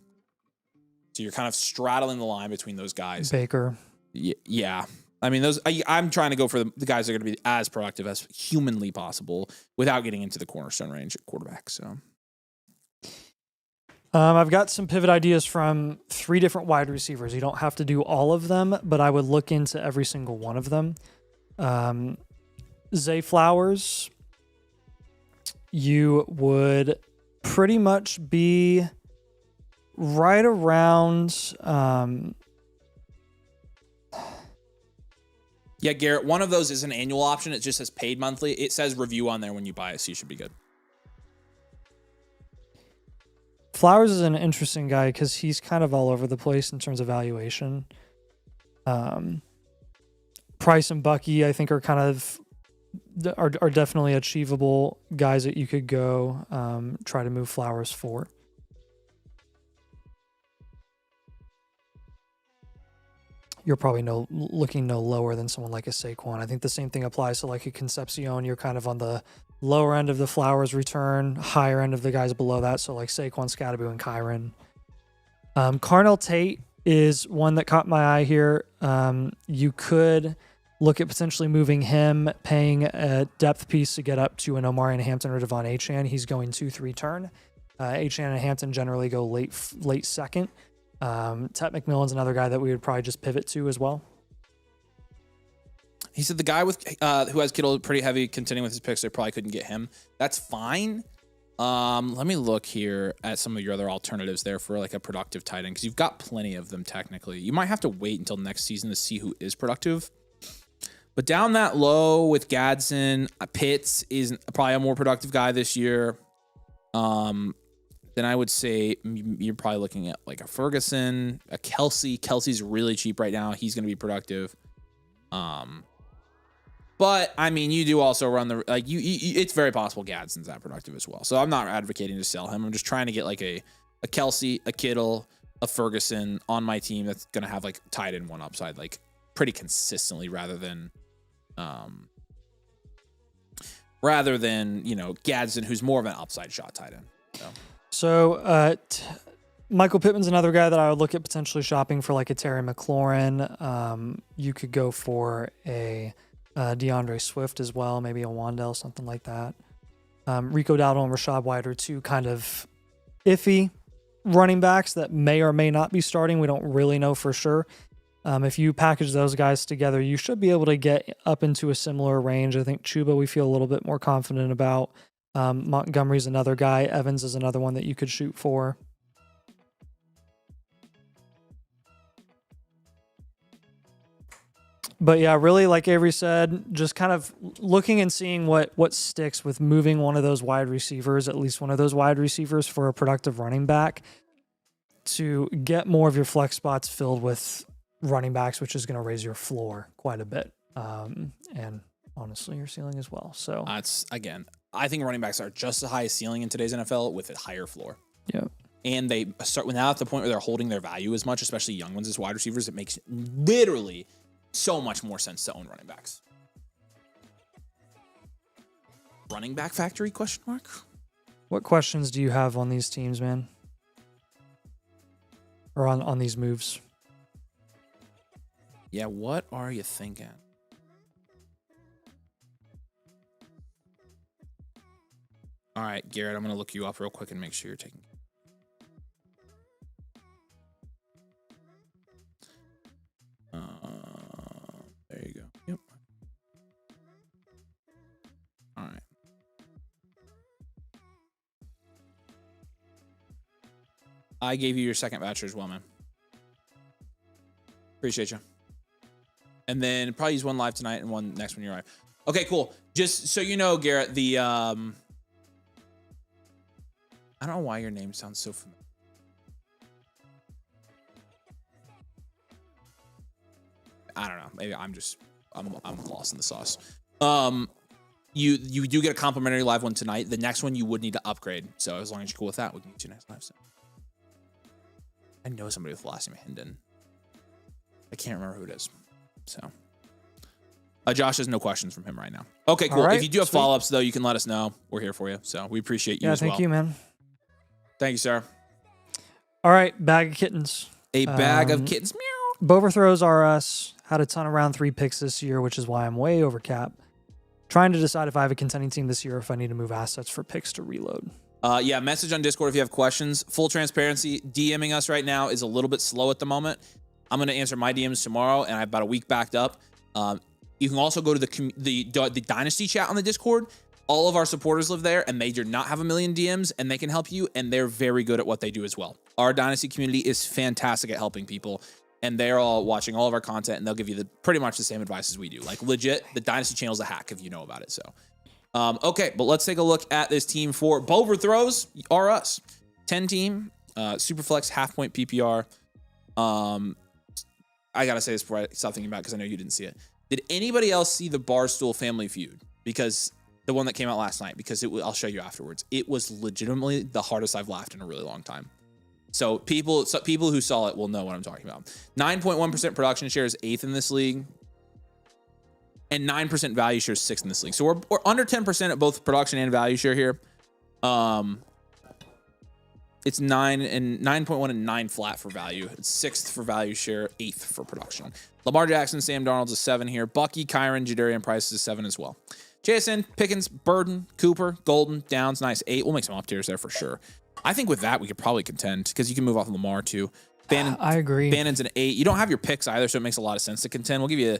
So you're kind of straddling the line between those guys. Baker. Yeah. I mean, I'm trying to go for the guys that are going to be as productive as humanly possible without getting into the cornerstone range at quarterback. So, I've got some pivot ideas from 3 different wide receivers. You don't have to do all of them, but I would look into every single one of them. Zay Flowers, you would pretty much be right around. Yeah, Garrett, one of those is an annual option. It just says paid monthly. It says review on there when you buy it, so you should be good. Flowers is an interesting guy because he's kind of all over the place in terms of valuation. Price and Bucky, I think, are definitely achievable guys that you could go try to move Flowers for. You're probably looking no lower than someone like a Saquon. I think the same thing applies to like a Concepcion. You're kind of on the lower end of the Flowers return, higher end of the guys below that. So like Saquon, Scatterby, and Kyron. Carnell Tate is one that caught my eye here. You could look at potentially moving him, paying a depth piece to get up to an Omarion Hampton or Devon Achane. He's going 2-3 turn. Achane and Hampton generally go late second. Tet McMillan's another guy that we would probably just pivot to as well. He said the guy with who has Kittle pretty heavy contending with his picks, they probably couldn't get him. That's fine. Let me look here at some of your other alternatives there for like a productive tight end because you've got plenty of them technically. You might have to wait until next season to see who is productive. But down that low with Gadsden, Pitts is probably a more productive guy this year. Then I would say you're probably looking at like a Ferguson, a Kelsey. Kelsey's really cheap right now. He's going to be productive. But I mean, you do also run the like you. It's very possible Gadsden's that productive as well. So I'm not advocating to sell him. I'm just trying to get like a Kelsey, a Kittle, a Ferguson on my team that's going to have like tied in one upside like pretty consistently rather than Gadsden, who's more of an upside shot tight end. So Michael Pittman's another guy that I would look at potentially shopping for like a Terry McLaurin. You could go for a DeAndre Swift as well, maybe a Wandell, something like that. Rico Dowdle and Rashad White are 2 kind of iffy running backs that may or may not be starting. We don't really know for sure. If you package those guys together, you should be able to get up into a similar range. I think Chuba we feel a little bit more confident about. Montgomery's another guy. Evans is another one that you could shoot for. But yeah, really, like Avery said, just kind of looking and seeing what sticks with moving one of those wide receivers, at least one of those wide receivers for a productive running back to get more of your flex spots filled with running backs, which is going to raise your floor quite a bit. And honestly, your ceiling as well. So it's again, I think running backs are just the highest ceiling in today's NFL with a higher floor. Yeah. And they start now at the point where they're holding their value as much, especially young ones as wide receivers. It makes literally so much more sense to own running backs. Running back factory question mark? What questions do you have on these teams, man? Or on these moves? Yeah, what are you thinking? All right, Garrett, I'm going to look you up real quick and make sure you're taking. There you go. Yep. All right. I gave you your second voucher as well, man. Appreciate you. And then probably use one live tonight and one next when you're live. Okay, cool. Just so you know, Garrett, the I don't know why your name sounds so familiar. I don't know. Maybe I'm lost in the sauce. You do get a complimentary live one tonight. The next one you would need to upgrade. So as long as you're cool with that, we can get you next live. So. I know somebody with the last name Hendon. I can't remember who it is. So Josh has no questions from him right now. Okay, cool. Right, if you do have follow-ups though, you can let us know. We're here for you. So we appreciate you as well. Yeah, thank you, man. Thank you, sir. All right, bag of kittens. A bag of kittens. Meow. Overthrows are us. Had a ton of round 3 picks this year, which is why I'm way over cap. Trying to decide if I have a contending team this year or if I need to move assets for picks to reload. Yeah, message on Discord if you have questions. Full transparency, DMing us right now is a little bit slow at the moment. I'm going to answer my DMs tomorrow, and I have about a week backed up. You can also go to the Dynasty chat on the Discord. All of our supporters live there, and they do not have a million DMs, and they can help you, and they're very good at what they do as well. Our Dynasty community is fantastic at helping people, and they're all watching all of our content, and they'll give you pretty much the same advice as we do. Like, legit, the Dynasty channel is a hack if you know about it, so... okay, but let's take a look at this team for overthrows are us. 10 team, Superflex, half point PPR. I gotta say this before I stop thinking about it because I know you didn't see it. Did anybody else see the Barstool Family Feud? Because the one that came out last night, because I'll show you afterwards. It was legitimately the hardest I've laughed in a really long time. So people who saw it will know what I'm talking about. 9.1% production share is 8th in this league. And 9% value share is 6th in this league. So we're under 10% at both production and value share here. It's 9.1 and 9 flat for value. It's 6th for value share, 8th for production. Lamar Jackson, Sam Darnold's a 7 here. Bucky, Kyron, Jadarian Price is a 7 as well. JSN, Pickens, Burden, Cooper, Golden, Downs, nice 8. We'll make some up tiers there for sure. I think with that we could probably contend because you can move off Lamar too. Bannon, I agree. Bannon's an 8. You don't have your picks either, so it makes a lot of sense to contend. We'll give you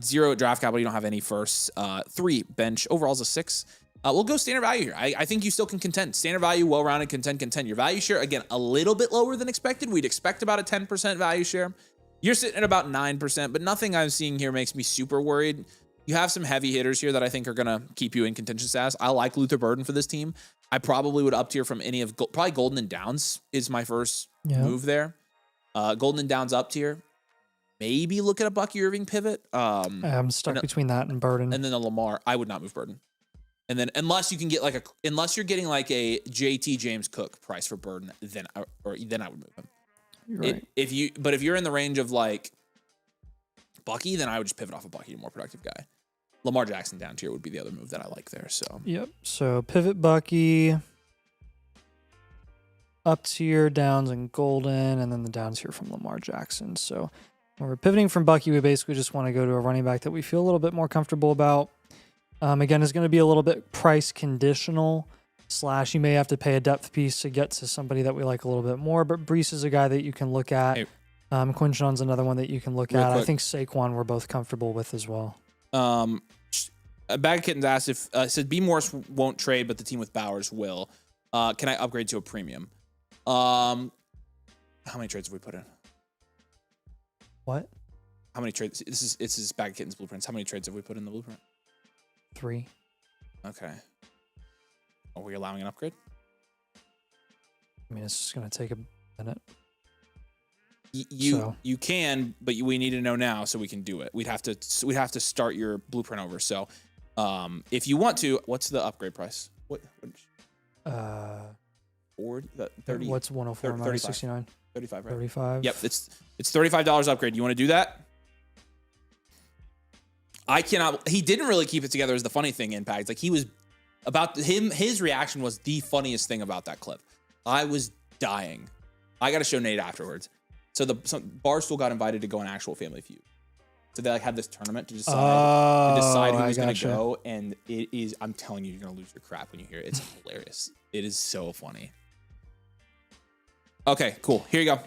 0 at draft capital. You don't have any first. 3 bench. Overall's a 6. We'll go standard value here. I think you still can contend. Standard value, well-rounded, contend. Your value share, again, a little bit lower than expected. We'd expect about a 10% value share. You're sitting at about 9%, but nothing I'm seeing here makes me super worried. You have some heavy hitters here that I think are going to keep you in contention status. I like Luther Burden for this team. I probably would up tier from any of, probably Golden and Downs is my first move there. Golden and Downs up tier. Maybe look at a Bucky Irving pivot. I'm stuck between that and Burden. And then a Lamar. I would not move Burden. And then unless you can get unless you're getting like a JT James Cook price for Burden, then I would move him. You're right. If you're in the range of like Bucky, then I would just pivot off of Bucky to a more productive guy. Lamar Jackson down tier would be the other move that I like there. So yep. So pivot Bucky, up tier Downs and Golden, and then the Downs here from Lamar Jackson. So when we're pivoting from Bucky, we basically just want to go to a running back that we feel a little bit more comfortable about. Again, is going to be a little bit price conditional. / you may have to pay a depth piece to get to somebody that we like a little bit more. But Brees is a guy that you can look at. Hey. Quinshon's another one that you can look Real at. quick. I think Saquon we're both comfortable with as well. A Bag of Kittens asked if said B. Morris won't trade, but the team with Bowers will. Can I upgrade to a premium? How many trades have we put in? What? How many trades? This is Bag of Kittens blueprints. How many trades have we put in the blueprint? 3. Okay. Are we allowing an upgrade? I mean, it's just going to take a minute. You can, but we need to know now so we can do it. We'd have to start your blueprint over. So If you want to, what's the upgrade price? What 40, 30, what's 104 minus 69? 35, right? 35. Yep, it's $35 upgrade. You want to do that? I cannot. He didn't really keep it together. Is the funny thing, Impact. Like he was about him. His reaction was the funniest thing about that clip. I was dying. I got to show Nate afterwards. So Barstool got invited to go on actual Family Feud. So they like had this tournament to decide who was going to go, and it is. I'm telling you, you're going to lose your crap when you hear it. It's hilarious. It is so funny. Okay, cool. Here you go.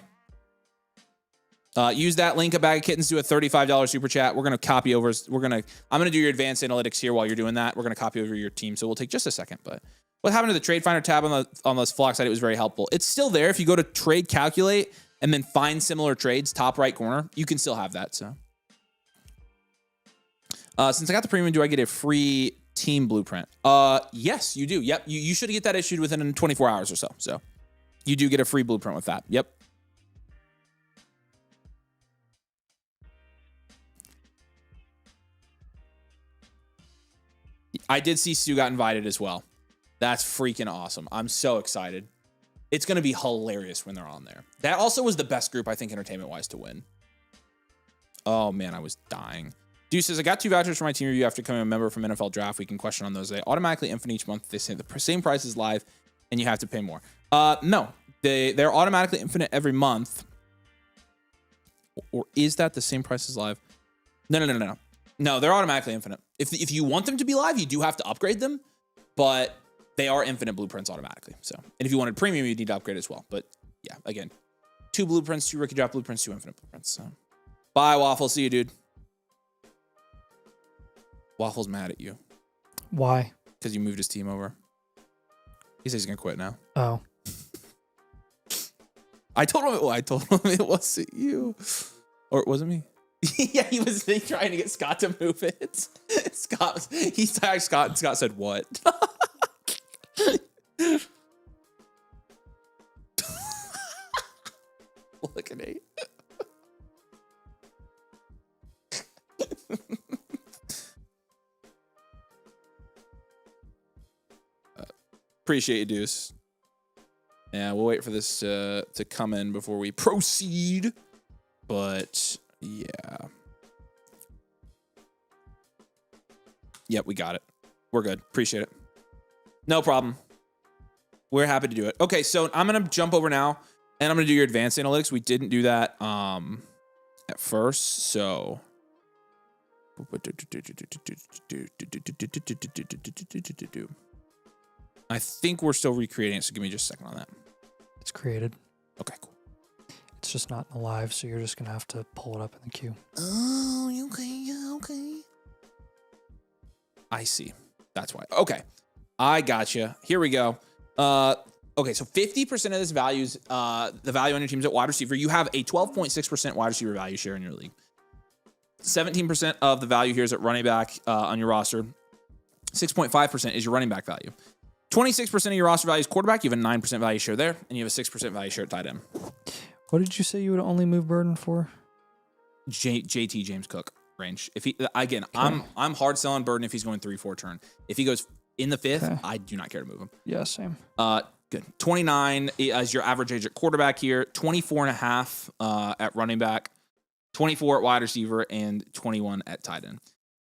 Use that link, a bag of kittens, do a $35 super chat. We're going to copy over. I'm going to do your advanced analytics here while you're doing that. We're going to copy over your team. So we'll take just a second. But what happened to the trade finder tab on this Flock site? It was very helpful. It's still there. If you go to trade calculate and then find similar trades, top right corner, you can still have that. So since I got the premium, do I get a free team blueprint? Yes, you do. Yep. You should get that issued within 24 hours or so. So you do get a free blueprint with that. Yep. I did see Stu got invited as well. That's freaking awesome. I'm so excited. It's going to be hilarious when they're on there. That also was the best group, I think, entertainment-wise to win. Oh, man, I was dying. Dude says, I got 2 vouchers for my team review after becoming a member from NFL Draft. We can question on those. They automatically infinite each month. They say the same price is live, and you have to pay more. No. They're automatically infinite every month. Or is that the same price as live? No. No, they're automatically infinite. If you want them to be live, you do have to upgrade them, but they are infinite blueprints automatically. So, and if you wanted premium, you need to upgrade as well. But yeah, again, 2 blueprints, 2 rookie draft blueprints, 2 infinite blueprints. So, bye, Waffle. See you, dude. Waffle's mad at you. Why? Because you moved his team over. He says he's gonna quit now. Oh. I told him it wasn't you, or it wasn't me. Yeah, he was trying to get Scott to move it. He tagged Scott, and Scott said, "What?" Look at Nate. Appreciate you, Deuce. Yeah, we'll wait for this to come in before we proceed. But yeah. Yep, we got it. We're good. Appreciate it. No problem. We're happy to do it. Okay, so I'm going to jump over now, and I'm going to do your advanced analytics. We didn't do that at first, so... I think we're still recreating it, so give me just a second on that. It's created. Okay, cool. It's just not in the live, so you're just going to have to pull it up in the queue. Oh, okay. I see. That's why. Okay. I gotcha. Here we go. Okay, so 50% of this values the value on your team's at wide receiver. You have a 12.6% wide receiver value share in your league. 17% of the value here is at running back on your roster. 6.5% is your running back value. 26% of your roster value is quarterback. You have a 9% value share there, and you have a 6% value share at tight end. What did you say you would only move Burden for? JT James Cook range. If he again, okay. I'm hard selling Burden if he's going 3-4 turn. If he goes in the 5th, okay. I do not care to move him. Yeah, same. Good. 29 as your average age at quarterback here. 24.5 at running back. 24 at wide receiver, and 21 at tight end.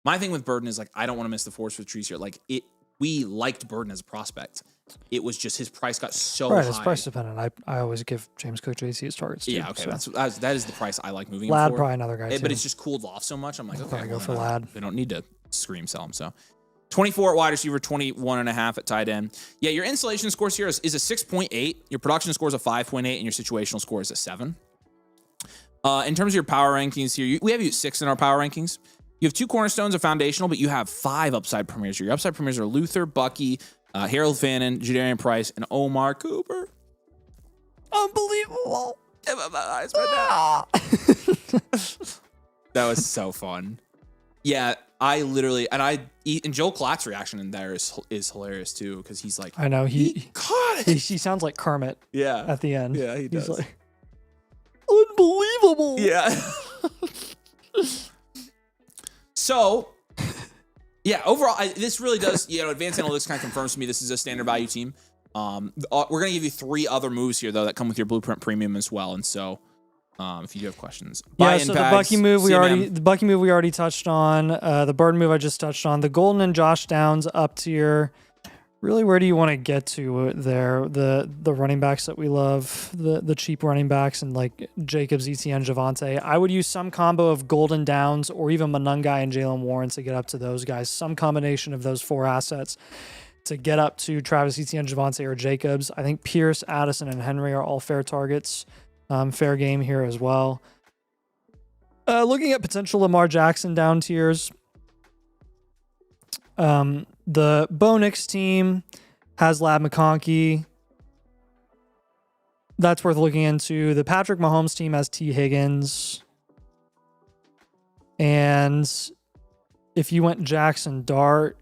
My thing with Burden is like I don't want to miss the forest with trees here. Like we liked Burden as a prospect. It was just his price got so high. It's price dependent. I always give James Cook JC his targets too. Yeah, okay. So. That is the price I like moving Lad for. probably another guy too. But it's just cooled off so much. I'm like, okay, go for Lad. They don't need to scream sell him. So 24 at wide receiver, 21.5 at tight end. Yeah, your installation scores here is a 6.8. Your production score is a 5.8, and your situational score is a 7. In terms of your power rankings here, we have you at 6 in our power rankings. You have 2 cornerstones of foundational, but you have 5 upside premiers. Your upside premiers are Luther, Bucky, Harold Fannin, Jadarian Price, and Omar Cooper. Unbelievable. Give him my eyes right now. That was so fun. Yeah, I literally, and Joel Klatt's reaction in there is hilarious too, because he's like, I know, he caught it. He sounds like Kermit at the end. Yeah, he does. He's like, unbelievable. Yeah. So, Yeah, overall, this really does, advanced analytics kind of confirms to me this is a standard value team. We're going to give you 3 other moves here, though, that come with your Blueprint Premium as well. And so if you do have questions. Yeah, so the Bucky move we already touched on. The Burden move I just touched on. The Golden and Josh Downs up tier. Really, where do you want to get to there? The running backs that we love, the cheap running backs, and like Jacobs, ETN, Javante. I would use some combo of Golden Downs or even Monungai and Jalen Warren to get up to those guys. Some combination of those 4 assets to get up to Travis, ETN, Javante, or Jacobs. I think Pierce, Addison, and Henry are all fair targets. Fair game here as well. Looking at potential Lamar Jackson down tiers. The Bo Nix team has Lab McConkey. That's worth looking into. The Patrick Mahomes team has T. Higgins. And if you went Jackson Dart,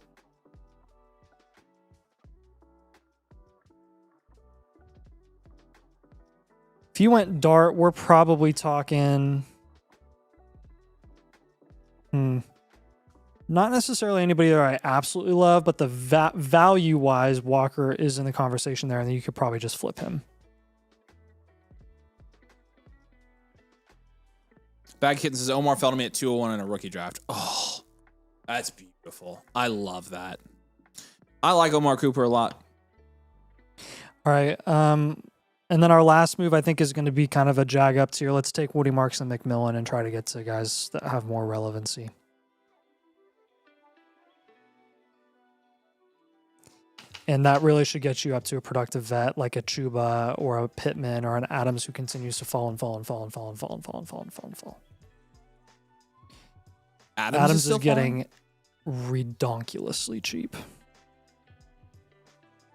we're probably talking... Not necessarily anybody that I absolutely love, but the value-wise, Walker is in the conversation there, and you could probably just flip him. Bag Kitten says Omar fell to me at 201 in a rookie draft. Oh, that's beautiful. I love that. I like Omar Cooper a lot. All right. And then our last move, I think, is going to be kind of a jag up tier. Let's take Woody Marks and McMillan and try to get to guys that have more relevancy. And that really should get you up to a productive vet like a Chuba or a Pittman or an Adams who continues to fall. Adams is getting redonkulously cheap.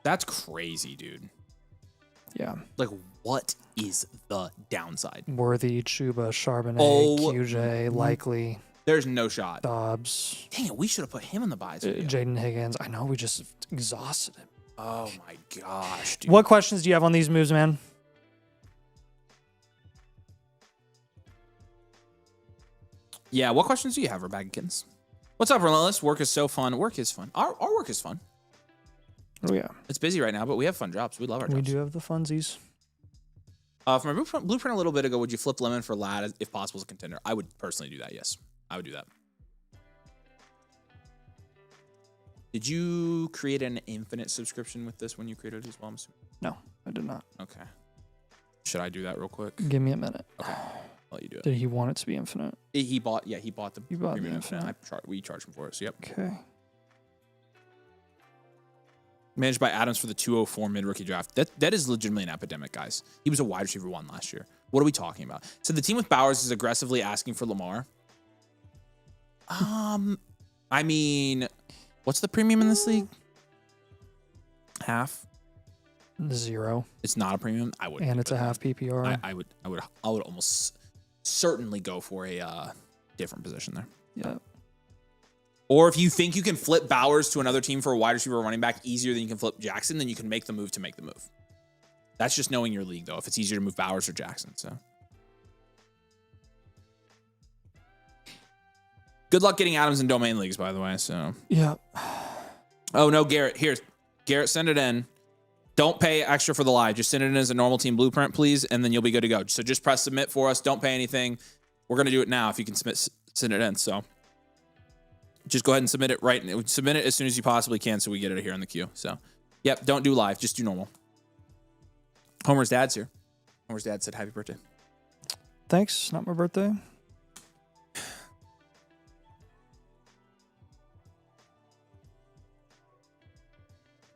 That's crazy, dude. Yeah. Like, what is the downside? Worthy, Chuba, Charbonnet, QJ, Likely. There's no shot. Dobbs. Dang it, we should have put him in the buys video. Jaden Higgins. I know, we just exhausted him. Oh my gosh, dude. What questions do you have on these moves, man? Yeah, what questions do you have, Rebagkins? What's up, Relentless? Work is so fun. Work is fun. Our work is fun. Oh, yeah. It's busy right now, but we have fun jobs. We love our jobs. We do have the funsies. From a blueprint a little bit ago, would you flip Lemon for Lad if possible as a contender? I would personally do that, yes. I would do that. Did you create an infinite subscription with this when you created it as well? I'm assuming? No, I did not. Okay. Should I do that real quick? Give me a minute. Okay. I'll let you do it. Did he want it to be infinite? He bought the premium infinite. We charged him for it, so yep. Okay. Managed by Adams for the 204 mid-rookie draft. That is legitimately an epidemic, guys. He was a wide receiver 1 last year. What are we talking about? So the team with Bowers is aggressively asking for Lamar. I mean, what's the premium in this league? Half? 0. It's not a premium. I would. And it's a half PPR. I would almost certainly go for a different position there. Yeah. Or if you think you can flip Bowers to another team for a wide receiver or running back easier than you can flip Jackson, then you can make the move to make the move. That's just knowing your league, though, if it's easier to move Bowers or Jackson. So good luck getting Adams in domain leagues, by the way. So yeah. Oh no, Garrett. Garrett, send it in. Don't pay extra for the live. Just send it in as a normal team blueprint, please, and then you'll be good to go. So just press submit for us. Don't pay anything. We're gonna do it now if you can send it in. So just go ahead and submit it right. Submit it as soon as you possibly can so we get it here in the queue. So, yep, don't do live. Just do normal. Homer's dad's here. Homer's dad said happy birthday. Thanks. Not my birthday.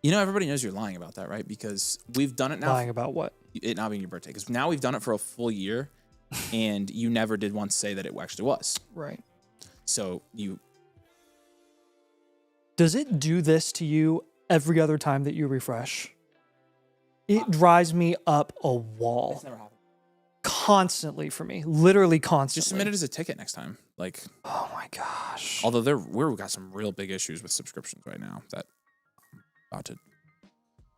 You know, everybody knows you're lying about that, right? Because we've done it now. Lying about what? It not being your birthday. Because now we've done it for a full year, and you never did once say that it actually was. Right. So you... Does it do this to you every other time that you refresh? It drives me up a wall. It's never happened. Constantly for me. Literally constantly. Just submit it as a ticket next time. Like, oh my gosh. Although we've got some real big issues with subscriptions right now that I'm about to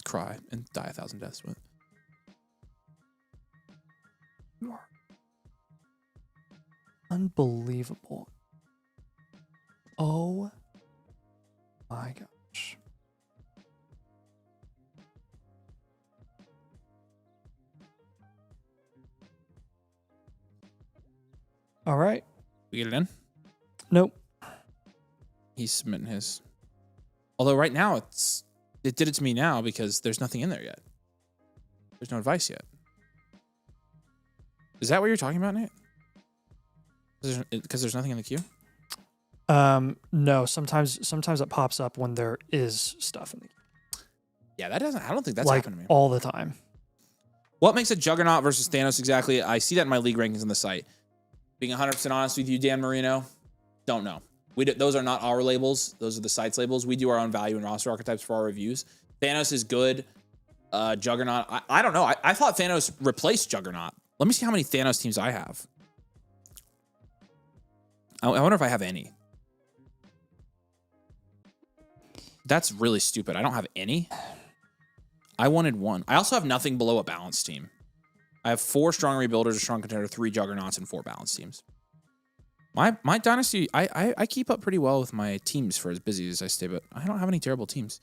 cry and die 1,000 deaths with. You are unbelievable. Oh All right. We get it in? Nope. He's submitting his. Although right now it did it to me now because there's nothing in there yet. There's no advice yet. Is that what you're talking about, Nate? Because there's nothing in the queue? No, sometimes it pops up when there is stuff in the Yeah, I don't think that's like happened to me. all the time. What makes a Juggernaut versus Thanos exactly? I see that in my league rankings on the site. Being 100% honest with you, Dan Marino, don't know. Those are not our labels. Those are the site's labels. We do our own value and roster archetypes for our reviews. Thanos is good. Juggernaut, I don't know. I thought Thanos replaced Juggernaut. Let me see how many Thanos teams I have. I wonder if I have any. That's really stupid. I don't have any. I wanted one. I also have nothing below a balanced team. I have 4 strong rebuilders, a strong contender, 3 juggernauts, and 4 balanced teams. My dynasty, I keep up pretty well with my teams for as busy as I stay, but I don't have any terrible teams.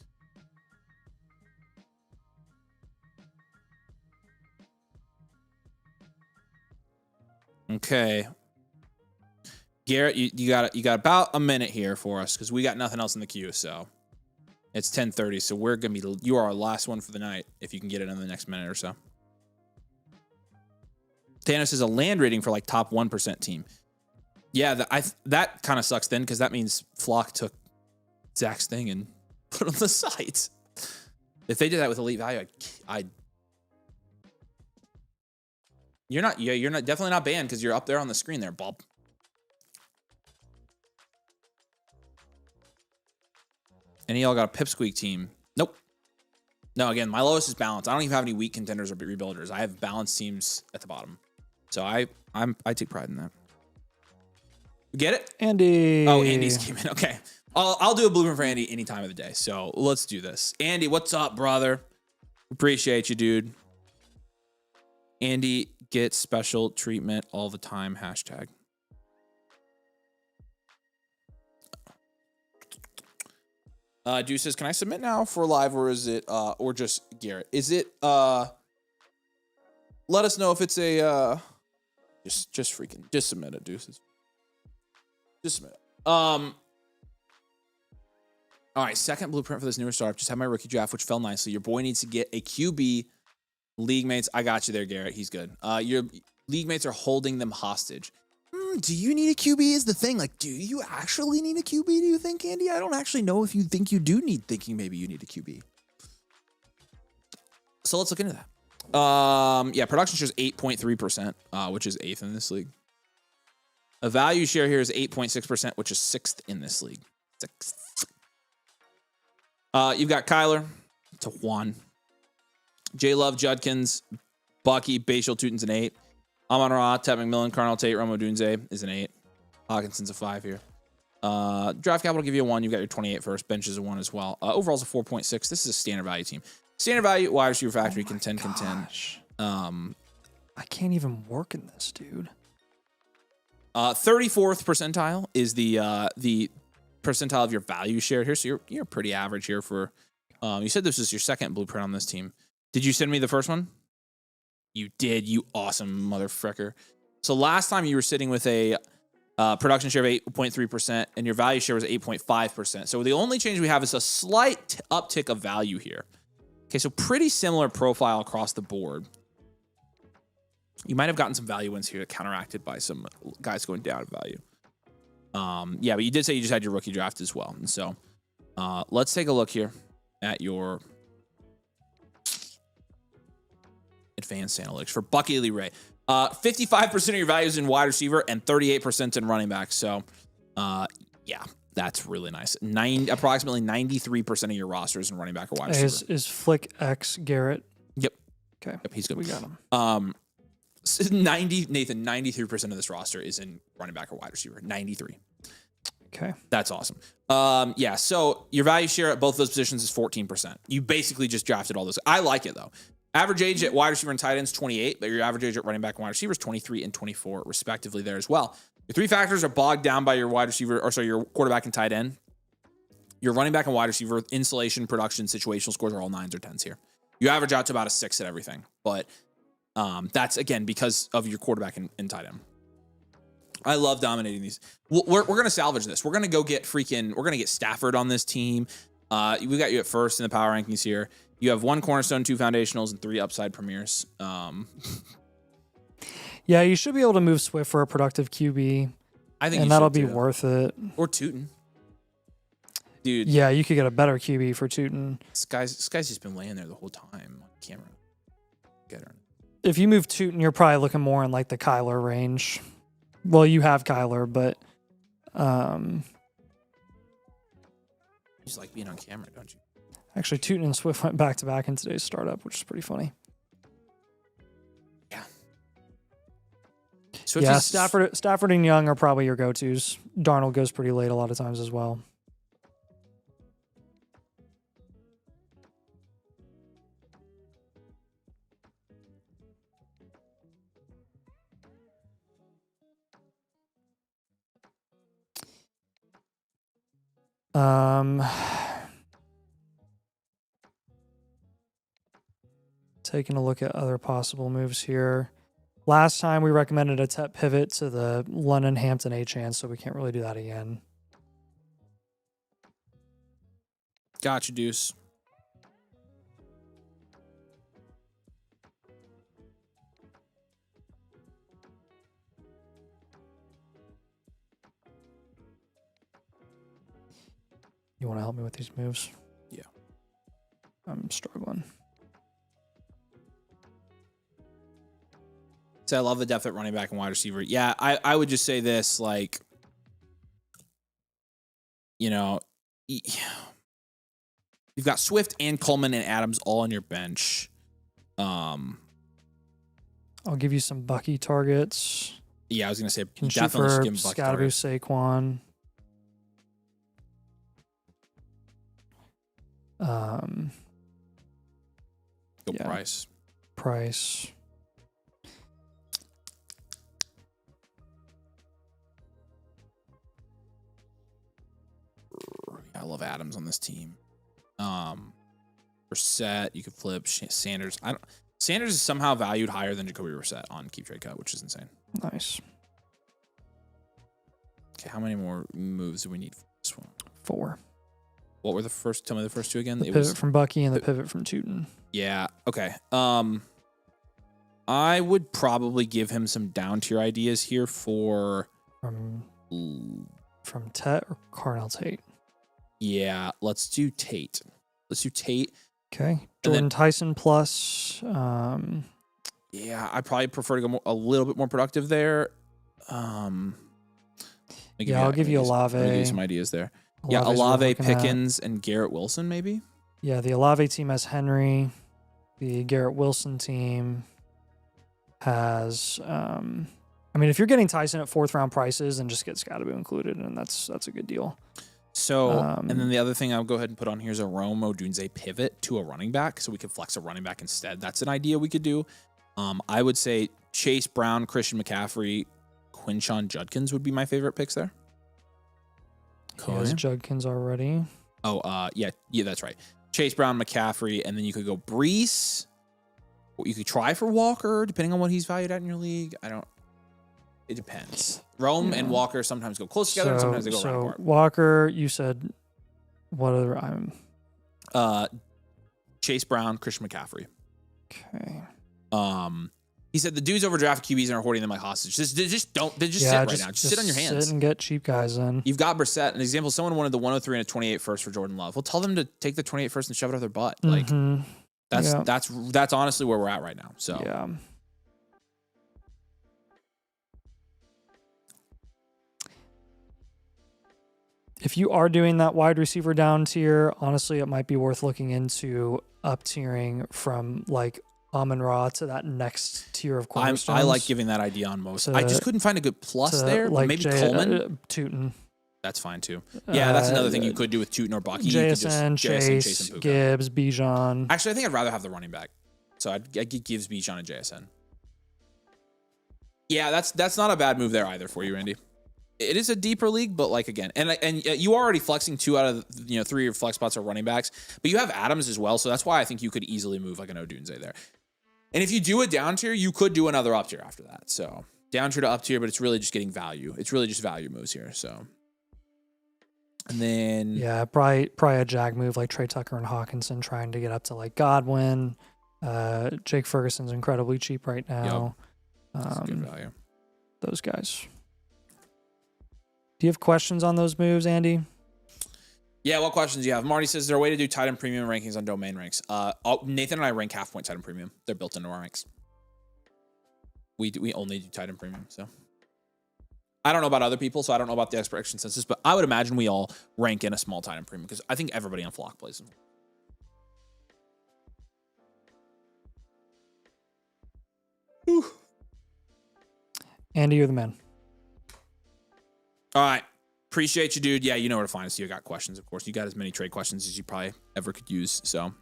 Okay. Garrett, you got about a minute here for us because we got nothing else in the queue, so it's 10:30, so we're gonna be you are our last one for the night if you can get it in the next minute or so. Thanos is a land rating for like top 1% team. Yeah, that kind of sucks then because that means Flock took Zach's thing and put it on the site. If they did that with elite value, you're not definitely not banned because you're up there on the screen there, Bob. Any of y'all got a pipsqueak team? Nope. No, again, my lowest is balance. I don't even have any weak contenders or rebuilders. I have balanced teams at the bottom. So I take pride in that. Get it? Andy. Oh, Andy's came in. Okay. I'll do a blueprint for Andy any time of the day. So let's do this. Andy, what's up, brother? Appreciate you, dude. Andy gets special treatment all the time. Hashtag. Dude says, can I submit now for live or is it, or just Garrett? Is it, let us know if it's a, just submit it, Deuces. Just submit it. All right, second blueprint for this newer startup. Just had my rookie draft, which fell nicely. Your boy needs to get a QB. League mates, I got you there, Garrett. He's good. Your league mates are holding them hostage. Do you need a QB is the thing. Like, do you actually need a QB, do you think, Andy? I don't actually know if you think you do need thinking maybe you need a QB. So let's look into that. Yeah, production share is 8.3%, which is 8th in this league. A value share here is 8.6%, which is 6th in this league. 6th. You've got Kyler to Juan. J. Love, Judkins, Bucky, Bashal, Tutin's an 8. Amon-Ra, Ted McMillan, Carnell Tate, Romo Dunze is an 8. Hawkinson's a 5 here. Draft capital give you a 1. You've got your 28 first. Bench is a 1 as well. Overall's a 4.6. This is a standard value team. Standard value, wide receiver factory, contend. I can't even work in this, dude. 34th percentile is the percentile of your value share here. So you're pretty average here for. You said this was your second blueprint on this team. Did you send me the first one? You did, you awesome motherfucker. So last time you were sitting with a production share of 8.3% and your value share was 8.5%. So the only change we have is a slight uptick of value here. Okay, so pretty similar profile across the board. You might have gotten some value wins here counteracted by some guys going down in value. Yeah, but you did say you just had your rookie draft as well. And so let's take a look here at your advanced analytics for Bucky Lee Ray. 55% of your value is in wide receiver and 38% in running back. So, yeah, that's really nice. Approximately 93% of your roster is in running back or wide receiver. Is Flick X Garrett? Yep. Okay. Yep, he's good. We got him. 93% of this roster is in running back or wide receiver. 93. Okay. That's awesome. Yeah, so your value share at both those positions is 14%. You basically just drafted all those. I like it, though. Average age at wide receiver and tight ends, 28, but your average age at running back and wide receiver is 23 and 24, respectively, there as well. Your 3 factors are bogged down by your wide receiver, or sorry, your quarterback and tight end. Your running back and wide receiver, insulation, production, situational scores are all 9s or 10s here. You average out to about a 6 at everything, but that's, again, because of your quarterback and tight end. I love dominating these. We're going to salvage this. We're going to go get we're going to get Stafford on this team. We got you at first in the power rankings here. You have 1 cornerstone, 2 foundationals, and 3 upside premiers. Yeah, you should be able to move Swift for a productive QB. I think and that'll be worth it. Or Tootin. Dude. Yeah, you could get a better QB for Tootin. This guy's just been laying there the whole time on camera. Get her. If you move Tootin, you're probably looking more in like the Kyler range. Well, you have Kyler, but you just like being on camera, don't you? Actually, Tootin and Swift went back to back in today's startup, which is pretty funny. Yeah. Yeah, Stafford and Young are probably your go-tos. Darnold goes pretty late a lot of times as well. Taking a look at other possible moves here. Last time we recommended a Tep pivot to the London Hampton A-Chan, so we can't really do that again. Gotcha, Deuce. You want to help me with these moves? Yeah. I'm struggling. So I love the depth at running back and wide receiver. Yeah, I would just say this, like, you know, you've got Swift and Coleman and Adams all on your bench. I'll give you some Bucky targets. Yeah, I was going to say Can shoot definitely for skim Bucky targets. Saquon. Go Price. Price. I love Adams on this team. Brissett, you could flip Sanders. Sanders is somehow valued higher than Jacoby Brissett on Keep Trade Cut, which is insane. Nice. Okay, how many more moves do we need for this one? 4. What were the first? Tell me the first 2 again. The pivot from Bucky and the pivot from Tootin. Yeah. Okay. I would probably give him some down tier ideas here for from Tet or Carnell Tate. Yeah, let's do Tate. Okay. Jordan Tyson plus. Yeah, I probably prefer to go a little bit more productive there. I'll give you Olave. I'll give you some ideas there. Olave, Pickens, and Garrett Wilson, maybe? Yeah, the Olave team has Henry. The Garrett Wilson team has... if you're getting Tyson at 4th round prices, then just get Scatterboo included, and that's a good deal. So, and then the other thing I'll go ahead and put on here is a Rome Odunze pivot to a running back, so we could flex a running back instead. That's an idea we could do. I would say Chase Brown, Christian McCaffrey, Quinshon Judkins would be my favorite picks there. He has Judkins already. Oh, yeah, that's right. Chase Brown, McCaffrey, and then you could go Brees. You could try for Walker, depending on what he's valued at in your league. It depends. Rome and Walker sometimes go close together, and sometimes they go around apart. Walker, you said what other? Chase Brown, Christian McCaffrey. Okay. He said the dudes overdraft QBs and are hoarding them like hostage. Just sit right now. Just sit on your hands. Sit and get cheap guys in. You've got Brissett. An example, someone wanted the 103 and a 28 first for Jordan Love. Well, tell them to take the 28 first and shove it up their butt. Like that's honestly where we're at right now. So yeah. If you are doing that wide receiver down tier, honestly, it might be worth looking into up tiering from like Amon-Ra to that next tier of cornerstones. I like giving that idea on most. I just couldn't find a good plus there. Like maybe Coleman. Tootin. That's fine too. Yeah, that's another thing you could do with Tootin or Bucky. JSN, Chase, and Gibbs, Bijan. Actually, I think I'd rather have the running back. So I'd get Gibbs, Bijan, and JSN. Yeah, that's not a bad move there either for you, Randy. It is a deeper league, but like again, and you are already flexing 2 out of 3 of your flex spots are running backs, but you have Adams as well, so that's why I think you could easily move like an Odunze there. And if you do a down tier, you could do another up tier after that. So down tier to up tier, but it's really just getting value. It's really just value moves here. So, and then Yeah, probably a jag move like Trey Tucker and Hawkinson trying to get up to like Godwin. Jake Ferguson's incredibly cheap right now. that's good value. Those guys. Do you have questions on those moves, Andy? Yeah, what questions do you have? Marty says, is there a way to do tight end premium rankings on domain ranks? Nathan and I rank half point tight end premium. They're built into our ranks. We only do tight end premium, so. I don't know about other people, so I don't know about the expert consensus, but I would imagine we all rank in a small tight end premium because I think everybody on Flock plays them. Whew. Andy, you're the man. All right. Appreciate you, dude. Yeah, you know where to find us. You got questions, of course. You got as many trade questions as you probably ever could use. So,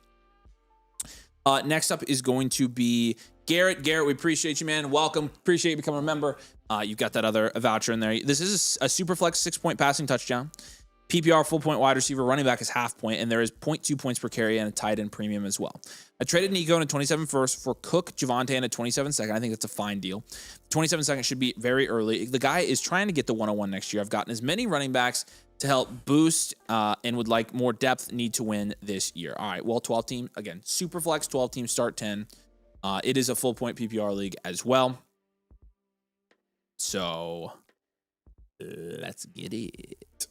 next up is going to be Garrett. Garrett, we appreciate you, man. Welcome. Appreciate you becoming a member. You've got that other voucher in there. This is a super flex 6-point passing touchdown. PPR full point wide receiver, running back is half point, and there is 0.2 points per carry and a tight end premium as well. I traded Nico in a 27 first for Cook, Javonte, and a 27 second. I think that's a fine deal. 27 second should be very early. The guy is trying to get the 101 next year. I've gotten as many running backs to help boost and would like more depth, need to win this year. All right, well, 12 team, again, super flex, 12 team, start 10. It is a full point PPR league as well. So let's get it.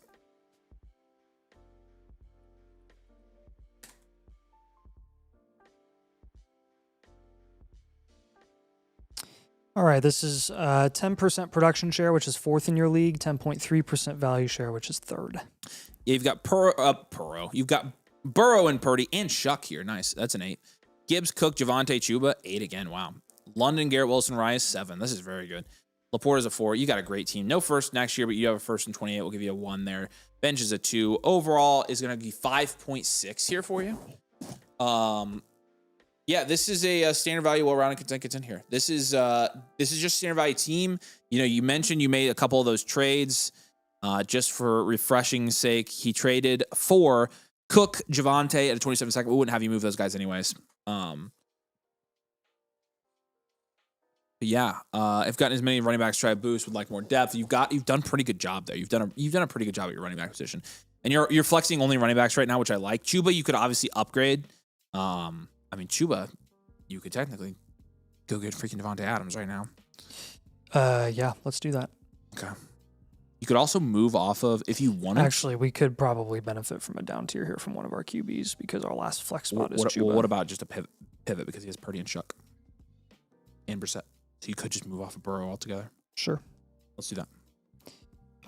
All right, this is 10% production share, which is fourth in your league, 10.3% value share, which is third. Yeah, you've got Burrow. You've got Burrow and Purdy and Shuck here. Nice. That's an 8. Gibbs, Cook, Javonte, Chuba, 8 again. Wow. London, Garrett Wilson, Rice, 7. This is very good. Laporte is a 4. You got a great team. No first next year, but you have a first in 28. We'll give you a 1 there. Bench is a 2. Overall is going to be 5.6 here for you. Yeah, this is a standard value well-rounded contender here. This is just standard value team. You know, you mentioned you made a couple of those trades just for refreshing's sake. He traded for Cook, Javonte at a 27 second. We wouldn't have you move those guys anyways. But yeah, I've gotten as many running backs try to boost with like more depth. You've done a pretty good job there. You've done a pretty good job at your running back position, and you're flexing only running backs right now, which I like. Chuba, you could obviously upgrade. I mean, Chuba, you could technically go get freaking Devontae Adams right now. Yeah, let's do that. Okay. You could also move off of, if you wanted. Actually, we could probably benefit from a down tier here from one of our QBs because our last flex spot is Chuba. Well, what about just a pivot because he has Purdy and Shuck and Brissett? So you could just move off of Burrow altogether. Sure. Let's do that.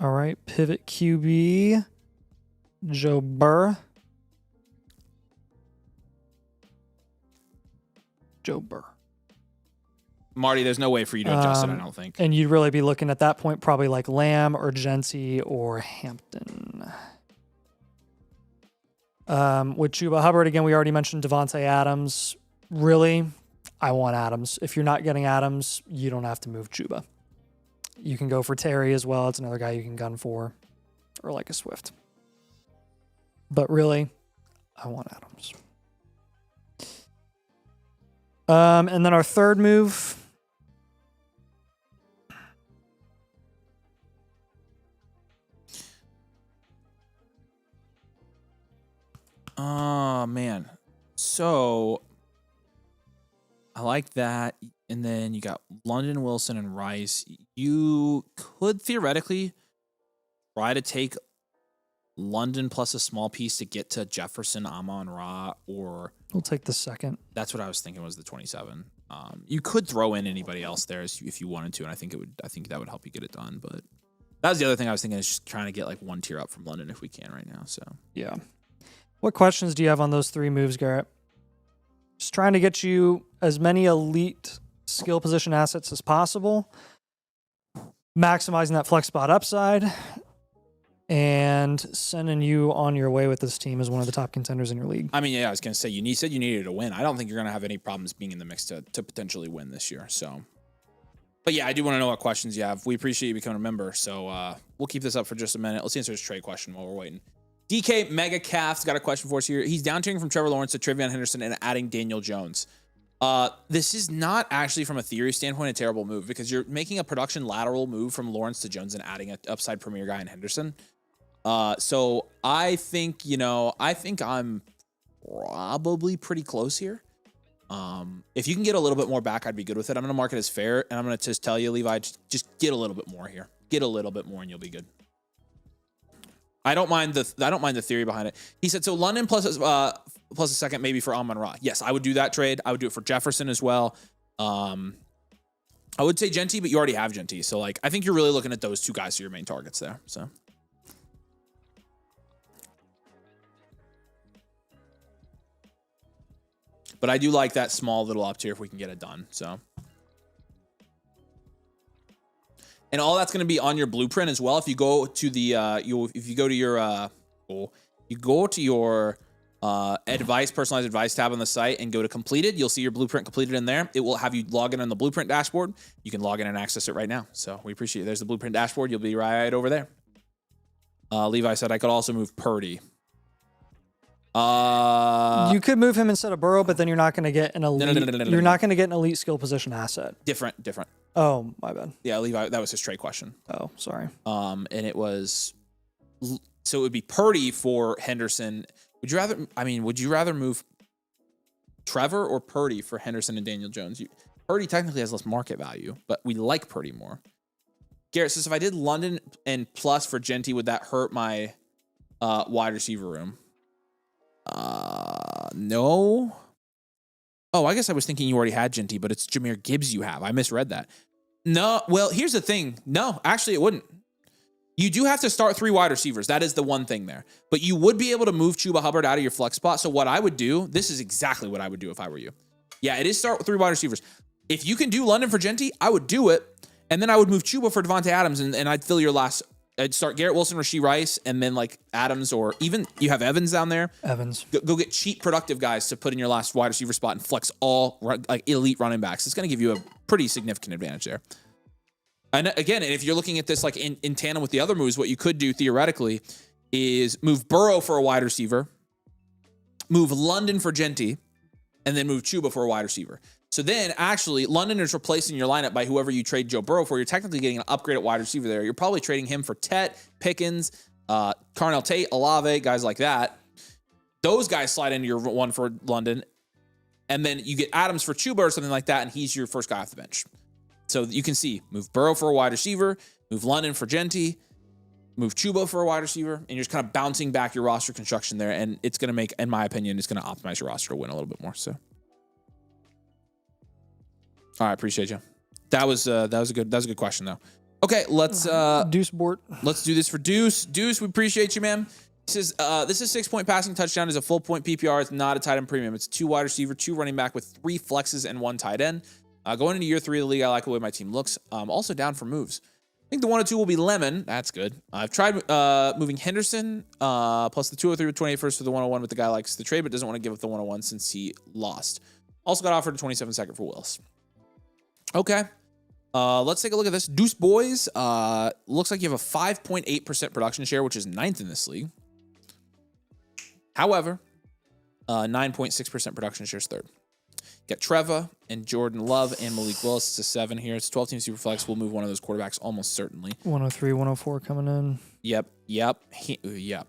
All right, pivot QB, Joe Burr. Joe Burr. Marty, there's no way for you to adjust it, I don't think. And you'd really be looking at that point probably like Lamb or Genty or Hampton. With Chuba Hubbard, again, we already mentioned Devontae Adams. Really, I want Adams. If you're not getting Adams, you don't have to move Chuba. You can go for Terry as well. It's another guy you can gun for. Or like a Swift. But really, I want Adams. And then our third move. Oh, man. So, I like that. And then you got London, Wilson, and Rice. You could theoretically try to take London plus a small piece to get to Jefferson, Amon-Ra, or... We'll take the second. That's what I was thinking was the 27. You could throw in anybody else there if you wanted to, and I think that would help you get it done. But that was the other thing I was thinking is just trying to get like one tier up from London if we can right now. So yeah. What questions do you have on those three moves, Garrett? Just trying to get you as many elite skill position assets as possible, maximizing that flex spot upside, and sending you on your way with this team as one of the top contenders in your league. I mean, yeah, I was going to say, you said you needed to win. I don't think you're going to have any problems being in the mix to potentially win this year. So, but yeah, I do want to know what questions you have. We appreciate you becoming a member. So we'll keep this up for just a minute. Let's answer this trade question while we're waiting. DK Mega Calf's got a question for us here. He's down tiering from Trevor Lawrence to Trevion Henderson and adding Daniel Jones. This is not actually from a theory standpoint a terrible move because you're making a production lateral move from Lawrence to Jones and adding an upside premier guy in Henderson. So I think, I'm probably pretty close here. If you can get a little bit more back, I'd be good with it. I'm going to mark it as fair, and I'm going to just tell you, Levi, just get a little bit more here. Get a little bit more, and you'll be good. I don't mind the theory behind it. He said so. London plus a second maybe for Amon-Ra. Yes, I would do that trade. I would do it for Jefferson as well. I would say Genty, but you already have Genty, so like I think you're really looking at those two guys for your main targets there. So. But I do like that small little up tier if we can get it done. So, and all that's going to be on your blueprint as well. If you go to the personalized advice tab on the site and go to completed, you'll see your blueprint completed in there. It will have you log in on the blueprint dashboard. You can log in and access it right now. So we appreciate it. There's the blueprint dashboard. You'll be right over there. Levi said I could also move Purdy. You could move him instead of Burrow, but then you're not going to get an elite. You're not going to get an elite skill position asset. Different. Oh, my bad. Yeah, Levi, that was his trade question. Oh, sorry. And it was, so it would be Purdy for Henderson. Would you rather move Trevor or Purdy for Henderson and Daniel Jones? Purdy technically has less market value, but we like Purdy more. Garrett says if I did London and plus for Genty, would that hurt my wide receiver room? No. Oh, I guess I was thinking you already had Genty, but it's Jahmyr Gibbs you have. I misread that. No, well, here's the thing. No, actually, it wouldn't. You do have to start 3 wide receivers. That is the one thing there. But you would be able to move Chuba Hubbard out of your flex spot. So what I would do, this is exactly what I would do if I were you. Yeah, it is start with 3 wide receivers. If you can do London for Genty, I would do it. And then I would move Chuba for Devontae Adams, and I'd fill your last. I'd start Garrett Wilson, Rashee Rice, and then like Adams, or even you have Evans down there. Evans. Go get cheap, productive guys to put in your last wide receiver spot and flex all like elite running backs. It's going to give you a pretty significant advantage there. And again, if you're looking at this like in tandem with the other moves, what you could do theoretically is move Burrow for a wide receiver, move London for Genty, and then move Chuba for a wide receiver. So then, actually, London is replacing your lineup by whoever you trade Joe Burrow for. You're technically getting an upgrade at wide receiver there. You're probably trading him for Tet, Pickens, Carnell Tate, Olave, guys like that. Those guys slide into your one for London. And then you get Adams for Chuba or something like that, and he's your first guy off the bench. So you can see, move Burrow for a wide receiver, move London for Genty, move Chuba for a wide receiver, and you're just kind of bouncing back your roster construction there. And it's going to make, in my opinion, it's going to optimize your roster to win a little bit more. So. All right, appreciate you. That was a good question though. Okay, let's Deuce Bort. Let's do this for Deuce. Deuce, we appreciate you, man. He says this is 6-point passing touchdown is a full point PPR. It's not a tight end premium. It's 2 wide receiver, 2 running back with 3 flexes and 1 tight end. Going into year 3 of the league, I like the way my team looks. Also down for moves. I think the 102 will be Lemon. That's good. I've tried moving Henderson plus the 203 with 28 first for the 101 with the guy likes the trade but doesn't want to give up the 101 since he lost. Also got offered a 27 second for Willis. Okay. Let's take a look at this. Deuce Boys. Looks like you have a 5.8% production share, which is 9th in this league. However, 9.6% production share is 3rd. Got Trevor and Jordan Love and Malik Willis. It's a 7 here. It's a 12-team super flex. We'll move one of those quarterbacks almost certainly. 103, 104 coming in. Yep.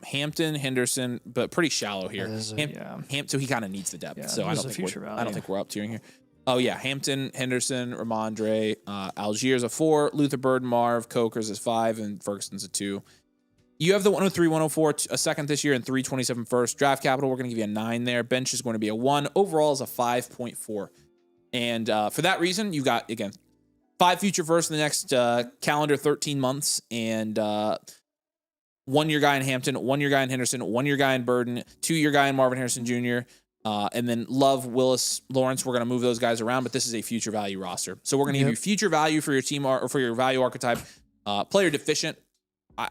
Hampton, Henderson, but pretty shallow here. So he kind of needs the depth. Yeah, so I don't think we're up tiering here. Oh, yeah. Hampton, Henderson, Ramondre, Algiers a 4, Luther Bird, Marv, Coker's is 5, and Ferguson's a 2. You have the 103, 104, a 2nd this year, and 327 first. Draft capital, we're going to give you a 9 there. Bench is going to be a 1. Overall is a 5.4. And for that reason, you got, again, 5 future firsts in the next calendar 13 months, and 1-year guy in Hampton, 1-year guy in Henderson, 1-year guy in Burden, 2-year guy in Marvin Harrison Jr., and then Love, Willis, Lawrence, we're going to move those guys around, but this is a future value roster. So we're going to give you future value for your team or for your value archetype. Player deficient.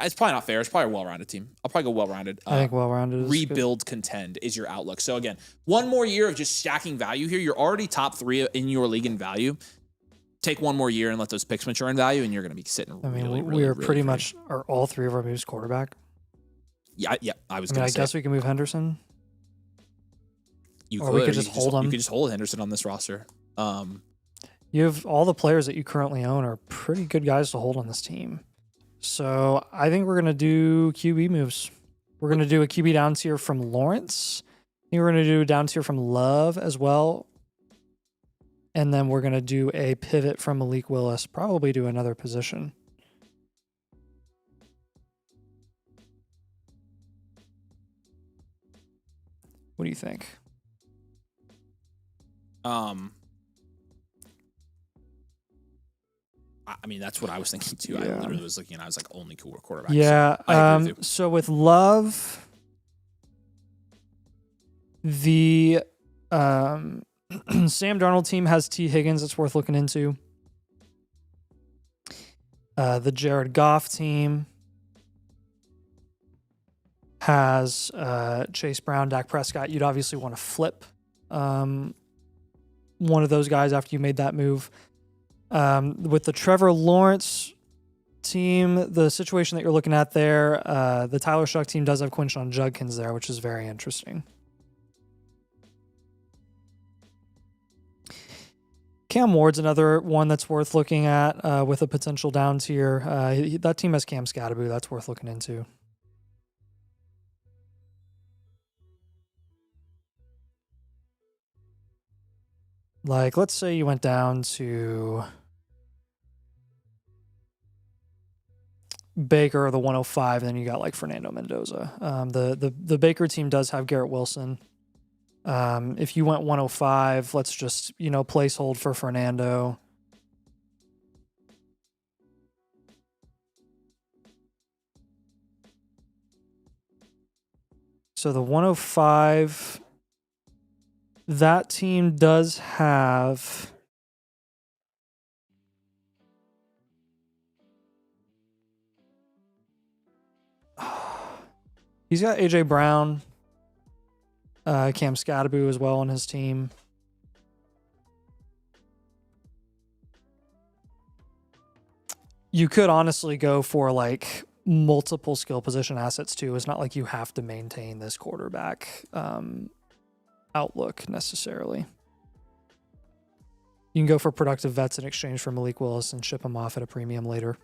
It's probably not fair. It's probably a well-rounded team. I'll probably go well-rounded. I think well-rounded is rebuild, good. contend is your outlook. So again, one more year of just stacking value here. You're already top 3 in your league in value. Take one more year and let those picks mature in value, and you're going to be sitting. We are pretty much are all 3 of our moves quarterback. Yeah. I guess we can move Henderson. You Or could, we or could just hold him. You could just hold Henderson on this roster. You have all the players that you currently own are pretty good guys to hold on this team. So I think we're going to do QB moves. We're going to do a QB down tier from Lawrence. I think we're going to do a down tier from Love as well. And then we're going to do a pivot from Malik Willis, probably to another position. What do you think? I mean, that's what I was thinking too. Yeah. I literally was looking and I was like, only cool quarterbacks. Yeah. So I agree with you. So with Love, the Sam Darnold team has T. Higgins that's worth looking into. The Jared Goff team has Chase Brown, Dak Prescott. You'd obviously want to flip one of those guys after you made that move. With the Trevor Lawrence team, the situation that you're looking at there, the Tyler Shuck team does have Quinshon Judkins there, which is very interesting. Cam Ward's another one that's worth looking at with a potential down tier. That team has Cam Scatterby. That's worth looking into. Like, let's say you went down to Baker or the 105, and then you got like Fernando Mendoza. The Baker team does have Garrett Wilson. If you went 105, let's just, placehold for Fernando. So the 105, that team does have he's got AJ Brown, Cam Scatterby as well on his team. You could honestly go for like multiple skill position assets too. It's not like you have to maintain this quarterback outlook necessarily. You can go for productive vets in exchange for Malik Willis and ship him off at a premium later.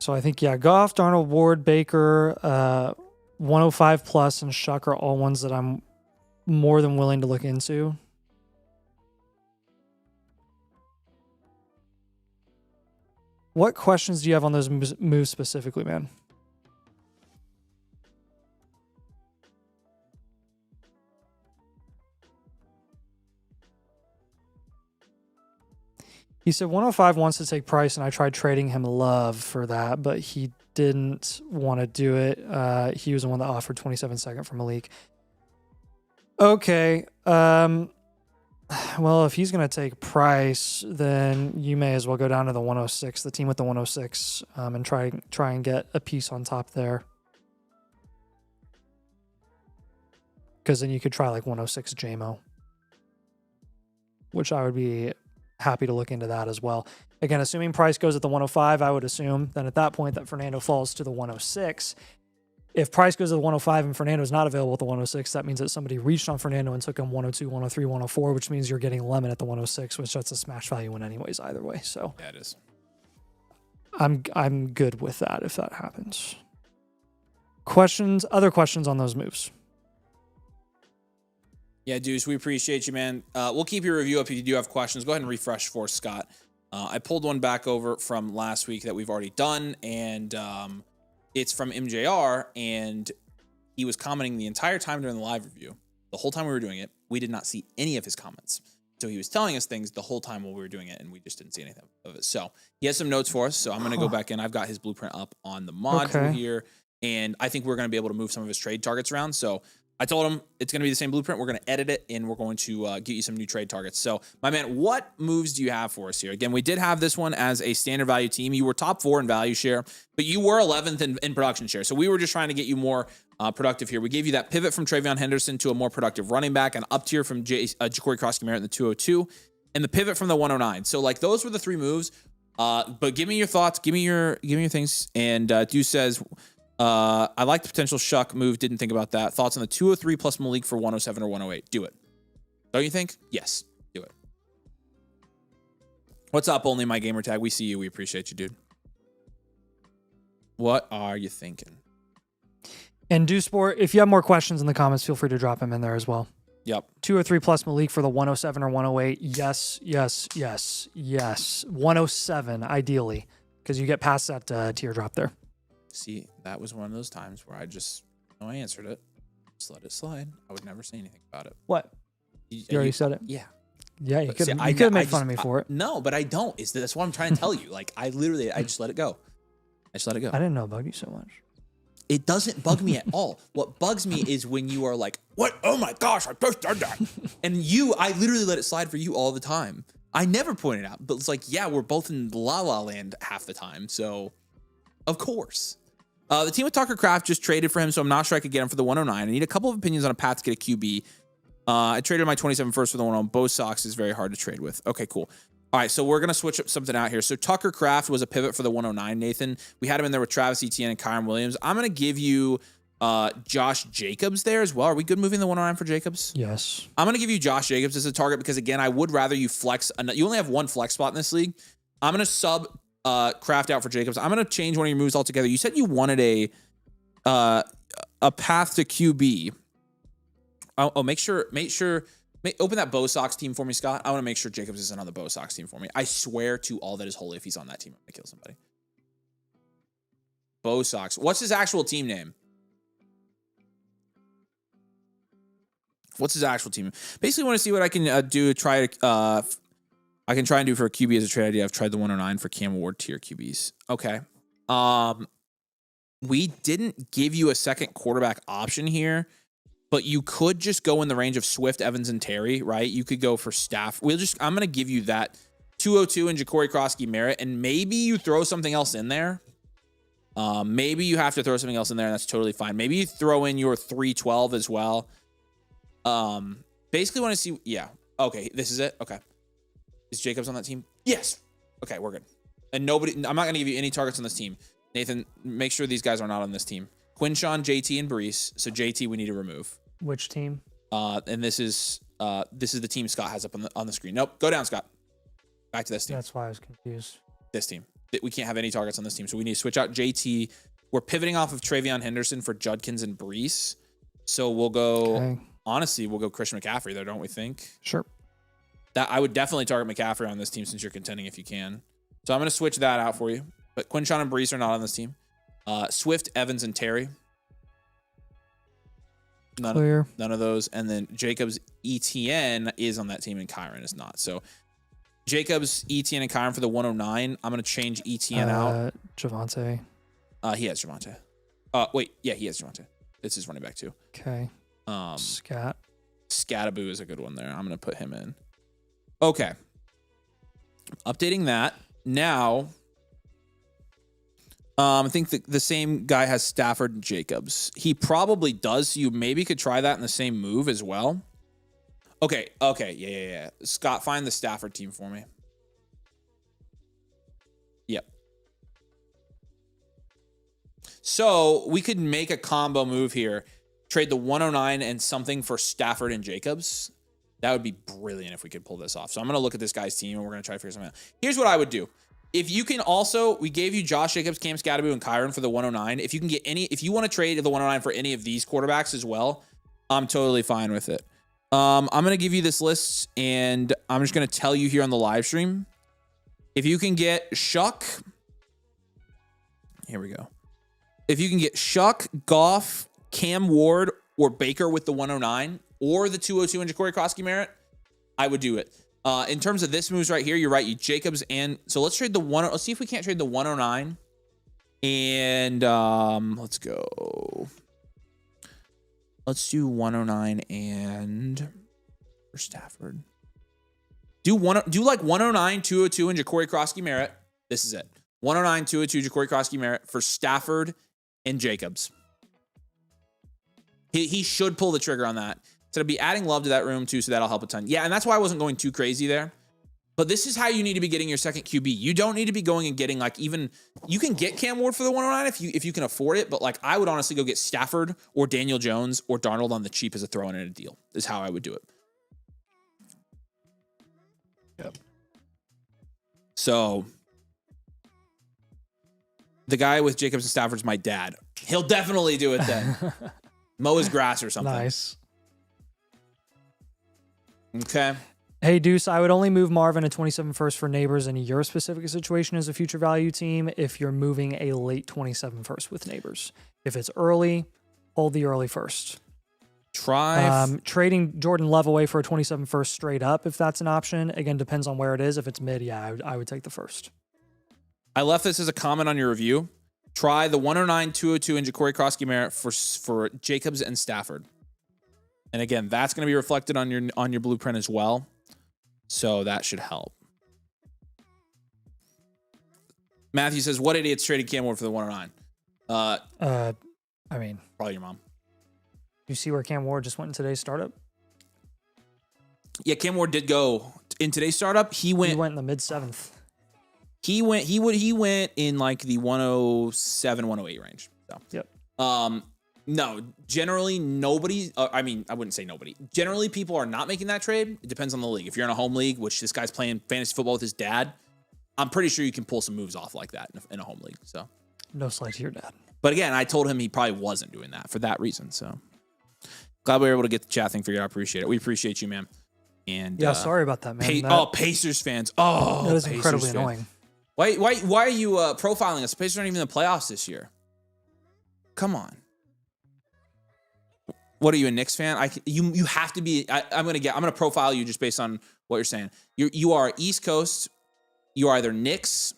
So I think, Goff, Darnold, Ward, Baker, 105 plus, and Shuck are all ones that I'm more than willing to look into. What questions do you have on those moves specifically, man? He said 105 wants to take Price, and I tried trading him Love for that, but he didn't want to do it. He was the one that offered 27 second for Malik. Okay. Well, if he's going to take Price, then you may as well go down to the 106, the team with the 106, and try and get a piece on top there. Because then you could try like 106 JMO, which I would be happy to look into that as well. Again, assuming Price goes at the 105, I would assume then at that point that Fernando falls to the 106. If Price goes to the 105 and Fernando is not available at the 106, that means that somebody reached on Fernando and took him 102, 103, 104, which means you're getting Lemon at the 106, which that's a smash value win anyways either way. So yeah, it is. I'm good with that if that happens. Other questions on those moves? Yeah, Deuce, we appreciate you, man. We'll keep your review up if you do have questions. Go ahead and refresh for Scott. I pulled one back over from last week that we've already done, and it's from MJR, and he was commenting the entire time during the live review. The whole time we were doing it, we did not see any of his comments. So he was telling us things the whole time while we were doing it, and we just didn't see anything of it. So he has some notes for us, so I'm going to go back in. I've got his blueprint up on the module here, and I think we're going to be able to move some of his trade targets around. So I told him it's going to be the same blueprint. We're going to edit it, and we're going to get you some new trade targets. So, my man, what moves do you have for us here? Again, we did have this one as a standard value team. You were top 4 in value share, but you were 11th in production share. So, we were just trying to get you more productive here. We gave you that pivot from Travion Henderson to a more productive running back, an up tier from Ja'Cory Cross-Merritt in the 202. and the pivot from the 109. So like those were the 3 moves. But give me your thoughts. Give me your things. And Deuce says, I like the potential Shuck move. Didn't think about that. Thoughts on the 203 plus Malik for 107 or 108? Do it. Don't you think? Yes. Do it. What's up, Only My Gamer Tag? We see you. We appreciate you, dude. What are you thinking? And Do Sport, if you have more questions in the comments, feel free to drop them in there as well. Yep. 203 plus Malik for the 107 or 108. Yes, yes, yes, yes. 107, ideally, because you get past that teardrop there. See, that was one of those times where I answered it. Just let it slide. I would never say anything about it. What? You already said it? Yeah. Yeah, you could have made fun of me for it. No, but I don't. That's what I'm trying to tell you. Like, I just let it go. I just let it go. I didn't know it bugged you so much. It doesn't bug me at all. What bugs me is when you are like, what? Oh my gosh, I just did that. And I literally let it slide for you all the time. I never point it out, but it's like, yeah, we're both in La La Land half the time. So, of course. The team with Tucker Kraft just traded for him, so I'm not sure I could get him for the 109. I need a couple of opinions on a path to get a QB. I traded my 27 first for the 109. Both Sox is very hard to trade with. Okay, cool. All right, so we're going to switch up something out here. So Tucker Kraft was a pivot for the 109, Nathan. We had him in there with Travis Etienne and Kyron Williams. I'm going to give you Josh Jacobs there as well. Are we good moving the 109 for Jacobs? Yes. I'm going to give you Josh Jacobs as a target because, again, I would rather you flex. You only have one flex spot in this league. I'm going to sub Kraft out for Jacobs. I'm going to change one of your moves altogether. You said you wanted a path to QB. Open that Bo Sox team for me, Scott. I want to make sure Jacobs isn't on the Bo Sox team for me. I swear to all that is holy, if he's on that team, I'm going to kill somebody. Bo Sox. What's his actual team name? What's his actual team? Basically, want to see what I can do. I can try and do for a QB as a trade idea. I've tried the 109 for Cam Ward tier QBs. Okay. We didn't give you a second quarterback option here. But you could just go in the range of Swift, Evans, and Terry, right? You could go for Staff. I'm going to give you that 202 and Ja'Cory Krosky Merritt, and maybe you throw something else in there. Maybe you have to throw something else in there, and that's totally fine. Maybe you throw in your 312 as well. Basically want to see, yeah. Okay, this is it. Okay. Is Jacobs on that team? Yes. Okay, we're good. And I'm not going to give you any targets on this team. Nathan, make sure these guys are not on this team. Quinshawn, JT, and Brees. So JT we need to remove. Which team? And this is the team Scott has up on the screen. Nope. Go down, Scott. Back to this team. That's why I was confused. This team. We can't have any targets on this team. So we need to switch out JT. We're pivoting off of Travion Henderson for Judkins and Brees. So we'll go, honestly, we'll go Christian McCaffrey there, don't we think? Sure. That I would definitely target McCaffrey on this team since you're contending if you can. So I'm going to switch that out for you. But Quinshawn and Brees are not on this team. Swift, Evans, and Terry. Clear. None of those. And then Jacobs, ETN is on that team and Kyron is not. So Jacobs, ETN, and Kyron for the 109. I'm going to change ETN out. Javonte. He has Javonte. Wait. Yeah, he has Javonte. It's his running back too. Okay. Scataboo is a good one there. I'm going to put him in. Okay. Updating that. Now, I think the same guy has Stafford and Jacobs. He probably does. So you maybe could try that in the same move as well. Okay. Yeah. Scott, find the Stafford team for me. Yep. So we could make a combo move here. Trade the 109 and something for Stafford and Jacobs. That would be brilliant if we could pull this off. So I'm going to look at this guy's team and we're going to try to figure something out. Here's what I would do. If you can also, we gave you Josh Jacobs, Cam Scataboo, and Kyron for the 109. If you can get if you want to trade the 109 for any of these quarterbacks as well, I'm totally fine with it. I'm going to give you this list and I'm just going to tell you here on the live stream. If you can get Shuck, here we go. If you can get Shuck, Goff, Cam Ward, or Baker with the 109, or the 202 and Ja'Cory Krosky Merritt, I would do it. In terms of this moves right here, you're right. You Jacobs and so let's trade the one. Let's see if we can't trade the 109. And let's go. Let's do 109 and for Stafford. Do like 109, 202, and Ja'Cory Krosky Merritt. This is it. 109, 202, Ja'Cory Krosky Merritt for Stafford and Jacobs. He should pull the trigger on that. So to be adding love to that room too, so that'll help a ton. Yeah, and that's why I wasn't going too crazy there. But this is how you need to be getting your second QB. You don't need to be going and getting like even you can get Cam Ward for the 109 if you can afford it, but like I would honestly go get Stafford or Daniel Jones or Darnold on the cheap as a throw in a deal. Is how I would do it. Yep. So the guy with Jacobs and Stafford's my dad. He'll definitely do it then. Mow his grass or something. Nice. Okay. Hey, Deuce, I would only move Marvin at 27 first for Neighbors in your specific situation as a future value team if you're moving a late 27 first with Neighbors. If it's early, hold the early first. Trading Jordan Love away for a 27 first straight up, if that's an option. Again, depends on where it is. If it's mid, yeah, I would take the first. I left this as a comment on your review. Try the 109, 202, and Ja'Cory Cross-Merritt for Jacobs and Stafford. And again, that's going to be reflected on your blueprint as well. So that should help. Matthew says, what idiots traded Cam Ward for the 109? I mean, probably your mom. You see where Cam Ward just went in today's startup? Yeah, Cam Ward did go in today's startup. He went in the mid 7th. He went in like the 107, 108 range. So yep. No, generally nobody. I mean, I wouldn't say nobody. Generally, people are not making that trade. It depends on the league. If you're in a home league, which this guy's playing fantasy football with his dad, I'm pretty sure you can pull some moves off like that in a home league. So, no slight to your dad. But again, I told him he probably wasn't doing that for that reason. So, glad we were able to get the chat thing figured out. I appreciate it. We appreciate you, man. And yeah, sorry about that, man. Pacers fans. Oh, that is Pacers incredibly fans. annoying. Why are you profiling us? The Pacers aren't even in the playoffs this year. Come on. What are you, a Knicks fan? You have to be. I'm gonna profile you just based on what you're saying. You are East Coast. You are either Knicks,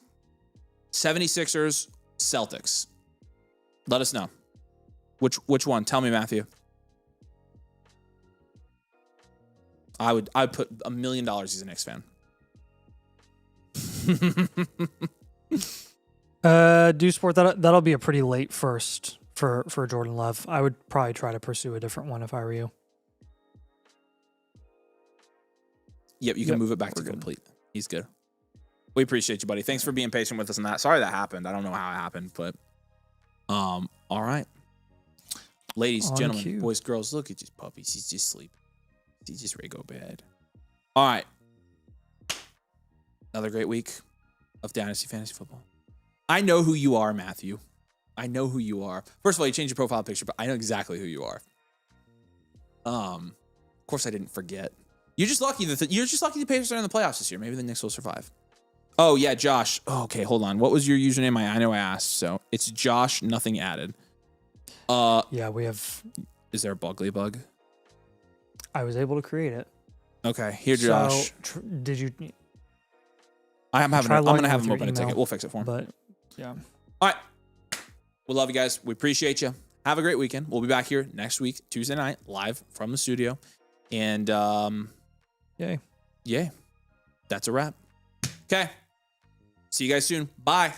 76ers, Celtics. Let us know. Which one? Tell me, Matthew. I'd put $1 million he's a Knicks fan. Do sport that'll be a pretty late first for Jordan Love. I would probably try to pursue a different one if I were you. Yep, you can move it back to complete. He's good. We appreciate you, buddy. Thanks for being patient with us on that. Sorry that happened. I don't know how it happened, but all right. Ladies, gentlemen, boys, girls, look at these puppies. He's just sleeping. He's just ready to go to bed. All right. Another great week of Dynasty Fantasy Football. I know who you are, Matthew. I know who you are. First of all, you changed your profile picture, but I know exactly who you are. Of course, I didn't forget. You're just lucky that the Pacers are in the playoffs this year. Maybe the Knicks will survive. Oh yeah, Josh. Oh, okay, hold on. What was your username? I know I asked. So it's Josh. Nothing added. Yeah, we have. Is there a Bugly bug? I was able to create it. Okay, here, Josh. So, did you? I'm gonna have him open a ticket. We'll fix it for him. But yeah. All right. We love you guys. We appreciate you. Have a great weekend. We'll be back here next week, Tuesday night, live from the studio. And yay. That's a wrap. Okay. See you guys soon. Bye.